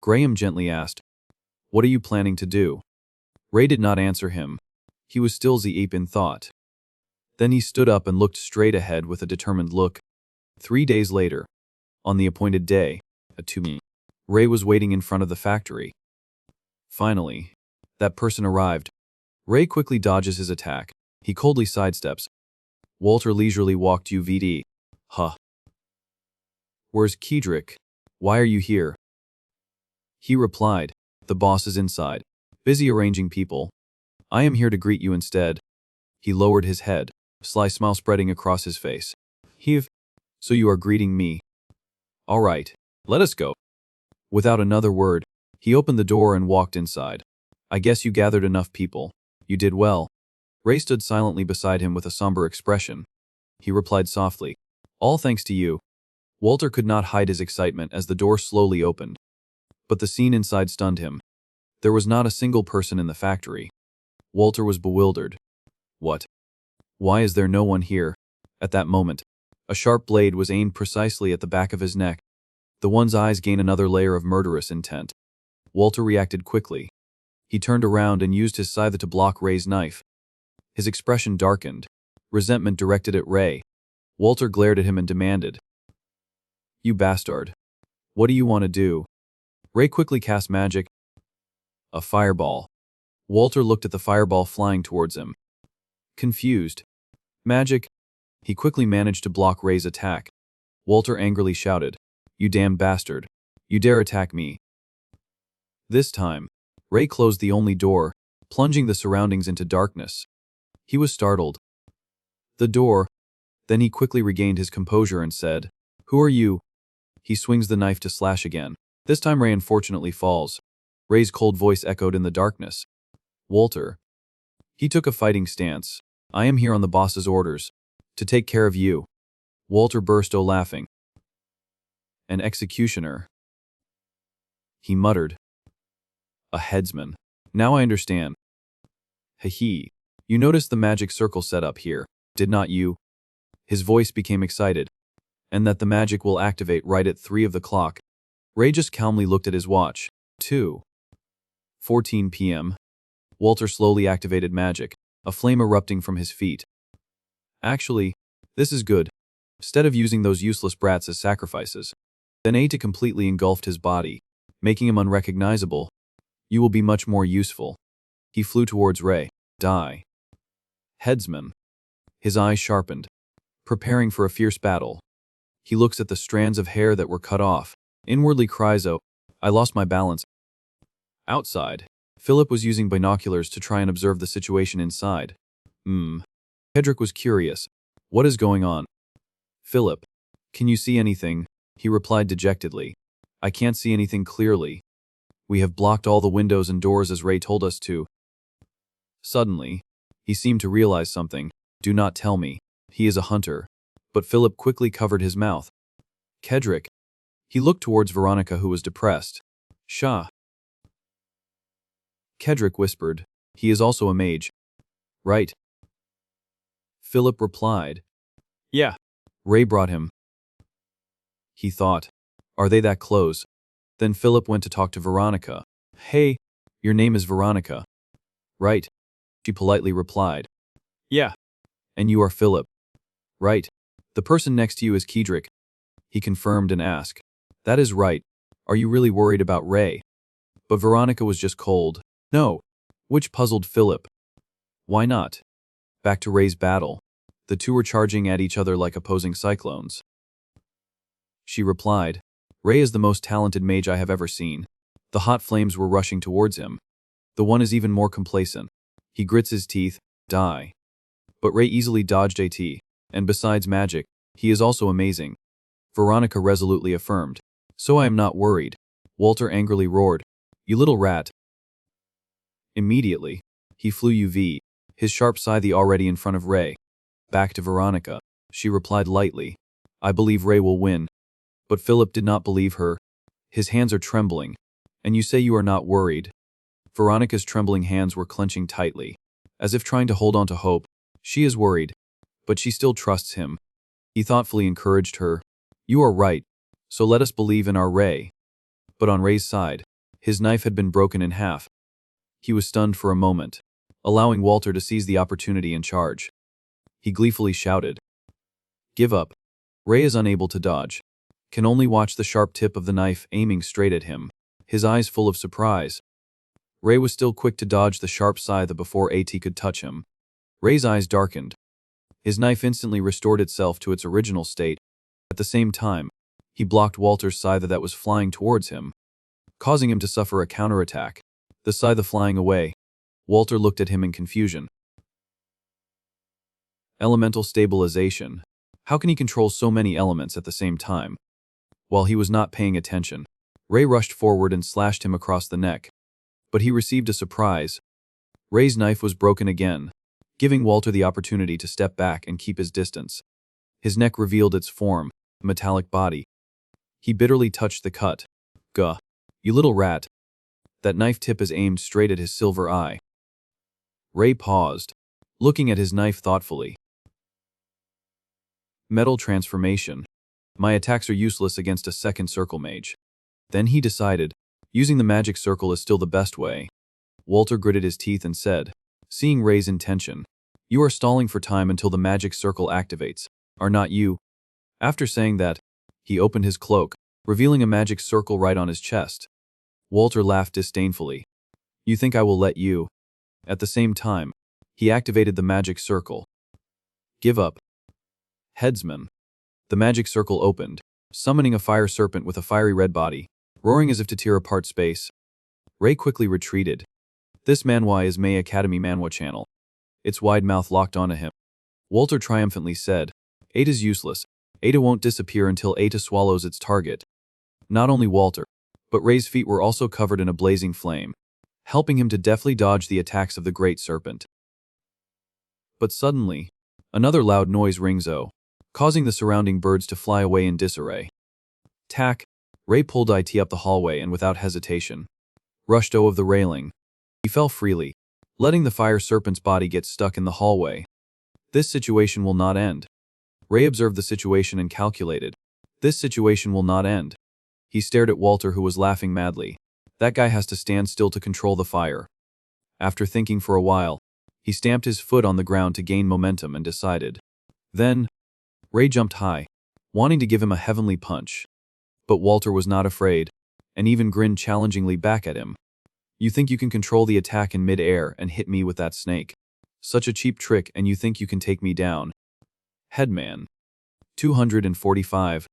Graham gently asked, what are you planning to do? Ray did not answer him. He was still Zeep in thought. Then he stood up and looked straight ahead with a determined look. 3 days later, on the appointed day, at 2 Ray was waiting in front of the factory. Finally, that person arrived. Ray quickly dodges his attack. He coldly sidesteps. Walter leisurely walked UVD. Huh. Where's Kedrick? Why are you here? He replied, the boss is inside, busy arranging people. I am here to greet you instead. He lowered his head, a sly smile spreading across his face. So you are greeting me. All right, let us go. Without another word, he opened the door and walked inside. I guess you gathered enough people. You did well. Ray stood silently beside him with a somber expression. He replied softly, all thanks to you. Walter could not hide his excitement as the door slowly opened. But the scene inside stunned him. There was not a single person in the factory. Walter was bewildered. What? Why is there no one here? At that moment, a sharp blade was aimed precisely at the back of his neck. The one's eyes gained another layer of murderous intent. Walter reacted quickly. He turned around and used his scythe to block Ray's knife. His expression darkened, resentment directed at Ray. Walter glared at him and demanded, you bastard. What do you want to do? Ray quickly cast magic. A fireball. Walter looked at the fireball flying towards him. Confused. Magic? He quickly managed to block Ray's attack. Walter angrily shouted, you damn bastard. You dare attack me. This time, Ray closed the only door, plunging the surroundings into darkness. He was startled. The door. Then he quickly regained his composure and said, who are you? He swings the knife to slash again. This time Ray unfortunately falls. Ray's cold voice echoed in the darkness. Walter. He took a fighting stance. I am here on the boss's orders. To take care of you. Walter burst laughing. An executioner. He muttered. A headsman. Now I understand. He. You noticed the magic circle set up here, did not you? His voice became excited. And that the magic will activate right at 3 of the clock. Ray just calmly looked at his watch. 2:14 p.m. Walter slowly activated magic, a flame erupting from his feet. Actually, this is good. Instead of using those useless brats as sacrifices, then Ata completely engulfed his body, making him unrecognizable. You will be much more useful. He flew towards Ray. Die. Headsman. His eyes sharpened, preparing for a fierce battle. He looks at the strands of hair that were cut off, inwardly cries out, I lost my balance. Outside, Philip was using binoculars to try and observe the situation inside. Kedrick was curious. What is going on? Philip, can you see anything? He replied dejectedly. I can't see anything clearly. We have blocked all the windows and doors as Ray told us to. Suddenly, he seemed to realize something. Do not tell me. He is a hunter. But Philip quickly covered his mouth. Kedrick. He looked towards Veronica, who was depressed. Shah. Kedrick whispered, he is also a mage. Right? Philip replied. Yeah. Ray brought him. He thought, are they that close? Then Philip went to talk to Veronica. Hey, your name is Veronica. Right? She politely replied. Yeah. And you are Philip. Right. The person next to you is Kedrick. He confirmed and asked. That is right. Are you really worried about Ray? But Veronica was just cold. No. Which puzzled Philip. Why not? Back to Ray's battle. The two were charging at each other like opposing cyclones. She replied, Ray is the most talented mage I have ever seen. The hot flames were rushing towards him. The one is even more complacent. He grits his teeth, die. But Ray easily dodged AT, and besides magic, he is also amazing. Veronica resolutely affirmed. So I am not worried. Walter angrily roared. You little rat. Immediately, he flew UV, his sharp scythe already in front of Ray. Back to Veronica. She replied lightly. I believe Ray will win. But Philip did not believe her. His hands are trembling. And you say you are not worried. Veronica's trembling hands were clenching tightly, as if trying to hold on to hope. She is worried, but she still trusts him. He thoughtfully encouraged her. You are right, so let us believe in our Ray. But on Ray's side, his knife had been broken in half. He was stunned for a moment, allowing Walter to seize the opportunity and charge. He gleefully shouted. Give up. Ray is unable to dodge. Can only watch the sharp tip of the knife aiming straight at him, his eyes full of surprise. Ray was still quick to dodge the sharp scythe before AT could touch him. Ray's eyes darkened. His knife instantly restored itself to its original state. At the same time, he blocked Walter's scythe that was flying towards him, causing him to suffer a counterattack. The scythe flying away. Walter looked at him in confusion. Elemental stabilization. How can he control so many elements at the same time? While he was not paying attention, Ray rushed forward and slashed him across the neck. But he received a surprise. Ray's knife was broken again, giving Walter the opportunity to step back and keep his distance. His neck revealed its form, a metallic body. He bitterly touched the cut. Gah. You little rat. That knife tip is aimed straight at his silver eye. Ray paused, looking at his knife thoughtfully. Metal transformation. My attacks are useless against a second circle mage. Then he decided, using the magic circle is still the best way. Walter gritted his teeth and said, seeing Ray's intention, you are stalling for time until the magic circle activates, are not you? After saying that, he opened his cloak, revealing a magic circle right on his chest. Walter laughed disdainfully. You think I will let you? At the same time, he activated the magic circle. Give up. Headsman. The magic circle opened, summoning a fire serpent with a fiery red body, roaring as if to tear apart space. Ray quickly retreated. This Manhwa is May Academy Manhwa channel. Its wide mouth locked onto him. Walter triumphantly said, Ada's useless. Ada won't disappear until Ada swallows its target. Not only Walter, but Ray's feet were also covered in a blazing flame, helping him to deftly dodge the attacks of the great serpent. But suddenly, another loud noise rings causing the surrounding birds to fly away in disarray. Tack! Ray pulled it up the hallway and without hesitation, rushed of the railing. He fell freely, letting the fire serpent's body get stuck in the hallway. This situation will not end. Ray observed the situation and calculated. This situation will not end. He stared at Walter, who was laughing madly. That guy has to stand still to control the fire. After thinking for a while, he stamped his foot on the ground to gain momentum and decided. Then, Ray jumped high, wanting to give him a heavenly punch. But Walter was not afraid, and even grinned challengingly back at him. You think you can control the attack in mid-air and hit me with that snake? Such a cheap trick, and you think you can take me down? Headman. 245.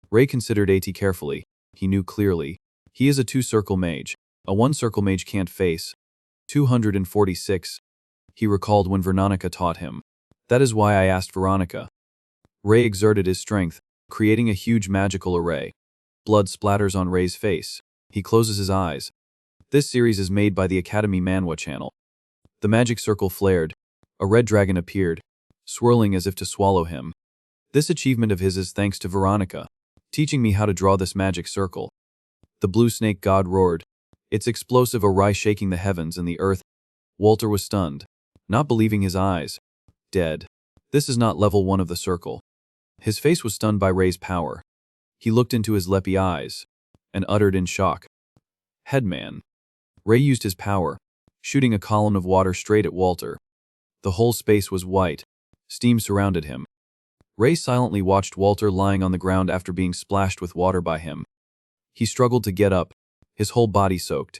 Ray considered AT carefully. He knew clearly. He is a two-circle mage. A one-circle mage can't face. 246. He recalled when Veronica taught him. That is why I asked Veronica. Ray exerted his strength, creating a huge magical array. Blood splatters on Ray's face. He closes his eyes. This series is made by the Academy Manhwa channel. The magic circle flared. A red dragon appeared, swirling as if to swallow him. This achievement of his is thanks to Veronica. teaching me how to draw this magic circle." The blue snake god roared, its explosive array shaking the heavens and the earth. Walter was stunned, not believing his eyes. Dead. This is not level 1 of the circle. His face was stunned by Ray's power. He looked into his leppy eyes and uttered in shock, "Headman." Ray used his power, shooting a column of water straight at Walter. The whole space was white. Steam surrounded him. Ray silently watched Walter lying on the ground after being splashed with water by him. He struggled to get up, his whole body soaked.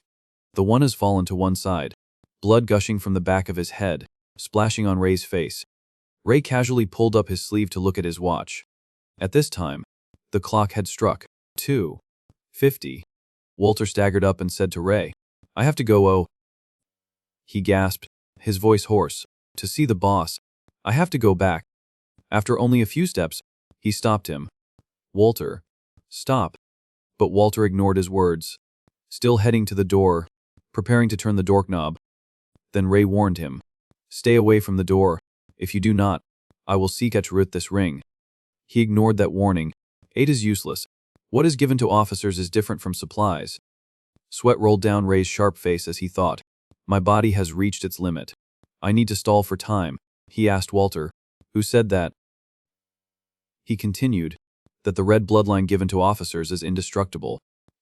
The one has fallen to one side, blood gushing from the back of his head, splashing on Ray's face. Ray casually pulled up his sleeve to look at his watch. At this time, the clock had struck 2:50. Walter staggered up and said to Ray, "I have to go, oh." He gasped, his voice hoarse, "To see the boss. I have to go back." After only a few steps, he stopped him. "Walter, stop." But Walter ignored his words, still heading to the door, preparing to turn the doorknob. Then Ray warned him, "Stay away from the door. If you do not, I will seek at root this ring." He ignored that warning. "Aid is useless. What is given to officers is different from supplies." Sweat rolled down Ray's sharp face as he thought, "My body has reached its limit. I need to stall for time." He asked Walter, "Who said that?" He continued, "That the red bloodline given to officers is indestructible."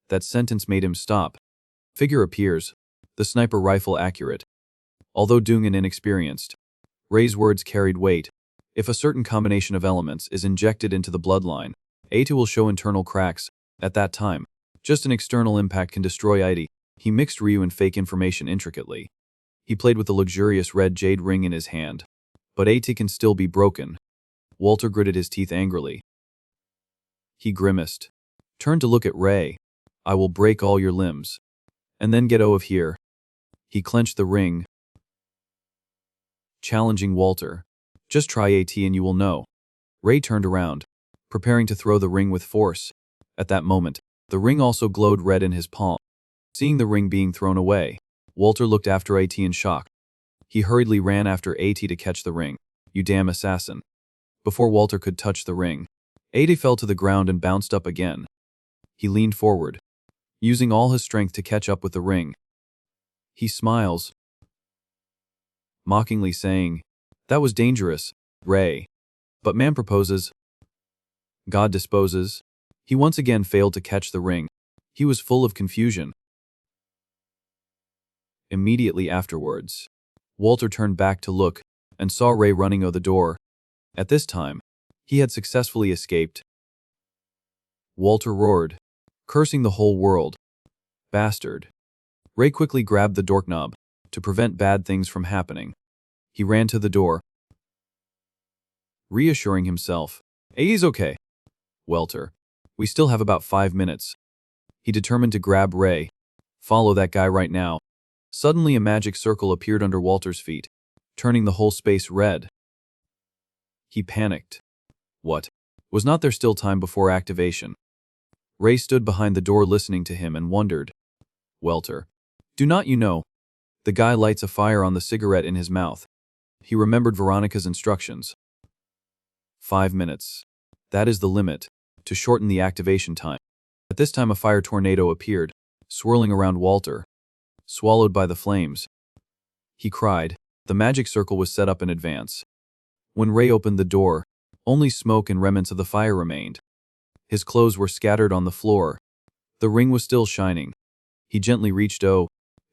That sentence made him stop. Figure appears, the sniper rifle accurate. Although Dung and inexperienced, Ray's words carried weight. If a certain combination of elements is injected into the bloodline, A2 will show internal cracks. At that time, just an external impact can destroy ID. He mixed Ryu and fake information intricately. He played with the luxurious red jade ring in his hand. But A2 can still be broken. Walter gritted his teeth angrily. He grimaced, turned to look at Ray. "I will break all your limbs. And then get out of here." He clenched the ring, challenging Walter. "Just try AT and you will know." Ray turned around, preparing to throw the ring with force. At that moment, the ring also glowed red in his palm. Seeing the ring being thrown away, Walter looked after AT in shock. He hurriedly ran after AT to catch the ring. "You damn assassin." Before Walter could touch the ring, AT fell to the ground and bounced up again. He leaned forward, using all his strength to catch up with the ring. He smiles, mockingly saying, "That was dangerous, Ray. But man proposes, God disposes." He once again failed to catch the ring. He was full of confusion. Immediately afterwards, Walter turned back to look and saw Ray running out the door. At this time, he had successfully escaped. Walter roared, cursing the whole world. "Bastard." Ray quickly grabbed the doorknob to prevent bad things from happening. He ran to the door, reassuring himself, "He's okay. Walter, we still have about 5 minutes." He determined to grab Ray. "Follow that guy right now." Suddenly a magic circle appeared under Walter's feet, turning the whole space red. He panicked. What? Was not there still time before activation? Ray stood behind the door listening to him and wondered. "Walter, do not you know?" The guy lights a fire on the cigarette in his mouth. He remembered Veronica's instructions. 5 minutes. That is the limit, to shorten the activation time. At this time a fire tornado appeared, swirling around Walter, swallowed by the flames. He cried. The magic circle was set up in advance. When Ray opened the door, only smoke and remnants of the fire remained. His clothes were scattered on the floor. The ring was still shining. He gently reached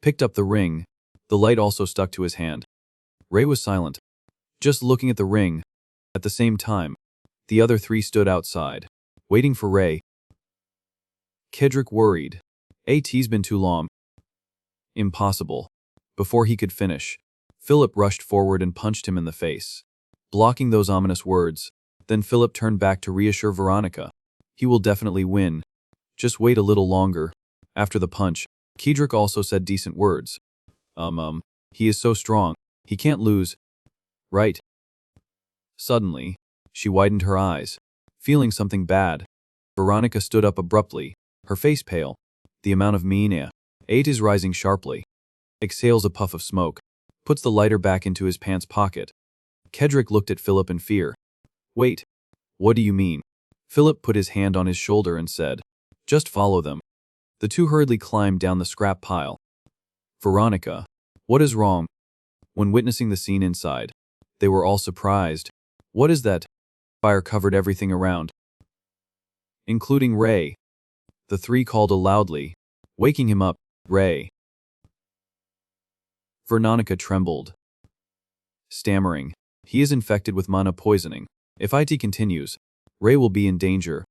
picked up the ring. The light also stuck to his hand. Ray was silent, just looking at the ring. At the same time, the other three stood outside, waiting for Ray. Kedrick worried. "AT's been too long." "Impossible." Before he could finish, Philip rushed forward and punched him in the face, blocking those ominous words. Then Philip turned back to reassure Veronica. "He will definitely win. Just wait a little longer." After the punch, Kedrick also said decent words. He is so strong. He can't lose. Right." Suddenly, she widened her eyes, feeling something bad. Veronica stood up abruptly, her face pale. The amount of meania. 8 is rising sharply. Exhales a puff of smoke, puts the lighter back into his pants pocket. Kedrick looked at Philip in fear. "Wait. What do you mean?" Philip put his hand on his shoulder and said, "Just follow them." The two hurriedly climbed down the scrap pile. "Veronica, what is wrong?" When witnessing the scene inside, they were all surprised. "What is that?" Fire covered everything around, including Ray. The three called loudly, waking him up. "Ray." Veronica trembled, stammering, "He is infected with mana poisoning. If it continues, Ray will be in danger."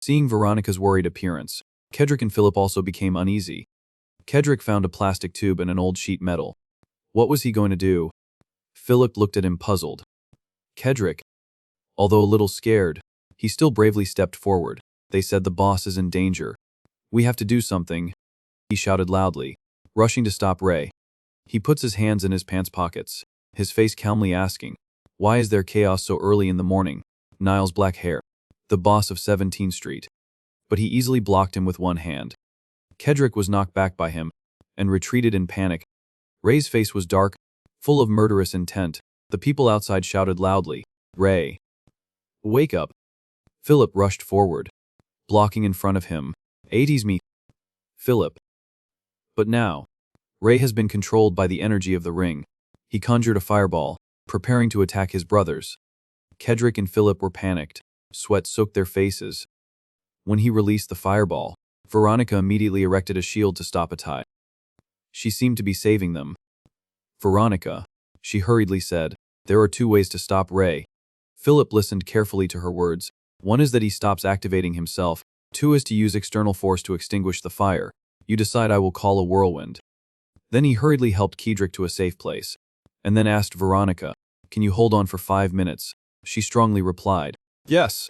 Seeing Veronica's worried appearance, Kedrick and Philip also became uneasy. Kedrick found a plastic tube and an old sheet metal. What was he going to do? Philip looked at him puzzled. Kedrick, although a little scared, he still bravely stepped forward. "They said the boss is in danger. We have to do something," he shouted loudly, rushing to stop Ray. He puts his hands in his pants pockets, his face calmly asking, "Why is there chaos so early in the morning?" Niles Black Hair, the boss of 17th Street. But he easily blocked him with one hand. Kedrick was knocked back by him and retreated in panic. Ray's face was dark, full of murderous intent. The people outside shouted loudly, "Ray, wake up!" Philip rushed forward, blocking in front of him. "80s me, Philip." But now, Ray has been controlled by the energy of the ring. He conjured a fireball, preparing to attack his brothers. Kedrick and Philip were panicked. Sweat soaked their faces. When he released the fireball, Veronica immediately erected a shield to stop it. She seemed to be saving them. "Veronica," she hurriedly said, "there are two ways to stop Ray." Philip listened carefully to her words. "One is that he stops activating himself. Two is to use external force to extinguish the fire. You decide. I will call a whirlwind." Then he hurriedly helped Kedrick to a safe place, and then asked Veronica, "Can you hold on for 5 minutes?" She strongly replied, "Yes."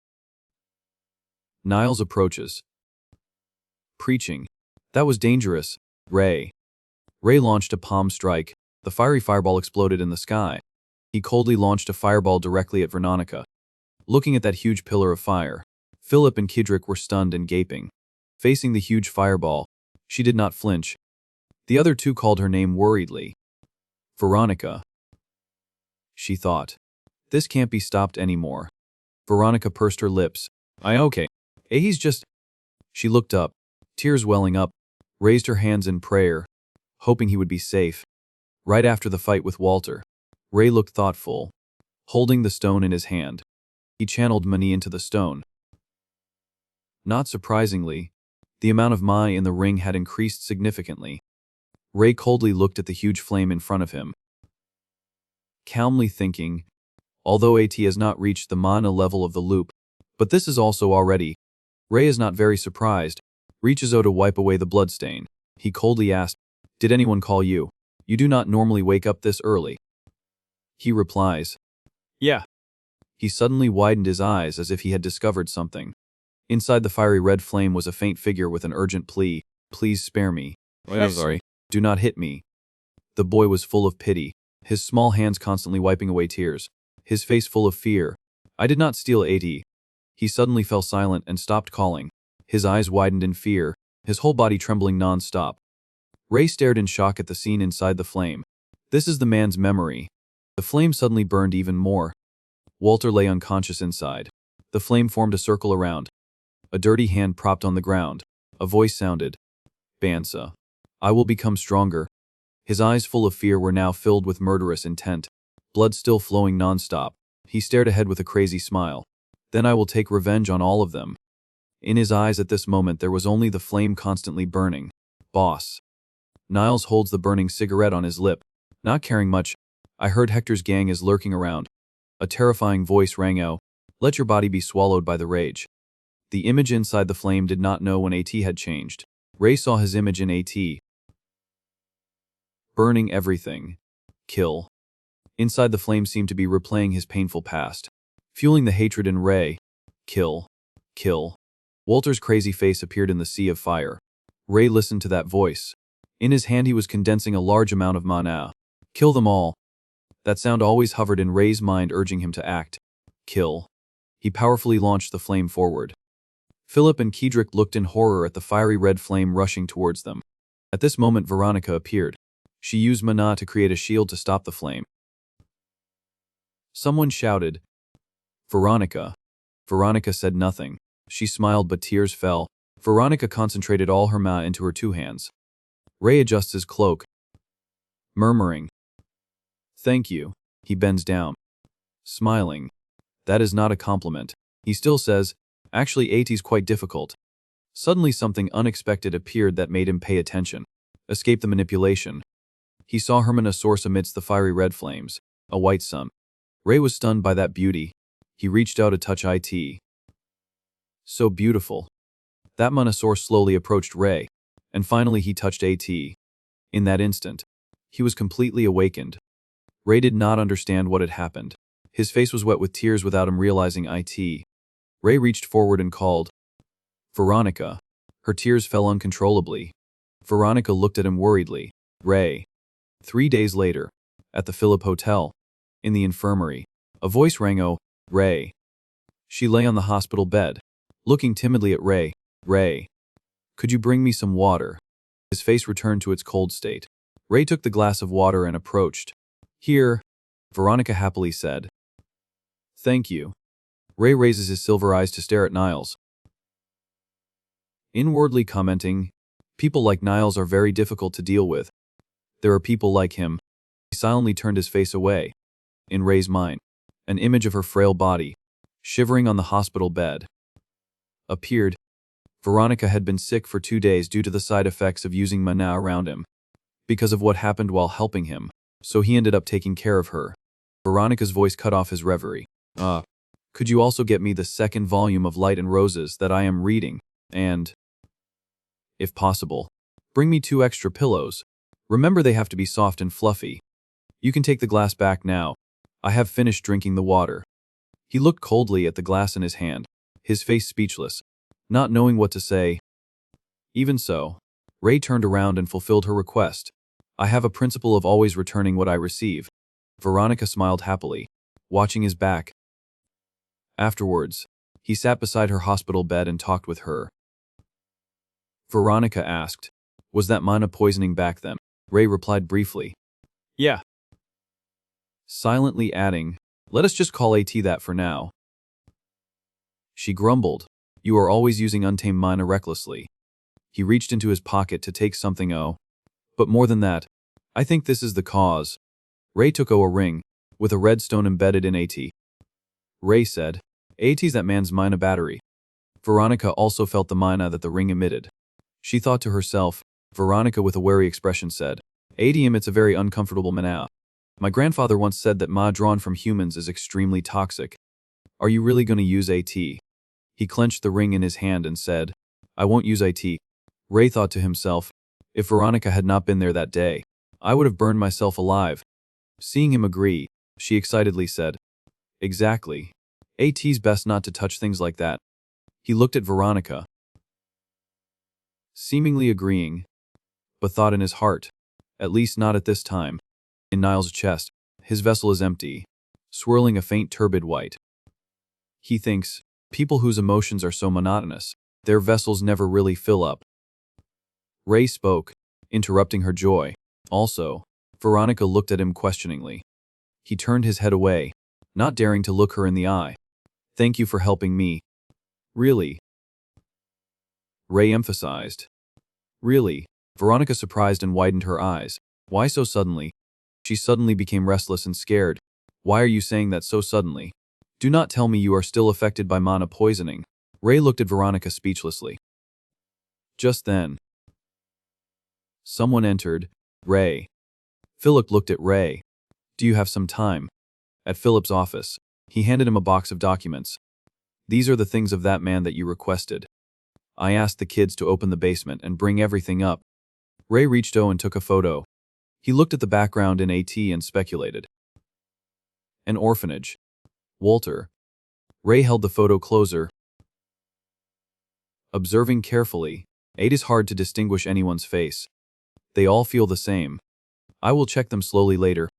Niles approaches, preaching, "That was dangerous, Ray." Ray launched a palm strike. The fiery fireball exploded in the sky. He coldly launched a fireball directly at Veronica. Looking at that huge pillar of fire, Philip and Kedrick were stunned and gaping. Facing the huge fireball, she did not flinch. The other two called her name worriedly. "Veronica," she thought. "This can't be stopped anymore." Veronica pursed her lips. Okay. He's just..." She looked up, tears welling up, raised her hands in prayer, hoping he would be safe. Right after the fight with Walter, Ray looked thoughtful. Holding the stone in his hand, he channeled money into the stone. Not surprisingly, the amount of Mai in the ring had increased significantly. Ray coldly looked at the huge flame in front of him, calmly thinking, although AT has not reached the mana level of the loop, but this is also already. Ray is not very surprised, reaches out to wipe away the bloodstain. He coldly asked, "Did anyone call you? You do not normally wake up this early." He replies, "Yeah." He suddenly widened his eyes as if he had discovered something. Inside the fiery red flame was a faint figure with an urgent plea, "Please spare me. I'm sorry. Do not hit me." The boy was full of pity, his small hands constantly wiping away tears, his face full of fear. "I did not steal 80. He suddenly fell silent and stopped calling. His eyes widened in fear, his whole body trembling non-stop. Ray stared in shock at the scene inside the flame. This is the man's memory. The flame suddenly burned even more. Walter lay unconscious inside. The flame formed a circle around. A dirty hand propped on the ground. A voice sounded, "Bansa. I will become stronger." His eyes full of fear were now filled with murderous intent. Blood still flowing non-stop. He stared ahead with a crazy smile. "Then I will take revenge on all of them." In his eyes at this moment there was only the flame constantly burning. "Boss." Niles holds the burning cigarette on his lip, not caring much. "I heard Hector's gang is lurking around." A terrifying voice rang out, "Let your body be swallowed by the rage." The image inside the flame did not know when AT had changed. Ray saw his image in AT. Burning everything. Kill. Inside the flame seemed to be replaying his painful past, fueling the hatred in Ray. Kill. Kill. Walter's crazy face appeared in the sea of fire. Ray listened to that voice. In his hand he was condensing a large amount of mana. Kill them all. That sound always hovered in Ray's mind, urging him to act. Kill. He powerfully launched the flame forward. Philip and Kedrick looked in horror at the fiery red flame rushing towards them. At this moment Veronica appeared. She used mana to create a shield to stop the flame. Someone shouted, "Veronica." Veronica said nothing. She smiled but tears fell. Veronica concentrated all her ma into her two hands. Ray adjusts his cloak, murmuring, "Thank you." He bends down, smiling. That is not a compliment. He still says, "Actually, AT's quite difficult." Suddenly something unexpected appeared that made him pay attention. Escape the manipulation. He saw Herman a source amidst the fiery red flames, a white sun. Ray was stunned by that beauty. He reached out to touch it. So beautiful. That Monosaur slowly approached Ray, and finally he touched AT. In that instant, he was completely awakened. Ray did not understand what had happened. His face was wet with tears without him realizing it. Ray reached forward and called, "Veronica." Her tears fell uncontrollably. Veronica looked at him worriedly. Ray. 3 days later, at the Phillip Hotel, in the infirmary, a voice rang, "Oh, Ray." She lay on the hospital bed, looking timidly at Ray. "Ray, could you bring me some water?" His face returned to its cold state. Ray took the glass of water and approached. "Here," Veronica happily said. "Thank you." Ray raises his silver eyes to stare at Niles, inwardly commenting, "People like Niles are very difficult to deal with. There are people like him." He silently turned his face away. In Ray's mind, an image of her frail body, shivering on the hospital bed, appeared. Veronica had been sick for 2 days due to the side effects of using mana around him, because of what happened while helping him, so he ended up taking care of her. Veronica's voice cut off his reverie. Could you also get me the second volume of Light and Roses that I am reading, and, if possible, bring me 2 extra pillows. Remember they have to be soft and fluffy. You can take the glass back now. I have finished drinking the water." He looked coldly at the glass in his hand, his face speechless, not knowing what to say. Even so, Ray turned around and fulfilled her request. "I have a principle of always returning what I receive." Veronica smiled happily, watching his back. Afterwards, he sat beside her hospital bed and talked with her. Veronica asked, "Was that mana poisoning back then?" Ray replied briefly, "Yeah." Silently adding, "Let us just call AT that for now." She grumbled, "You are always using untamed mana recklessly." He reached into his pocket to take something. "Oh, but more than that, I think this is the cause." Ray took a ring, with a red stone embedded in AT. Ray said, "AT's that man's mana battery." Veronica also felt the mana that the ring emitted. She thought to herself. Veronica with a wary expression said, "AT emits a very uncomfortable mana. My grandfather once said that ma drawn from humans is extremely toxic. Are you really going to use AT?" He clenched the ring in his hand and said, "I won't use AT." Ray thought to himself, if Veronica had not been there that day, I would have burned myself alive. Seeing him agree, she excitedly said, "Exactly. AT's best not to touch things like that." He looked at Veronica, seemingly agreeing, but thought in his heart, at least not at this time. In Niles' chest, his vessel is empty, swirling a faint turbid white. He thinks, people whose emotions are so monotonous, their vessels never really fill up. Ray spoke, interrupting her joy. Also, Veronica looked at him questioningly. He turned his head away, not daring to look her in the eye. "Thank you for helping me." "Really?" Ray emphasized. "Really?" Veronica surprised and widened her eyes. "Why so suddenly?" She suddenly became restless and scared. "Why are you saying that so suddenly? Do not tell me you are still affected by mana poisoning." Ray looked at Veronica speechlessly. Just then, someone entered. Ray. Philip looked at Ray. "Do you have some time?" At Philip's office, he handed him a box of documents. "These are the things of that man that you requested. I asked the kids to open the basement and bring everything up." Ray reached and took a photo. He looked at the background in AT and speculated. An orphanage. Walter. Ray held the photo closer, observing carefully. It is hard to distinguish anyone's face. They all feel the same. I will check them slowly later.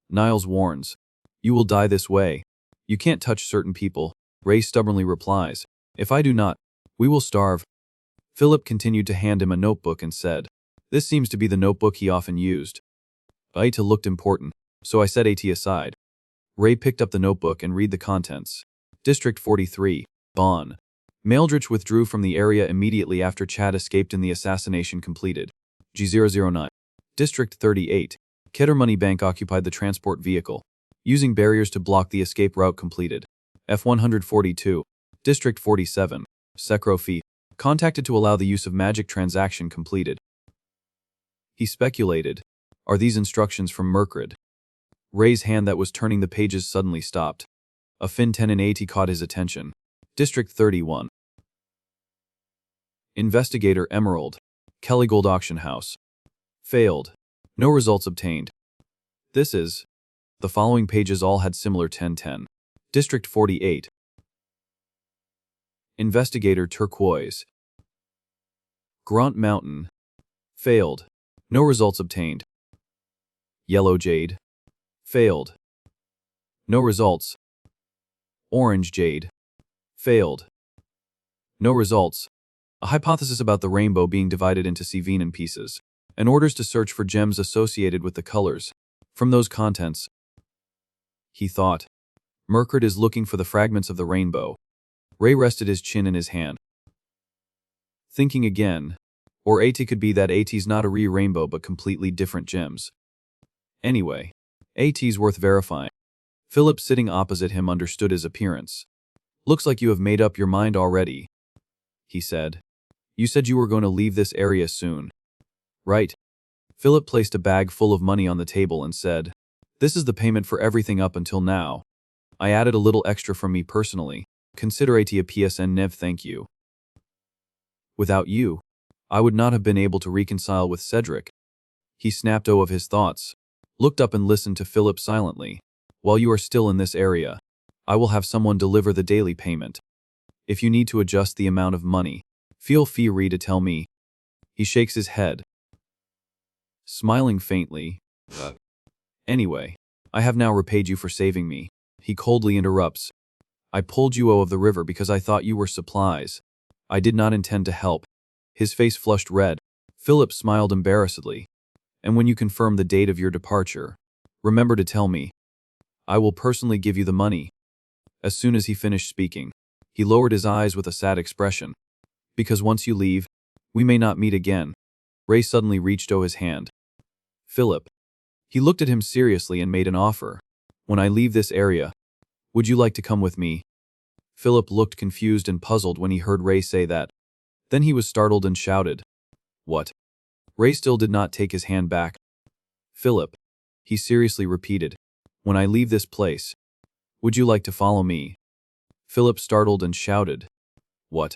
Niles warns. "You will die this way. You can't touch certain people." Ray stubbornly replies, "If I do not, we will starve." Philip continued to hand him a notebook and said, "This seems to be the notebook he often used." It looked important, so I set AT aside. Ray picked up the notebook and read the contents. District 43, Bonn. Maildrich withdrew from the area immediately after Chad escaped and the assassination completed. G009. District 38. Kedar Money Bank occupied the transport vehicle, using barriers to block the escape route completed. F142. District 47. Sekro Fee. Contacted to allow the use of magic transaction completed. He speculated. Are these instructions from Merkrid? Ray's hand that was turning the pages suddenly stopped. A Fin 10 and 80 caught his attention. District 31. Investigator Emerald. Kellygold Auction House. Failed. No results obtained. This is. The following pages all had similar 1010. District 48. Investigator Turquoise. Grant Mountain. Failed. No results obtained. Yellow Jade. Failed. No results. Orange Jade. Failed. No results. A hypothesis about the rainbow being divided into Sevenan pieces, and orders to search for gems associated with the colors. From those contents, he thought, Merkrid is looking for the fragments of the rainbow. Ray rested his chin in his hand. Thinking again, or AT could be that AT's not a rainbow but completely different gems. Anyway, AT's worth verifying. Philip sitting opposite him understood his appearance. Looks like you have made up your mind already, he said. You said you were going to leave this area soon. Right. Philip placed a bag full of money on the table and said, This is the payment for everything up until now. I added a little extra from me personally. Consider it a PSN Nev, thank you. Without you, I would not have been able to reconcile with Cedric. He snapped of his thoughts, looked up and listened to Philip silently. While you are still in this area, I will have someone deliver the daily payment. If you need to adjust the amount of money, feel free to tell me. He shakes his head, smiling faintly. Anyway, I have now repaid you for saving me. He coldly interrupts. I pulled you out of the river because I thought you were supplies. I did not intend to help. His face flushed red. Philip smiled embarrassedly. And when you confirm the date of your departure, remember to tell me. I will personally give you the money. As soon as he finished speaking, he lowered his eyes with a sad expression. Because once you leave, we may not meet again. Ray suddenly reached his hand. Philip. He looked at him seriously and made an offer. When I leave this area, would you like to come with me? Philip looked confused and puzzled when he heard Ray say that. Then he was startled and shouted. What? Ray still did not take his hand back. Philip. He seriously repeated. When I leave this place, would you like to follow me? Philip startled and shouted. What?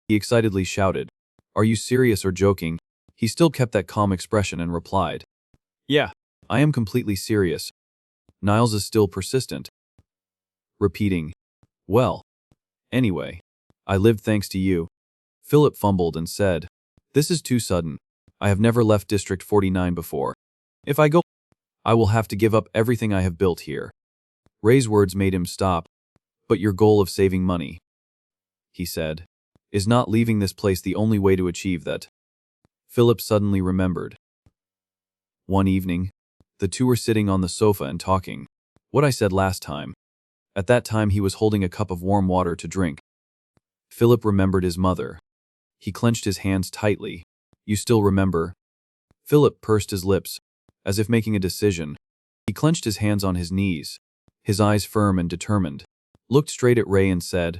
He excitedly shouted. Are you serious or joking? He still kept that calm expression and replied. Yeah, I am completely serious. Niles is still persistent, repeating. Well, anyway, I lived thanks to you. Philip fumbled and said. This is too sudden. I have never left District 49 before. If I go, I will have to give up everything I have built here. Ray's words made him stop. But your goal of saving money, he said, is not leaving this place the only way to achieve that. Philip suddenly remembered. One evening, the two were sitting on the sofa and talking. What I said last time. At that time he was holding a cup of warm water to drink. Philip remembered his mother. He clenched his hands tightly. You still remember? Philip pursed his lips, as if making a decision. He clenched his hands on his knees, his eyes firm and determined, looked straight at Ray and said,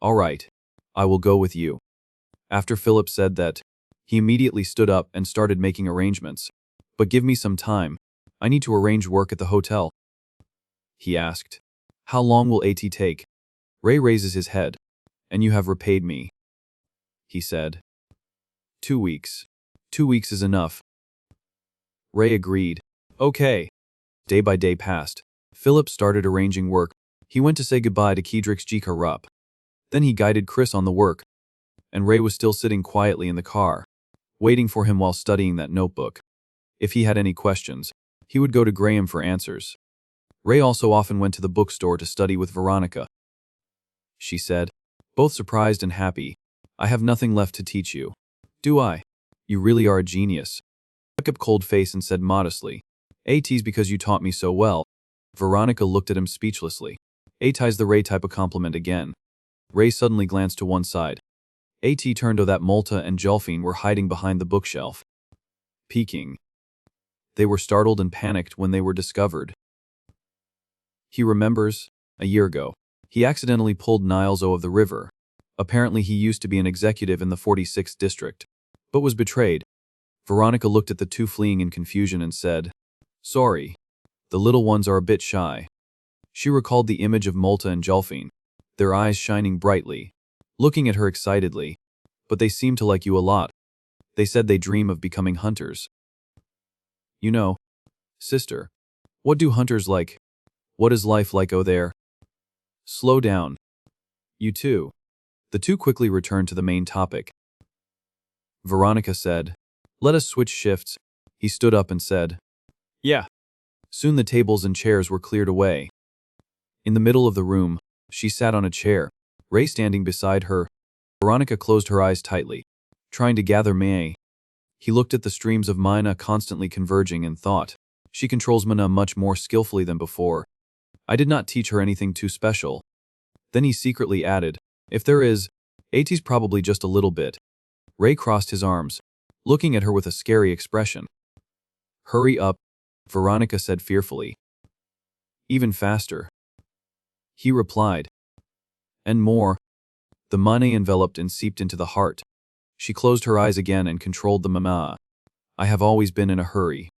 All right, I will go with you. After Philip said that, he immediately stood up and started making arrangements. But give me some time. I need to arrange work at the hotel. He asked. How long will AT take? Ray raises his head. And you have repaid me, he said. 2 weeks. 2 weeks is enough. Ray agreed. Okay. Day by day passed. Philip started arranging work. He went to say goodbye to Kedrix Jikarup. Then he guided Chris on the work. And Ray was still sitting quietly in the car, waiting for him while studying that notebook. If he had any questions, he would go to Graham for answers. Ray also often went to the bookstore to study with Veronica. She said, both surprised and happy. I have nothing left to teach you. Do I? You really are a genius. He took up cold face and said modestly, AT's because you taught me so well. Veronica looked at him speechlessly. AT's the Ray type of compliment again. Ray suddenly glanced to one side. AT turned to that Malta and Jolfine were hiding behind the bookshelf. Peeking. They were startled and panicked when they were discovered. He remembers, a year ago, he accidentally pulled Niles O of the river. Apparently he used to be an executive in the 46th district, but was betrayed. Veronica looked at the two fleeing in confusion and said, "Sorry. The little ones are a bit shy." She recalled the image of Malta and Jolfine, their eyes shining brightly, looking at her excitedly. "But they seem to like you a lot. They said they dream of becoming hunters." "You know, sister, what do hunters like? What is life like there?" "Slow down. You too." The two quickly returned to the main topic. Veronica said, "Let us switch shifts." He stood up and said, "Yeah." Soon the tables and chairs were cleared away. In the middle of the room, she sat on a chair, Ray standing beside her. Veronica closed her eyes tightly, trying to gather May. He looked at the streams of mana constantly converging and thought, she controls mana much more skillfully than before. I did not teach her anything too special. Then he secretly added, if there is, AT's probably just a little bit. Ray crossed his arms, looking at her with a scary expression. Hurry up, Veronica said fearfully. Even faster. He replied. And more. The mana enveloped and seeped into the heart. She closed her eyes again and controlled the mana. I have always been in a hurry.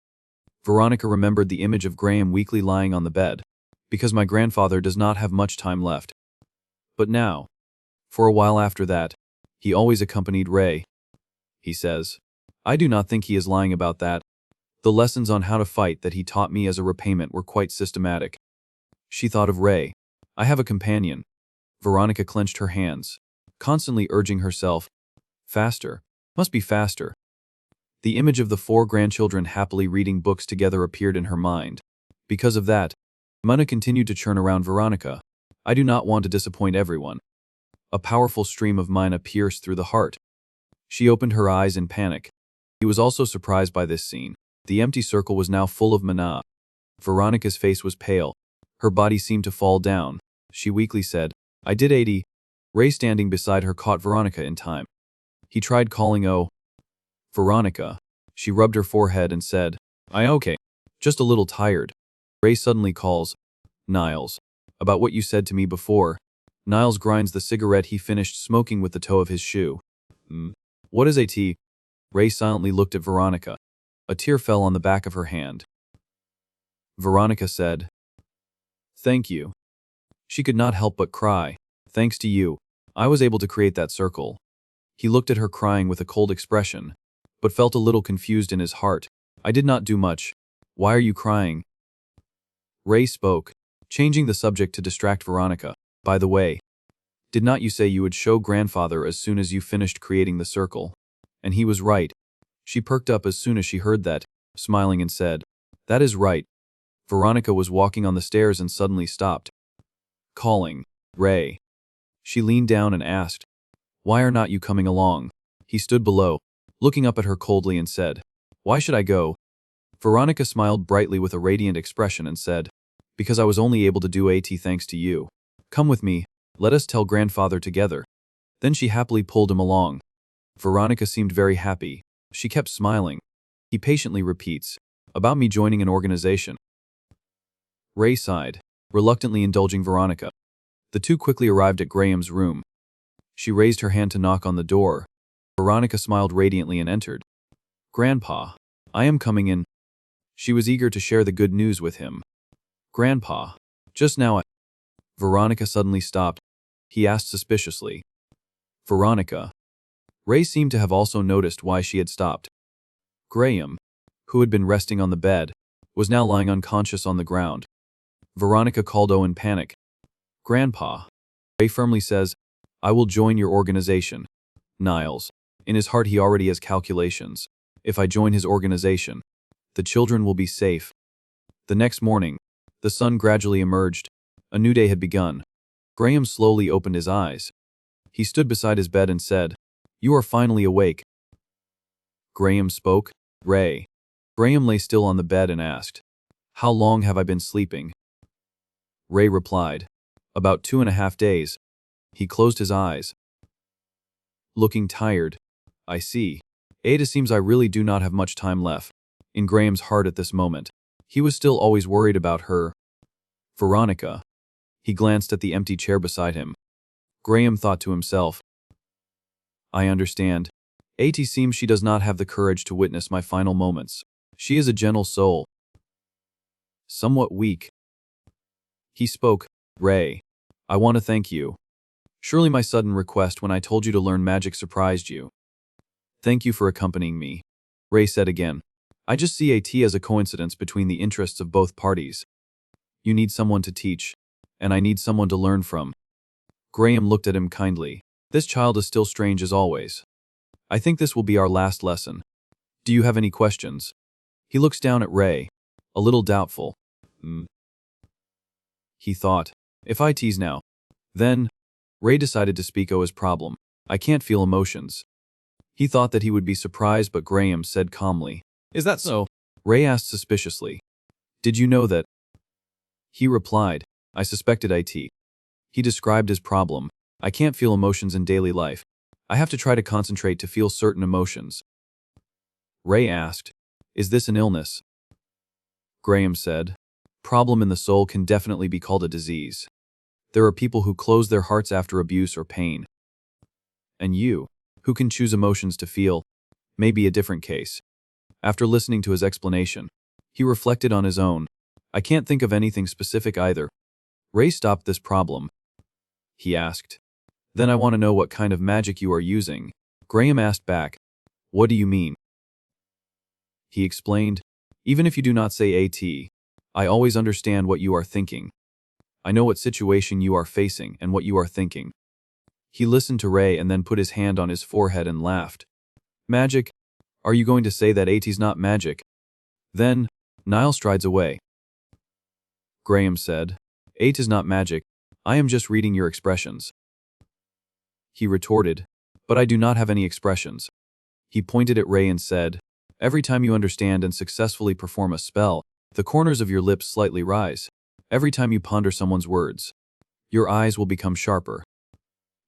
Veronica remembered the image of Graham weakly lying on the bed. Because my grandfather does not have much time left. But now, for a while after that, he always accompanied Ray. He says, I do not think he is lying about that. The lessons on how to fight that he taught me as a repayment were quite systematic. She thought of Ray. I have a companion. Veronica clenched her hands, constantly urging herself, faster, must be faster. The image of the 4 grandchildren happily reading books together appeared in her mind. Because of that, mana continued to churn around Veronica. I do not want to disappoint everyone. A powerful stream of mana pierced through the heart. She opened her eyes in panic. He was also surprised by this scene. The empty circle was now full of mana. Veronica's face was pale. Her body seemed to fall down. She weakly said, I did 80. Ray standing beside her caught Veronica in time. He tried calling Veronica. She rubbed her forehead and said, I okay. Just a little tired. Ray suddenly calls, Niles. About what you said to me before. Niles grinds the cigarette he finished smoking with the toe of his shoe. What is AT? Ray silently looked at Veronica. A tear fell on the back of her hand. Veronica said, Thank you. She could not help but cry. Thanks to you, I was able to create that circle. He looked at her crying with a cold expression, but felt a little confused in his heart. I did not do much. Why are you crying? Ray spoke, changing the subject to distract Veronica. By the way, did not you say you would show grandfather as soon as you finished creating the circle? And he was right. She perked up as soon as she heard that, smiling and said, That is right. Veronica was walking on the stairs and suddenly stopped. Calling, Ray. She leaned down and asked, Why are not you coming along? He stood below, looking up at her coldly and said, Why should I go? Veronica smiled brightly with a radiant expression and said, Because I was only able to do AT thanks to you. Come with me, let us tell grandfather together. Then she happily pulled him along. Veronica seemed very happy. She kept smiling. He patiently repeats, About me joining an organization. Ray sighed, reluctantly indulging Veronica. The two quickly arrived at Graham's room. She raised her hand to knock on the door. Veronica smiled radiantly and entered. Grandpa, I am coming in. She was eager to share the good news with him. Grandpa, just now Veronica suddenly stopped. He asked suspiciously. Veronica. Ray seemed to have also noticed why she had stopped. Graham, who had been resting on the bed, was now lying unconscious on the ground. Veronica called in panic. Grandpa. Ray firmly says, I will join your organization. Niles. In his heart he already has calculations. If I join his organization, the children will be safe. The next morning, the sun gradually emerged. A new day had begun. Graham slowly opened his eyes. He stood beside his bed and said, You are finally awake. Graham spoke. Ray. Graham lay still on the bed and asked, How long have I been sleeping? Ray replied, About 2.5 days. He closed his eyes. Looking tired. I see. It seems I really do not have much time left. In Graham's heart at this moment. He was still always worried about her. Veronica. He glanced at the empty chair beside him. Graham thought to himself. I understand. It seems she does not have the courage to witness my final moments. She is a gentle soul. Somewhat weak. He spoke. Ray. I want to thank you. Surely my sudden request when I told you to learn magic surprised you. Thank you for accompanying me. Ray said again. I just see it as a coincidence between the interests of both parties. You need someone to teach, and I need someone to learn from. Graham looked at him kindly. This child is still strange as always. I think this will be our last lesson. Do you have any questions? He looks down at Ray, a little doubtful. He thought, if I tease now. Then, Ray decided to speak his problem. I can't feel emotions. He thought that he would be surprised, but Graham said calmly. Is that so? Ray asked suspiciously. Did you know that? He replied, I suspected it. He described his problem. I can't feel emotions in daily life. I have to try to concentrate to feel certain emotions. Ray asked, is this an illness? Graham said, problem in the soul can definitely be called a disease. There are people who close their hearts after abuse or pain. And you, who can choose emotions to feel, may be a different case. After listening to his explanation, he reflected on his own. I can't think of anything specific either. Ray stopped this problem. He asked. Then I want to know what kind of magic you are using. Graham asked back. What do you mean? He explained. Even if you do not say AT, I always understand what you are thinking. I know what situation you are facing and what you are thinking. He listened to Ray and then put his hand on his forehead and laughed. Magic? Are you going to say that AT's not magic? Then, Niall strides away. Graham said, AT is not magic. I am just reading your expressions. He retorted, but I do not have any expressions. He pointed at Ray and said, every time you understand and successfully perform a spell, the corners of your lips slightly rise. Every time you ponder someone's words, your eyes will become sharper.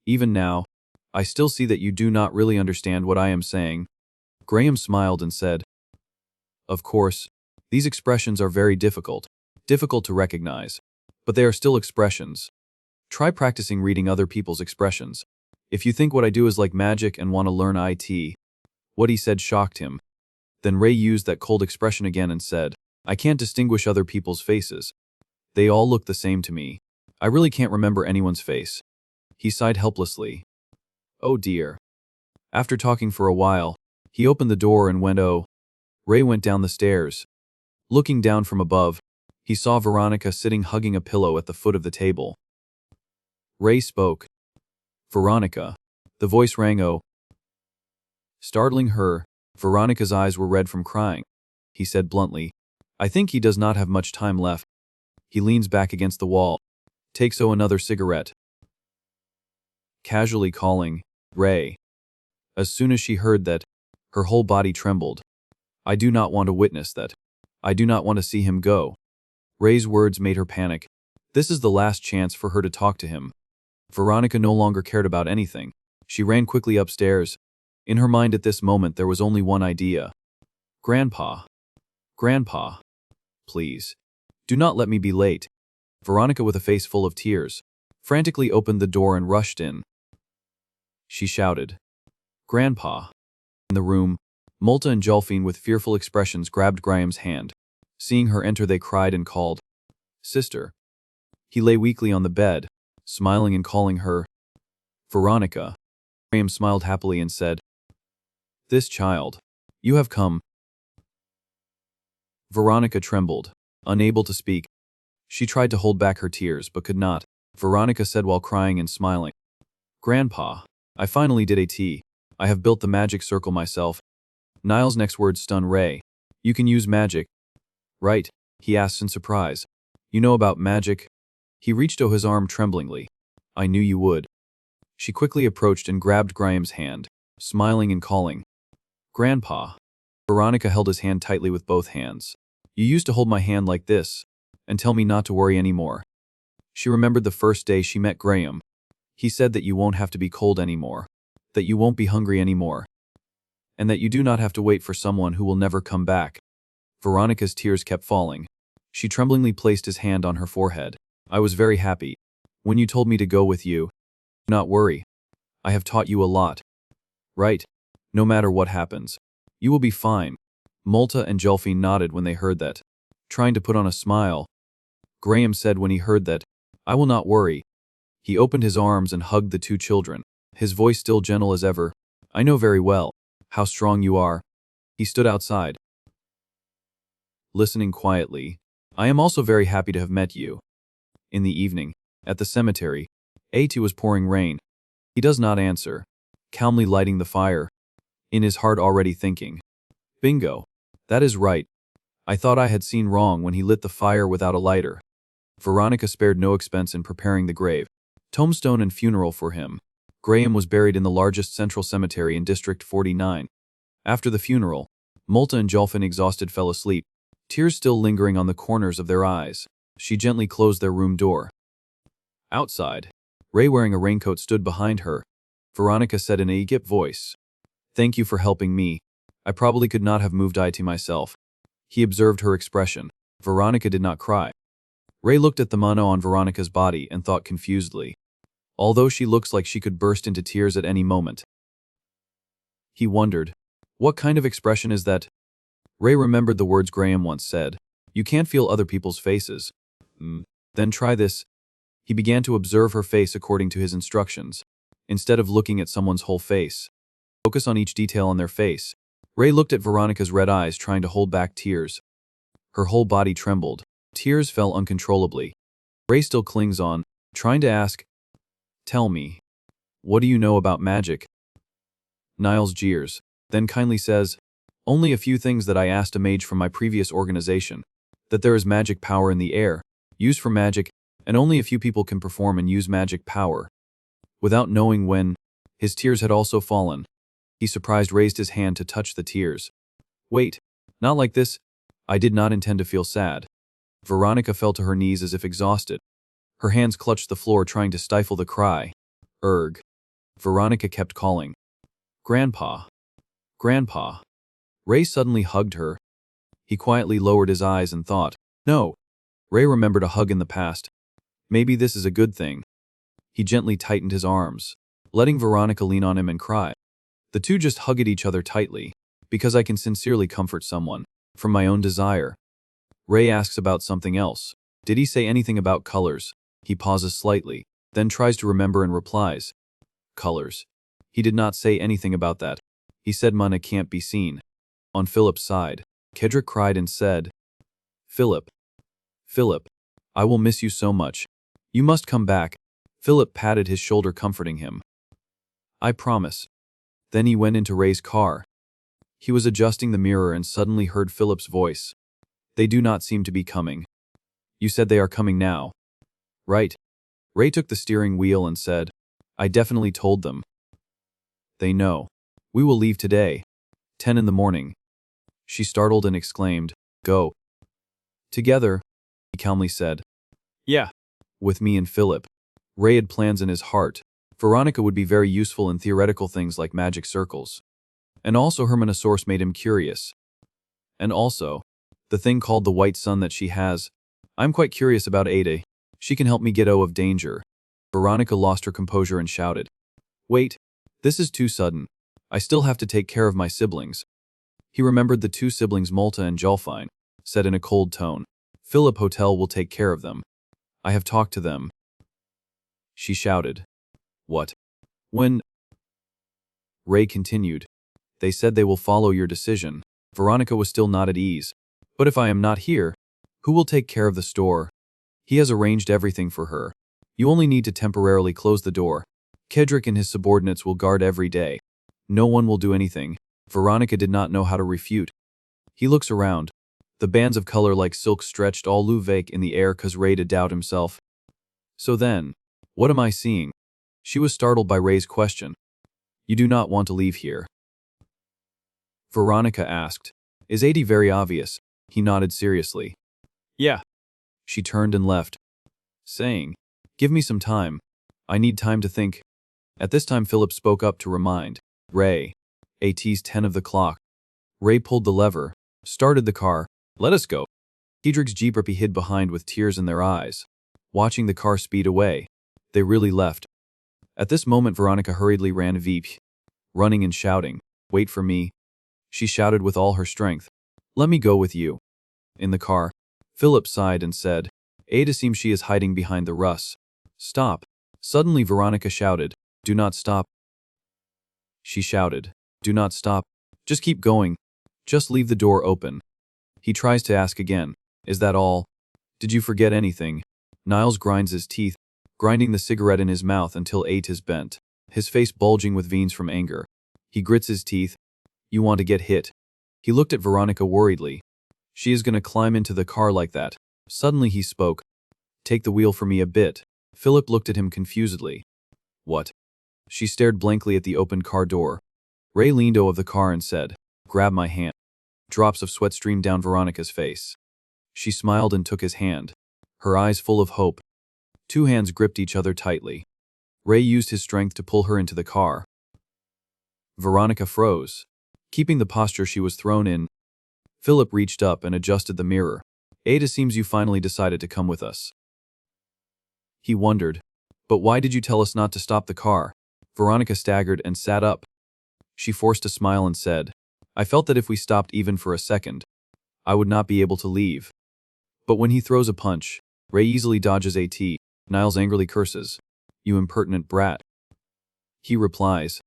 Even now, I still see that you do not really understand what I am saying. Graham smiled and said, of course, these expressions are very difficult to recognize, but they are still expressions. Try practicing reading other people's expressions. If you think what I do is like magic and want to learn IT. What he said shocked him. Then Ray used that cold expression again and said, I can't distinguish other people's faces. They all look the same to me. I really can't remember anyone's face. He sighed helplessly. Oh dear. After talking for a while, he opened the door and went. Ray went down the stairs. Looking down from above, he saw Veronica sitting hugging a pillow at the foot of the table. Ray spoke. Veronica. The voice rang. Startling her, Veronica's eyes were red from crying. He said bluntly, I think he does not have much time left. He leans back against the wall. Takes another cigarette. Casually calling, Ray. As soon as she heard that, her whole body trembled. I do not want to witness that. I do not want to see him go. Ray's words made her panic. This is the last chance for her to talk to him. Veronica no longer cared about anything. She ran quickly upstairs. In her mind at this moment there was only one idea. Grandpa. Grandpa. Please. Do not let me be late. Veronica, with a face full of tears, frantically opened the door and rushed in. She shouted, Grandpa. In the room, Multa and Jolfine with fearful expressions grabbed Graham's hand. Seeing her enter they cried and called, Sister. He lay weakly on the bed, smiling and calling her, Veronica. Graham smiled happily and said, This child. You have come. Veronica trembled, unable to speak. She tried to hold back her tears but could not. Veronica said while crying and smiling, Grandpa, I finally did AT. I have built the magic circle myself. Niall's next words stunned Ray. You can use magic. Right? He asked in surprise. You know about magic? He reached his arm tremblingly. I knew you would. She quickly approached and grabbed Graham's hand, smiling and calling, Grandpa. Veronica held his hand tightly with both hands. You used to hold my hand like this and tell me not to worry anymore. She remembered the first day she met Graham. He said that you won't have to be cold anymore, that you won't be hungry anymore, and that you do not have to wait for someone who will never come back. Veronica's tears kept falling. She tremblingly placed his hand on her forehead. I was very happy. When you told me to go with you, do not worry. I have taught you a lot. Right? No matter what happens, you will be fine. Malta and Jelfie nodded when they heard that. Trying to put on a smile, Graham said when he heard that, I will not worry. He opened his arms and hugged the two children, his voice still gentle as ever. I know very well how strong you are. He stood outside, listening quietly. I am also very happy to have met you. In the evening, at the cemetery, A2 was pouring rain. He does not answer, calmly lighting the fire, in his heart already thinking. Bingo. That is right. I thought I had seen wrong when he lit the fire without a lighter. Veronica spared no expense in preparing the grave, tombstone and funeral for him. Graham was buried in the largest central cemetery in District 49. After the funeral, Malta and Jolfin exhausted fell asleep, tears still lingering on the corners of their eyes. She gently closed their room door. Outside, Ray wearing a raincoat stood behind her. Veronica said in a Yigip voice, Thank you for helping me. I probably could not have moved IT myself. He observed her expression. Veronica did not cry. Ray looked at the mono on Veronica's body and thought confusedly. Although she looks like she could burst into tears at any moment. He wondered, what kind of expression is that? Ray remembered the words Graham once said, You can't feel other people's faces. Then try this. He began to observe her face according to his instructions. Instead of looking at someone's whole face, focus on each detail on their face. Ray looked at Veronica's red eyes, trying to hold back tears. Her whole body trembled. Tears fell uncontrollably. Ray still clings on, trying to ask, Tell me, what do you know about magic? Niles jeers, then kindly says, Only a few things that I asked a mage from my previous organization. That there is magic power in the air, used for magic, and only a few people can perform and use magic power. Without knowing when, his tears had also fallen. He surprised raised his hand to touch the tears. Wait, not like this. I did not intend to feel sad. Veronica fell to her knees as if exhausted. Her hands clutched the floor trying to stifle the cry. Erg. Veronica kept calling. Grandpa. Grandpa. Ray suddenly hugged her. He quietly lowered his eyes and thought, No. Ray remembered a hug in the past. Maybe this is a good thing. He gently tightened his arms, letting Veronica lean on him and cry. The two just hugged each other tightly, because I can sincerely comfort someone, from my own desire. Ray asks about something else. Did he say anything about colors? He pauses slightly, then tries to remember and replies. Colors. He did not say anything about that. He said Mana can't be seen. On Philip's side, Kedrick cried and said, Philip. Philip. I will miss you so much. You must come back. Philip patted his shoulder comforting him. I promise. Then he went into Ray's car. He was adjusting the mirror and suddenly heard Philip's voice. They do not seem to be coming. You said they are coming now. Right. Ray took the steering wheel and said, I definitely told them. They know. We will leave today. 10 in the morning. She startled and exclaimed, Go. Together, he calmly said. Yeah. With me and Philip. Ray had plans in his heart. Veronica would be very useful in theoretical things like magic circles. And also Hermanosaurus made him curious. And also, the thing called the white sun that she has. I'm quite curious about Ada. She can help me get out of danger. Veronica lost her composure and shouted. Wait, this is too sudden. I still have to take care of my siblings. He remembered the two siblings Malta and Jolfine, said in a cold tone. Philip Hotel will take care of them. I have talked to them. She shouted. What? When? Ray continued. They said they will follow your decision. Veronica was still not at ease. But if I am not here, who will take care of the store? He has arranged everything for her. You only need to temporarily close the door. Kedrick and his subordinates will guard every day. No one will do anything. Veronica did not know how to refute. He looks around. The bands of color like silk stretched all Luvake in the air cause Ray to doubt himself. So then, what am I seeing? She was startled by Ray's question. You do not want to leave here? Veronica asked. Is 80 very obvious? He nodded seriously. Yeah. She turned and left, saying, Give me some time. I need time to think. At this time Philip spoke up to remind Ray. AT's 10 of the clock. Ray pulled the lever, started the car. Let us go. Hedrig's Jeeperpy hid behind with tears in their eyes. Watching the car speed away, they really left. At this moment Veronica hurriedly ran Veep, running and shouting, "Wait for me." She shouted with all her strength. "Let me go with you." In the car, Philip sighed and said, "Ada seems she is hiding behind the Russ." "Stop." Suddenly Veronica shouted, "Do not stop." She shouted, "Do not stop. Just keep going. Just leave the door open." He tries to ask again, "Is that all? Did you forget anything?" Niles grinds his teeth, grinding the cigarette in his mouth until 8 is bent, his face bulging with veins from anger. He grits his teeth. "You want to get hit?" He looked at Veronica worriedly. "She is going to climb into the car like that." Suddenly he spoke. "Take the wheel for me a bit." Philip looked at him confusedly. "What?" She stared blankly at the open car door. Ray leaned out of the car and said, "Grab my hand." Drops of sweat streamed down Veronica's face. She smiled and took his hand, her eyes full of hope. 2 hands gripped each other tightly. Ray used his strength to pull her into the car. Veronica froze, keeping the posture she was thrown in. Philip reached up and adjusted the mirror. "Ada, seems you finally decided to come with us." He wondered, "But why did you tell us not to stop the car?" Veronica staggered and sat up. She forced a smile and said, "I felt that if we stopped even for a second, I would not be able to leave." But when he throws a punch, Ray easily dodges AT. Niles angrily curses, "You impertinent brat." He replies,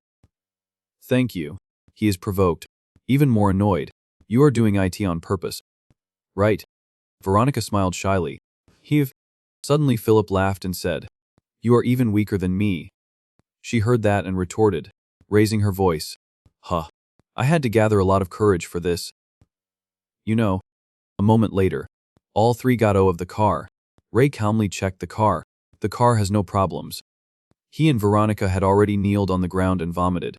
"Thank you." He is provoked, even more annoyed. "You are doing it on purpose, right?" Veronica smiled shyly. Suddenly Philip laughed and said, "You are even weaker than me." She heard that and retorted, raising her voice, "Huh. I had to gather a lot of courage for this. You know." A moment later, all 3 got out of the car. Ray calmly checked the car. The car has no problems. He and Veronica had already kneeled on the ground and vomited.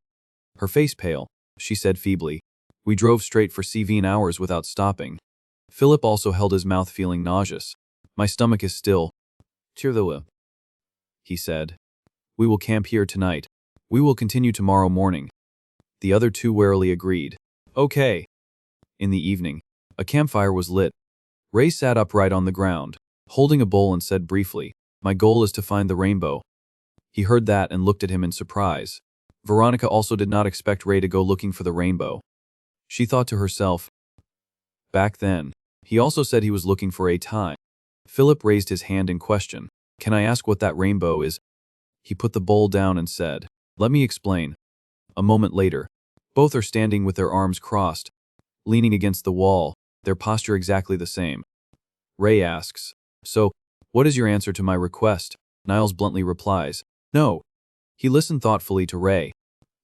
Her face pale, she said feebly, "We drove straight for 7 hours without stopping." Philip also held his mouth, feeling nauseous. "My stomach is still." "Tirthala," he said. "We will camp here tonight. We will continue tomorrow morning." The other 2 warily agreed. "Okay." In the evening, a campfire was lit. Ray sat upright on the ground, holding a bowl, and said briefly, "My goal is to find the rainbow." He heard that and looked at him in surprise. Veronica also did not expect Ray to go looking for the rainbow. She thought to herself, "Back then, he also said he was looking for a time." Philip raised his hand in question. "Can I ask what that rainbow is?" He put the bowl down and said, "Let me explain." A moment later, both are standing with their arms crossed, leaning against the wall, their posture exactly the same. Ray asks, "So, what is your answer to my request?" Niles bluntly replies, "No." He listened thoughtfully to Ray.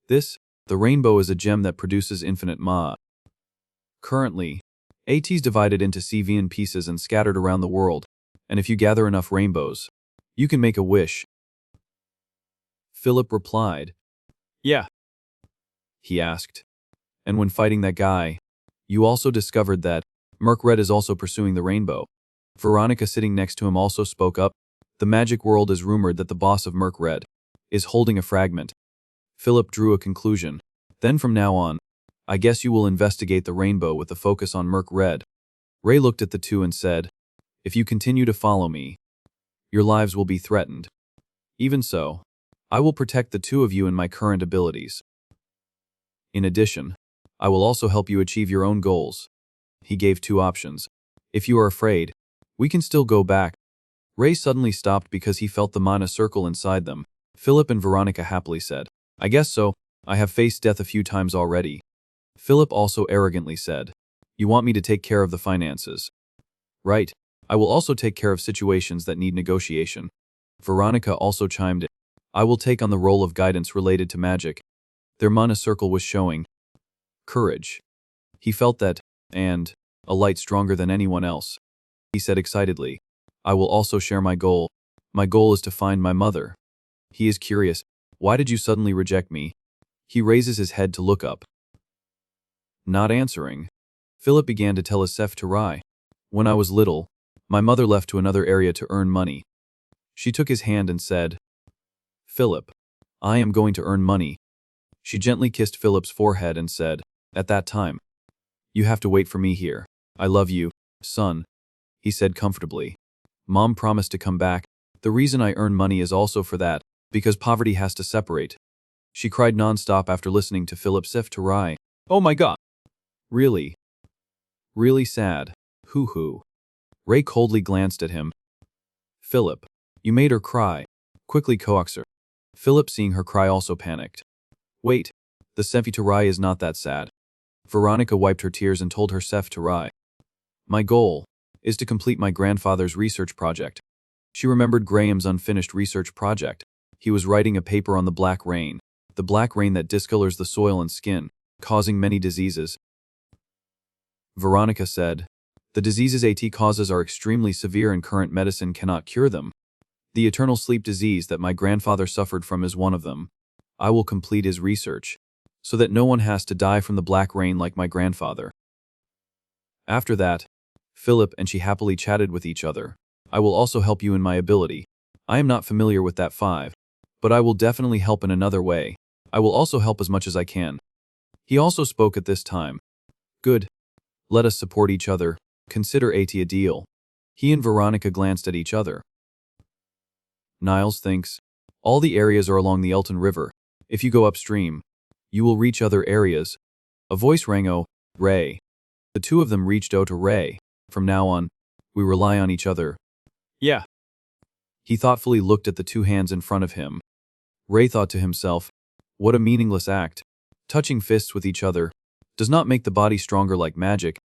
The rainbow is a gem that produces infinite ma. Currently, AT's divided into 7 pieces and scattered around the world, and if you gather enough rainbows, you can make a wish. Philip replied, "Yeah." He asked, "And when fighting that guy, you also discovered that Merc Red is also pursuing the rainbow?" Veronica, sitting next to him, also spoke up. "The magic world is rumored that the boss of Merc Red is holding a fragment." Philip drew a conclusion. "Then from now on, I guess you will investigate the rainbow with the focus on Merc Red." Ray looked at the 2 and said, "If you continue to follow me, your lives will be threatened. Even so, I will protect the 2 of you in my current abilities. In addition, I will also help you achieve your own goals." He gave 2 options. "If you are afraid, we can still go back." Ray suddenly stopped because he felt the mana circle inside them. Philip and Veronica happily said, "I guess so. I have faced death a few times already." Philip also arrogantly said, "You want me to take care of the finances, right? I will also take care of situations that need negotiation." Veronica also chimed in, "I will take on the role of guidance related to magic." Their mana circle was showing courage. He felt that, and a light stronger than anyone else. He said excitedly, "I will also share my goal. My goal is to find my mother." He is curious, "Why did you suddenly reject me?" He raises his head to look up. Not answering, Philip began to tell his Sef to Rai. "When I was little, my mother left to another area to earn money. She took his hand and said, Philip, I am going to earn money. She gently kissed Philip's forehead and said, at that time, you have to wait for me here. I love you, son, he said comfortably. Mom promised to come back. The reason I earn money is also for that, because poverty has to separate. She cried nonstop after listening to Philip Sif to Rai. Oh my god. Really? Really sad. Hoo-hoo. Ray coldly glanced at him. Philip, you made her cry. Quickly coax her. Philip, seeing her cry, also panicked. Wait, the Sefi to Rai is not that sad. Veronica wiped her tears and told her Sef to Rai. My goal is to complete my grandfather's research project. She remembered Graham's unfinished research project. He was writing a paper on the black rain that discolors the soil and skin, causing many diseases. Veronica said, the diseases AT causes are extremely severe and current medicine cannot cure them. The eternal sleep disease that my grandfather suffered from is one of them. I will complete his research, so that no one has to die from the black rain like my grandfather. After that, Philip and she happily chatted with each other. I will also help you in my ability. I am not familiar with that 5, but I will definitely help in another way. I will also help as much as I can. He also spoke at this time. Good. Let us support each other. Consider AT a deal. He and Veronica glanced at each other. Niles thinks, all the areas are along the Elton River. If you go upstream, you will reach other areas. A voice rang. Oh, Ray. The two of them reached out to Ray. From now on, we rely on each other. Yeah. He thoughtfully looked at the two hands in front of him. Ray thought to himself, what a meaningless act. Touching fists with each other does not make the body stronger like magic.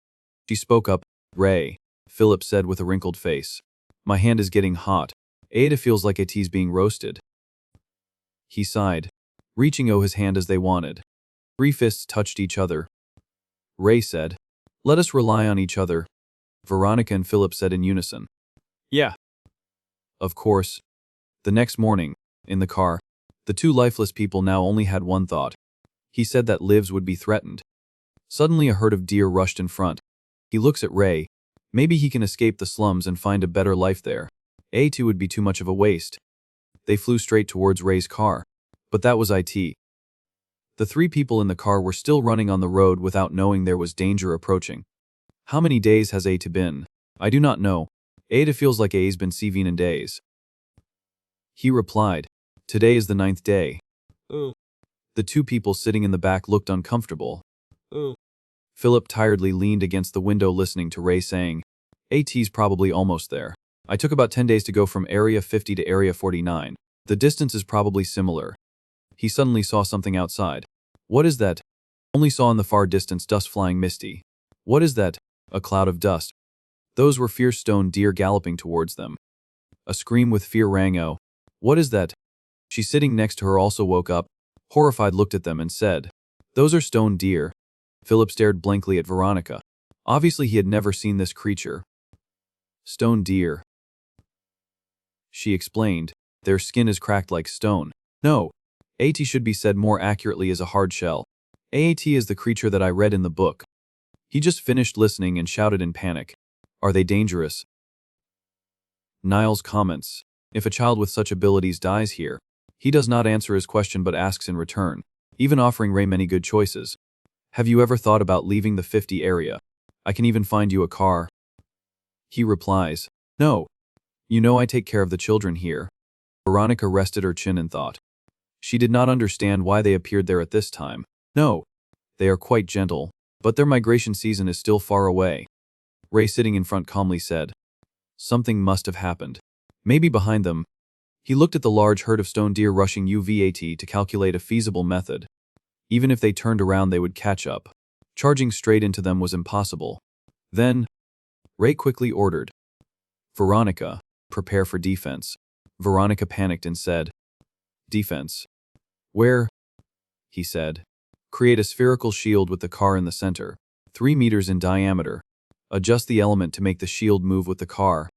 She spoke up. Ray, Philip said with a wrinkled face. My hand is getting hot. Ada feels like AT's being roasted. He sighed, reaching his hand as they wanted. 3 fists touched each other. Ray said, let us rely on each other. Veronica and Philip said in unison. Yeah. Of course. The next morning, in the car, the two lifeless people now only had one thought. He said that lives would be threatened. Suddenly a herd of deer rushed in front. He looks at Ray. Maybe he can escape the slums and find a better life there. A2 would be too much of a waste. They flew straight towards Ray's car. But that was it. The 3 people in the car were still running on the road without knowing there was danger approaching. How many days has A2 been? I do not know. A2 feels like A's been 7 days. He replied, today is the 9th day. The 2 people sitting in the back looked uncomfortable. Philip tiredly leaned against the window listening to Ray saying, AT's probably almost there. I took about 10 days to go from Area 50 to Area 49. The distance is probably similar. He suddenly saw something outside. What is that? Only saw in the far distance dust flying misty. What is that? A cloud of dust. Those were fierce stone deer galloping towards them. A scream with fear rang out. What is that? She sitting next to her also woke up, horrified looked at them and said, those are stone deer. Philip stared blankly at Veronica. Obviously he had never seen this creature. Stone deer. She explained, their skin is cracked like stone. No. AT should be said more accurately as a hard shell. AAT is the creature that I read in the book. He just finished listening and shouted in panic. Are they dangerous? Niles comments, if a child with such abilities dies here, he does not answer his question but asks in return, even offering Ray many good choices. Have you ever thought about leaving the 50 area? I can even find you a car. He replies, no. You know I take care of the children here. Veronica rested her chin and thought. She did not understand why they appeared there at this time. No. They are quite gentle, but their migration season is still far away. Ray sitting in front calmly said, something must have happened. Maybe behind them. He looked at the large herd of stone deer rushing UVAT to calculate a feasible method. Even if they turned around they would catch up. Charging straight into them was impossible. Then, Ray quickly ordered, Veronica, prepare for defense. Veronica panicked and said, defense. Where? He said. Create a spherical shield with the car in the center, 3 meters in diameter. Adjust the element to make the shield move with the car.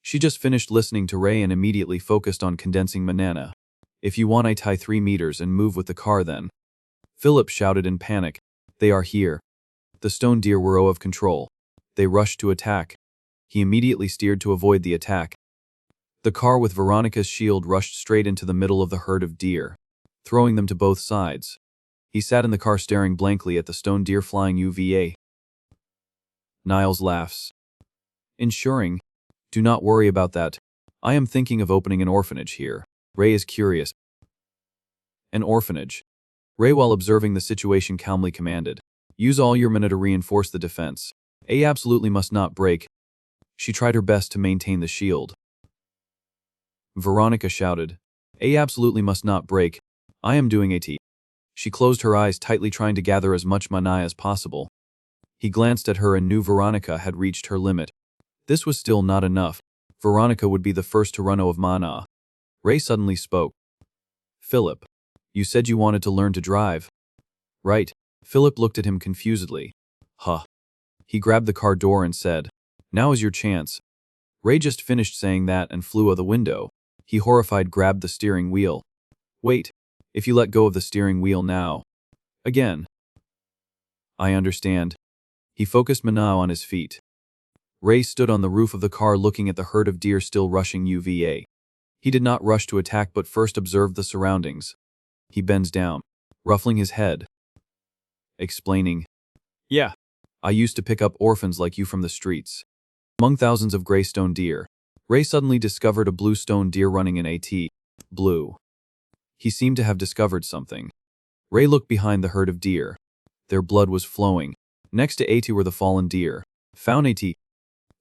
She just finished listening to Ray and immediately focused on condensing Manana. If you want I tie 3 meters and move with the car then. Philip shouted in panic. They are here. The stone deer were out of control. They rushed to attack. He immediately steered to avoid the attack. The car with Veronica's shield rushed straight into the middle of the herd of deer, throwing them to both sides. He sat in the car staring blankly at the stone deer flying UVA. Niles laughs. Ensuring, do not worry about that. I am thinking of opening an orphanage here. Ray is curious. An orphanage. Ray, while observing the situation, calmly commanded. Use all your mana to reinforce the defense. A absolutely must not break. She tried her best to maintain the shield. Veronica shouted. A absolutely must not break. I am doing it. She closed her eyes tightly, trying to gather as much mana as possible. He glanced at her and knew Veronica had reached her limit. This was still not enough. Veronica would be the first to run out of mana. Ray suddenly spoke. Philip, you said you wanted to learn to drive. Right. Philip looked at him confusedly. Huh. He grabbed the car door and said, now is your chance. Ray just finished saying that and flew out the window. He, horrified, grabbed the steering wheel. Wait, if you let go of the steering wheel now. Again. I understand. He focused mana on his feet. Ray stood on the roof of the car looking at the herd of deer still rushing UVA. He did not rush to attack but first observed the surroundings. He bends down, ruffling his head. Explaining. Yeah. I used to pick up orphans like you from the streets. Among thousands of gray stone deer, Ray suddenly discovered a blue stone deer running in AT. Blue. He seemed to have discovered something. Ray looked behind the herd of deer. Their blood was flowing. Next to AT were the fallen deer. Found AT.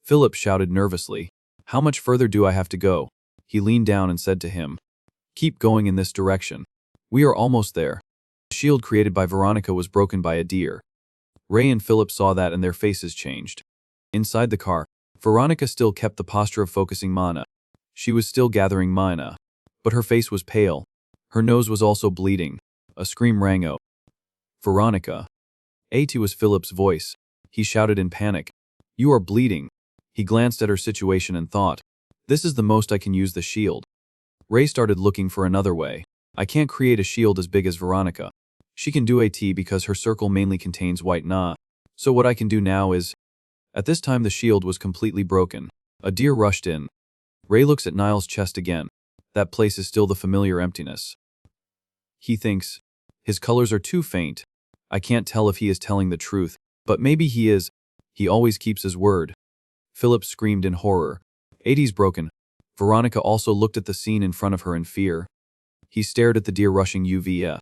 Philip shouted nervously. How much further do I have to go? He leaned down and said to him. Keep going in this direction. We are almost there. The shield created by Veronica was broken by a deer. Ray and Philip saw that and their faces changed. Inside the car, Veronica still kept the posture of focusing mana. She was still gathering mana. But her face was pale. Her nose was also bleeding. A scream rang out. Veronica. AT was Philip's voice. He shouted in panic. You are bleeding. He glanced at her situation and thought. This is the most I can use the shield. Ray started looking for another way. I can't create a shield as big as Veronica. She can do AT because her circle mainly contains white Na. So what I can do now is... At this time the shield was completely broken. A deer rushed in. Ray looks at Niles' chest again. That place is still the familiar emptiness. He thinks, his colors are too faint. I can't tell if he is telling the truth, but maybe he is. He always keeps his word. Philip screamed in horror. AT's broken. Veronica also looked at the scene in front of her in fear. He stared at the deer rushing UVA.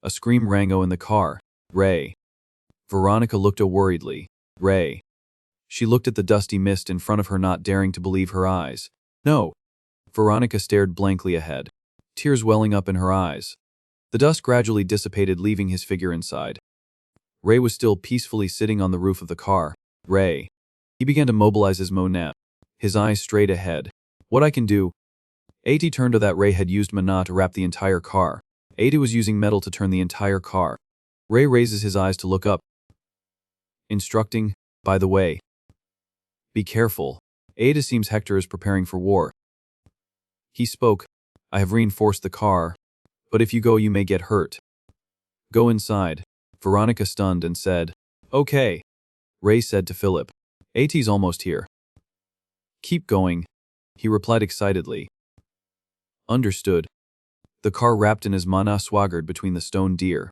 A scream rang out in the car. Ray. Veronica looked out worriedly. Ray. She looked at the dusty mist in front of her, not daring to believe her eyes. No. Veronica stared blankly ahead, tears welling up in her eyes. The dust gradually dissipated, leaving his figure inside. Ray was still peacefully sitting on the roof of the car. Ray. He began to mobilize his mana, his eyes straight ahead. What I can do? AT turned to that Ray had used mana to wrap the entire car. AT was using metal to turn the entire car. Ray raises his eyes to look up. Instructing, by the way. Be careful. AT seems Hector is preparing for war. He spoke. I have reinforced the car. But if you go, you may get hurt. Go inside. Veronica stunned and said, okay. Ray said to Philip, AT's almost here. Keep going. He replied excitedly. Understood. The car wrapped in his mana swaggered between the stone deer.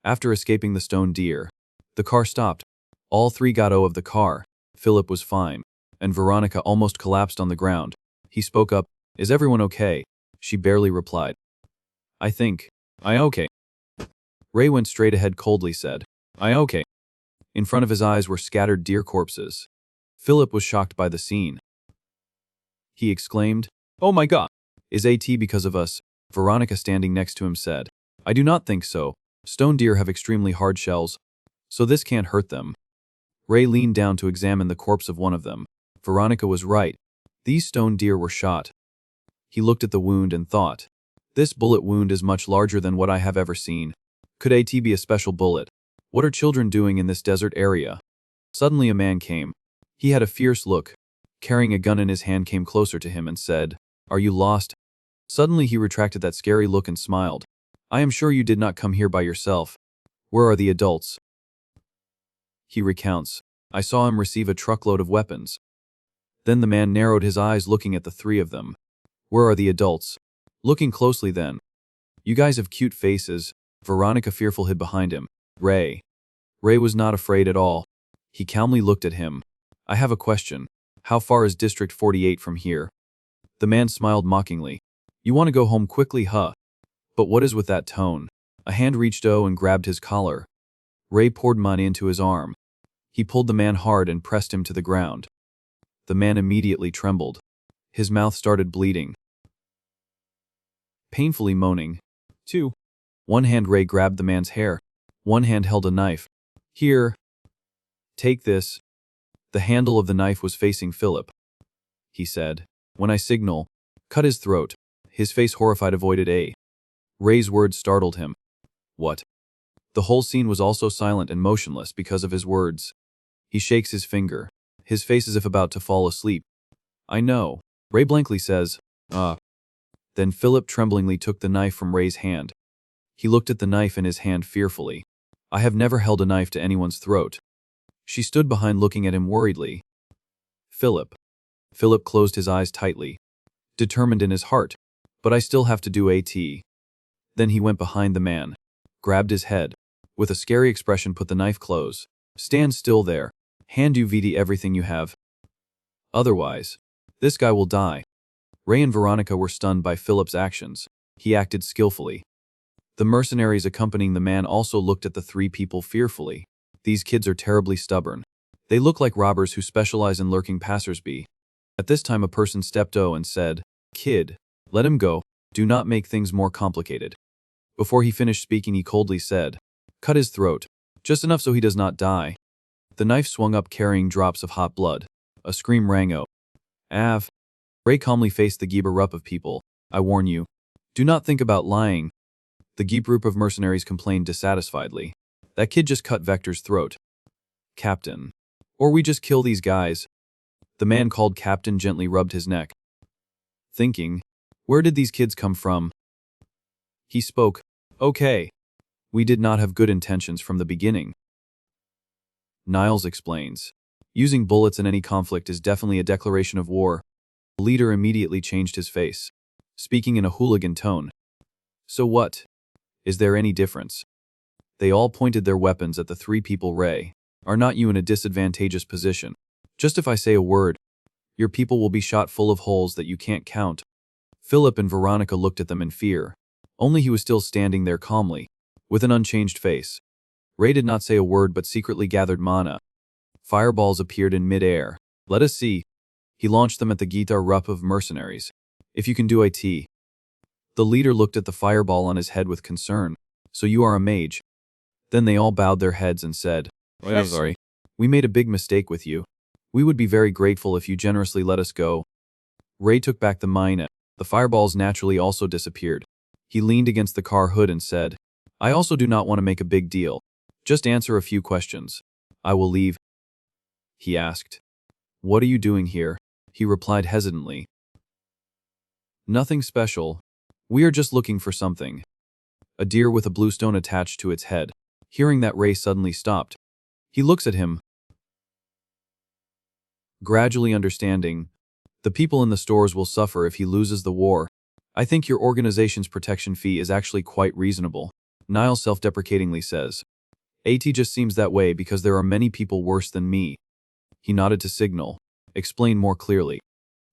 After escaping the stone deer, the car stopped. All three got out of the car. Philip was fine, and Veronica almost collapsed on the ground. He spoke up, is everyone okay? She barely replied. I think. I okay. Ray went straight ahead, coldly said, I okay. In front of his eyes were scattered deer corpses. Philip was shocked by the scene. He exclaimed, oh my God. Is AT because of us? Veronica, standing next to him, said, I do not think so. Stone deer have extremely hard shells, so this can't hurt them. Ray leaned down to examine the corpse of one of them. Veronica was right. These stone deer were shot. He looked at the wound and thought, this bullet wound is much larger than what I have ever seen. Could AT be a special bullet? What are children doing in this desert area? Suddenly a man came. He had a fierce look. Carrying a gun in his hand, came closer to him and said, are you lost? Suddenly he retracted that scary look and smiled. I am sure you did not come here by yourself. Where are the adults? He recounts, I saw him receive a truckload of weapons. Then the man narrowed his eyes, looking at the three of them. Where are the adults? Looking closely then. You guys have cute faces. Veronica fearful hid behind him. Ray. Ray was not afraid at all. He calmly looked at him. I have a question. How far is District 48 from here? The man smiled mockingly. You want to go home quickly, huh? But what is with that tone? A hand reached and grabbed his collar. Ray poured money into his arm. He pulled the man hard and pressed him to the ground. The man immediately trembled. His mouth started bleeding. Painfully moaning. 2. One hand Ray grabbed the man's hair. One hand held a knife. Here. Take this. The handle of the knife was facing Philip. He said, when I signal, cut his throat. His face horrified avoided A. Ray's words startled him. What? The whole scene was also silent and motionless because of his words. He shakes his finger, his face as if about to fall asleep. I know. Ray blankly says, Then Philip tremblingly took the knife from Ray's hand. He looked at the knife in his hand fearfully. I have never held a knife to anyone's throat. She stood behind looking at him worriedly. Philip. Philip closed his eyes tightly, determined in his heart, but I still have to do AT. Then he went behind the man, grabbed his head, with a scary expression put the knife close. Stand still there. Hand you VD everything you have. Otherwise, this guy will die. Ray and Veronica were stunned by Philip's actions. He acted skillfully. The mercenaries accompanying the man also looked at the three people fearfully. These kids are terribly stubborn. They look like robbers who specialize in lurking passersby. At this time a person stepped and said, Kid, let him go. Do not make things more complicated. Before he finished speaking he coldly said, cut his throat. Just enough so he does not die. The knife swung up carrying drops of hot blood. A scream rang out. Av. Ray calmly faced the group of people. I warn you. Do not think about lying. The group of mercenaries complained dissatisfiedly. That kid just cut Vector's throat. Captain. Or we just kill these guys. The man called Captain gently rubbed his neck. Thinking, where did these kids come from? He spoke, okay. We did not have good intentions from the beginning. Niles explains. Using bullets in any conflict is definitely a declaration of war. The leader immediately changed his face, speaking in a hooligan tone. So what? Is there any difference? They all pointed their weapons at the three people. Ray, are not you in a disadvantageous position? Just if I say a word, your people will be shot full of holes that you can't count. Philip and Veronica looked at them in fear. Only he was still standing there calmly, with an unchanged face. Ray did not say a word but secretly gathered mana. Fireballs appeared in mid-air. Let us see. He launched them at the guitar rup of mercenaries. If you can do it. The leader looked at the fireball on his head with concern. So you are a mage. Then they all bowed their heads and said, I'm sorry. We made a big mistake with you. We would be very grateful if you generously let us go. Ray took back the mine. The fireballs naturally also disappeared. He leaned against the car hood and said, I also do not want to make a big deal. Just answer a few questions. I will leave. He asked. What are you doing here? He replied hesitantly. Nothing special. We are just looking for something. A deer with a blue stone attached to its head. Hearing that, Ray suddenly stopped. He looks at him. Gradually understanding, the people in the stores will suffer if he loses the war. I think your organization's protection fee is actually quite reasonable. Niles self-deprecatingly says. AT just seems that way because there are many people worse than me. He nodded to signal. Explain more clearly.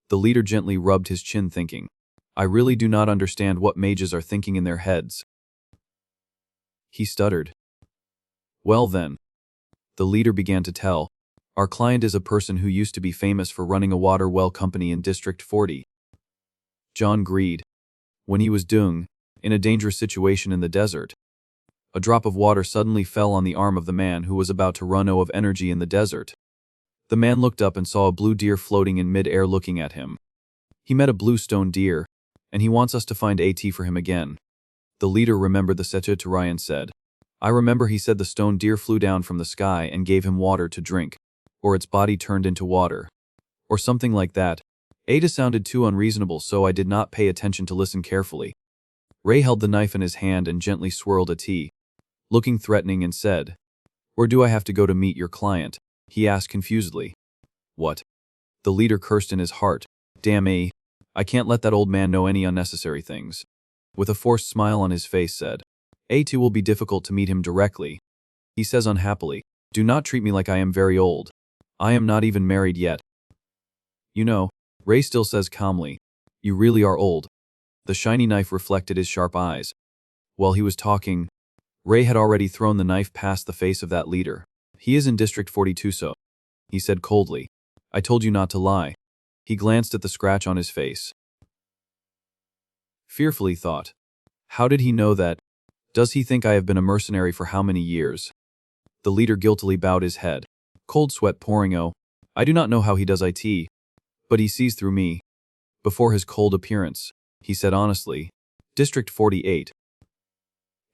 The leader gently rubbed his chin thinking. I really do not understand what mages are thinking in their heads. He stuttered. Well then. The leader began to tell. Our client is a person who used to be famous for running a water well company in District 40. John Greed. When he was in a dangerous situation in the desert, a drop of water suddenly fell on the arm of the man who was about to run out of energy in the desert. The man looked up and saw a blue deer floating in mid-air looking at him. He met a blue stone deer, and he wants us to find AT for him again. The leader remembered the Setu to Ryan said. I remember he said the stone deer flew down from the sky and gave him water to drink, or its body turned into water, or something like that. Ada sounded too unreasonable, so I did not pay attention to listen carefully. Ray held the knife in his hand and gently swirled a tea, looking threatening, and said, Where do I have to go to meet your client? He asked confusedly. What? The leader cursed in his heart. Damn, I I can't let that old man know any unnecessary things. With a forced smile on his face said, "It will be difficult to meet him directly." He says unhappily, "Do not treat me like I am very old. I am not even married yet." You know, Ray still says calmly, "You really are old." The shiny knife reflected his sharp eyes. While he was talking, Ray had already thrown the knife past the face of that leader. "He is in District 42, so," he said coldly. "I told you not to lie." He glanced at the scratch on his face. Fearfully thought, "How did he know that? Does he think I have been a mercenary for how many years?" The leader guiltily bowed his head. Cold sweat pouring. "Oh, I do not know how he does it, but he sees through me." Before his cold appearance, he said honestly, "District 48.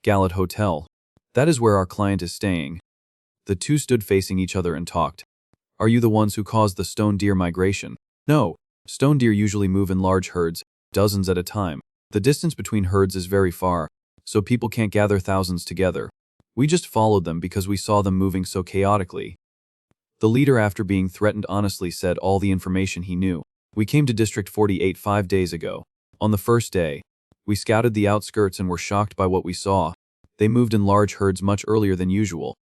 Gallet Hotel. That is where our client is staying." The two stood facing each other and talked. "Are you the ones who caused the stone deer migration?" "No. Stone deer usually move in large herds, dozens at a time. The distance between herds is very far, so people can't gather thousands together. We just followed them because we saw them moving so chaotically." The leader, after being threatened, honestly said all the information he knew. "We came to District 48 5 days ago. On the first day, we scouted the outskirts and were shocked by what we saw. They moved in large herds much earlier than usual."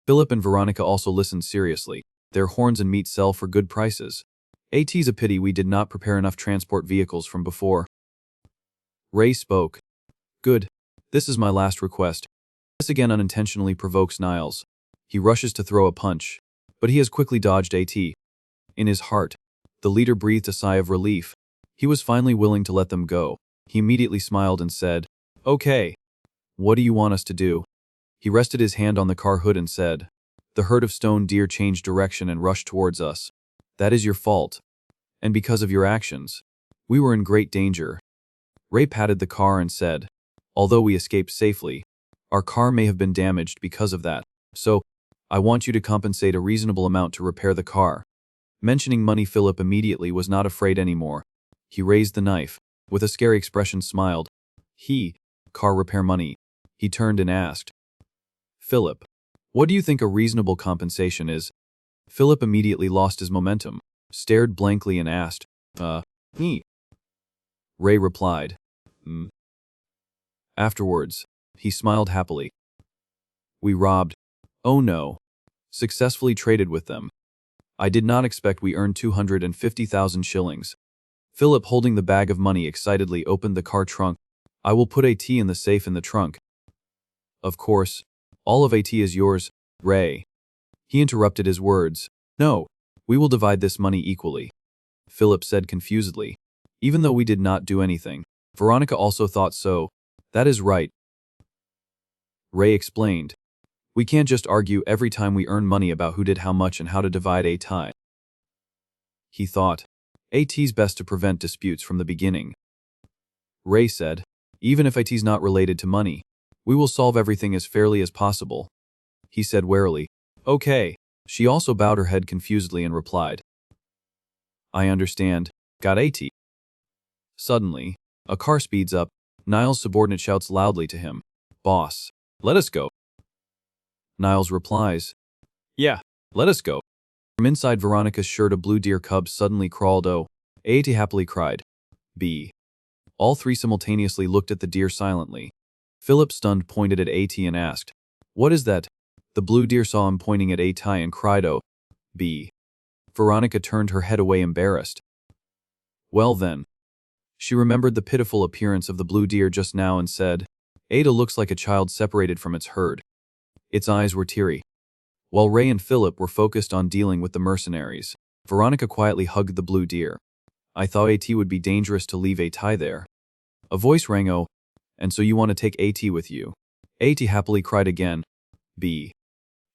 Philip and Veronica also listened seriously. "Their horns and meat sell for good prices. It's a pity we did not prepare enough transport vehicles from before." Ray spoke. "Good. This is my last request." This again unintentionally provokes Niles. He rushes to throw a punch, but he has quickly dodged AT. In his heart, the leader breathed a sigh of relief. He was finally willing to let them go. He immediately smiled and said, "Okay. What do you want us to do?" He rested his hand on the car hood and said, "The herd of stone deer changed direction and rushed towards us. That is your fault. And because of your actions, we were in great danger." Ray patted the car and said, "Although we escaped safely, our car may have been damaged because of that. So, I want you to compensate a reasonable amount to repair the car." Mentioning money, Philip immediately was not afraid anymore. He raised the knife. With a scary expression smiled. "Car repair money." He turned and asked, "Philip, what do you think a reasonable compensation is?" Philip immediately lost his momentum, stared blankly and asked, Me. Ray replied, Afterwards, he smiled happily. "We robbed. Oh no. Successfully traded with them. I did not expect we earned 250,000 shillings. Philip, holding the bag of money, excitedly opened the car trunk. "I will put AT in the safe in the trunk." "Of course. All of AT is yours, Ray." He interrupted his words. "No. We will divide this money equally." Philip said confusedly. "Even though we did not do anything." Veronica also thought so. "That is right." Ray explained. "We can't just argue every time we earn money about who did how much and how to divide AT." He thought, "AT's best to prevent disputes from the beginning." Ray said, "Even if AT's not related to money, we will solve everything as fairly as possible." He said warily, "Okay." She also bowed her head confusedly and replied, "I understand. Got AT." Suddenly, a car speeds up. Niles' subordinate shouts loudly to him, "Boss, let us go." Niles replies, "Yeah, let us go." From inside Veronica's shirt, a blue deer cub suddenly crawled. "Oh," AT happily cried. "B." All three simultaneously looked at the deer silently. Philip, stunned, pointed at AT and asked, "What is that?" The blue deer saw him pointing at AT and cried, "Oh, B." Veronica turned her head away, embarrassed. Well then. She remembered the pitiful appearance of the blue deer just now and said, "Ada looks like a child separated from its herd." Its eyes were teary. While Ray and Philip were focused on dealing with the mercenaries, Veronica quietly hugged the blue deer. "I thought AT would be dangerous to leave AT there." A voice rang. "Oh, and so you want to take AT with you?" AT happily cried again. "B."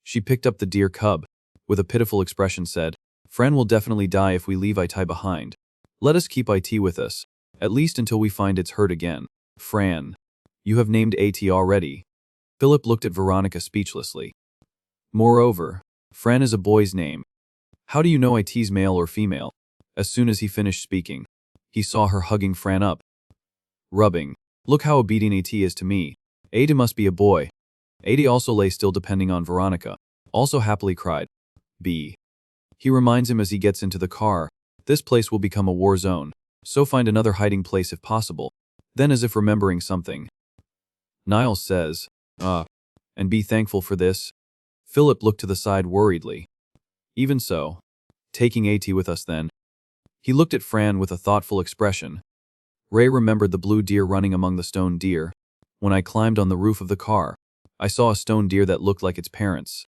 She picked up the deer cub. With a pitiful expression said, "Fran will definitely die if we leave IT behind. Let us keep IT with us, at least until we find its herd again." "Fran, you have named AT already." Philip looked at Veronica speechlessly. "Moreover, Fran is a boy's name. How do you know IT's male or female?" As soon as he finished speaking, he saw her hugging Fran up. Rubbing. "Look how obedient AT is to me. Ada must be a boy." Ada also lay still, depending on Veronica. Also happily cried. "B." He reminds him as he gets into the car, "This place will become a war zone. So find another hiding place if possible. Then, as if remembering something, Niles says, and be thankful for this. Philip looked to the side worriedly. Even so, taking AT with us then. He looked at Fran with a thoughtful expression. Ray remembered the blue deer running among the stone deer. When I climbed on the roof of the car, I saw a stone deer that looked like its parents.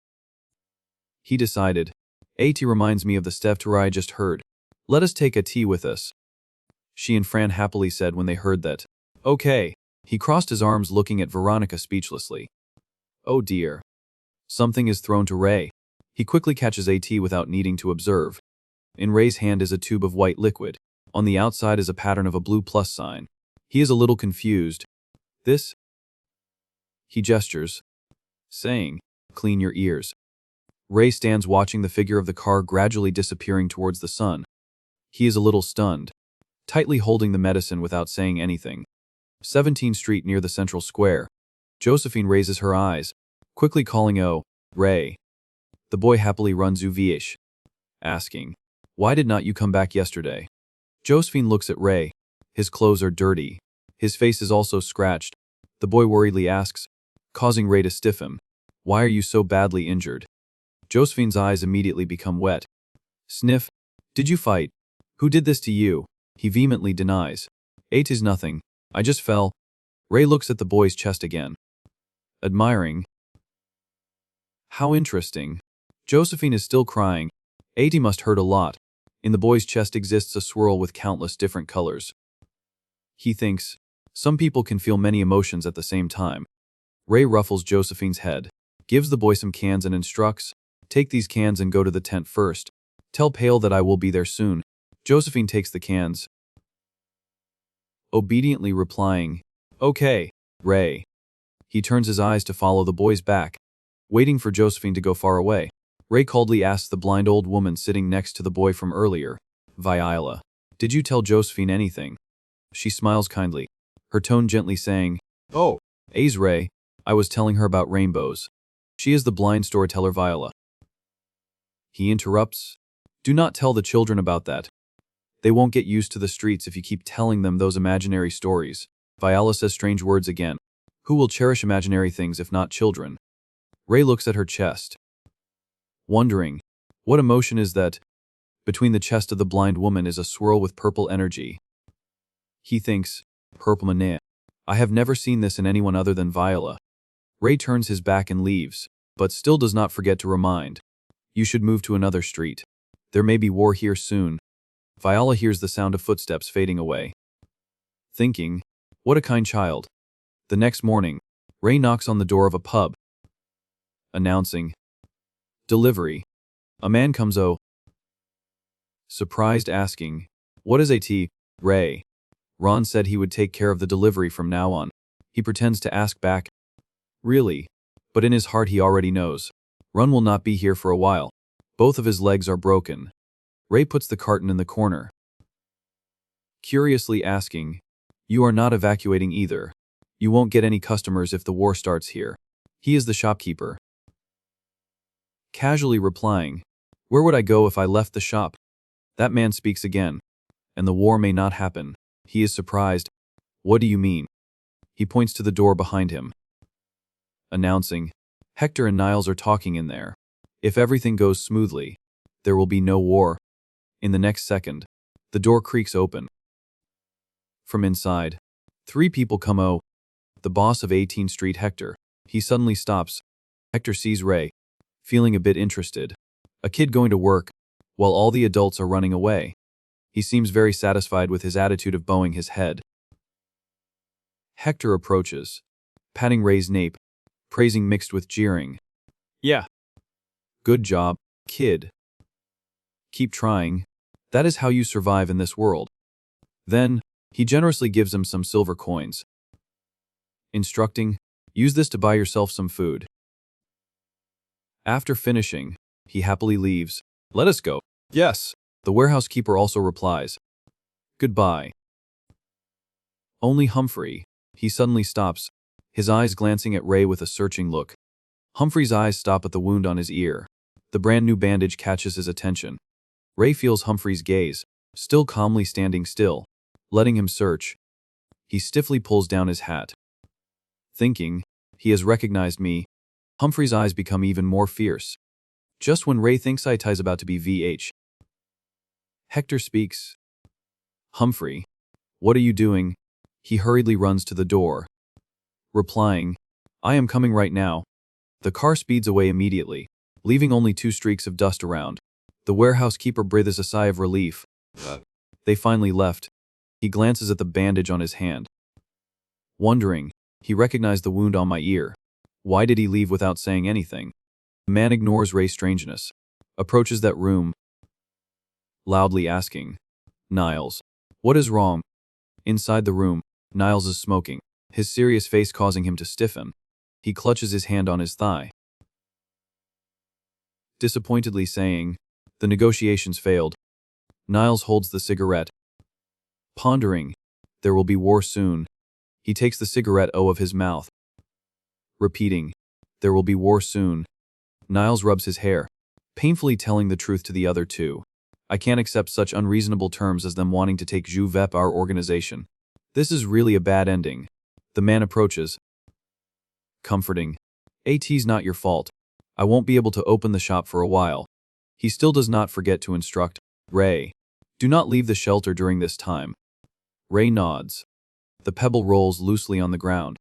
He decided, AT reminds me of the story I just heard. Let us take a tea with us. She and Fran happily said when they heard that. Okay. He crossed his arms looking at Veronica speechlessly. Oh dear. Something is thrown to Ray. He quickly catches AT without needing to observe. In Ray's hand is a tube of white liquid. On the outside is a pattern of a blue plus sign. He is a little confused. This? He gestures, saying, clean your ears. Ray stands watching the figure of the car gradually disappearing towards the sun. He is a little stunned, tightly holding the medicine without saying anything. 17th Street near the central square. Josephine raises her eyes, quickly calling, "Oh, Ray." The boy happily runs Uvish, asking, "Why did not you come back yesterday?" Josephine looks at Ray. His clothes are dirty. His face is also scratched. The boy worriedly asks, causing Ray to stiffen, "Why are you so badly injured?" Josephine's eyes immediately become wet. Sniff. Did you fight? Who did this to you? He vehemently denies. It is nothing. I just fell. Ray looks at the boy's chest again, admiring. How interesting. Josephine is still crying. It must hurt a lot. In the boy's chest exists a swirl with countless different colors. He thinks, some people can feel many emotions at the same time. Ray ruffles Josephine's head, gives the boy some cans and instructs, take these cans and go to the tent first. Tell Pale that I will be there soon. Josephine takes the cans, obediently replying, okay, Ray. He turns his eyes to follow the boy's back, waiting for Josephine to go far away. Ray coldly asks the blind old woman sitting next to the boy from earlier, Viola, did you tell Josephine anything? She smiles kindly, her tone gently saying, oh, A's Ray, I was telling her about rainbows. She is the blind storyteller Viola. He interrupts, do not tell the children about that. They won't get used to the streets if you keep telling them those imaginary stories. Viola says strange words again. Who will cherish imaginary things if not children? Ray looks at her chest, wondering, what emotion is that? Between the chest of the blind woman is a swirl with purple energy. He thinks, purple mania. I have never seen this in anyone other than Viola. Ray turns his back and leaves, but still does not forget to remind. You should move to another street. There may be war here soon. Viola hears the sound of footsteps fading away, thinking, what a kind child. The next morning, Ray knocks on the door of a pub, announcing, delivery. A man comes surprised asking, what is AT, Ray? Ron said he would take care of the delivery from now on. He pretends to ask back, really? But in his heart he already knows. Ron will not be here for a while. Both of his legs are broken. Ray puts the carton in the corner, curiously asking, you are not evacuating either. You won't get any customers if the war starts here. He is the shopkeeper, casually replying, where would I go if I left the shop? That man speaks again, and the war may not happen. He is surprised. What do you mean? He points to the door behind him, announcing, Hector and Niles are talking in there. If everything goes smoothly, there will be no war. In the next second, the door creaks open. From inside, 3 people come. The boss of 18th Street, Hector. He suddenly stops. Hector sees Ray, feeling a bit interested. A kid going to work, while all the adults are running away. He seems very satisfied with his attitude of bowing his head. Hector approaches, patting Ray's nape, praising mixed with jeering. Yeah. Good job, kid. Keep trying. That is how you survive in this world. Then, he generously gives him some silver coins, instructing, use this to buy yourself some food. After finishing, he happily leaves. Let us go. Yes. The warehouse keeper also replies. Goodbye. Only Humphrey. He suddenly stops, his eyes glancing at Ray with a searching look. Humphrey's eyes stop at the wound on his ear. The brand new bandage catches his attention. Ray feels Humphrey's gaze, still calmly standing still. letting him search. He stiffly pulls down his hat. Thinking, he has recognized me. Humphrey's eyes become even more fierce. Just when Ray thinks Itai's about to be VH. Hector speaks. Humphrey, what are you doing? He hurriedly runs to the door. Replying, I am coming right now. The car speeds away immediately, leaving only 2 streaks of dust around. The warehouse keeper breathes a sigh of relief. They finally left. He glances at the bandage on his hand. Wondering, he recognized the wound on my ear. Why did he leave without saying anything? The man ignores Ray's strangeness, approaches that room, loudly asking, Niles, what is wrong? Inside the room, Niles is smoking, his serious face causing him to stiffen. He clutches his hand on his thigh, disappointedly saying, the negotiations failed. Niles holds the cigarette, pondering, there will be war soon. He takes the cigarette out of his mouth, repeating, there will be war soon. Niles rubs his hair, painfully telling the truth to the other two. I can't accept such unreasonable terms as them wanting to take Juvep our organization. This is really a bad ending. The man approaches, comforting. AT's not your fault. I won't be able to open the shop for a while. He still does not forget to instruct Ray. Do not leave the shelter during this time. Ray nods. The pebble rolls loosely on the ground.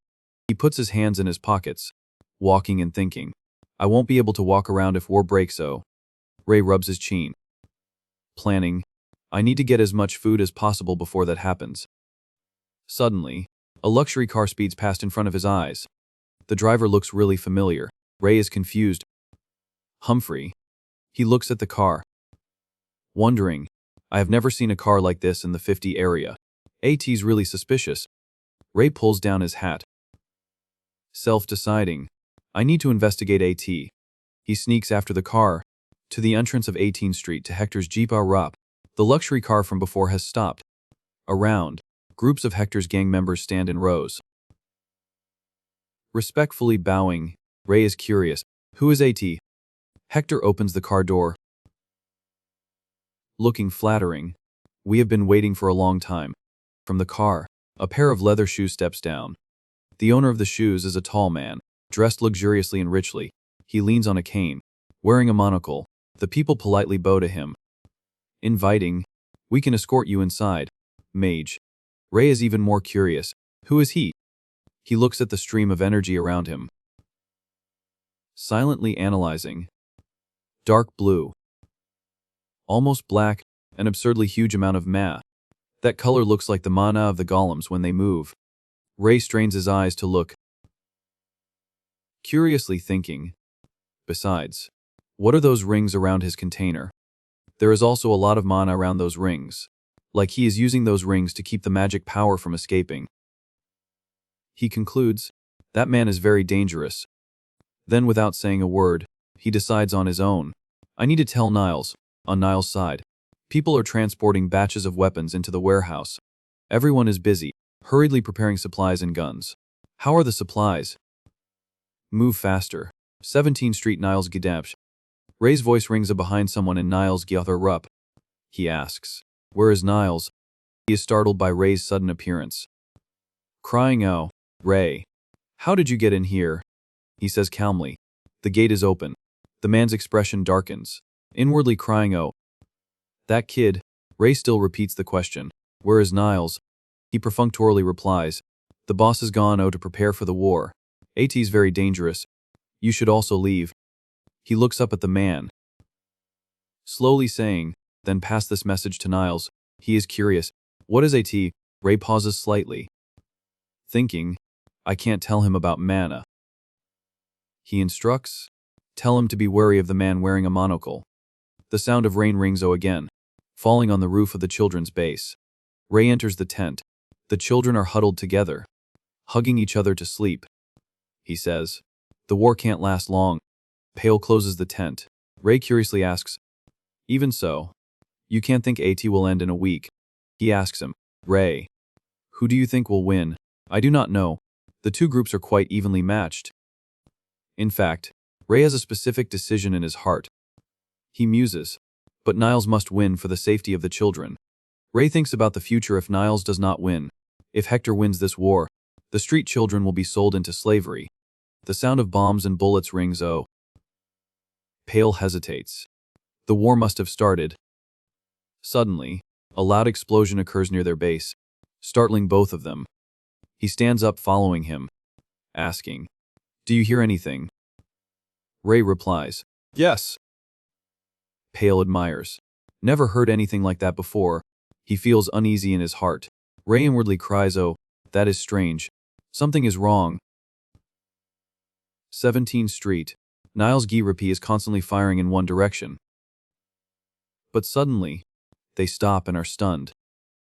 He puts his hands in his pockets, walking and thinking. I won't be able to walk around if war breaks, so. Ray rubs his chin. Planning. I need to get as much food as possible before that happens. Suddenly, a luxury car speeds past in front of his eyes. The driver looks really familiar. Ray is confused. Humphrey. He looks at the car, wondering, I have never seen a car like this in the 50 area. AT's really suspicious. Ray pulls down his hat, self-deciding, I need to investigate AT. He sneaks after the car, to the entrance of 18th Street to Hector's Jeep Rup. The luxury car from before has stopped. Around, groups of Hector's gang members stand in rows. Respectfully bowing, Ray is curious. Who is AT? Hector opens the car door, looking flattering. We have been waiting for a long time. From the car, a pair of leather shoes steps down. The owner of the shoes is a tall man, dressed luxuriously and richly. He leans on a cane, wearing a monocle. The people politely bow to him, inviting, we can escort you inside, Mage. Ray is even more curious. Who is he? He looks at the stream of energy around him, silently analyzing. Dark blue, almost black, an absurdly huge amount of ma. That color looks like the mana of the golems when they move. Ray strains his eyes to look, curiously thinking. Besides, what are those rings around his container? There is also a lot of mana around those rings, like he is using those rings to keep the magic power from escaping. He concludes, that man is very dangerous. Then without saying a word, he decides on his own. I need to tell Niles. On Niles' side, people are transporting batches of weapons into the warehouse. Everyone is busy, hurriedly preparing supplies and guns. How are the supplies? Move faster. 17th Street Niles Gidapsh. Ray's voice rings behind someone in Niles Rup. He asks, where is Niles? He is startled by Ray's sudden appearance, crying out, Ray, how did you get in here? He says calmly, the gate is open. The man's expression darkens, inwardly crying out, that kid. Ray still repeats the question, where is Niles? He perfunctorily replies, the boss has gone to prepare for the war. AT's very dangerous. You should also leave. He looks up at the man, slowly saying, then pass this message to Niles. He is curious. What is AT? Ray pauses slightly, thinking, I can't tell him about mana. He instructs, tell him to be wary of the man wearing a monocle. The sound of rain rings again, falling on the roof of the children's base. Ray enters the tent. The children are huddled together, hugging each other to sleep. He says, the war can't last long. Pale closes the tent. Ray curiously asks, even so, you can't think AT will end in a week? He asks him, Ray, who do you think will win? I do not know. The two groups are quite evenly matched. In fact, Ray has a specific decision in his heart. He muses, but Niles must win for the safety of the children. Ray thinks about the future if Niles does not win. If Hector wins this war, the street children will be sold into slavery. The sound of bombs and bullets rings. Oh. Pale hesitates. The war must have started. Suddenly, a loud explosion occurs near their base, startling both of them. He stands up following him, asking, "Do you hear anything?" Ray replies, "Yes." Pale admires. Never heard anything like that before. He feels uneasy in his heart. Ray inwardly cries, "Oh, that is strange. Something is wrong." 17th Street. Niles Guirapi is constantly firing in one direction. But suddenly, they stop and are stunned.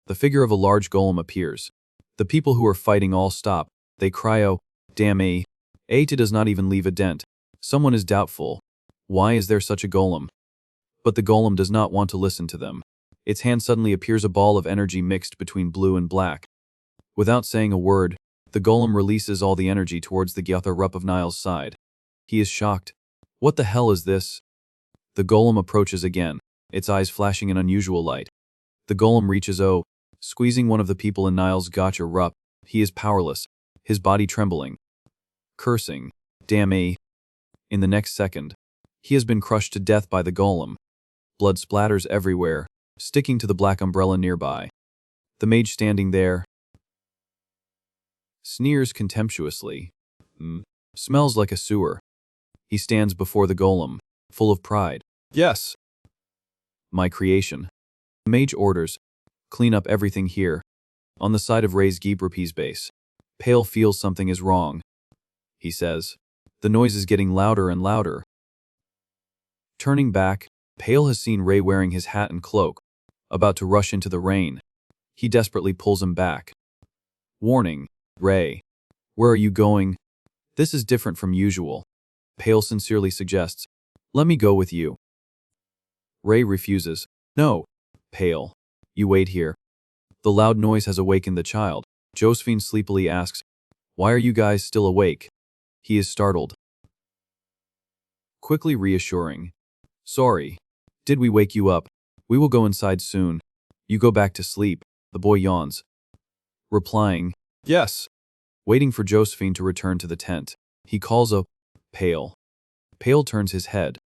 The figure of a large golem appears. The people who are fighting all stop. They cry, "Oh, damn A. Ata does not even leave a dent. Someone is doubtful. Why is there such a golem?" But the golem does not want to listen to them. Its hand suddenly appears, a ball of energy mixed between blue and black. Without saying a word, the golem releases all the energy towards the Gyatha Rup of Niles' side. He is shocked. What the hell is this? The golem approaches again, its eyes flashing an unusual light. The golem reaches O, squeezing one of the people in Niles' Gotcha Rup. He is powerless, his body trembling. Cursing, "Damn A." In the next second, he has been crushed to death by the golem. Blood splatters everywhere, sticking to the black umbrella nearby. The mage standing there sneers contemptuously. Smells like a sewer." He stands before the golem, full of pride. "Yes. My creation." The mage orders, "Clean up everything here." On the side of Ray's Guirapi's base, Pale feels something is wrong. He says, "The noise is getting louder and louder." Turning back, Pale has seen Ray wearing his hat and cloak, about to rush into the rain. He desperately pulls him back. "Warning, Ray. Where are you going? This is different from usual." Pale sincerely suggests, "Let me go with you." Ray refuses. "No, Pale. You wait here." The loud noise has awakened the child. Josephine sleepily asks, "Why are you guys still awake?" He is startled. Quickly reassuring, "Sorry. Did we wake you up? We will go inside soon. You go back to sleep." The boy yawns, replying, "Yes." Waiting for Josephine to return to the tent, he calls a Pale. Pale turns his head,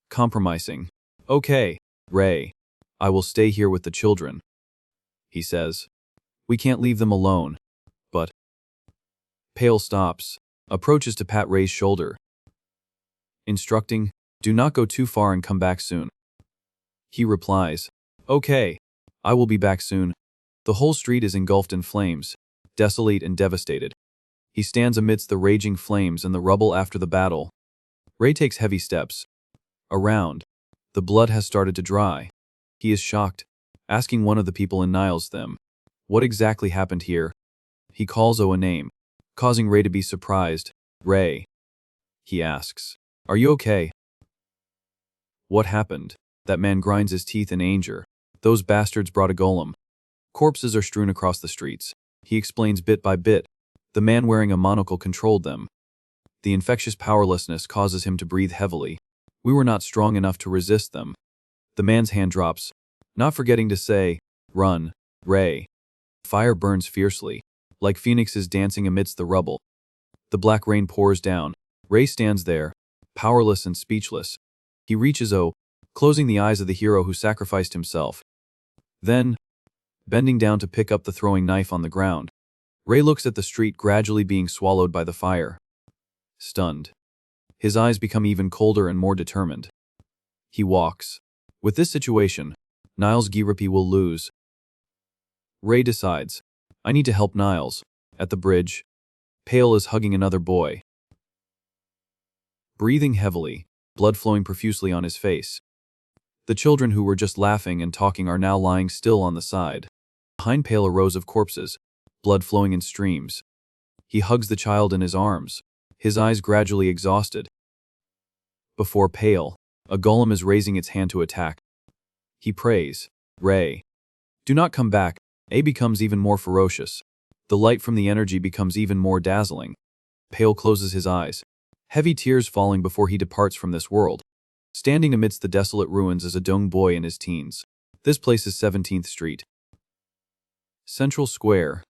compromising. "Okay, Ray. I will stay here with the children." He says, "We can't leave them alone." But Pale stops, approaches to pat Ray's shoulder, instructing, "Do not go too far and come back soon." He replies, "Okay, I will be back soon." The whole street is engulfed in flames, desolate and devastated. He stands amidst the raging flames and the rubble after the battle. Ray takes heavy steps. Around, the blood has started to dry. He is shocked, asking one of the people in Niles them, "What exactly happened here?" He calls O a name, causing Ray to be surprised. "Ray," he asks, "are you okay?" "What happened?" That man grinds his teeth in anger. "Those bastards brought a golem. Corpses are strewn across the streets." He explains bit by bit. The man wearing a monocle controlled them. The infectious powerlessness causes him to breathe heavily. "We were not strong enough to resist them." The man's hand drops, not forgetting to say, "Run, Ray." Fire burns fiercely, like phoenixes dancing amidst the rubble. The black rain pours down. Ray stands there, powerless and speechless. He reaches O, closing the eyes of the hero who sacrificed himself. Then, bending down to pick up the throwing knife on the ground, Ray looks at the street gradually being swallowed by the fire. Stunned, his eyes become even colder and more determined. He walks. With this situation, Niles Guirapi will lose. Ray decides, "I need to help Niles." At the bridge, Pale is hugging another boy, breathing heavily, blood flowing profusely on his face. The children who were just laughing and talking are now lying still on the side. Behind Pale are rows of corpses, blood flowing in streams. He hugs the child in his arms, his eyes gradually exhausted. Before Pale, a golem is raising its hand to attack. He prays, "Ray, do not come back." A becomes even more ferocious. The light from the energy becomes even more dazzling. Pale closes his eyes, heavy tears falling before he departs from this world. Standing amidst the desolate ruins is a young boy in his teens. This place is 17th Street. Central Square.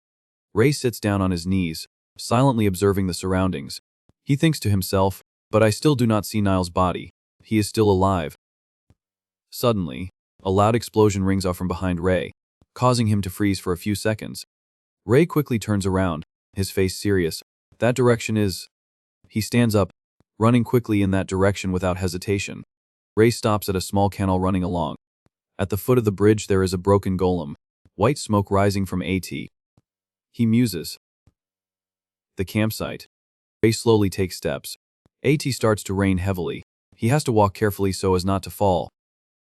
Ray sits down on his knees, silently observing the surroundings. He thinks to himself, but I still do not see Niles' body. He is still alive. Suddenly, a loud explosion rings out from behind Ray, causing him to freeze for a few seconds. Ray quickly turns around, his face serious. That direction is... He stands up, running quickly in that direction without hesitation. Ray stops at a small canal running along. At the foot of the bridge there is a broken golem, white smoke rising from AT. He muses. The campsite. Ray slowly takes steps. AT starts to rain heavily. He has to walk carefully so as not to fall.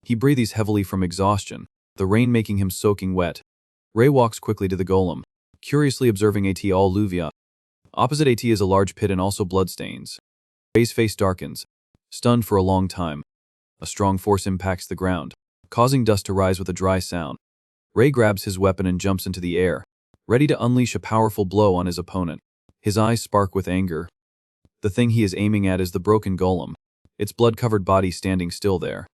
He breathes heavily from exhaustion, the rain making him soaking wet. Ray walks quickly to the golem, curiously observing AT all Luvia. Opposite AT is a large pit and also bloodstains. Ray's face darkens, stunned for a long time. A strong force impacts the ground, causing dust to rise with a dry sound. Ray grabs his weapon and jumps into the air, ready to unleash a powerful blow on his opponent. His eyes spark with anger. The thing he is aiming at is the broken golem, its blood-covered body standing still there.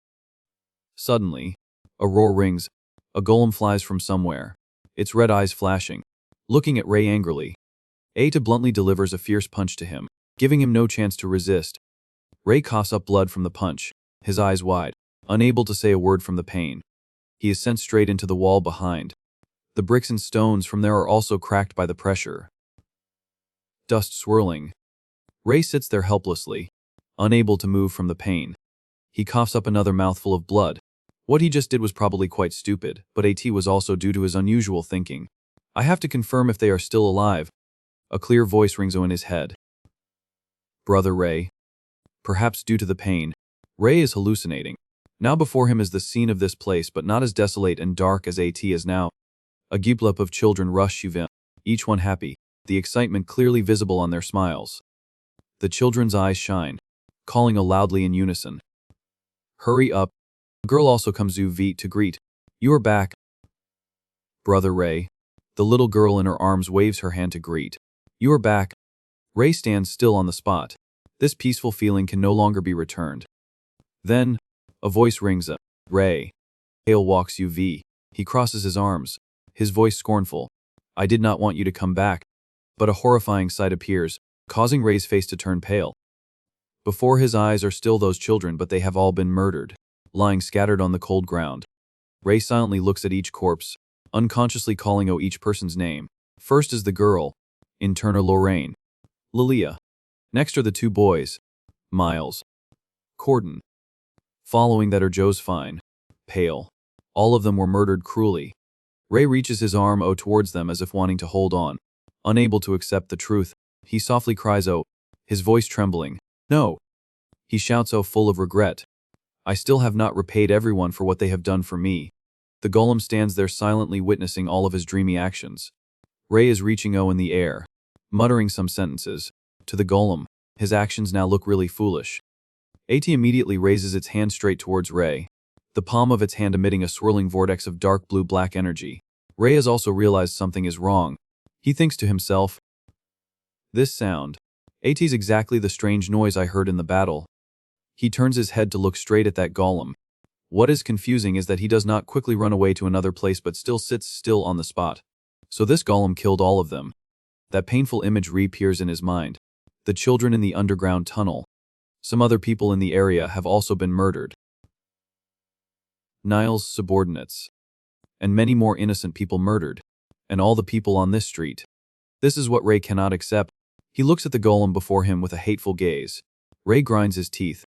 Suddenly, a roar rings. A golem flies from somewhere, its red eyes flashing, looking at Ray angrily. Ata bluntly delivers a fierce punch to him, giving him no chance to resist. Ray coughs up blood from the punch, his eyes wide, unable to say a word from the pain. He is sent straight into the wall behind. The bricks and stones from there are also cracked by the pressure. Dust swirling. Ray sits there helplessly, unable to move from the pain. He coughs up another mouthful of blood. What he just did was probably quite stupid, but AT was also due to his unusual thinking. I have to confirm if they are still alive. A clear voice rings in his head. Brother Ray. Perhaps due to the pain, Ray is hallucinating. Now before him is the scene of this place, but not as desolate and dark as AT is now. A group of children rush Yuvin, each one happy, the excitement clearly visible on their smiles. The children's eyes shine, calling loudly in unison. Hurry up. A girl also comes to greet. You are back. Brother Ray. The little girl in her arms waves her hand to greet. You are back. Ray stands still on the spot. This peaceful feeling can no longer be returned. Then, a voice rings up. Ray. Hale walks UV. He crosses his arms, his voice scornful. I did not want you to come back. But a horrifying sight appears, causing Ray's face to turn pale. Before his eyes are still those children, but they have all been murdered, lying scattered on the cold ground. Ray silently looks at each corpse, unconsciously calling out each person's name. First is the girl, in turn are Lorraine, Lilia. Next are the two boys, Miles, Corden. Following that are Josephine, Pale. All of them were murdered cruelly. Ray reaches his arm towards them as if wanting to hold on. Unable to accept the truth, he softly cries out, his voice trembling. No! He shouts full of regret. I still have not repaid everyone for what they have done for me. The golem stands there silently witnessing all of his dreamy actions. Ray is reaching in the air, muttering some sentences. To the golem, his actions now look really foolish. AT immediately raises its hand straight towards Ray, the palm of its hand emitting a swirling vortex of dark blue-black energy. Ray has also realized something is wrong. He thinks to himself, this sound. AT's exactly the strange noise I heard in the battle. He turns his head to look straight at that golem. What is confusing is that he does not quickly run away to another place but still sits still on the spot. So this golem killed all of them. That painful image reappears in his mind. The children in the underground tunnel. Some other people in the area have also been murdered. Niles' subordinates. And many more innocent people murdered. And all the people on this street. This is what Ray cannot accept. He looks at the golem before him with a hateful gaze. Ray grinds his teeth,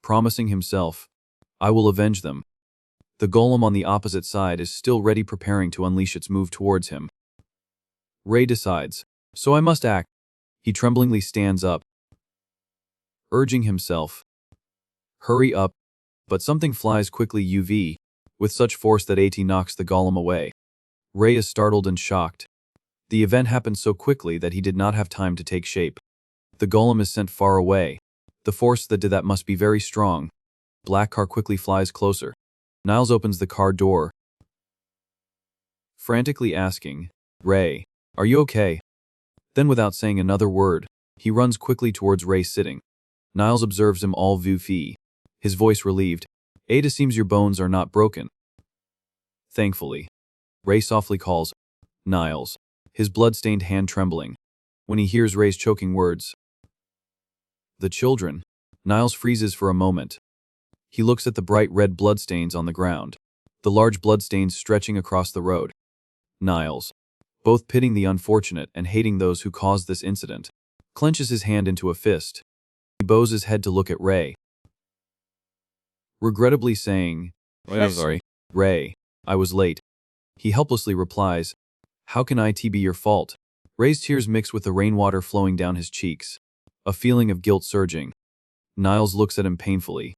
promising himself, I will avenge them. The golem on the opposite side is still ready, preparing to unleash its move towards him. Ray decides, so I must act. He tremblingly stands up, urging himself, hurry up, but something flies quickly UV, with such force that AT knocks the golem away. Ray is startled and shocked. The event happened so quickly that he did not have time to take shape. The golem is sent far away. The force that did that must be very strong. Black car quickly flies closer. Niles opens the car door, frantically asking, Ray, are you okay? Then without saying another word, he runs quickly towards Ray sitting. Niles observes him all vu-fee, his voice relieved. Ada, seems your bones are not broken. Thankfully. Ray softly calls, Niles, his blood-stained hand trembling. When he hears Ray's choking words, the children. Niles freezes for a moment. He looks at the bright red bloodstains on the ground, the large bloodstains stretching across the road. Niles, both pitying the unfortunate and hating those who caused this incident, clenches his hand into a fist. He bows his head to look at Ray, regrettably saying, I'm sorry, Ray, I was late. He helplessly replies, How can it be your fault? Ray's tears mix with the rainwater flowing down his cheeks, a feeling of guilt surging. Niles looks at him painfully,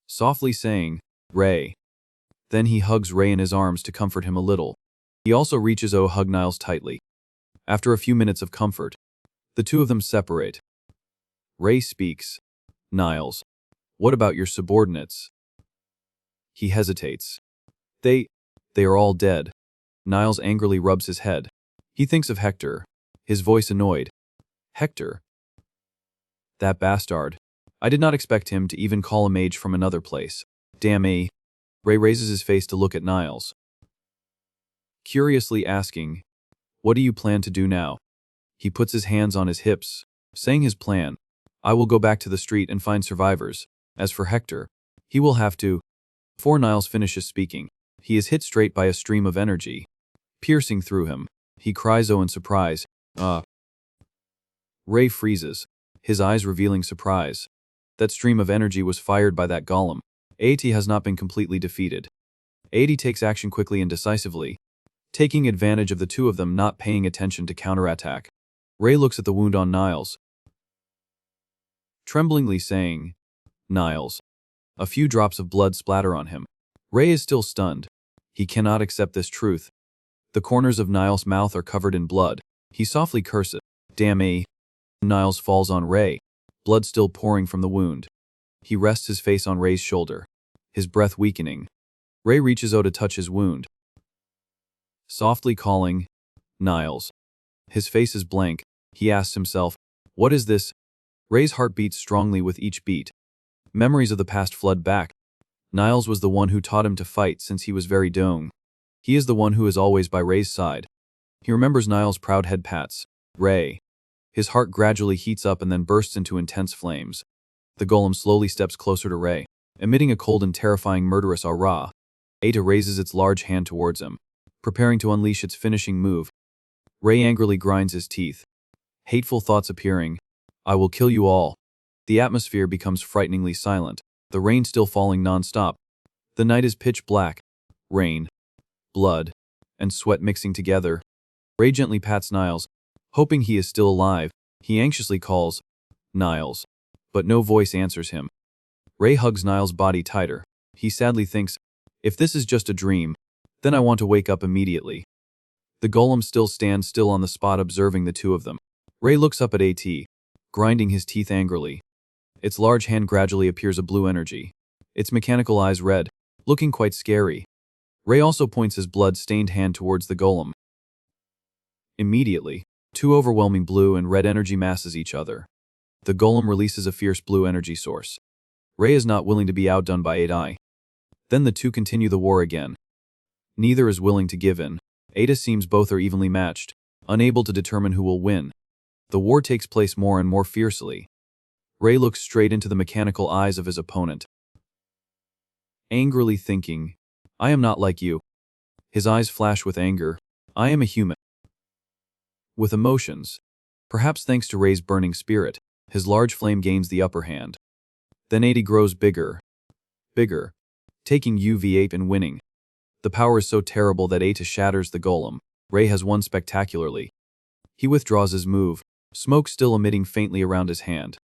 softly saying, Ray. Then he hugs Ray in his arms to comfort him a little. He also reaches to hug Niles tightly. After a few minutes of comfort, the two of them separate. Ray speaks, Niles, what about your subordinates? He hesitates. They are all dead. Niles angrily rubs his head. He thinks of Hector, his voice annoyed. Hector? That bastard. I did not expect him to even call a mage from another place. Damn me. Ray raises his face to look at Niles, curiously asking, What do you plan to do now? He puts his hands on his hips, saying his plan. I will go back to the street and find survivors. As for Hector, he will have to. Before Niles finishes speaking, he is hit straight by a stream of energy, piercing through him. He cries in surprise. Ray freezes, his eyes revealing surprise. That stream of energy was fired by that golem. AT has not been completely defeated. AT takes action quickly and decisively, taking advantage of the two of them not paying attention to counterattack. Ray looks at the wound on Niles, tremblingly saying, Niles. A few drops of blood splatter on him. Ray is still stunned. He cannot accept this truth. The corners of Niles' mouth are covered in blood. He softly curses. Damn me. Niles falls on Ray, blood still pouring from the wound. He rests his face on Ray's shoulder, his breath weakening. Ray reaches out to touch his wound, softly calling, Niles. His face is blank. He asks himself, What is this? Ray's heart beats strongly with each beat. Memories of the past flood back. Niles was the one who taught him to fight since he was very young. He is the one who is always by Ray's side. He remembers Niles' proud head pats. Ray. His heart gradually heats up and then bursts into intense flames. The golem slowly steps closer to Ray, emitting a cold and terrifying murderous aura. Ada raises its large hand towards him, preparing to unleash its finishing move. Ray angrily grinds his teeth, hateful thoughts appearing. I will kill you all. The atmosphere becomes frighteningly silent, the rain still falling non-stop. The night is pitch black. Rain, blood, and sweat mixing together. Ray gently pats Niles, hoping he is still alive. He anxiously calls, Niles, but no voice answers him. Ray hugs Niles' body tighter. He sadly thinks, if this is just a dream, then I want to wake up immediately. The golem still stands still on the spot observing the two of them. Ray looks up at AT, grinding his teeth angrily. Its large hand gradually appears a blue energy, its mechanical eyes red, looking quite scary. Ray also points his blood-stained hand towards the golem. Immediately, two overwhelming blue and red energy masses each other. The golem releases a fierce blue energy source. Ray is not willing to be outdone by Ada. Then the two continue the war again. Neither is willing to give in. Ada seems both are evenly matched, unable to determine who will win. The war takes place more and more fiercely. Ray looks straight into the mechanical eyes of his opponent, angrily thinking, I am not like you. His eyes flash with anger. I am a human, with emotions. Perhaps thanks to Ray's burning spirit, his large flame gains the upper hand. Then Ada grows bigger, taking UV8 and winning. The power is so terrible that Ada shatters the golem. Ray has won spectacularly. He withdraws his move, smoke still emitting faintly around his hand.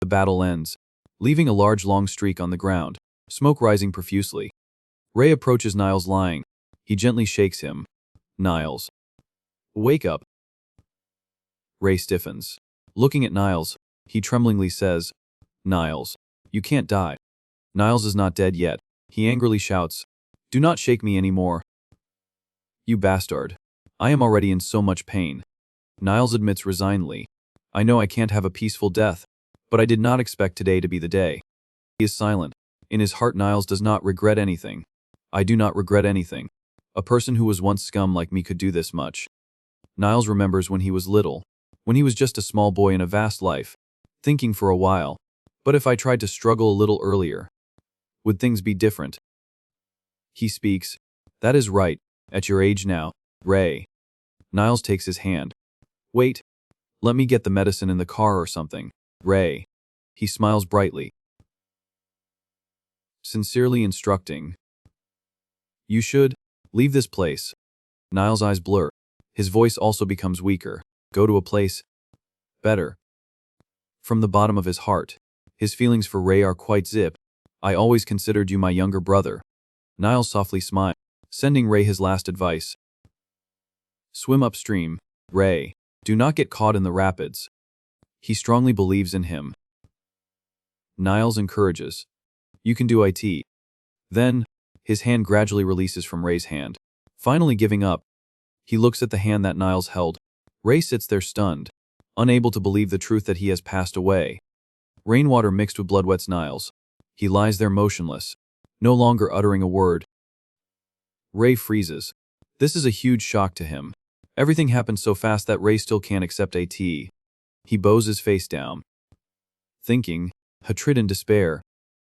The battle ends, leaving a large long streak on the ground, smoke rising profusely. Ray approaches Niles lying. He gently shakes him. Niles, wake up. Ray stiffens. Looking at Niles, he tremblingly says, Niles, you can't die. Niles is not dead yet. He angrily shouts, Do not shake me anymore. You bastard. I am already in so much pain. Niles admits resignedly, I know I can't have a peaceful death, but I did not expect today to be the day. He is silent, In his heart, Niles does not regret anything. I do not regret anything. A person who was once scum like me could do this much. Niles remembers when he was little, when he was just a small boy in a vast life, thinking for a while, but if I tried to struggle a little earlier, would things be different? He speaks. That is right, at your age now, Ray. Niles takes his hand. Wait, let me get the medicine in the car or something, Ray. He smiles brightly. Sincerely instructing. You should leave this place. Niles' eyes blur. His voice also becomes weaker. Go to a place better. From the bottom of his heart, his feelings for Ray are quite zip. I always considered you my younger brother. Niles softly smiled, sending Ray his last advice. Swim upstream, Ray. Do not get caught in the rapids. He strongly believes in him. Niles encourages. You can do it. Then, his hand gradually releases from Ray's hand. Finally giving up, he looks at the hand that Niles held. Ray sits there stunned, unable to believe the truth that he has passed away. Rainwater mixed with blood wets Niles. He lies there motionless, no longer uttering a word. Ray freezes. This is a huge shock to him. Everything happened so fast that Ray still can't accept it. He bows his face down, thinking, hatred and despair.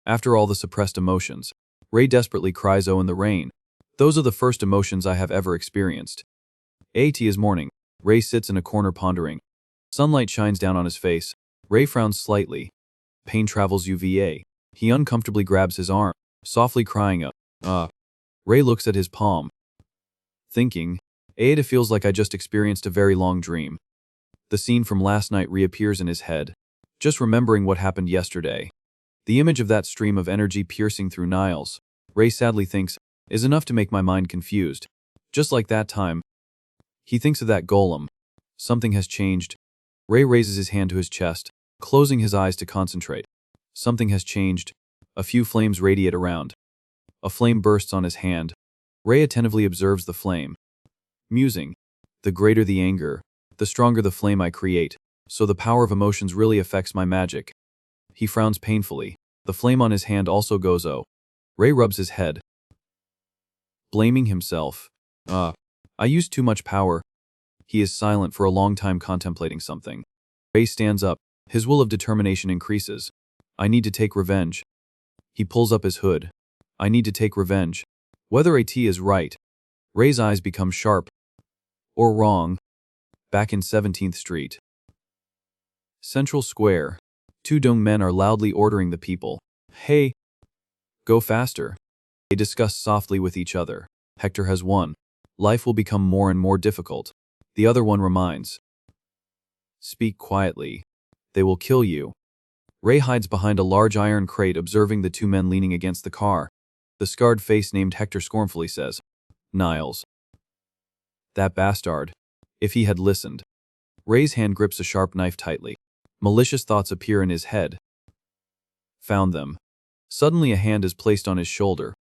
After all the suppressed emotions, Ray desperately cries, "Oh, in the rain." Those are the first emotions I have ever experienced. It is morning. Ray sits in a corner pondering. Sunlight shines down on his face. Ray frowns slightly. Pain travels UVA. He uncomfortably grabs his arm, softly crying, Ray looks at his palm, thinking, Ada feels like I just experienced a very long dream. The scene from last night reappears in his head, just remembering what happened yesterday. The image of that stream of energy piercing through Niles, Ray sadly thinks, is enough to make my mind confused. Just like that time. He thinks of that golem. Something has changed. Ray raises his hand to his chest, closing his eyes to concentrate. Something has changed. A few flames radiate around. A flame bursts on his hand. Ray attentively observes the flame. Musing. The greater the anger, the stronger the flame I create, so the power of emotions really affects my magic. He frowns painfully. The flame on his hand also goes oh. Ray rubs his head, blaming himself. I used too much power. He is silent for a long time, contemplating something. Ray stands up. His will of determination increases. I need to take revenge. He pulls up his hood. I need to take revenge. Whether AT is right. Ray's eyes become sharp. Or wrong. Back in 17th Street. Central Square. Two young men are loudly ordering the people. Hey! Go faster. They discuss softly with each other. Hector has won. Life will become more and more difficult. The other one reminds. Speak quietly. They will kill you. Ray hides behind a large iron crate, observing the two men leaning against the car. The scarred face named Hector scornfully says, Niles. That bastard. If he had listened. Ray's hand grips a sharp knife tightly. Malicious thoughts appear in his head. Found them. Suddenly a hand is placed on his shoulder.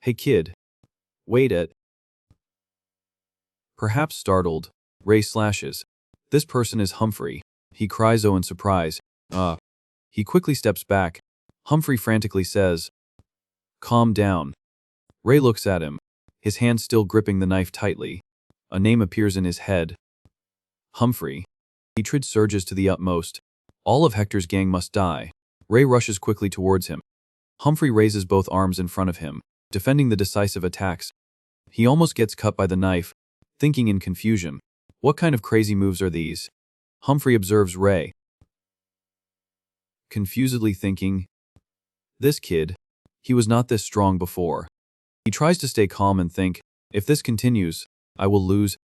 Hey kid. Wait it. Perhaps startled, Ray slashes. This person is Humphrey. He cries oh in surprise. He quickly steps back. Humphrey frantically says, Calm down. Ray looks at him, his hand still gripping the knife tightly. A name appears in his head. Humphrey. Hatred surges to the utmost. All of Hector's gang must die. Ray rushes quickly towards him. Humphrey raises both arms in front of him, defending the decisive attacks. He almost gets cut by the knife, thinking in confusion. What kind of crazy moves are these? Humphrey observes Ray, confusedly thinking, this kid, he was not this strong before. He tries to stay calm and think, if this continues, I will lose.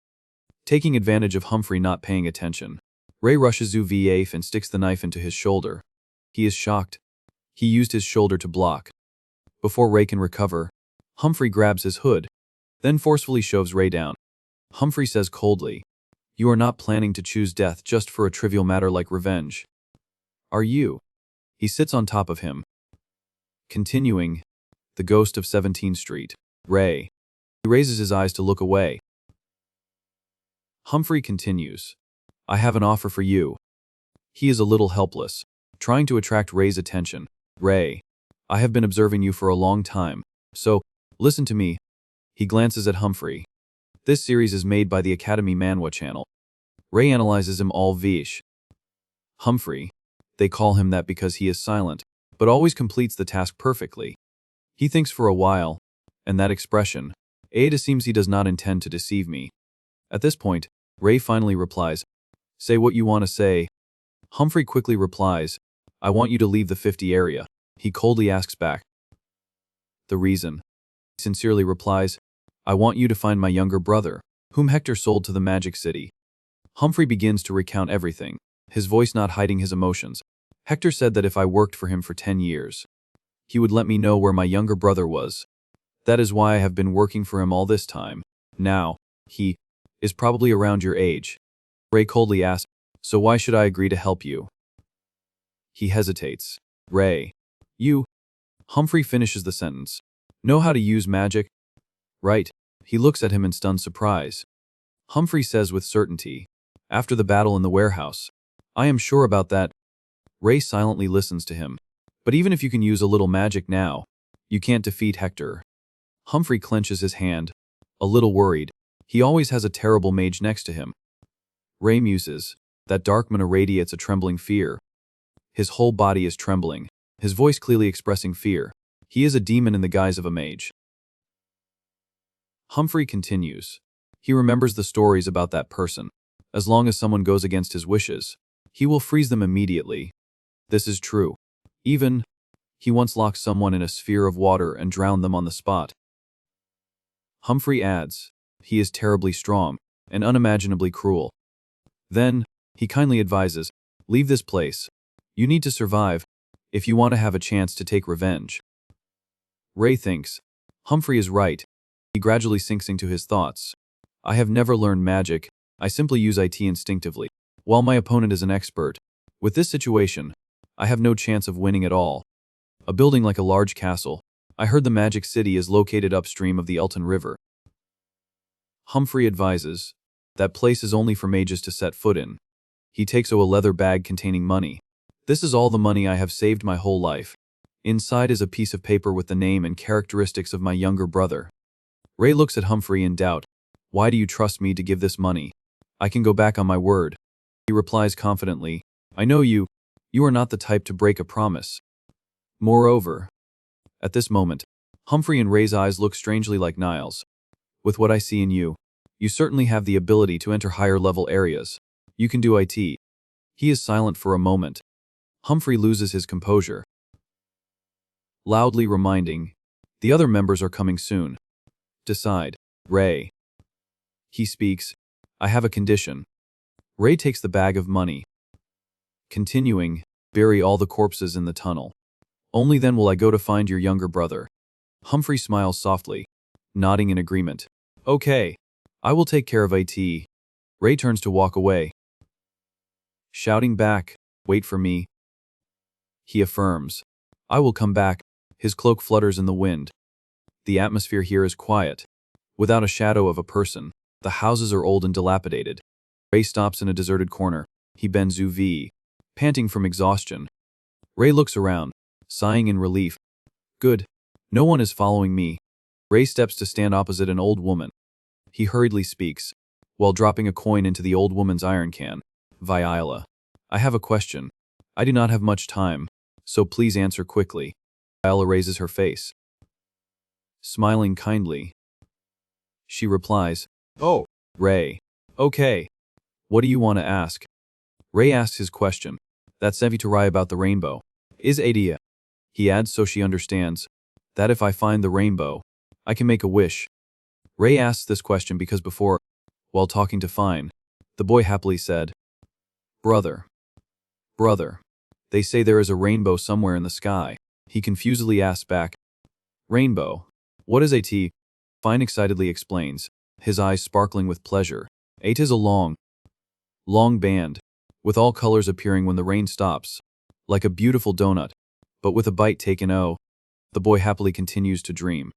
Taking advantage of Humphrey not paying attention, Ray rushes UVA and sticks the knife into his shoulder. He is shocked. He used his shoulder to block. Before Ray can recover, Humphrey grabs his hood, then forcefully shoves Ray down. Humphrey says coldly, You are not planning to choose death just for a trivial matter like revenge. Are you? He sits on top of him. Continuing, the ghost of 17th Street, Ray. He raises his eyes to look away. Humphrey continues, I have an offer for you. He is a little helpless, trying to attract Ray's attention. Ray. I have been observing you for a long time. So, listen to me. He glances at Humphrey. This series is made by the Academy Manhwa channel. Ray analyzes him all vish. Humphrey. They call him that because he is silent, but always completes the task perfectly. He thinks for a while, and that expression, it seems he does not intend to deceive me. At this point, Ray finally replies, say what you want to say. Humphrey quickly replies, I want you to leave the 50 area. He coldly asks back. The reason? He sincerely replies, I want you to find my younger brother, whom Hector sold to the Magic City. Humphrey begins to recount everything, his voice not hiding his emotions. Hector said that if I worked for him for 10 years, he would let me know where my younger brother was. That is why I have been working for him all this time. Now, he is probably around your age. Ray coldly asks, so why should I agree to help you? He hesitates. Ray, you. Humphrey finishes the sentence. Know how to use magic? Right. He looks at him in stunned surprise. Humphrey says with certainty, after the battle in the warehouse. I am sure about that. Ray silently listens to him. But even if you can use a little magic now, you can't defeat Hector. Humphrey clenches his hand, a little worried. He always has a terrible mage next to him. Ray muses. That dark mana radiates a trembling fear. His whole body is trembling, his voice clearly expressing fear. He is a demon in the guise of a mage. Humphrey continues. He remembers the stories about that person. As long as someone goes against his wishes, he will freeze them immediately. This is true. Even, he once locked someone in a sphere of water and drowned them on the spot. Humphrey adds, he is terribly strong and unimaginably cruel. Then, he kindly advises, leave this place. You need to survive, if you want to have a chance to take revenge. Ray thinks, Humphrey is right. He gradually sinks into his thoughts. I have never learned magic, I simply use it instinctively. While my opponent is an expert, with this situation, I have no chance of winning at all. A building like a large castle. I heard the Magic City is located upstream of the Elton River. Humphrey advises, that place is only for mages to set foot in. He takes a leather bag containing money. This is all the money I have saved my whole life. Inside is a piece of paper with the name and characteristics of my younger brother. Ray looks at Humphrey in doubt. Why do you trust me to give this money? I can go back on my word. He replies confidently, I know you. You are not the type to break a promise. Moreover, at this moment, Humphrey and Ray's eyes look strangely like Niall's. With what I see in you, you certainly have the ability to enter higher level areas. You can do it. He is silent for a moment. Humphrey loses his composure, loudly reminding, the other members are coming soon. Decide, Ray. He speaks, I have a condition. Ray takes the bag of money. Continuing, bury all the corpses in the tunnel. Only then will I go to find your younger brother. Humphrey smiles softly, nodding in agreement. Okay, I will take care of it. Ray turns to walk away, shouting back, wait for me. He affirms, I will come back. His cloak flutters in the wind. The atmosphere here is quiet, without a shadow of a person. The houses are old and dilapidated. Ray stops in a deserted corner. He bends UV, panting from exhaustion. Ray looks around, sighing in relief. Good. No one is following me. Ray steps to stand opposite an old woman. He hurriedly speaks, while dropping a coin into the old woman's iron can. Viola, I have a question. I do not have much time, so please answer quickly. Viola raises her face, smiling kindly. She replies, Oh, Ray. Okay. What do you want to ask? Ray asks his question. That's Seviturai about the rainbow. Is idea. He adds so she understands, that if I find the rainbow, I can make a wish. Ray asks this question because before, while talking to Fine, the boy happily said, Brother. Brother. They say there is a rainbow somewhere in the sky. He confusedly asks back, Rainbow. What is it? Fine excitedly explains, his eyes sparkling with pleasure. It is a long band, with all colors appearing when the rain stops, like a beautiful donut, but with a bite taken. Oh, the boy happily continues to dream.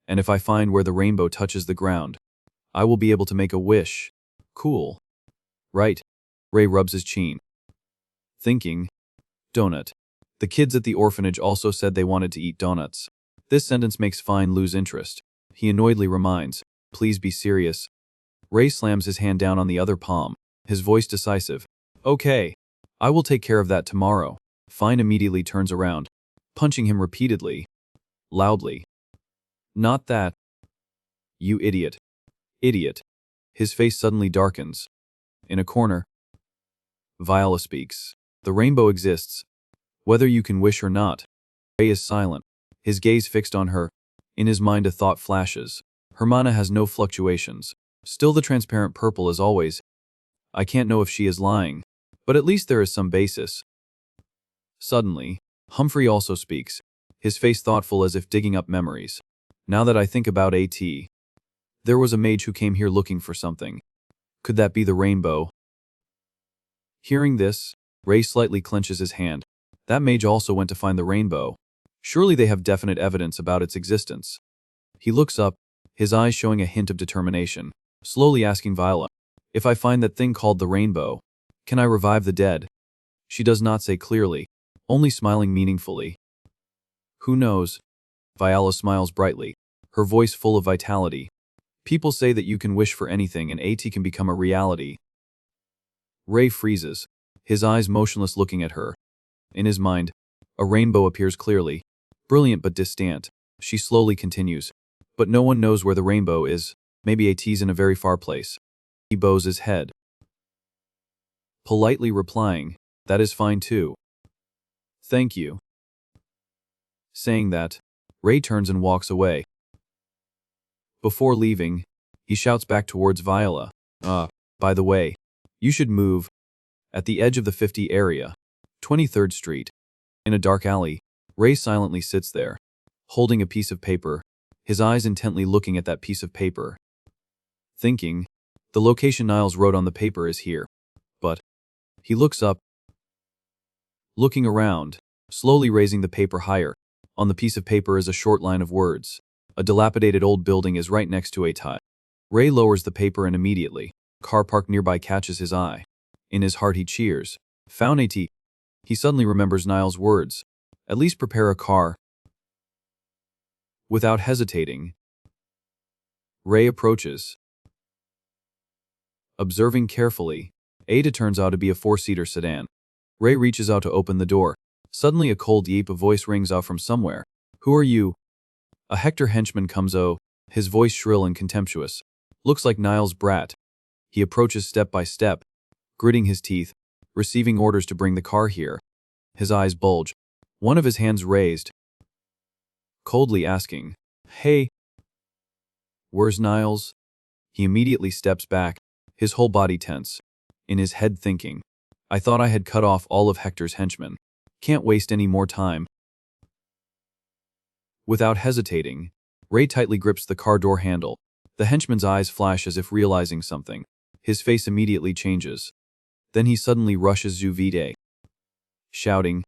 And if I find where the rainbow touches the ground, I will be able to make a wish. Cool. Right. Ray rubs his chin, thinking, donut. The kids at the orphanage also said they wanted to eat donuts. This sentence makes Fine lose interest. He annoyedly reminds, please be serious. Ray slams his hand down on the other palm, his voice decisive. Okay, I will take care of that tomorrow. Fine immediately turns around, punching him repeatedly, loudly. Not that. You idiot. Idiot. His face suddenly darkens. In a corner, Viola speaks. The rainbow exists, whether you can wish or not. Ray is silent, his gaze fixed on her. In his mind a thought flashes. Her mana has no fluctuations. Still the transparent purple as always. I can't know if she is lying, but at least there is some basis. Suddenly, Humphrey also speaks, his face thoughtful as if digging up memories. Now that I think about it, there was a mage who came here looking for something. Could that be the rainbow? Hearing this, Ray slightly clenches his hand. That mage also went to find the rainbow. Surely they have definite evidence about its existence. He looks up, his eyes showing a hint of determination, slowly asking Viola, if I find that thing called the rainbow, can I revive the dead? She does not say clearly, only smiling meaningfully. Who knows? Viola smiles brightly, her voice full of vitality. People say that you can wish for anything and it can become a reality. Ray freezes, his eyes motionless looking at her. In his mind, a rainbow appears clearly, brilliant but distant. She slowly continues, but no one knows where the rainbow is. Maybe it's in a very far place. He bows his head, politely replying, that is fine too. Thank you. Saying that, Ray turns and walks away. Before leaving, he shouts back towards Viola, by the way, you should move. At the edge of the 50 area, 23rd Street, in a dark alley, Ray silently sits there, holding a piece of paper, his eyes intently looking at that piece of paper. Thinking, the location Niles wrote on the paper is here. But he looks up, looking around, slowly raising the paper higher. On the piece of paper is a short line of words. A dilapidated old building is right next to a tie. Ray lowers the paper and immediately, a car parked nearby catches his eye. In his heart he cheers. Found AT. He suddenly remembers Niles' words. At least prepare a car. Without hesitating, Ray approaches. Observing carefully, Ada turns out to be a 4-seater sedan. Ray reaches out to open the door. Suddenly a cold yeep of voice rings out from somewhere. Who are you? A Hector henchman comes his voice shrill and contemptuous. Looks like Niles' brat. He approaches step by step, gritting his teeth, receiving orders to bring the car here. His eyes bulge, one of his hands raised, coldly asking, Hey, where's Niles? He immediately steps back, his whole body tense, in his head thinking, I thought I had cut off all of Hector's henchmen. Can't waste any more time. Without hesitating, Ray tightly grips the car door handle. The henchman's eyes flash as if realizing something. His face immediately changes. Then he suddenly rushes Zuvide, shouting,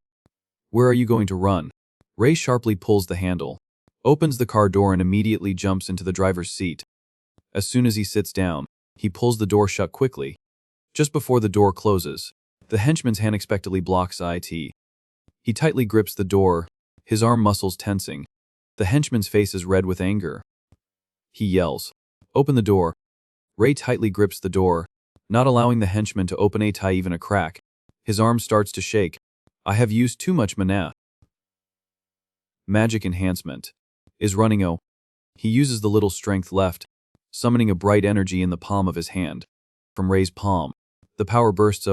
Where are you going to run? Ray sharply pulls the handle, opens the car door and immediately jumps into the driver's seat. As soon as he sits down, he pulls the door shut quickly. Just before the door closes, the henchman's hand unexpectedly blocks it. He tightly grips the door, his arm muscles tensing. The henchman's face is red with anger. He yells, Open the door. Ray tightly grips the door, not allowing the henchman to open it even a crack. His arm starts to shake. I have used too much mana. Magic enhancement is running. He uses the little strength left, summoning a bright energy in the palm of his hand. From Ray's palm, the power bursts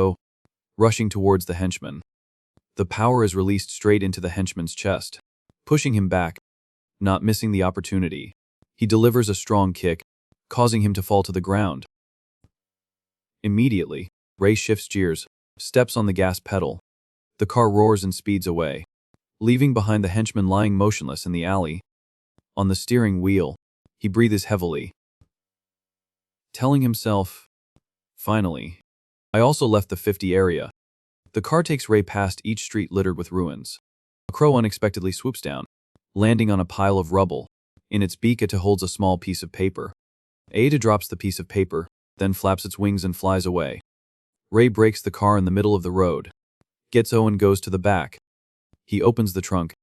rushing towards the henchman. The power is released straight into the henchman's chest, pushing him back. Not missing the opportunity, he delivers a strong kick, causing him to fall to the ground. Immediately, Ray shifts gears, steps on the gas pedal. The car roars and speeds away, leaving behind the henchman lying motionless in the alley. On the steering wheel, he breathes heavily, telling himself, Finally, I also left the 50 area. The car takes Ray past each street littered with ruins. A crow unexpectedly swoops down, landing on a pile of rubble. In its beak it holds a small piece of paper. Ada drops the piece of paper, then flaps its wings and flies away. Ray brakes the car in the middle of the road, gets and goes to the back. He opens the trunk,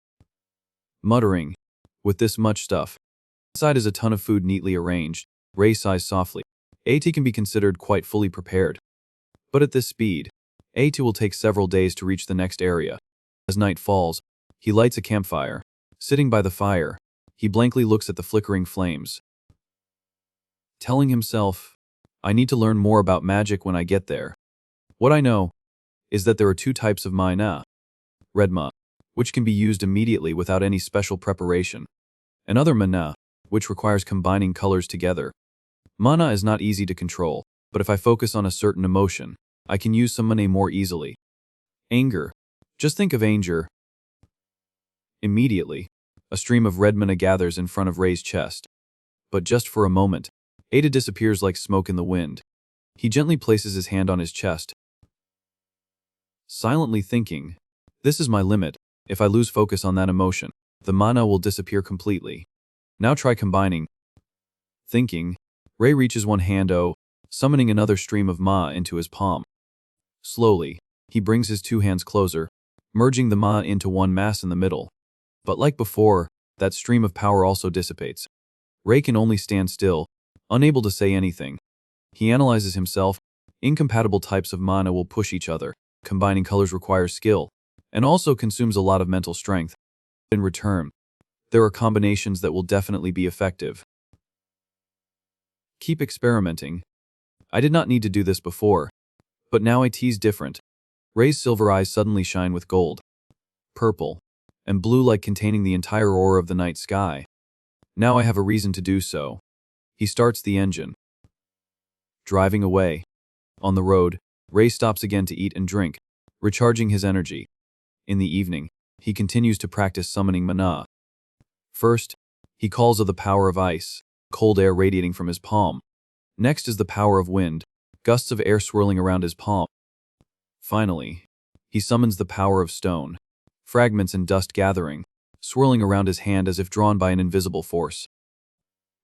muttering, "With this much stuff." Inside is a ton of food neatly arranged. Ray sighs softly. AT can be considered quite fully prepared. But at this speed, AT will take several days to reach the next area. As night falls, he lights a campfire. Sitting by the fire, he blankly looks at the flickering flames, telling himself, "I need to learn more about magic when I get there. What I know is that there are two types of mana. Red mana, which can be used immediately without any special preparation, and other mana, which requires combining colors together. Mana is not easy to control, but if I focus on a certain emotion, I can use some mana more easily. Anger. Just think of anger." Immediately, a stream of red mana gathers in front of Ray's chest. But just for a moment, Ada disappears like smoke in the wind. He gently places his hand on his chest, silently thinking, "This is my limit. If I lose focus on that emotion, the mana will disappear completely. Now try combining." Thinking, Ray reaches one hand, summoning another stream of ma into his palm. Slowly, he brings his two hands closer, merging the ma into one mass in the middle. But like before, that stream of power also dissipates. Ray can only stand still, unable to say anything. He analyzes himself. Incompatible types of mana will push each other. Combining colors requires skill, and also consumes a lot of mental strength. In return, there are combinations that will definitely be effective. Keep experimenting. I did not need to do this before, but now it's different. Ray's silver eyes suddenly shine with gold, purple, and blue like containing the entire aura of the night sky. Now I have a reason to do so. He starts the engine, driving away. On the road, Ray stops again to eat and drink, recharging his energy. In the evening, he continues to practice summoning mana. First, he calls of the power of ice, cold air radiating from his palm. Next is the power of wind, gusts of air swirling around his palm. Finally, he summons the power of stone, fragments and dust gathering, swirling around his hand as if drawn by an invisible force.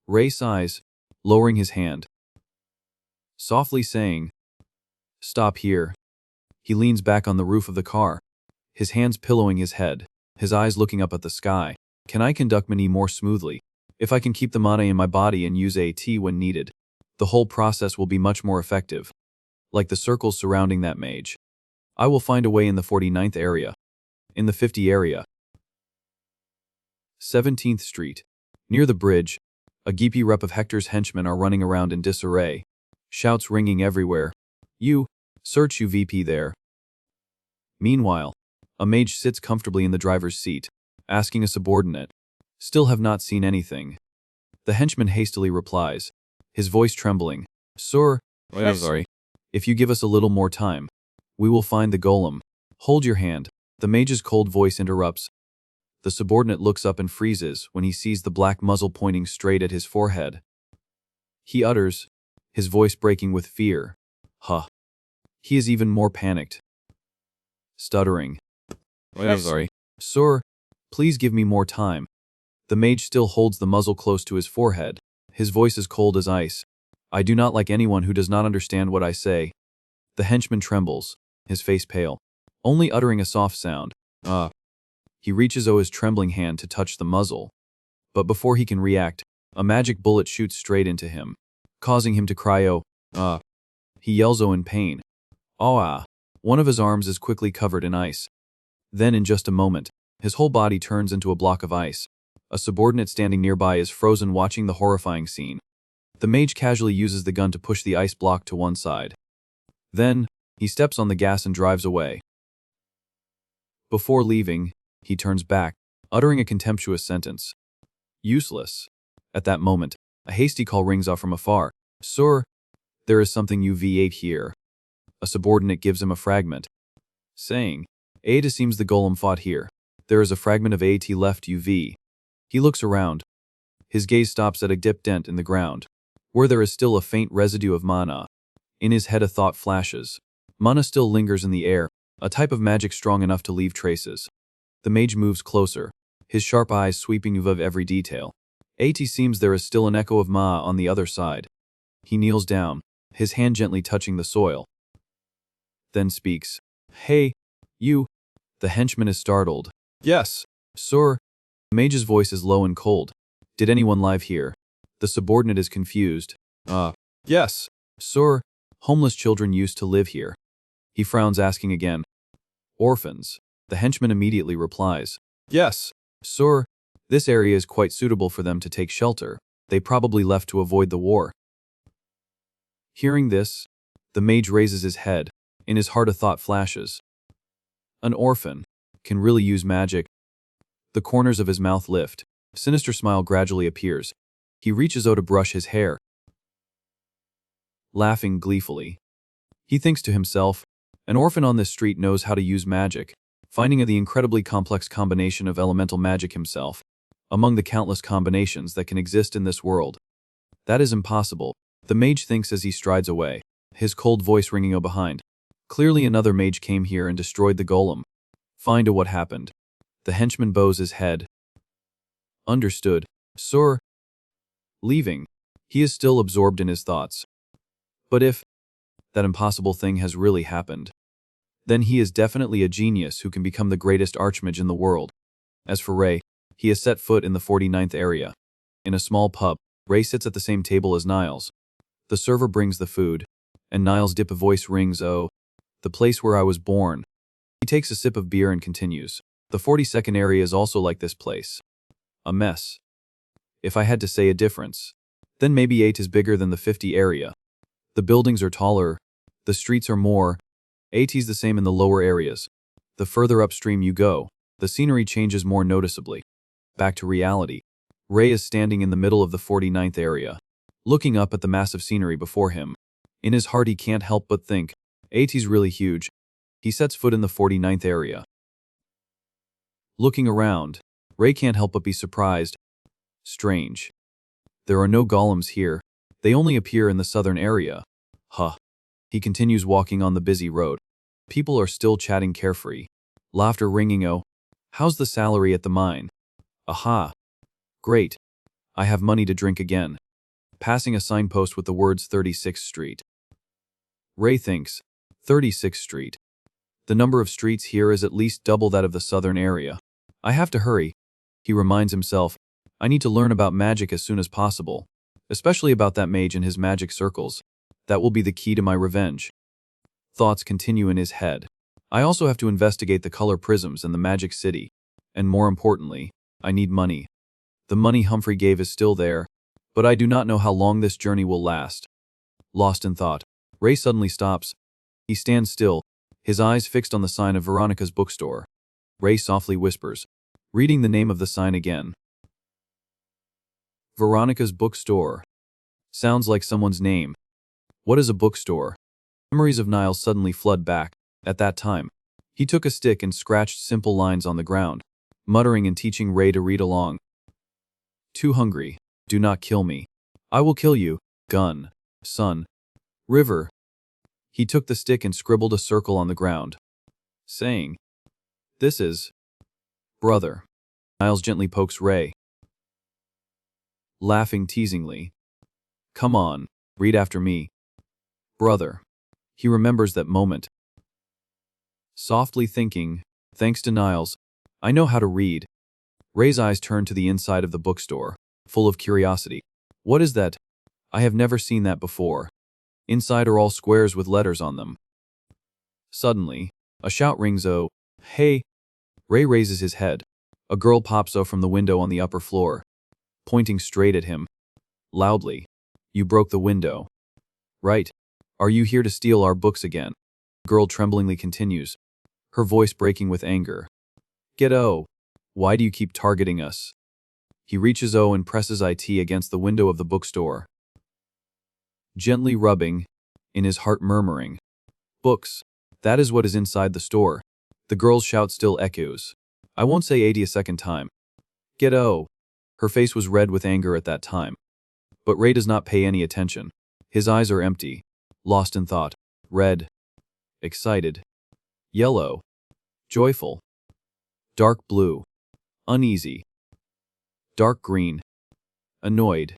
Ray sighs, lowering his hand, softly saying, "Stop here." He leans back on the roof of the car, his hands pillowing his head, his eyes looking up at the sky. Can I conduct Mani more smoothly? If I can keep the mana in my body and use AT when needed, the whole process will be much more effective. Like the circles surrounding that mage. I will find a way in the 49th area. In the 50 area. 17th Street. Near the bridge, a geepy rep of Hector's henchmen are running around in disarray. Shouts ringing everywhere. "You, search you VP there." Meanwhile, a mage sits comfortably in the driver's seat, asking a subordinate, "Still have not seen anything." The henchman hastily replies, his voice trembling, "Sir, I'm sorry. If you give us a little more time, we will find the golem." "Hold your hand." The mage's cold voice interrupts. The subordinate looks up and freezes when he sees the black muzzle pointing straight at his forehead. He utters, his voice breaking with fear, "Huh." He is even more panicked. Stuttering, "I'm sorry. Sir, please give me more time." The mage still holds the muzzle close to his forehead. His voice is cold as ice. "I do not like anyone who does not understand what I say." The henchman trembles, his face pale, only uttering a soft sound. He reaches his trembling hand to touch the muzzle. But before he can react, a magic bullet shoots straight into him, causing him to cry, He yells in pain. One of his arms is quickly covered in ice. Then in just a moment, his whole body turns into a block of ice. A subordinate standing nearby is frozen watching the horrifying scene. The mage casually uses the gun to push the ice block to one side. Then, he steps on the gas and drives away. Before leaving, he turns back, uttering a contemptuous sentence. Useless. At that moment, a hasty call rings off from afar. "Sir, there is something you V8 here." A subordinate gives him a fragment, saying, "It seems the golem fought here. There is a fragment of AT left UV." He looks around. His gaze stops at a dip dent in the ground, where there is still a faint residue of mana. In his head a thought flashes. Mana still lingers in the air, a type of magic strong enough to leave traces. The mage moves closer, his sharp eyes sweeping above every detail. AT seems there is still an echo of Ma on the other side. He kneels down, his hand gently touching the soil. Then speaks. "Hey, you." The henchman is startled. Yes, sir. Mage's voice is low and cold. Did anyone live here? The subordinate is confused. Yes, sir. Homeless children used to live here. He frowns, asking again. Orphans. The henchman immediately replies. Yes, sir. This area is quite suitable for them to take shelter. They probably left to avoid the war. Hearing this, the mage raises his head. In his heart a thought flashes. An orphan can really use magic. The corners of his mouth lift. A sinister smile gradually appears. He reaches out to brush his hair. Laughing gleefully, he thinks to himself, an orphan on this street knows how to use magic, finding the incredibly complex combination of elemental magic himself, among the countless combinations that can exist in this world. That is impossible, the mage thinks as he strides away, his cold voice ringing behind. Clearly another mage came here and destroyed the golem. Find out what happened. The henchman bows his head. Understood, sir. Leaving, he is still absorbed in his thoughts. But if that impossible thing has really happened, then he is definitely a genius who can become the greatest archmage in the world. As for Ray, he has set foot in the 49th area. In a small pub, Ray sits at the same table as Niles. The server brings the food, and Niles' deep voice rings, "Oh, the place where I was born." He takes a sip of beer and continues. The 42nd area is also like this place. A mess. If I had to say a difference, then maybe 8 is bigger than the 50 area. The buildings are taller, the streets are more. 80 is the same in the lower areas. The further upstream you go, the scenery changes more noticeably. Back to reality. Ray is standing in the middle of the 49th area, looking up at the massive scenery before him. In his heart he can't help but think, 80's really huge. He sets foot in the 49th area. Looking around, Ray can't help but be surprised. Strange. There are no golems here. They only appear in the southern area. Huh. He continues walking on the busy road. People are still chatting carefree. Laughter ringing. Oh, how's the salary at the mine? Aha. Great. I have money to drink again. Passing a signpost with the words 36th Street. Ray thinks, 36th Street. The number of streets here is at least double that of the southern area. I have to hurry. He reminds himself, I need to learn about magic as soon as possible, especially about that mage and his magic circles. That will be the key to my revenge. Thoughts continue in his head. I also have to investigate the color prisms and the magic city. And more importantly, I need money. The money Humphrey gave is still there, but I do not know how long this journey will last. Lost in thought, Ray suddenly stops. He stands still, his eyes fixed on the sign of Veronica's bookstore. Ray softly whispers, reading the name of the sign again. Veronica's bookstore. Sounds like someone's name. What is a bookstore? Memories of Niles suddenly flood back. At that time, he took a stick and scratched simple lines on the ground, muttering and teaching Ray to read along. Too hungry. Do not kill me. I will kill you. Gun. Sun. River. He took the stick and scribbled a circle on the ground, saying, This is brother. Niles gently pokes Ray, laughing teasingly. Come on, read after me. Brother. He remembers that moment. Softly thinking, thanks to Niles, I know how to read. Ray's eyes turn to the inside of the bookstore, full of curiosity. What is that? I have never seen that before. Inside are all squares with letters on them. Suddenly, a shout rings. Oh, hey! Ray raises his head. A girl pops out from the window on the upper floor, pointing straight at him. Loudly, You broke the window. Right. Are you here to steal our books again? The girl tremblingly continues, her voice breaking with anger. Get O. Why do you keep targeting us? He reaches O and presses it against the window of the bookstore, gently rubbing, in his heart murmuring, Books. That is what is inside the store. The girl's shout still echoes. I won't say 80 a second time. Get O. Her face was red with anger at that time. But Ray does not pay any attention. His eyes are empty, lost in thought. Red. Excited. Yellow. Joyful. Dark blue. Uneasy. Dark green. Annoyed.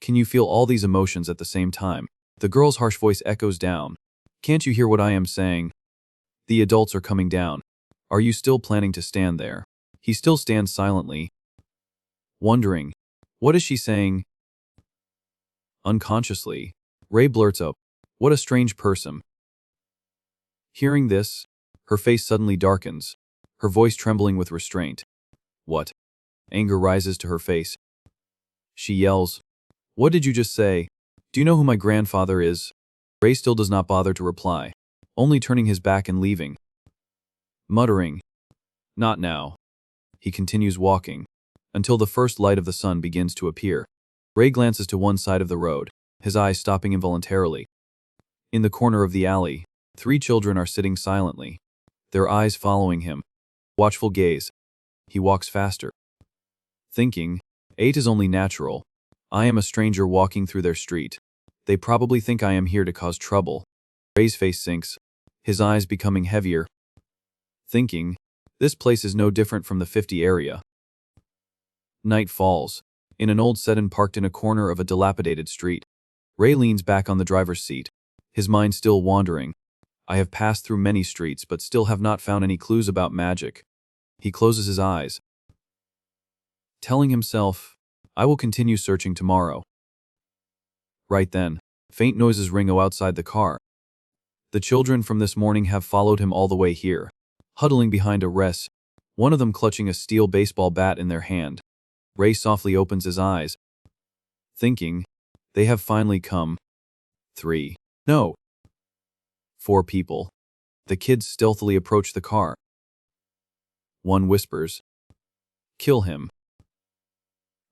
Can you feel all these emotions at the same time? The girl's harsh voice echoes down. Can't you hear what I am saying? The adults are coming down. Are you still planning to stand there? He still stands silently, wondering, what is she saying? Unconsciously, Ray blurts out, "What a strange person." Hearing this, her face suddenly darkens, her voice trembling with restraint. What? Anger rises to her face. She yells, "What did you just say? Do you know who my grandfather is?" Ray still does not bother to reply, only turning his back and leaving. Muttering, "Not now." He continues walking, until the first light of the sun begins to appear. Ray glances to one side of the road, his eyes stopping involuntarily. In the corner of the alley, 3 children are sitting silently, their eyes following him. Watchful gaze. He walks faster, thinking, 8 is only natural. I am a stranger walking through their street. They probably think I am here to cause trouble. Ray's face sinks, his eyes becoming heavier. Thinking, this place is no different from the 50 area. Night falls, in an old sedan parked in a corner of a dilapidated street. Ray leans back on the driver's seat, his mind still wandering. I have passed through many streets but still have not found any clues about magic. He closes his eyes, telling himself, I will continue searching tomorrow. Right then, faint noises ring outside the car. The children from this morning have followed him all the way here, huddling behind a res, one of them clutching a steel baseball bat in their hand. Ray softly opens his eyes, thinking, they have finally come. 3. No. 4 people. The kids stealthily approach the car. One whispers, "Kill him."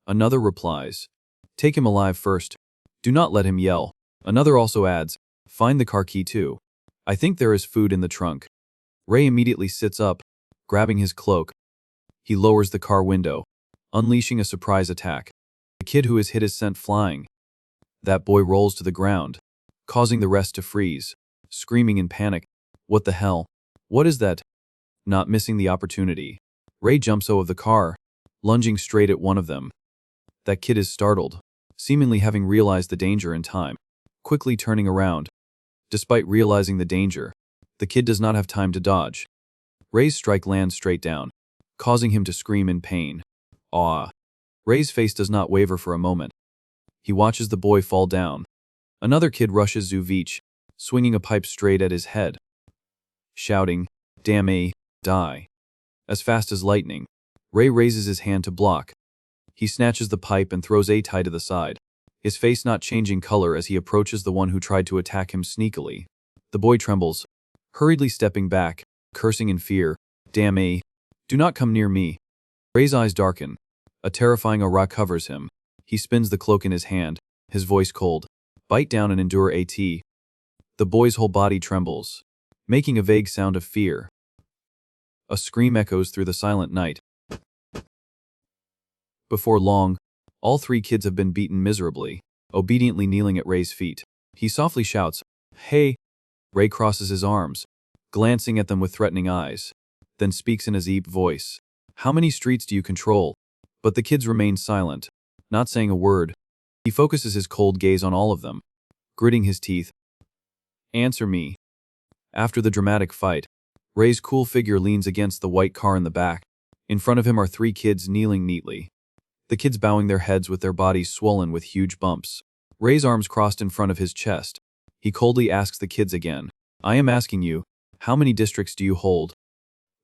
Another replies, "Take him alive first. Do not let him yell." Another also adds, "Find the car key too. I think there is food in the trunk." Ray immediately sits up, grabbing his cloak. He lowers the car window, unleashing a surprise attack. The kid who has hit is sent flying. That boy rolls to the ground, causing the rest to freeze, screaming in panic. What the hell? What is that? Not missing the opportunity, Ray jumps out of the car, lunging straight at one of them. That kid is startled, seemingly having realized the danger in time, quickly turning around. Despite realizing the danger, the kid does not have time to dodge. Ray's strike lands straight down, causing him to scream in pain. Aw. Ray's face does not waver for a moment. He watches the boy fall down. Another kid rushes Zuvich, swinging a pipe straight at his head, shouting, "Damn A, die." As fast as lightning, Ray raises his hand to block. He snatches the pipe and throws A tie to the side, his face not changing color as he approaches the one who tried to attack him sneakily. The boy trembles, hurriedly stepping back, cursing in fear, "Damn A, do not come near me." Ray's eyes darken. A terrifying aura covers him. He spins the cloak in his hand, his voice cold. "Bite down and endure AT." The boy's whole body trembles, making a vague sound of fear. A scream echoes through the silent night. Before long, all 3 kids have been beaten miserably, obediently kneeling at Ray's feet. He softly shouts, "Hey!" Ray crosses his arms, glancing at them with threatening eyes, then speaks in a deep voice, "How many streets do you control?" But the kids remain silent, not saying a word. He focuses his cold gaze on all of them, gritting his teeth. "Answer me." After the dramatic fight, Ray's cool figure leans against the white car in the back. In front of him are 3 kids kneeling neatly, the kids bowing their heads with their bodies swollen with huge bumps. Ray's arms crossed in front of his chest. He coldly asks the kids again, "I am asking you, how many districts do you hold?"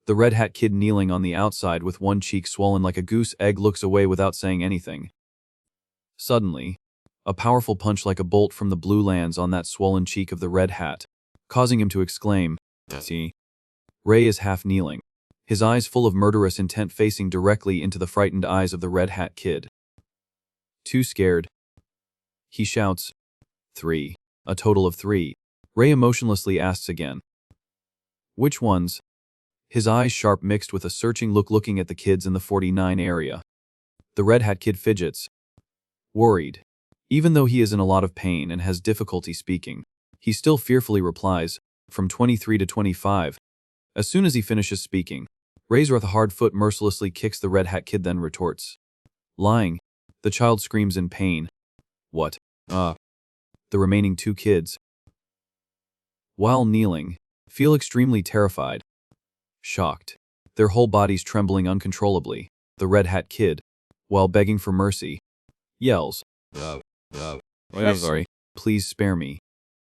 The red hat kid kneeling on the outside with one cheek swollen like a goose egg looks away without saying anything. Suddenly, a powerful punch like a bolt from the blue lands on that swollen cheek of the red hat, causing him to exclaim, "See?" Ray is half kneeling, his eyes full of murderous intent facing directly into the frightened eyes of the red hat kid. Too scared. He shouts, 3. A total of 3. Ray emotionlessly asks again, "Which ones?" His eyes sharp mixed with a searching look looking at the kids in the 49 area. The red hat kid fidgets, worried. Even though he is in a lot of pain and has difficulty speaking, he still fearfully replies, "From 23 to 25. As soon as he finishes speaking, Ray's hard foot mercilessly kicks the red hat kid then retorts, "Lying." The child screams in pain. "What? The remaining 2 kids, while kneeling, feel extremely terrified, shocked. their whole bodies trembling uncontrollably. The red hat kid, while begging for mercy, yells, I'm sorry, please spare me.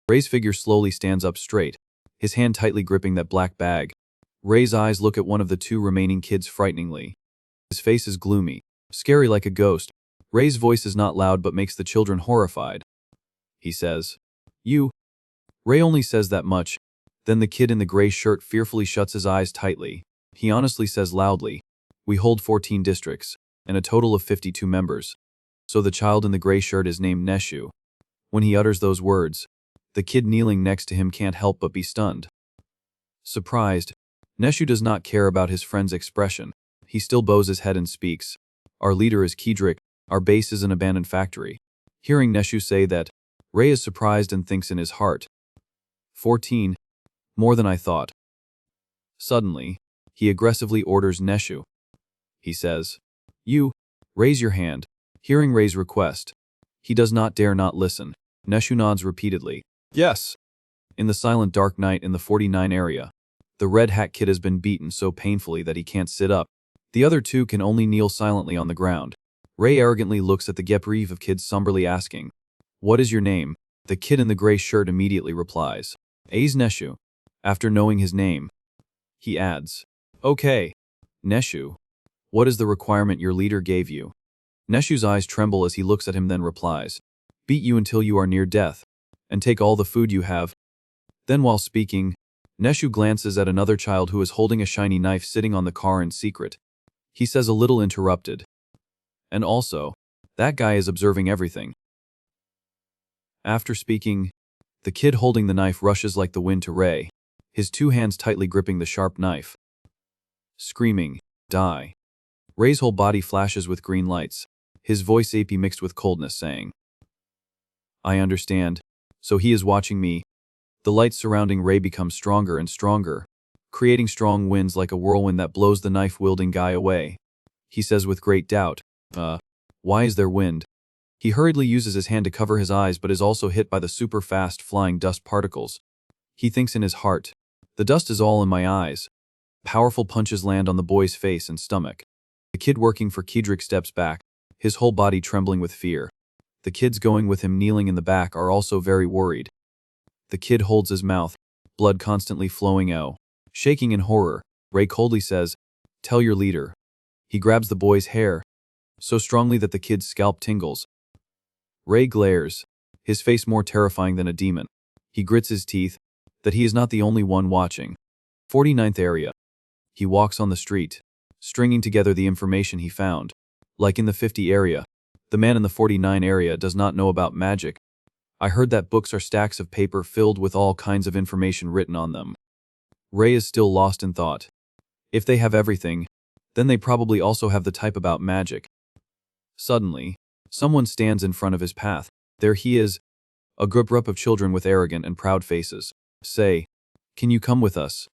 Ray's figure slowly stands up straight, his hand tightly gripping that black bag. Ray's eyes look at one of the two remaining kids frighteningly. His face is gloomy, scary like a ghost. Ray's voice is not loud but makes the children horrified. He says, "You." Ray only says that much. Then the kid in the gray shirt fearfully shuts his eyes tightly. He honestly says loudly, "We hold 14 districts, and a total of 52 members. So the child in the gray shirt is named Neshu." When he utters those words, the kid kneeling next to him can't help but be stunned. Surprised, Neshu does not care about his friend's expression. He still bows his head and speaks. "Our leader is Kedrick. Our base is an abandoned factory." Hearing Neshu say that, Ray is surprised and thinks in his heart, 14. More than I thought. Suddenly, he aggressively orders Neshu. He says, "You, raise your hand." Hearing Ray's request, he does not dare not listen. Neshu nods repeatedly. "Yes." In the silent dark night in the 49 area, the red hat kid has been beaten so painfully that he can't sit up. The other two can only kneel silently on the ground. Ray arrogantly looks at the Geprieve of kids somberly asking, "What is your name?" The kid in the gray shirt immediately replies, "A's Neshu." After knowing his name, he adds, "Okay, Neshu, what is the requirement your leader gave you?" Neshu's eyes tremble as he looks at him, then replies, "Beat you until you are near death, and take all the food you have." Then while speaking, Neshu glances at another child who is holding a shiny knife sitting on the car in secret. He says a little interrupted, "And also, that guy is observing everything." After speaking, the kid holding the knife rushes like the wind to Ray, his two hands tightly gripping the sharp knife. Screaming, "Die." Ray's whole body flashes with green lights, his voice apey mixed with coldness, saying, "I understand. So he is watching me." The lights surrounding Ray become stronger and stronger, creating strong winds like a whirlwind that blows the knife-wielding guy away. He says with great doubt, Why is there wind?" He hurriedly uses his hand to cover his eyes but is also hit by the super-fast flying dust particles. He thinks in his heart, "The dust is all in my eyes." Powerful punches land on the boy's face and stomach. The kid working for Kedrick steps back, his whole body trembling with fear. The kids going with him kneeling in the back are also very worried. The kid holds his mouth, blood constantly flowing out. Shaking in horror, Ray coldly says, "Tell your leader." He grabs the boy's hair, so strongly that the kid's scalp tingles. Ray glares, his face more terrifying than a demon. He grits his teeth, that he is not the only one watching. 49th area. He walks on the street, stringing together the information he found. Like in the 50 area, the man in the 49 area does not know about magic. "I heard that books are stacks of paper filled with all kinds of information written on them." Ray is still lost in thought. If they have everything, then they probably also have the type about magic. Suddenly, someone stands in front of his path. There he is, a group of children with arrogant and proud faces. Say, "Can you come with us?"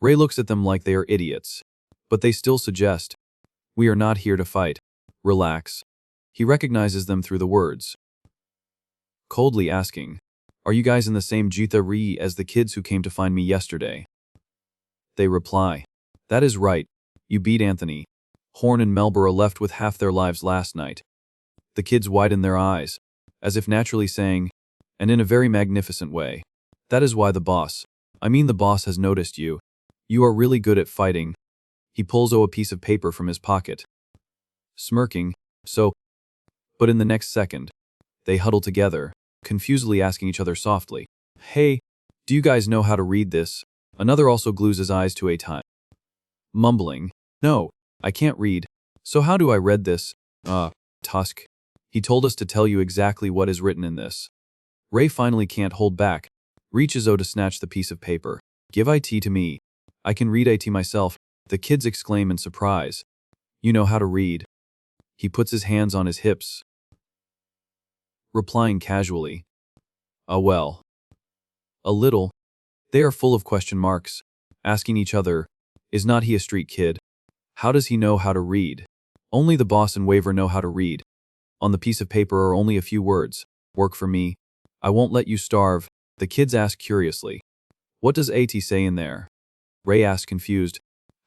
Ray looks at them like they are idiots, but they still suggest, "We are not here to fight. Relax." He recognizes them through the words, coldly asking, "Are you guys in the same jutha-ri as the kids who came to find me yesterday?" They reply, "That is right. You beat Anthony. Horn and Melborough left with half their lives last night." The kids widen their eyes, as if naturally saying, and in a very magnificent way, "That is why the boss has noticed you. You are really good at fighting." He pulls a piece of paper from his pocket, smirking, but in the next second, they huddle together, confusedly asking each other softly, "Hey, do you guys know how to read this?" Another also glues his eyes to a time, mumbling, "No, I can't read. So how do I read this?" Tusk. He told us to tell you exactly what is written in this." Ray finally can't hold back, reaches out to snatch the piece of paper. "Give it to me. I can read it myself." The kids exclaim in surprise. "You know how to read?" He puts his hands on his hips, replying casually, Well, a little." They are full of question marks, asking each other, is not he a street kid? How does he know how to read? Only the boss and Waver know how to read. On the piece of paper are only a few words. "Work for me. I won't let you starve." The kids ask curiously, "What does AT say in there?" Ray asks confused,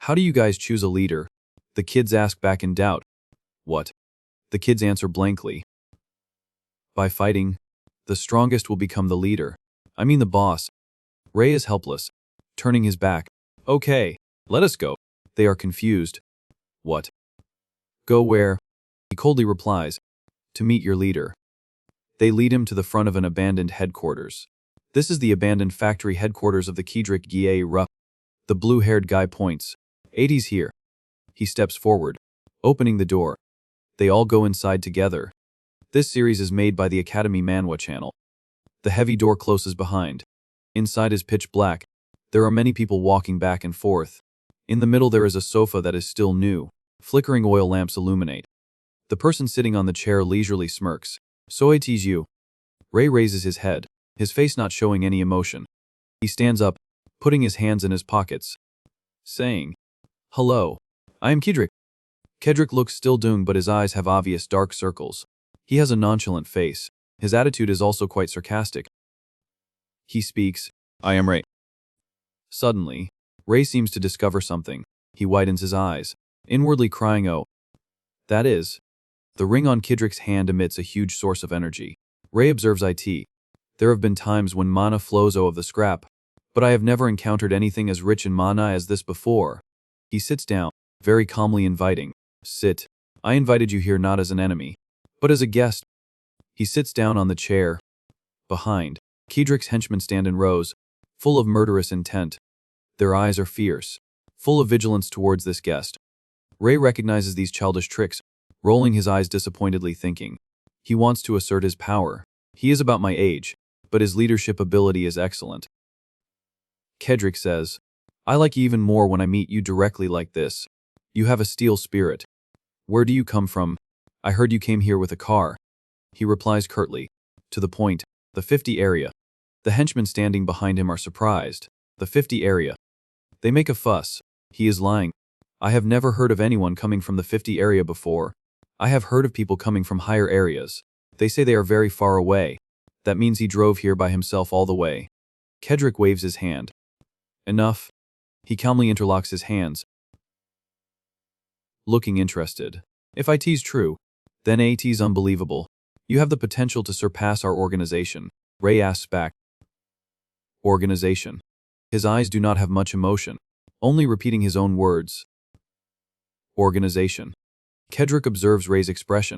How do you guys choose a leader? The kids ask back in doubt. What? The kids answer blankly. By fighting, the strongest will become the leader. I mean the boss. Ray is helpless, turning his back. Okay, let us go. They are confused. What? Go where? He coldly replies. To meet your leader. They lead him to the front of an abandoned headquarters. This is the abandoned factory headquarters of the Kedrick Gye. The blue-haired guy points. 80's here. He steps forward, opening the door. They all go inside together. This series is made by the Academy Manhwa channel. The heavy door closes behind. Inside is pitch black. There are many people walking back and forth. In the middle there is a sofa that is still new. Flickering oil lamps illuminate. The person sitting on the chair leisurely smirks. So it is you. Ray raises his head, his face not showing any emotion. He stands up, putting his hands in his pockets, saying, Hello, I am Kedrick. Kedrick looks still doomed, but his eyes have obvious dark circles. He has a nonchalant face. His attitude is also quite sarcastic. He speaks, I am Ray. Suddenly, Ray seems to discover something. He widens his eyes, inwardly crying, oh. That is. The ring on Kedrick's hand emits a huge source of energy. Ray observes it. There have been times when mana flows of the scrap, but I have never encountered anything as rich in mana as this before. He sits down, very calmly inviting. Sit. I invited you here not as an enemy, but as a guest. He sits down on the chair. Behind, Kedrick's henchmen stand in rows, full of murderous intent. Their eyes are fierce, full of vigilance towards this guest. Ray recognizes these childish tricks, rolling his eyes disappointedly, thinking. He wants to assert his power. He is about my age, but his leadership ability is excellent. Kedrick says, I like you even more when I meet you directly like this. You have a steel spirit. Where do you come from? I heard you came here with a car. He replies curtly. To the point, the 50 area. The henchmen standing behind him are surprised. The 50 area. They make a fuss. He is lying. I have never heard of anyone coming from the 50 area before. I have heard of people coming from higher areas. They say they are very far away. That means he drove here by himself all the way. Kedrick waves his hand. Enough. He calmly interlocks his hands, looking interested. If it's true, then it's unbelievable. You have the potential to surpass our organization. Ray asks back. Organization. His eyes do not have much emotion, only repeating his own words. Organization. Kedrick observes Ray's expression.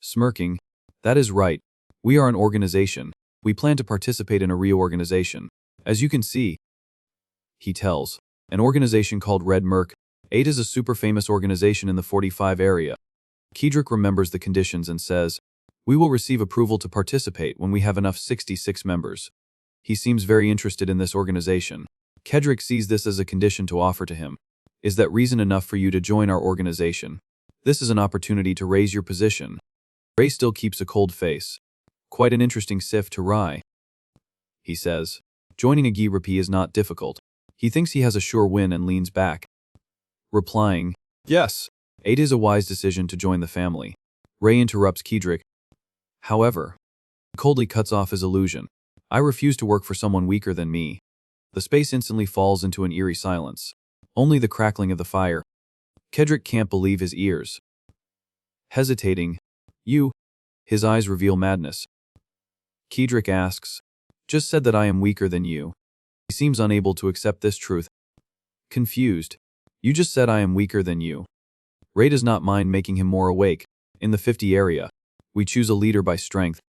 Smirking. That is right. We are an organization. We plan to participate in a reorganization. As you can see, he tells, an organization called Red Merc. 8 is a super famous organization in the 45 area. Kedrick remembers the conditions and says, we will receive approval to participate when we have enough 66 members. He seems very interested in this organization. Kedrick sees this as a condition to offer to him. Is that reason enough for you to join our organization? This is an opportunity to raise your position. Ray still keeps a cold face. Quite an interesting sift to Rai. He says, joining a Gye is not difficult. He thinks he has a sure win and leans back, replying, yes, 8 is a wise decision to join the family. Ray interrupts Kedrick. However, coldly cuts off his illusion. I refuse to work for someone weaker than me. The space instantly falls into an eerie silence. Only the crackling of the fire. Kedrick can't believe his ears. Hesitating. You. His eyes reveal madness. Kedrick asks, just said that I am weaker than you. He seems unable to accept this truth. Confused. You just said I am weaker than you. Ray does not mind making him more awake. In the 50 area, we choose a leader by strength.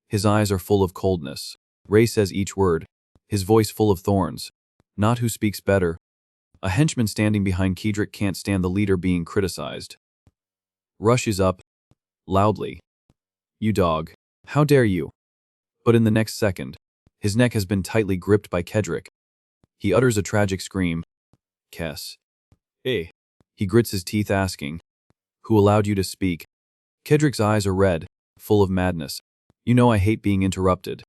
His eyes are full of coldness. Ray says each word, his voice full of thorns. Not who speaks better. A henchman standing behind Kedrick can't stand the leader being criticized. Rushes up, loudly. You dog. How dare you? But in the next second, his neck has been tightly gripped by Kedrick. He utters a tragic scream. Kes. Eh. He grits his teeth asking, who allowed you to speak? Kedrick's eyes are red, full of madness. You know I hate being interrupted.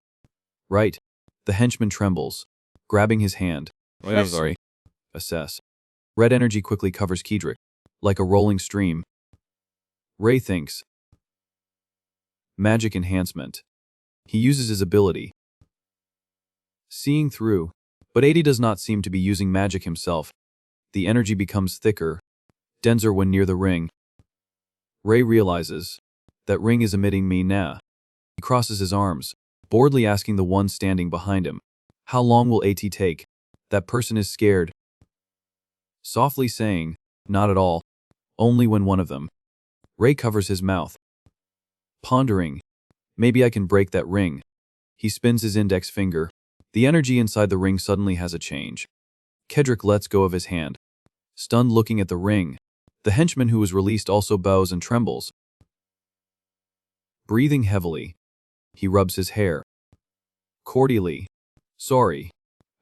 Right. The henchman trembles, grabbing his hand. Wait, I'm sorry. Assess. Red energy quickly covers Kedrick, like a rolling stream. Ray thinks. Magic enhancement. He uses his ability. Seeing through. But 80 does not seem to be using magic himself. The energy becomes thicker, denser when near the ring. Ray realizes that ring is emitting me now. He crosses his arms, boredly asking the one standing behind him, "How long will AT take?" That person is scared, softly saying, "Not at all, only when one of them." Ray covers his mouth, pondering, "Maybe I can break that ring." He spins his index finger. The energy inside the ring suddenly has a change. Kedrick lets go of his hand, stunned looking at the ring. The henchman who was released also bows and trembles. Breathing heavily, he rubs his hair. Cordially, "Sorry,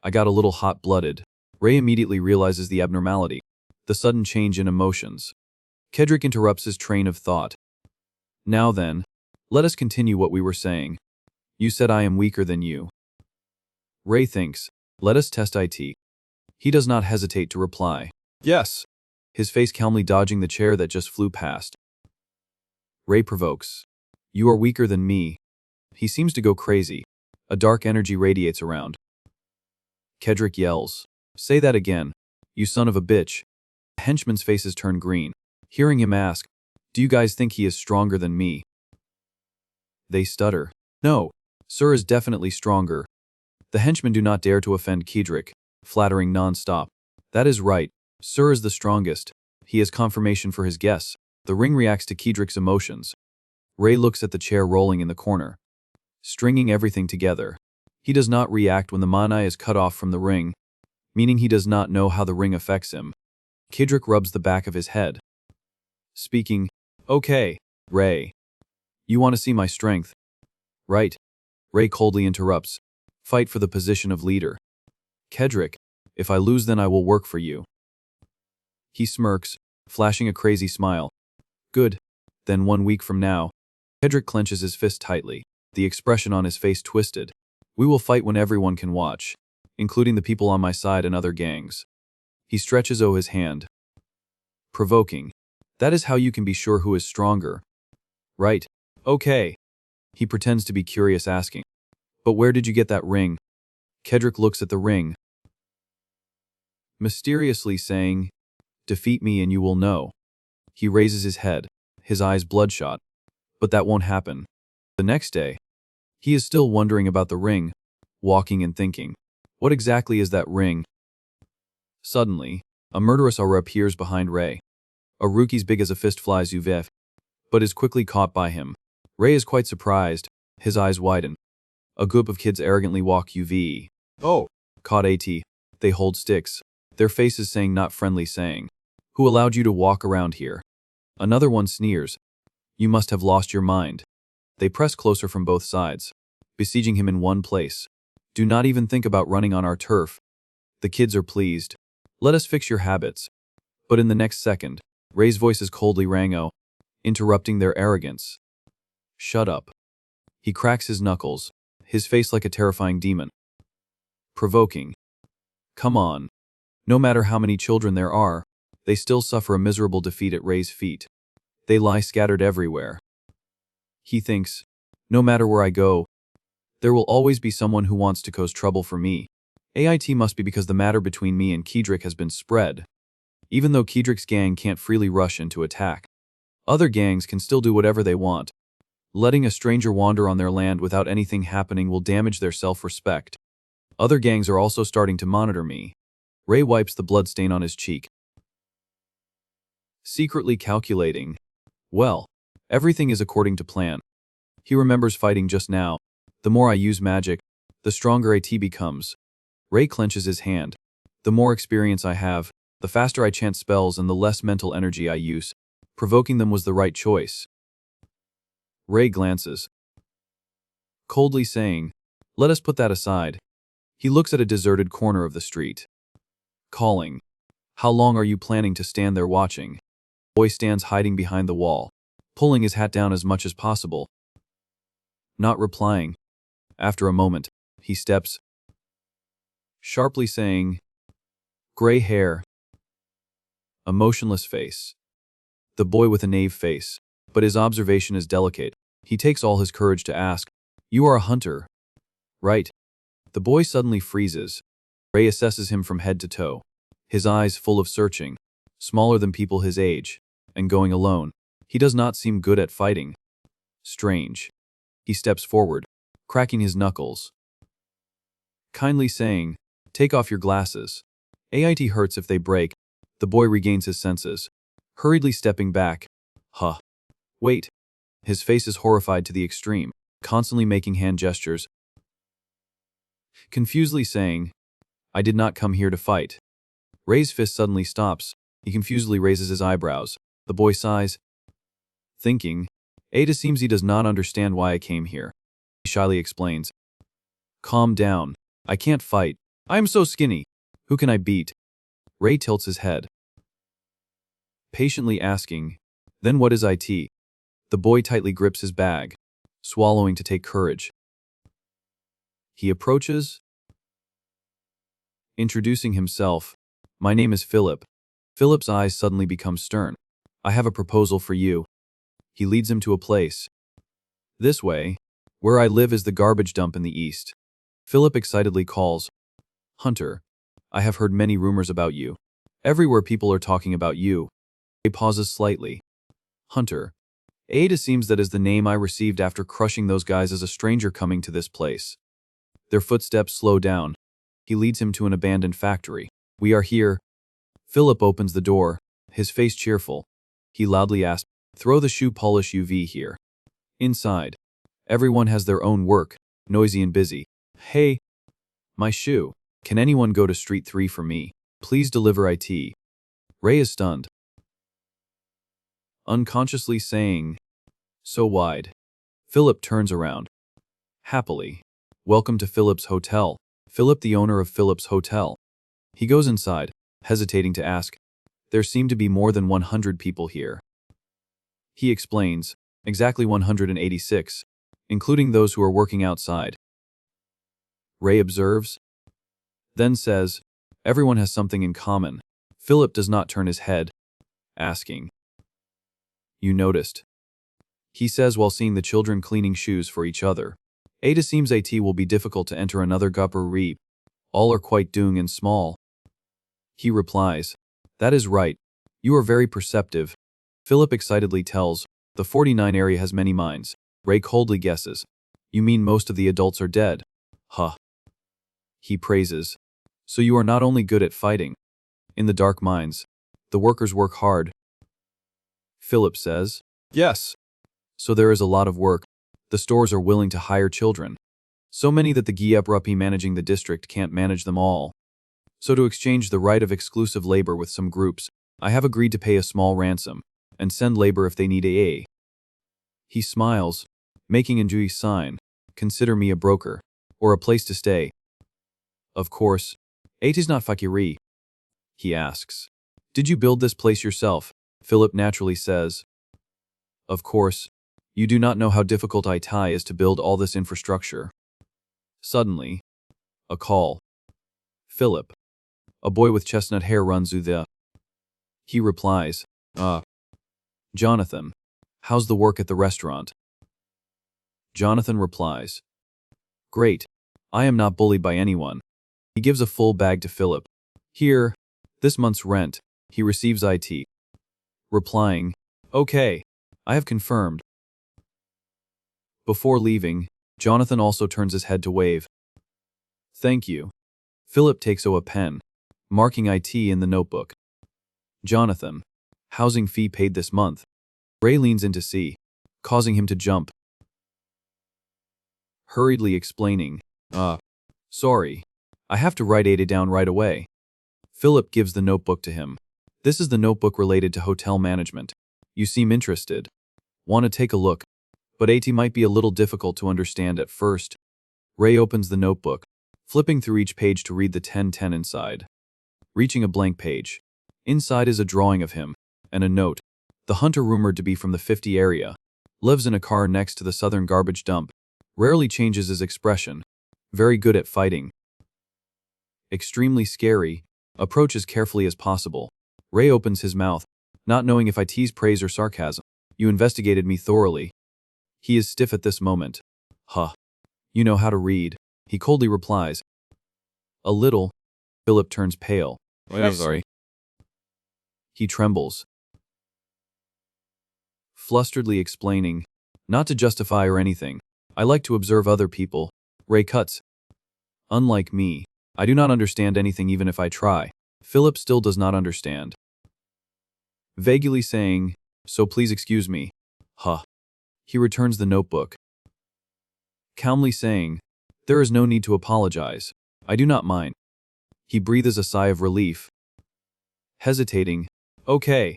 I got a little hot-blooded." Ray immediately realizes the abnormality, the sudden change in emotions. Kedrick interrupts his train of thought. "Now then, let us continue what we were saying. You said I am weaker than you." Ray thinks, "Let us test it." He does not hesitate to reply, "Yes," his face calmly dodging the chair that just flew past. Ray provokes, "You are weaker than me." He seems to go crazy. A dark energy radiates around. Kedrick yells, "Say that again, you son of a bitch." The henchmen's faces turn green, hearing him ask, "Do you guys think he is stronger than me?" They stutter. "No, Sir is definitely stronger." The henchmen do not dare to offend Kedrick, flattering non-stop. "That is right, Sir is the strongest." He has confirmation for his guess. The ring reacts to Kedrick's emotions. Ray looks at the chair rolling in the corner, stringing everything together. He does not react when the mana is cut off from the ring, meaning he does not know how the ring affects him. Kedrick rubs the back of his head, speaking, "Okay, Ray. You want to see my strength, right?" Ray coldly interrupts, "Fight for the position of leader." "Kedrick, if I lose then I will work for you." He smirks, flashing a crazy smile. "Good, then 1 week from now." Kedrick clenches his fist tightly, the expression on his face twisted. "We will fight when everyone can watch, including the people on my side and other gangs." He stretches his hand, provoking, "That is how you can be sure who is stronger, right?" "Okay." He pretends to be curious, asking, "But where did you get that ring?" Kedrick looks at the ring, mysteriously saying, "Defeat me and you will know." He raises his head, his eyes bloodshot. But that won't happen. The next day, he is still wondering about the ring, walking and thinking, "What exactly is that ring?" Suddenly, a murderous aura appears behind Ray. A rookie's big as a fist flies UV, but is quickly caught by him. Ray is quite surprised, his eyes widen. A group of kids arrogantly walk UV. "Oh, caught AT. They hold sticks, their faces saying not friendly, saying, 'Who allowed you to walk around here?' Another one sneers, 'You must have lost your mind.' They press closer from both sides, besieging him in one place. 'Do not even think about running on our turf.' The kids are pleased. 'Let us fix your habits.' But in the next second, Ray's voices coldly rang out, interrupting their arrogance. 'Shut up.' He cracks his knuckles, his face like a terrifying demon. Provoking, 'Come on.' No matter how many children there are, they still suffer a miserable defeat at Ray's feet. They lie scattered everywhere. He thinks, "No matter where I go, there will always be someone who wants to cause trouble for me. AIT must be because the matter between me and Kedrick has been spread. Even though Kedrick's gang can't freely rush into attack, other gangs can still do whatever they want. Letting a stranger wander on their land without anything happening will damage their self-respect. Other gangs are also starting to monitor me." Ray wipes the blood stain on his cheek, secretly calculating, "Well, everything is according to plan." He remembers fighting just now. "The more I use magic, the stronger AT becomes." Ray clenches his hand. "The more experience I have, the faster I chant spells and the less mental energy I use. Provoking them was the right choice." Ray glances, coldly saying, "Let us put that aside." He looks at a deserted corner of the street, calling, "How long are you planning to stand there watching?" The boy stands hiding behind the wall, pulling his hat down as much as possible, not replying. After a moment, he steps, sharply saying, "Gray hair, a motionless face." The boy with a naive face, but his observation is delicate. He takes all his courage to ask, "You are a hunter, right?" The boy suddenly freezes. Ray assesses him from head to toe. his eyes full of searching, smaller than people his age, and going alone. He does not seem good at fighting. Strange. He steps forward, cracking his knuckles, kindly saying, "Take off your glasses. It hurts if they break." The boy regains his senses, hurriedly stepping back. Huh. Wait. His face is horrified to the extreme, constantly making hand gestures, confusedly saying, "I did not come here to fight." Ray's fist suddenly stops. He confusedly raises his eyebrows. The boy sighs, thinking, "It seems he does not understand why I came here." He shyly explains, "Calm down. I can't fight. I am so skinny. Who can I beat?" Ray tilts his head, patiently asking, "Then what is it?" The boy tightly grips his bag, swallowing to take courage. He approaches, introducing himself. "My name is Philip." Philip's eyes suddenly become stern. "I have a proposal for you." He leads him to a place. "This way. Where I live is the garbage dump in the east." Philip excitedly calls, "Hunter, I have heard many rumors about you. Everywhere people are talking about you." He pauses slightly. "Hunter. It seems that is the name I received after crushing those guys as a stranger coming to this place." Their footsteps slow down. He leads him to an abandoned factory. "We are here." Philip opens the door, his face cheerful. He loudly asks, "Throw the shoe polish UV here." Inside, everyone has their own work, noisy and busy. "Hey, my shoe. Can anyone go to Street 3 for me? Please deliver it." Ray is stunned, unconsciously saying, "So wide." Philip turns around, happily. "Welcome to Philip's Hotel." Philip, the owner of Philip's Hotel. He goes inside, hesitating to ask, "There seem to be more than 100 people here." He explains, "Exactly 186, including those who are working outside." Ray observes, then says, "Everyone has something in common." Philip does not turn his head, asking, "You noticed?" He says while seeing the children cleaning shoes for each other. "It seems it will be difficult to enter another gupper. All are quite doing and small." He replies, "That is right. You are very perceptive." Philip excitedly tells, "The 49 area has many mines." Ray coldly guesses, "You mean most of the adults are dead?" Huh. He praises, "So you are not only good at fighting. In the dark mines, the workers work hard." Philip says, "Yes. So there is a lot of work. The stores are willing to hire children. So many that the Gieprapi managing the district can't manage them all. So to exchange the right of exclusive labor with some groups, I have agreed to pay a small ransom and send labor if they need a." He smiles, making an Njui sign, "Consider me a broker, or a place to stay." "Of course. It is not fakiri." He asks, "Did you build this place yourself?" Philip naturally says, "Of course. You do not know how difficult it is to build all this infrastructure." Suddenly, a call. Philip. A boy with chestnut hair runs through the. He replies, "Jonathan. How's the work at the restaurant?" Jonathan replies, "Great. I am not bullied by anyone." He gives a full bag to Philip. "Here, this month's rent." He receives it, replying, "Okay, I have confirmed." Before leaving, Jonathan also turns his head to wave. "Thank you." Philip takes a pen, marking it in the notebook. Jonathan. Housing fee paid this month. Ray leans in to see, causing him to jump, hurriedly explaining, Sorry. I have to write it down right away." Philip gives the notebook to him. "This is the notebook related to hotel management. You seem interested. Want to take a look? But it might be a little difficult to understand at first." Ray opens the notebook, flipping through each page to read the 1010 inside. Reaching a blank page. Inside is a drawing of him, and a note. The hunter, rumored to be from the 50 area, lives in a car next to the southern garbage dump. Rarely changes his expression. Very good at fighting. Extremely scary. Approach as carefully as possible. Ray opens his mouth, not knowing if I tease praise or sarcasm. "You investigated me thoroughly." He is stiff at this moment. "Huh. You know how to read." He coldly replies, "A little." Philip turns pale. Wait, I'm sorry. He trembles, flusteredly explaining, not to justify or anything. I like to observe other people. Ray cuts. Unlike me, I do not understand anything even if I try. Philip still does not understand. Vaguely saying, so please excuse me. Huh. He returns the notebook. Calmly saying, there is no need to apologize. I do not mind. He breathes a sigh of relief. Hesitating. Okay.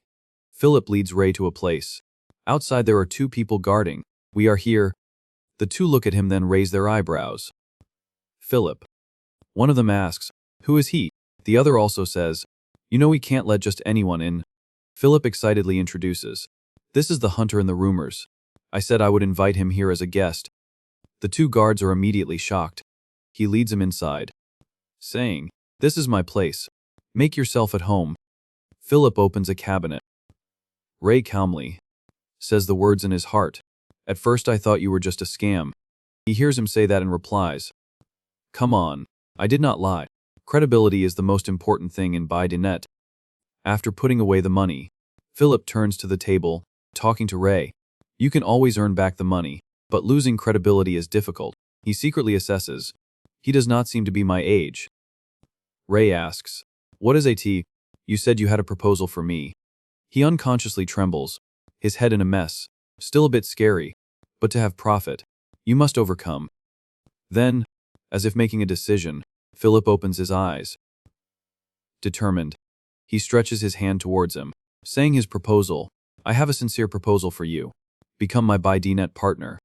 Philip leads Ray to a place. Outside there are two people guarding. We are here. The two look at him then raise their eyebrows. Philip. One of them asks, who is he? The other also says, you know we can't let just anyone in. Philip excitedly introduces. This is the hunter in the rumors. I said I would invite him here as a guest. The two guards are immediately shocked. He leads him inside, saying, this is my place. Make yourself at home. Philip opens a cabinet. Ray calmly says the words in his heart. At first I thought you were just a scam. He hears him say that and replies, come on, I did not lie. Credibility is the most important thing in Baidinet. After putting away the money, Philip turns to the table, talking to Ray. You can always earn back the money, but losing credibility is difficult. He secretly assesses. He does not seem to be my age. Ray asks, what is AT? You said you had a proposal for me. He unconsciously trembles, his head in a mess, still a bit scary, but to have profit, you must overcome. Then, as if making a decision, Philip opens his eyes. Determined, he stretches his hand towards him, saying his proposal, I have a sincere proposal for you. Become my Baidinet partner.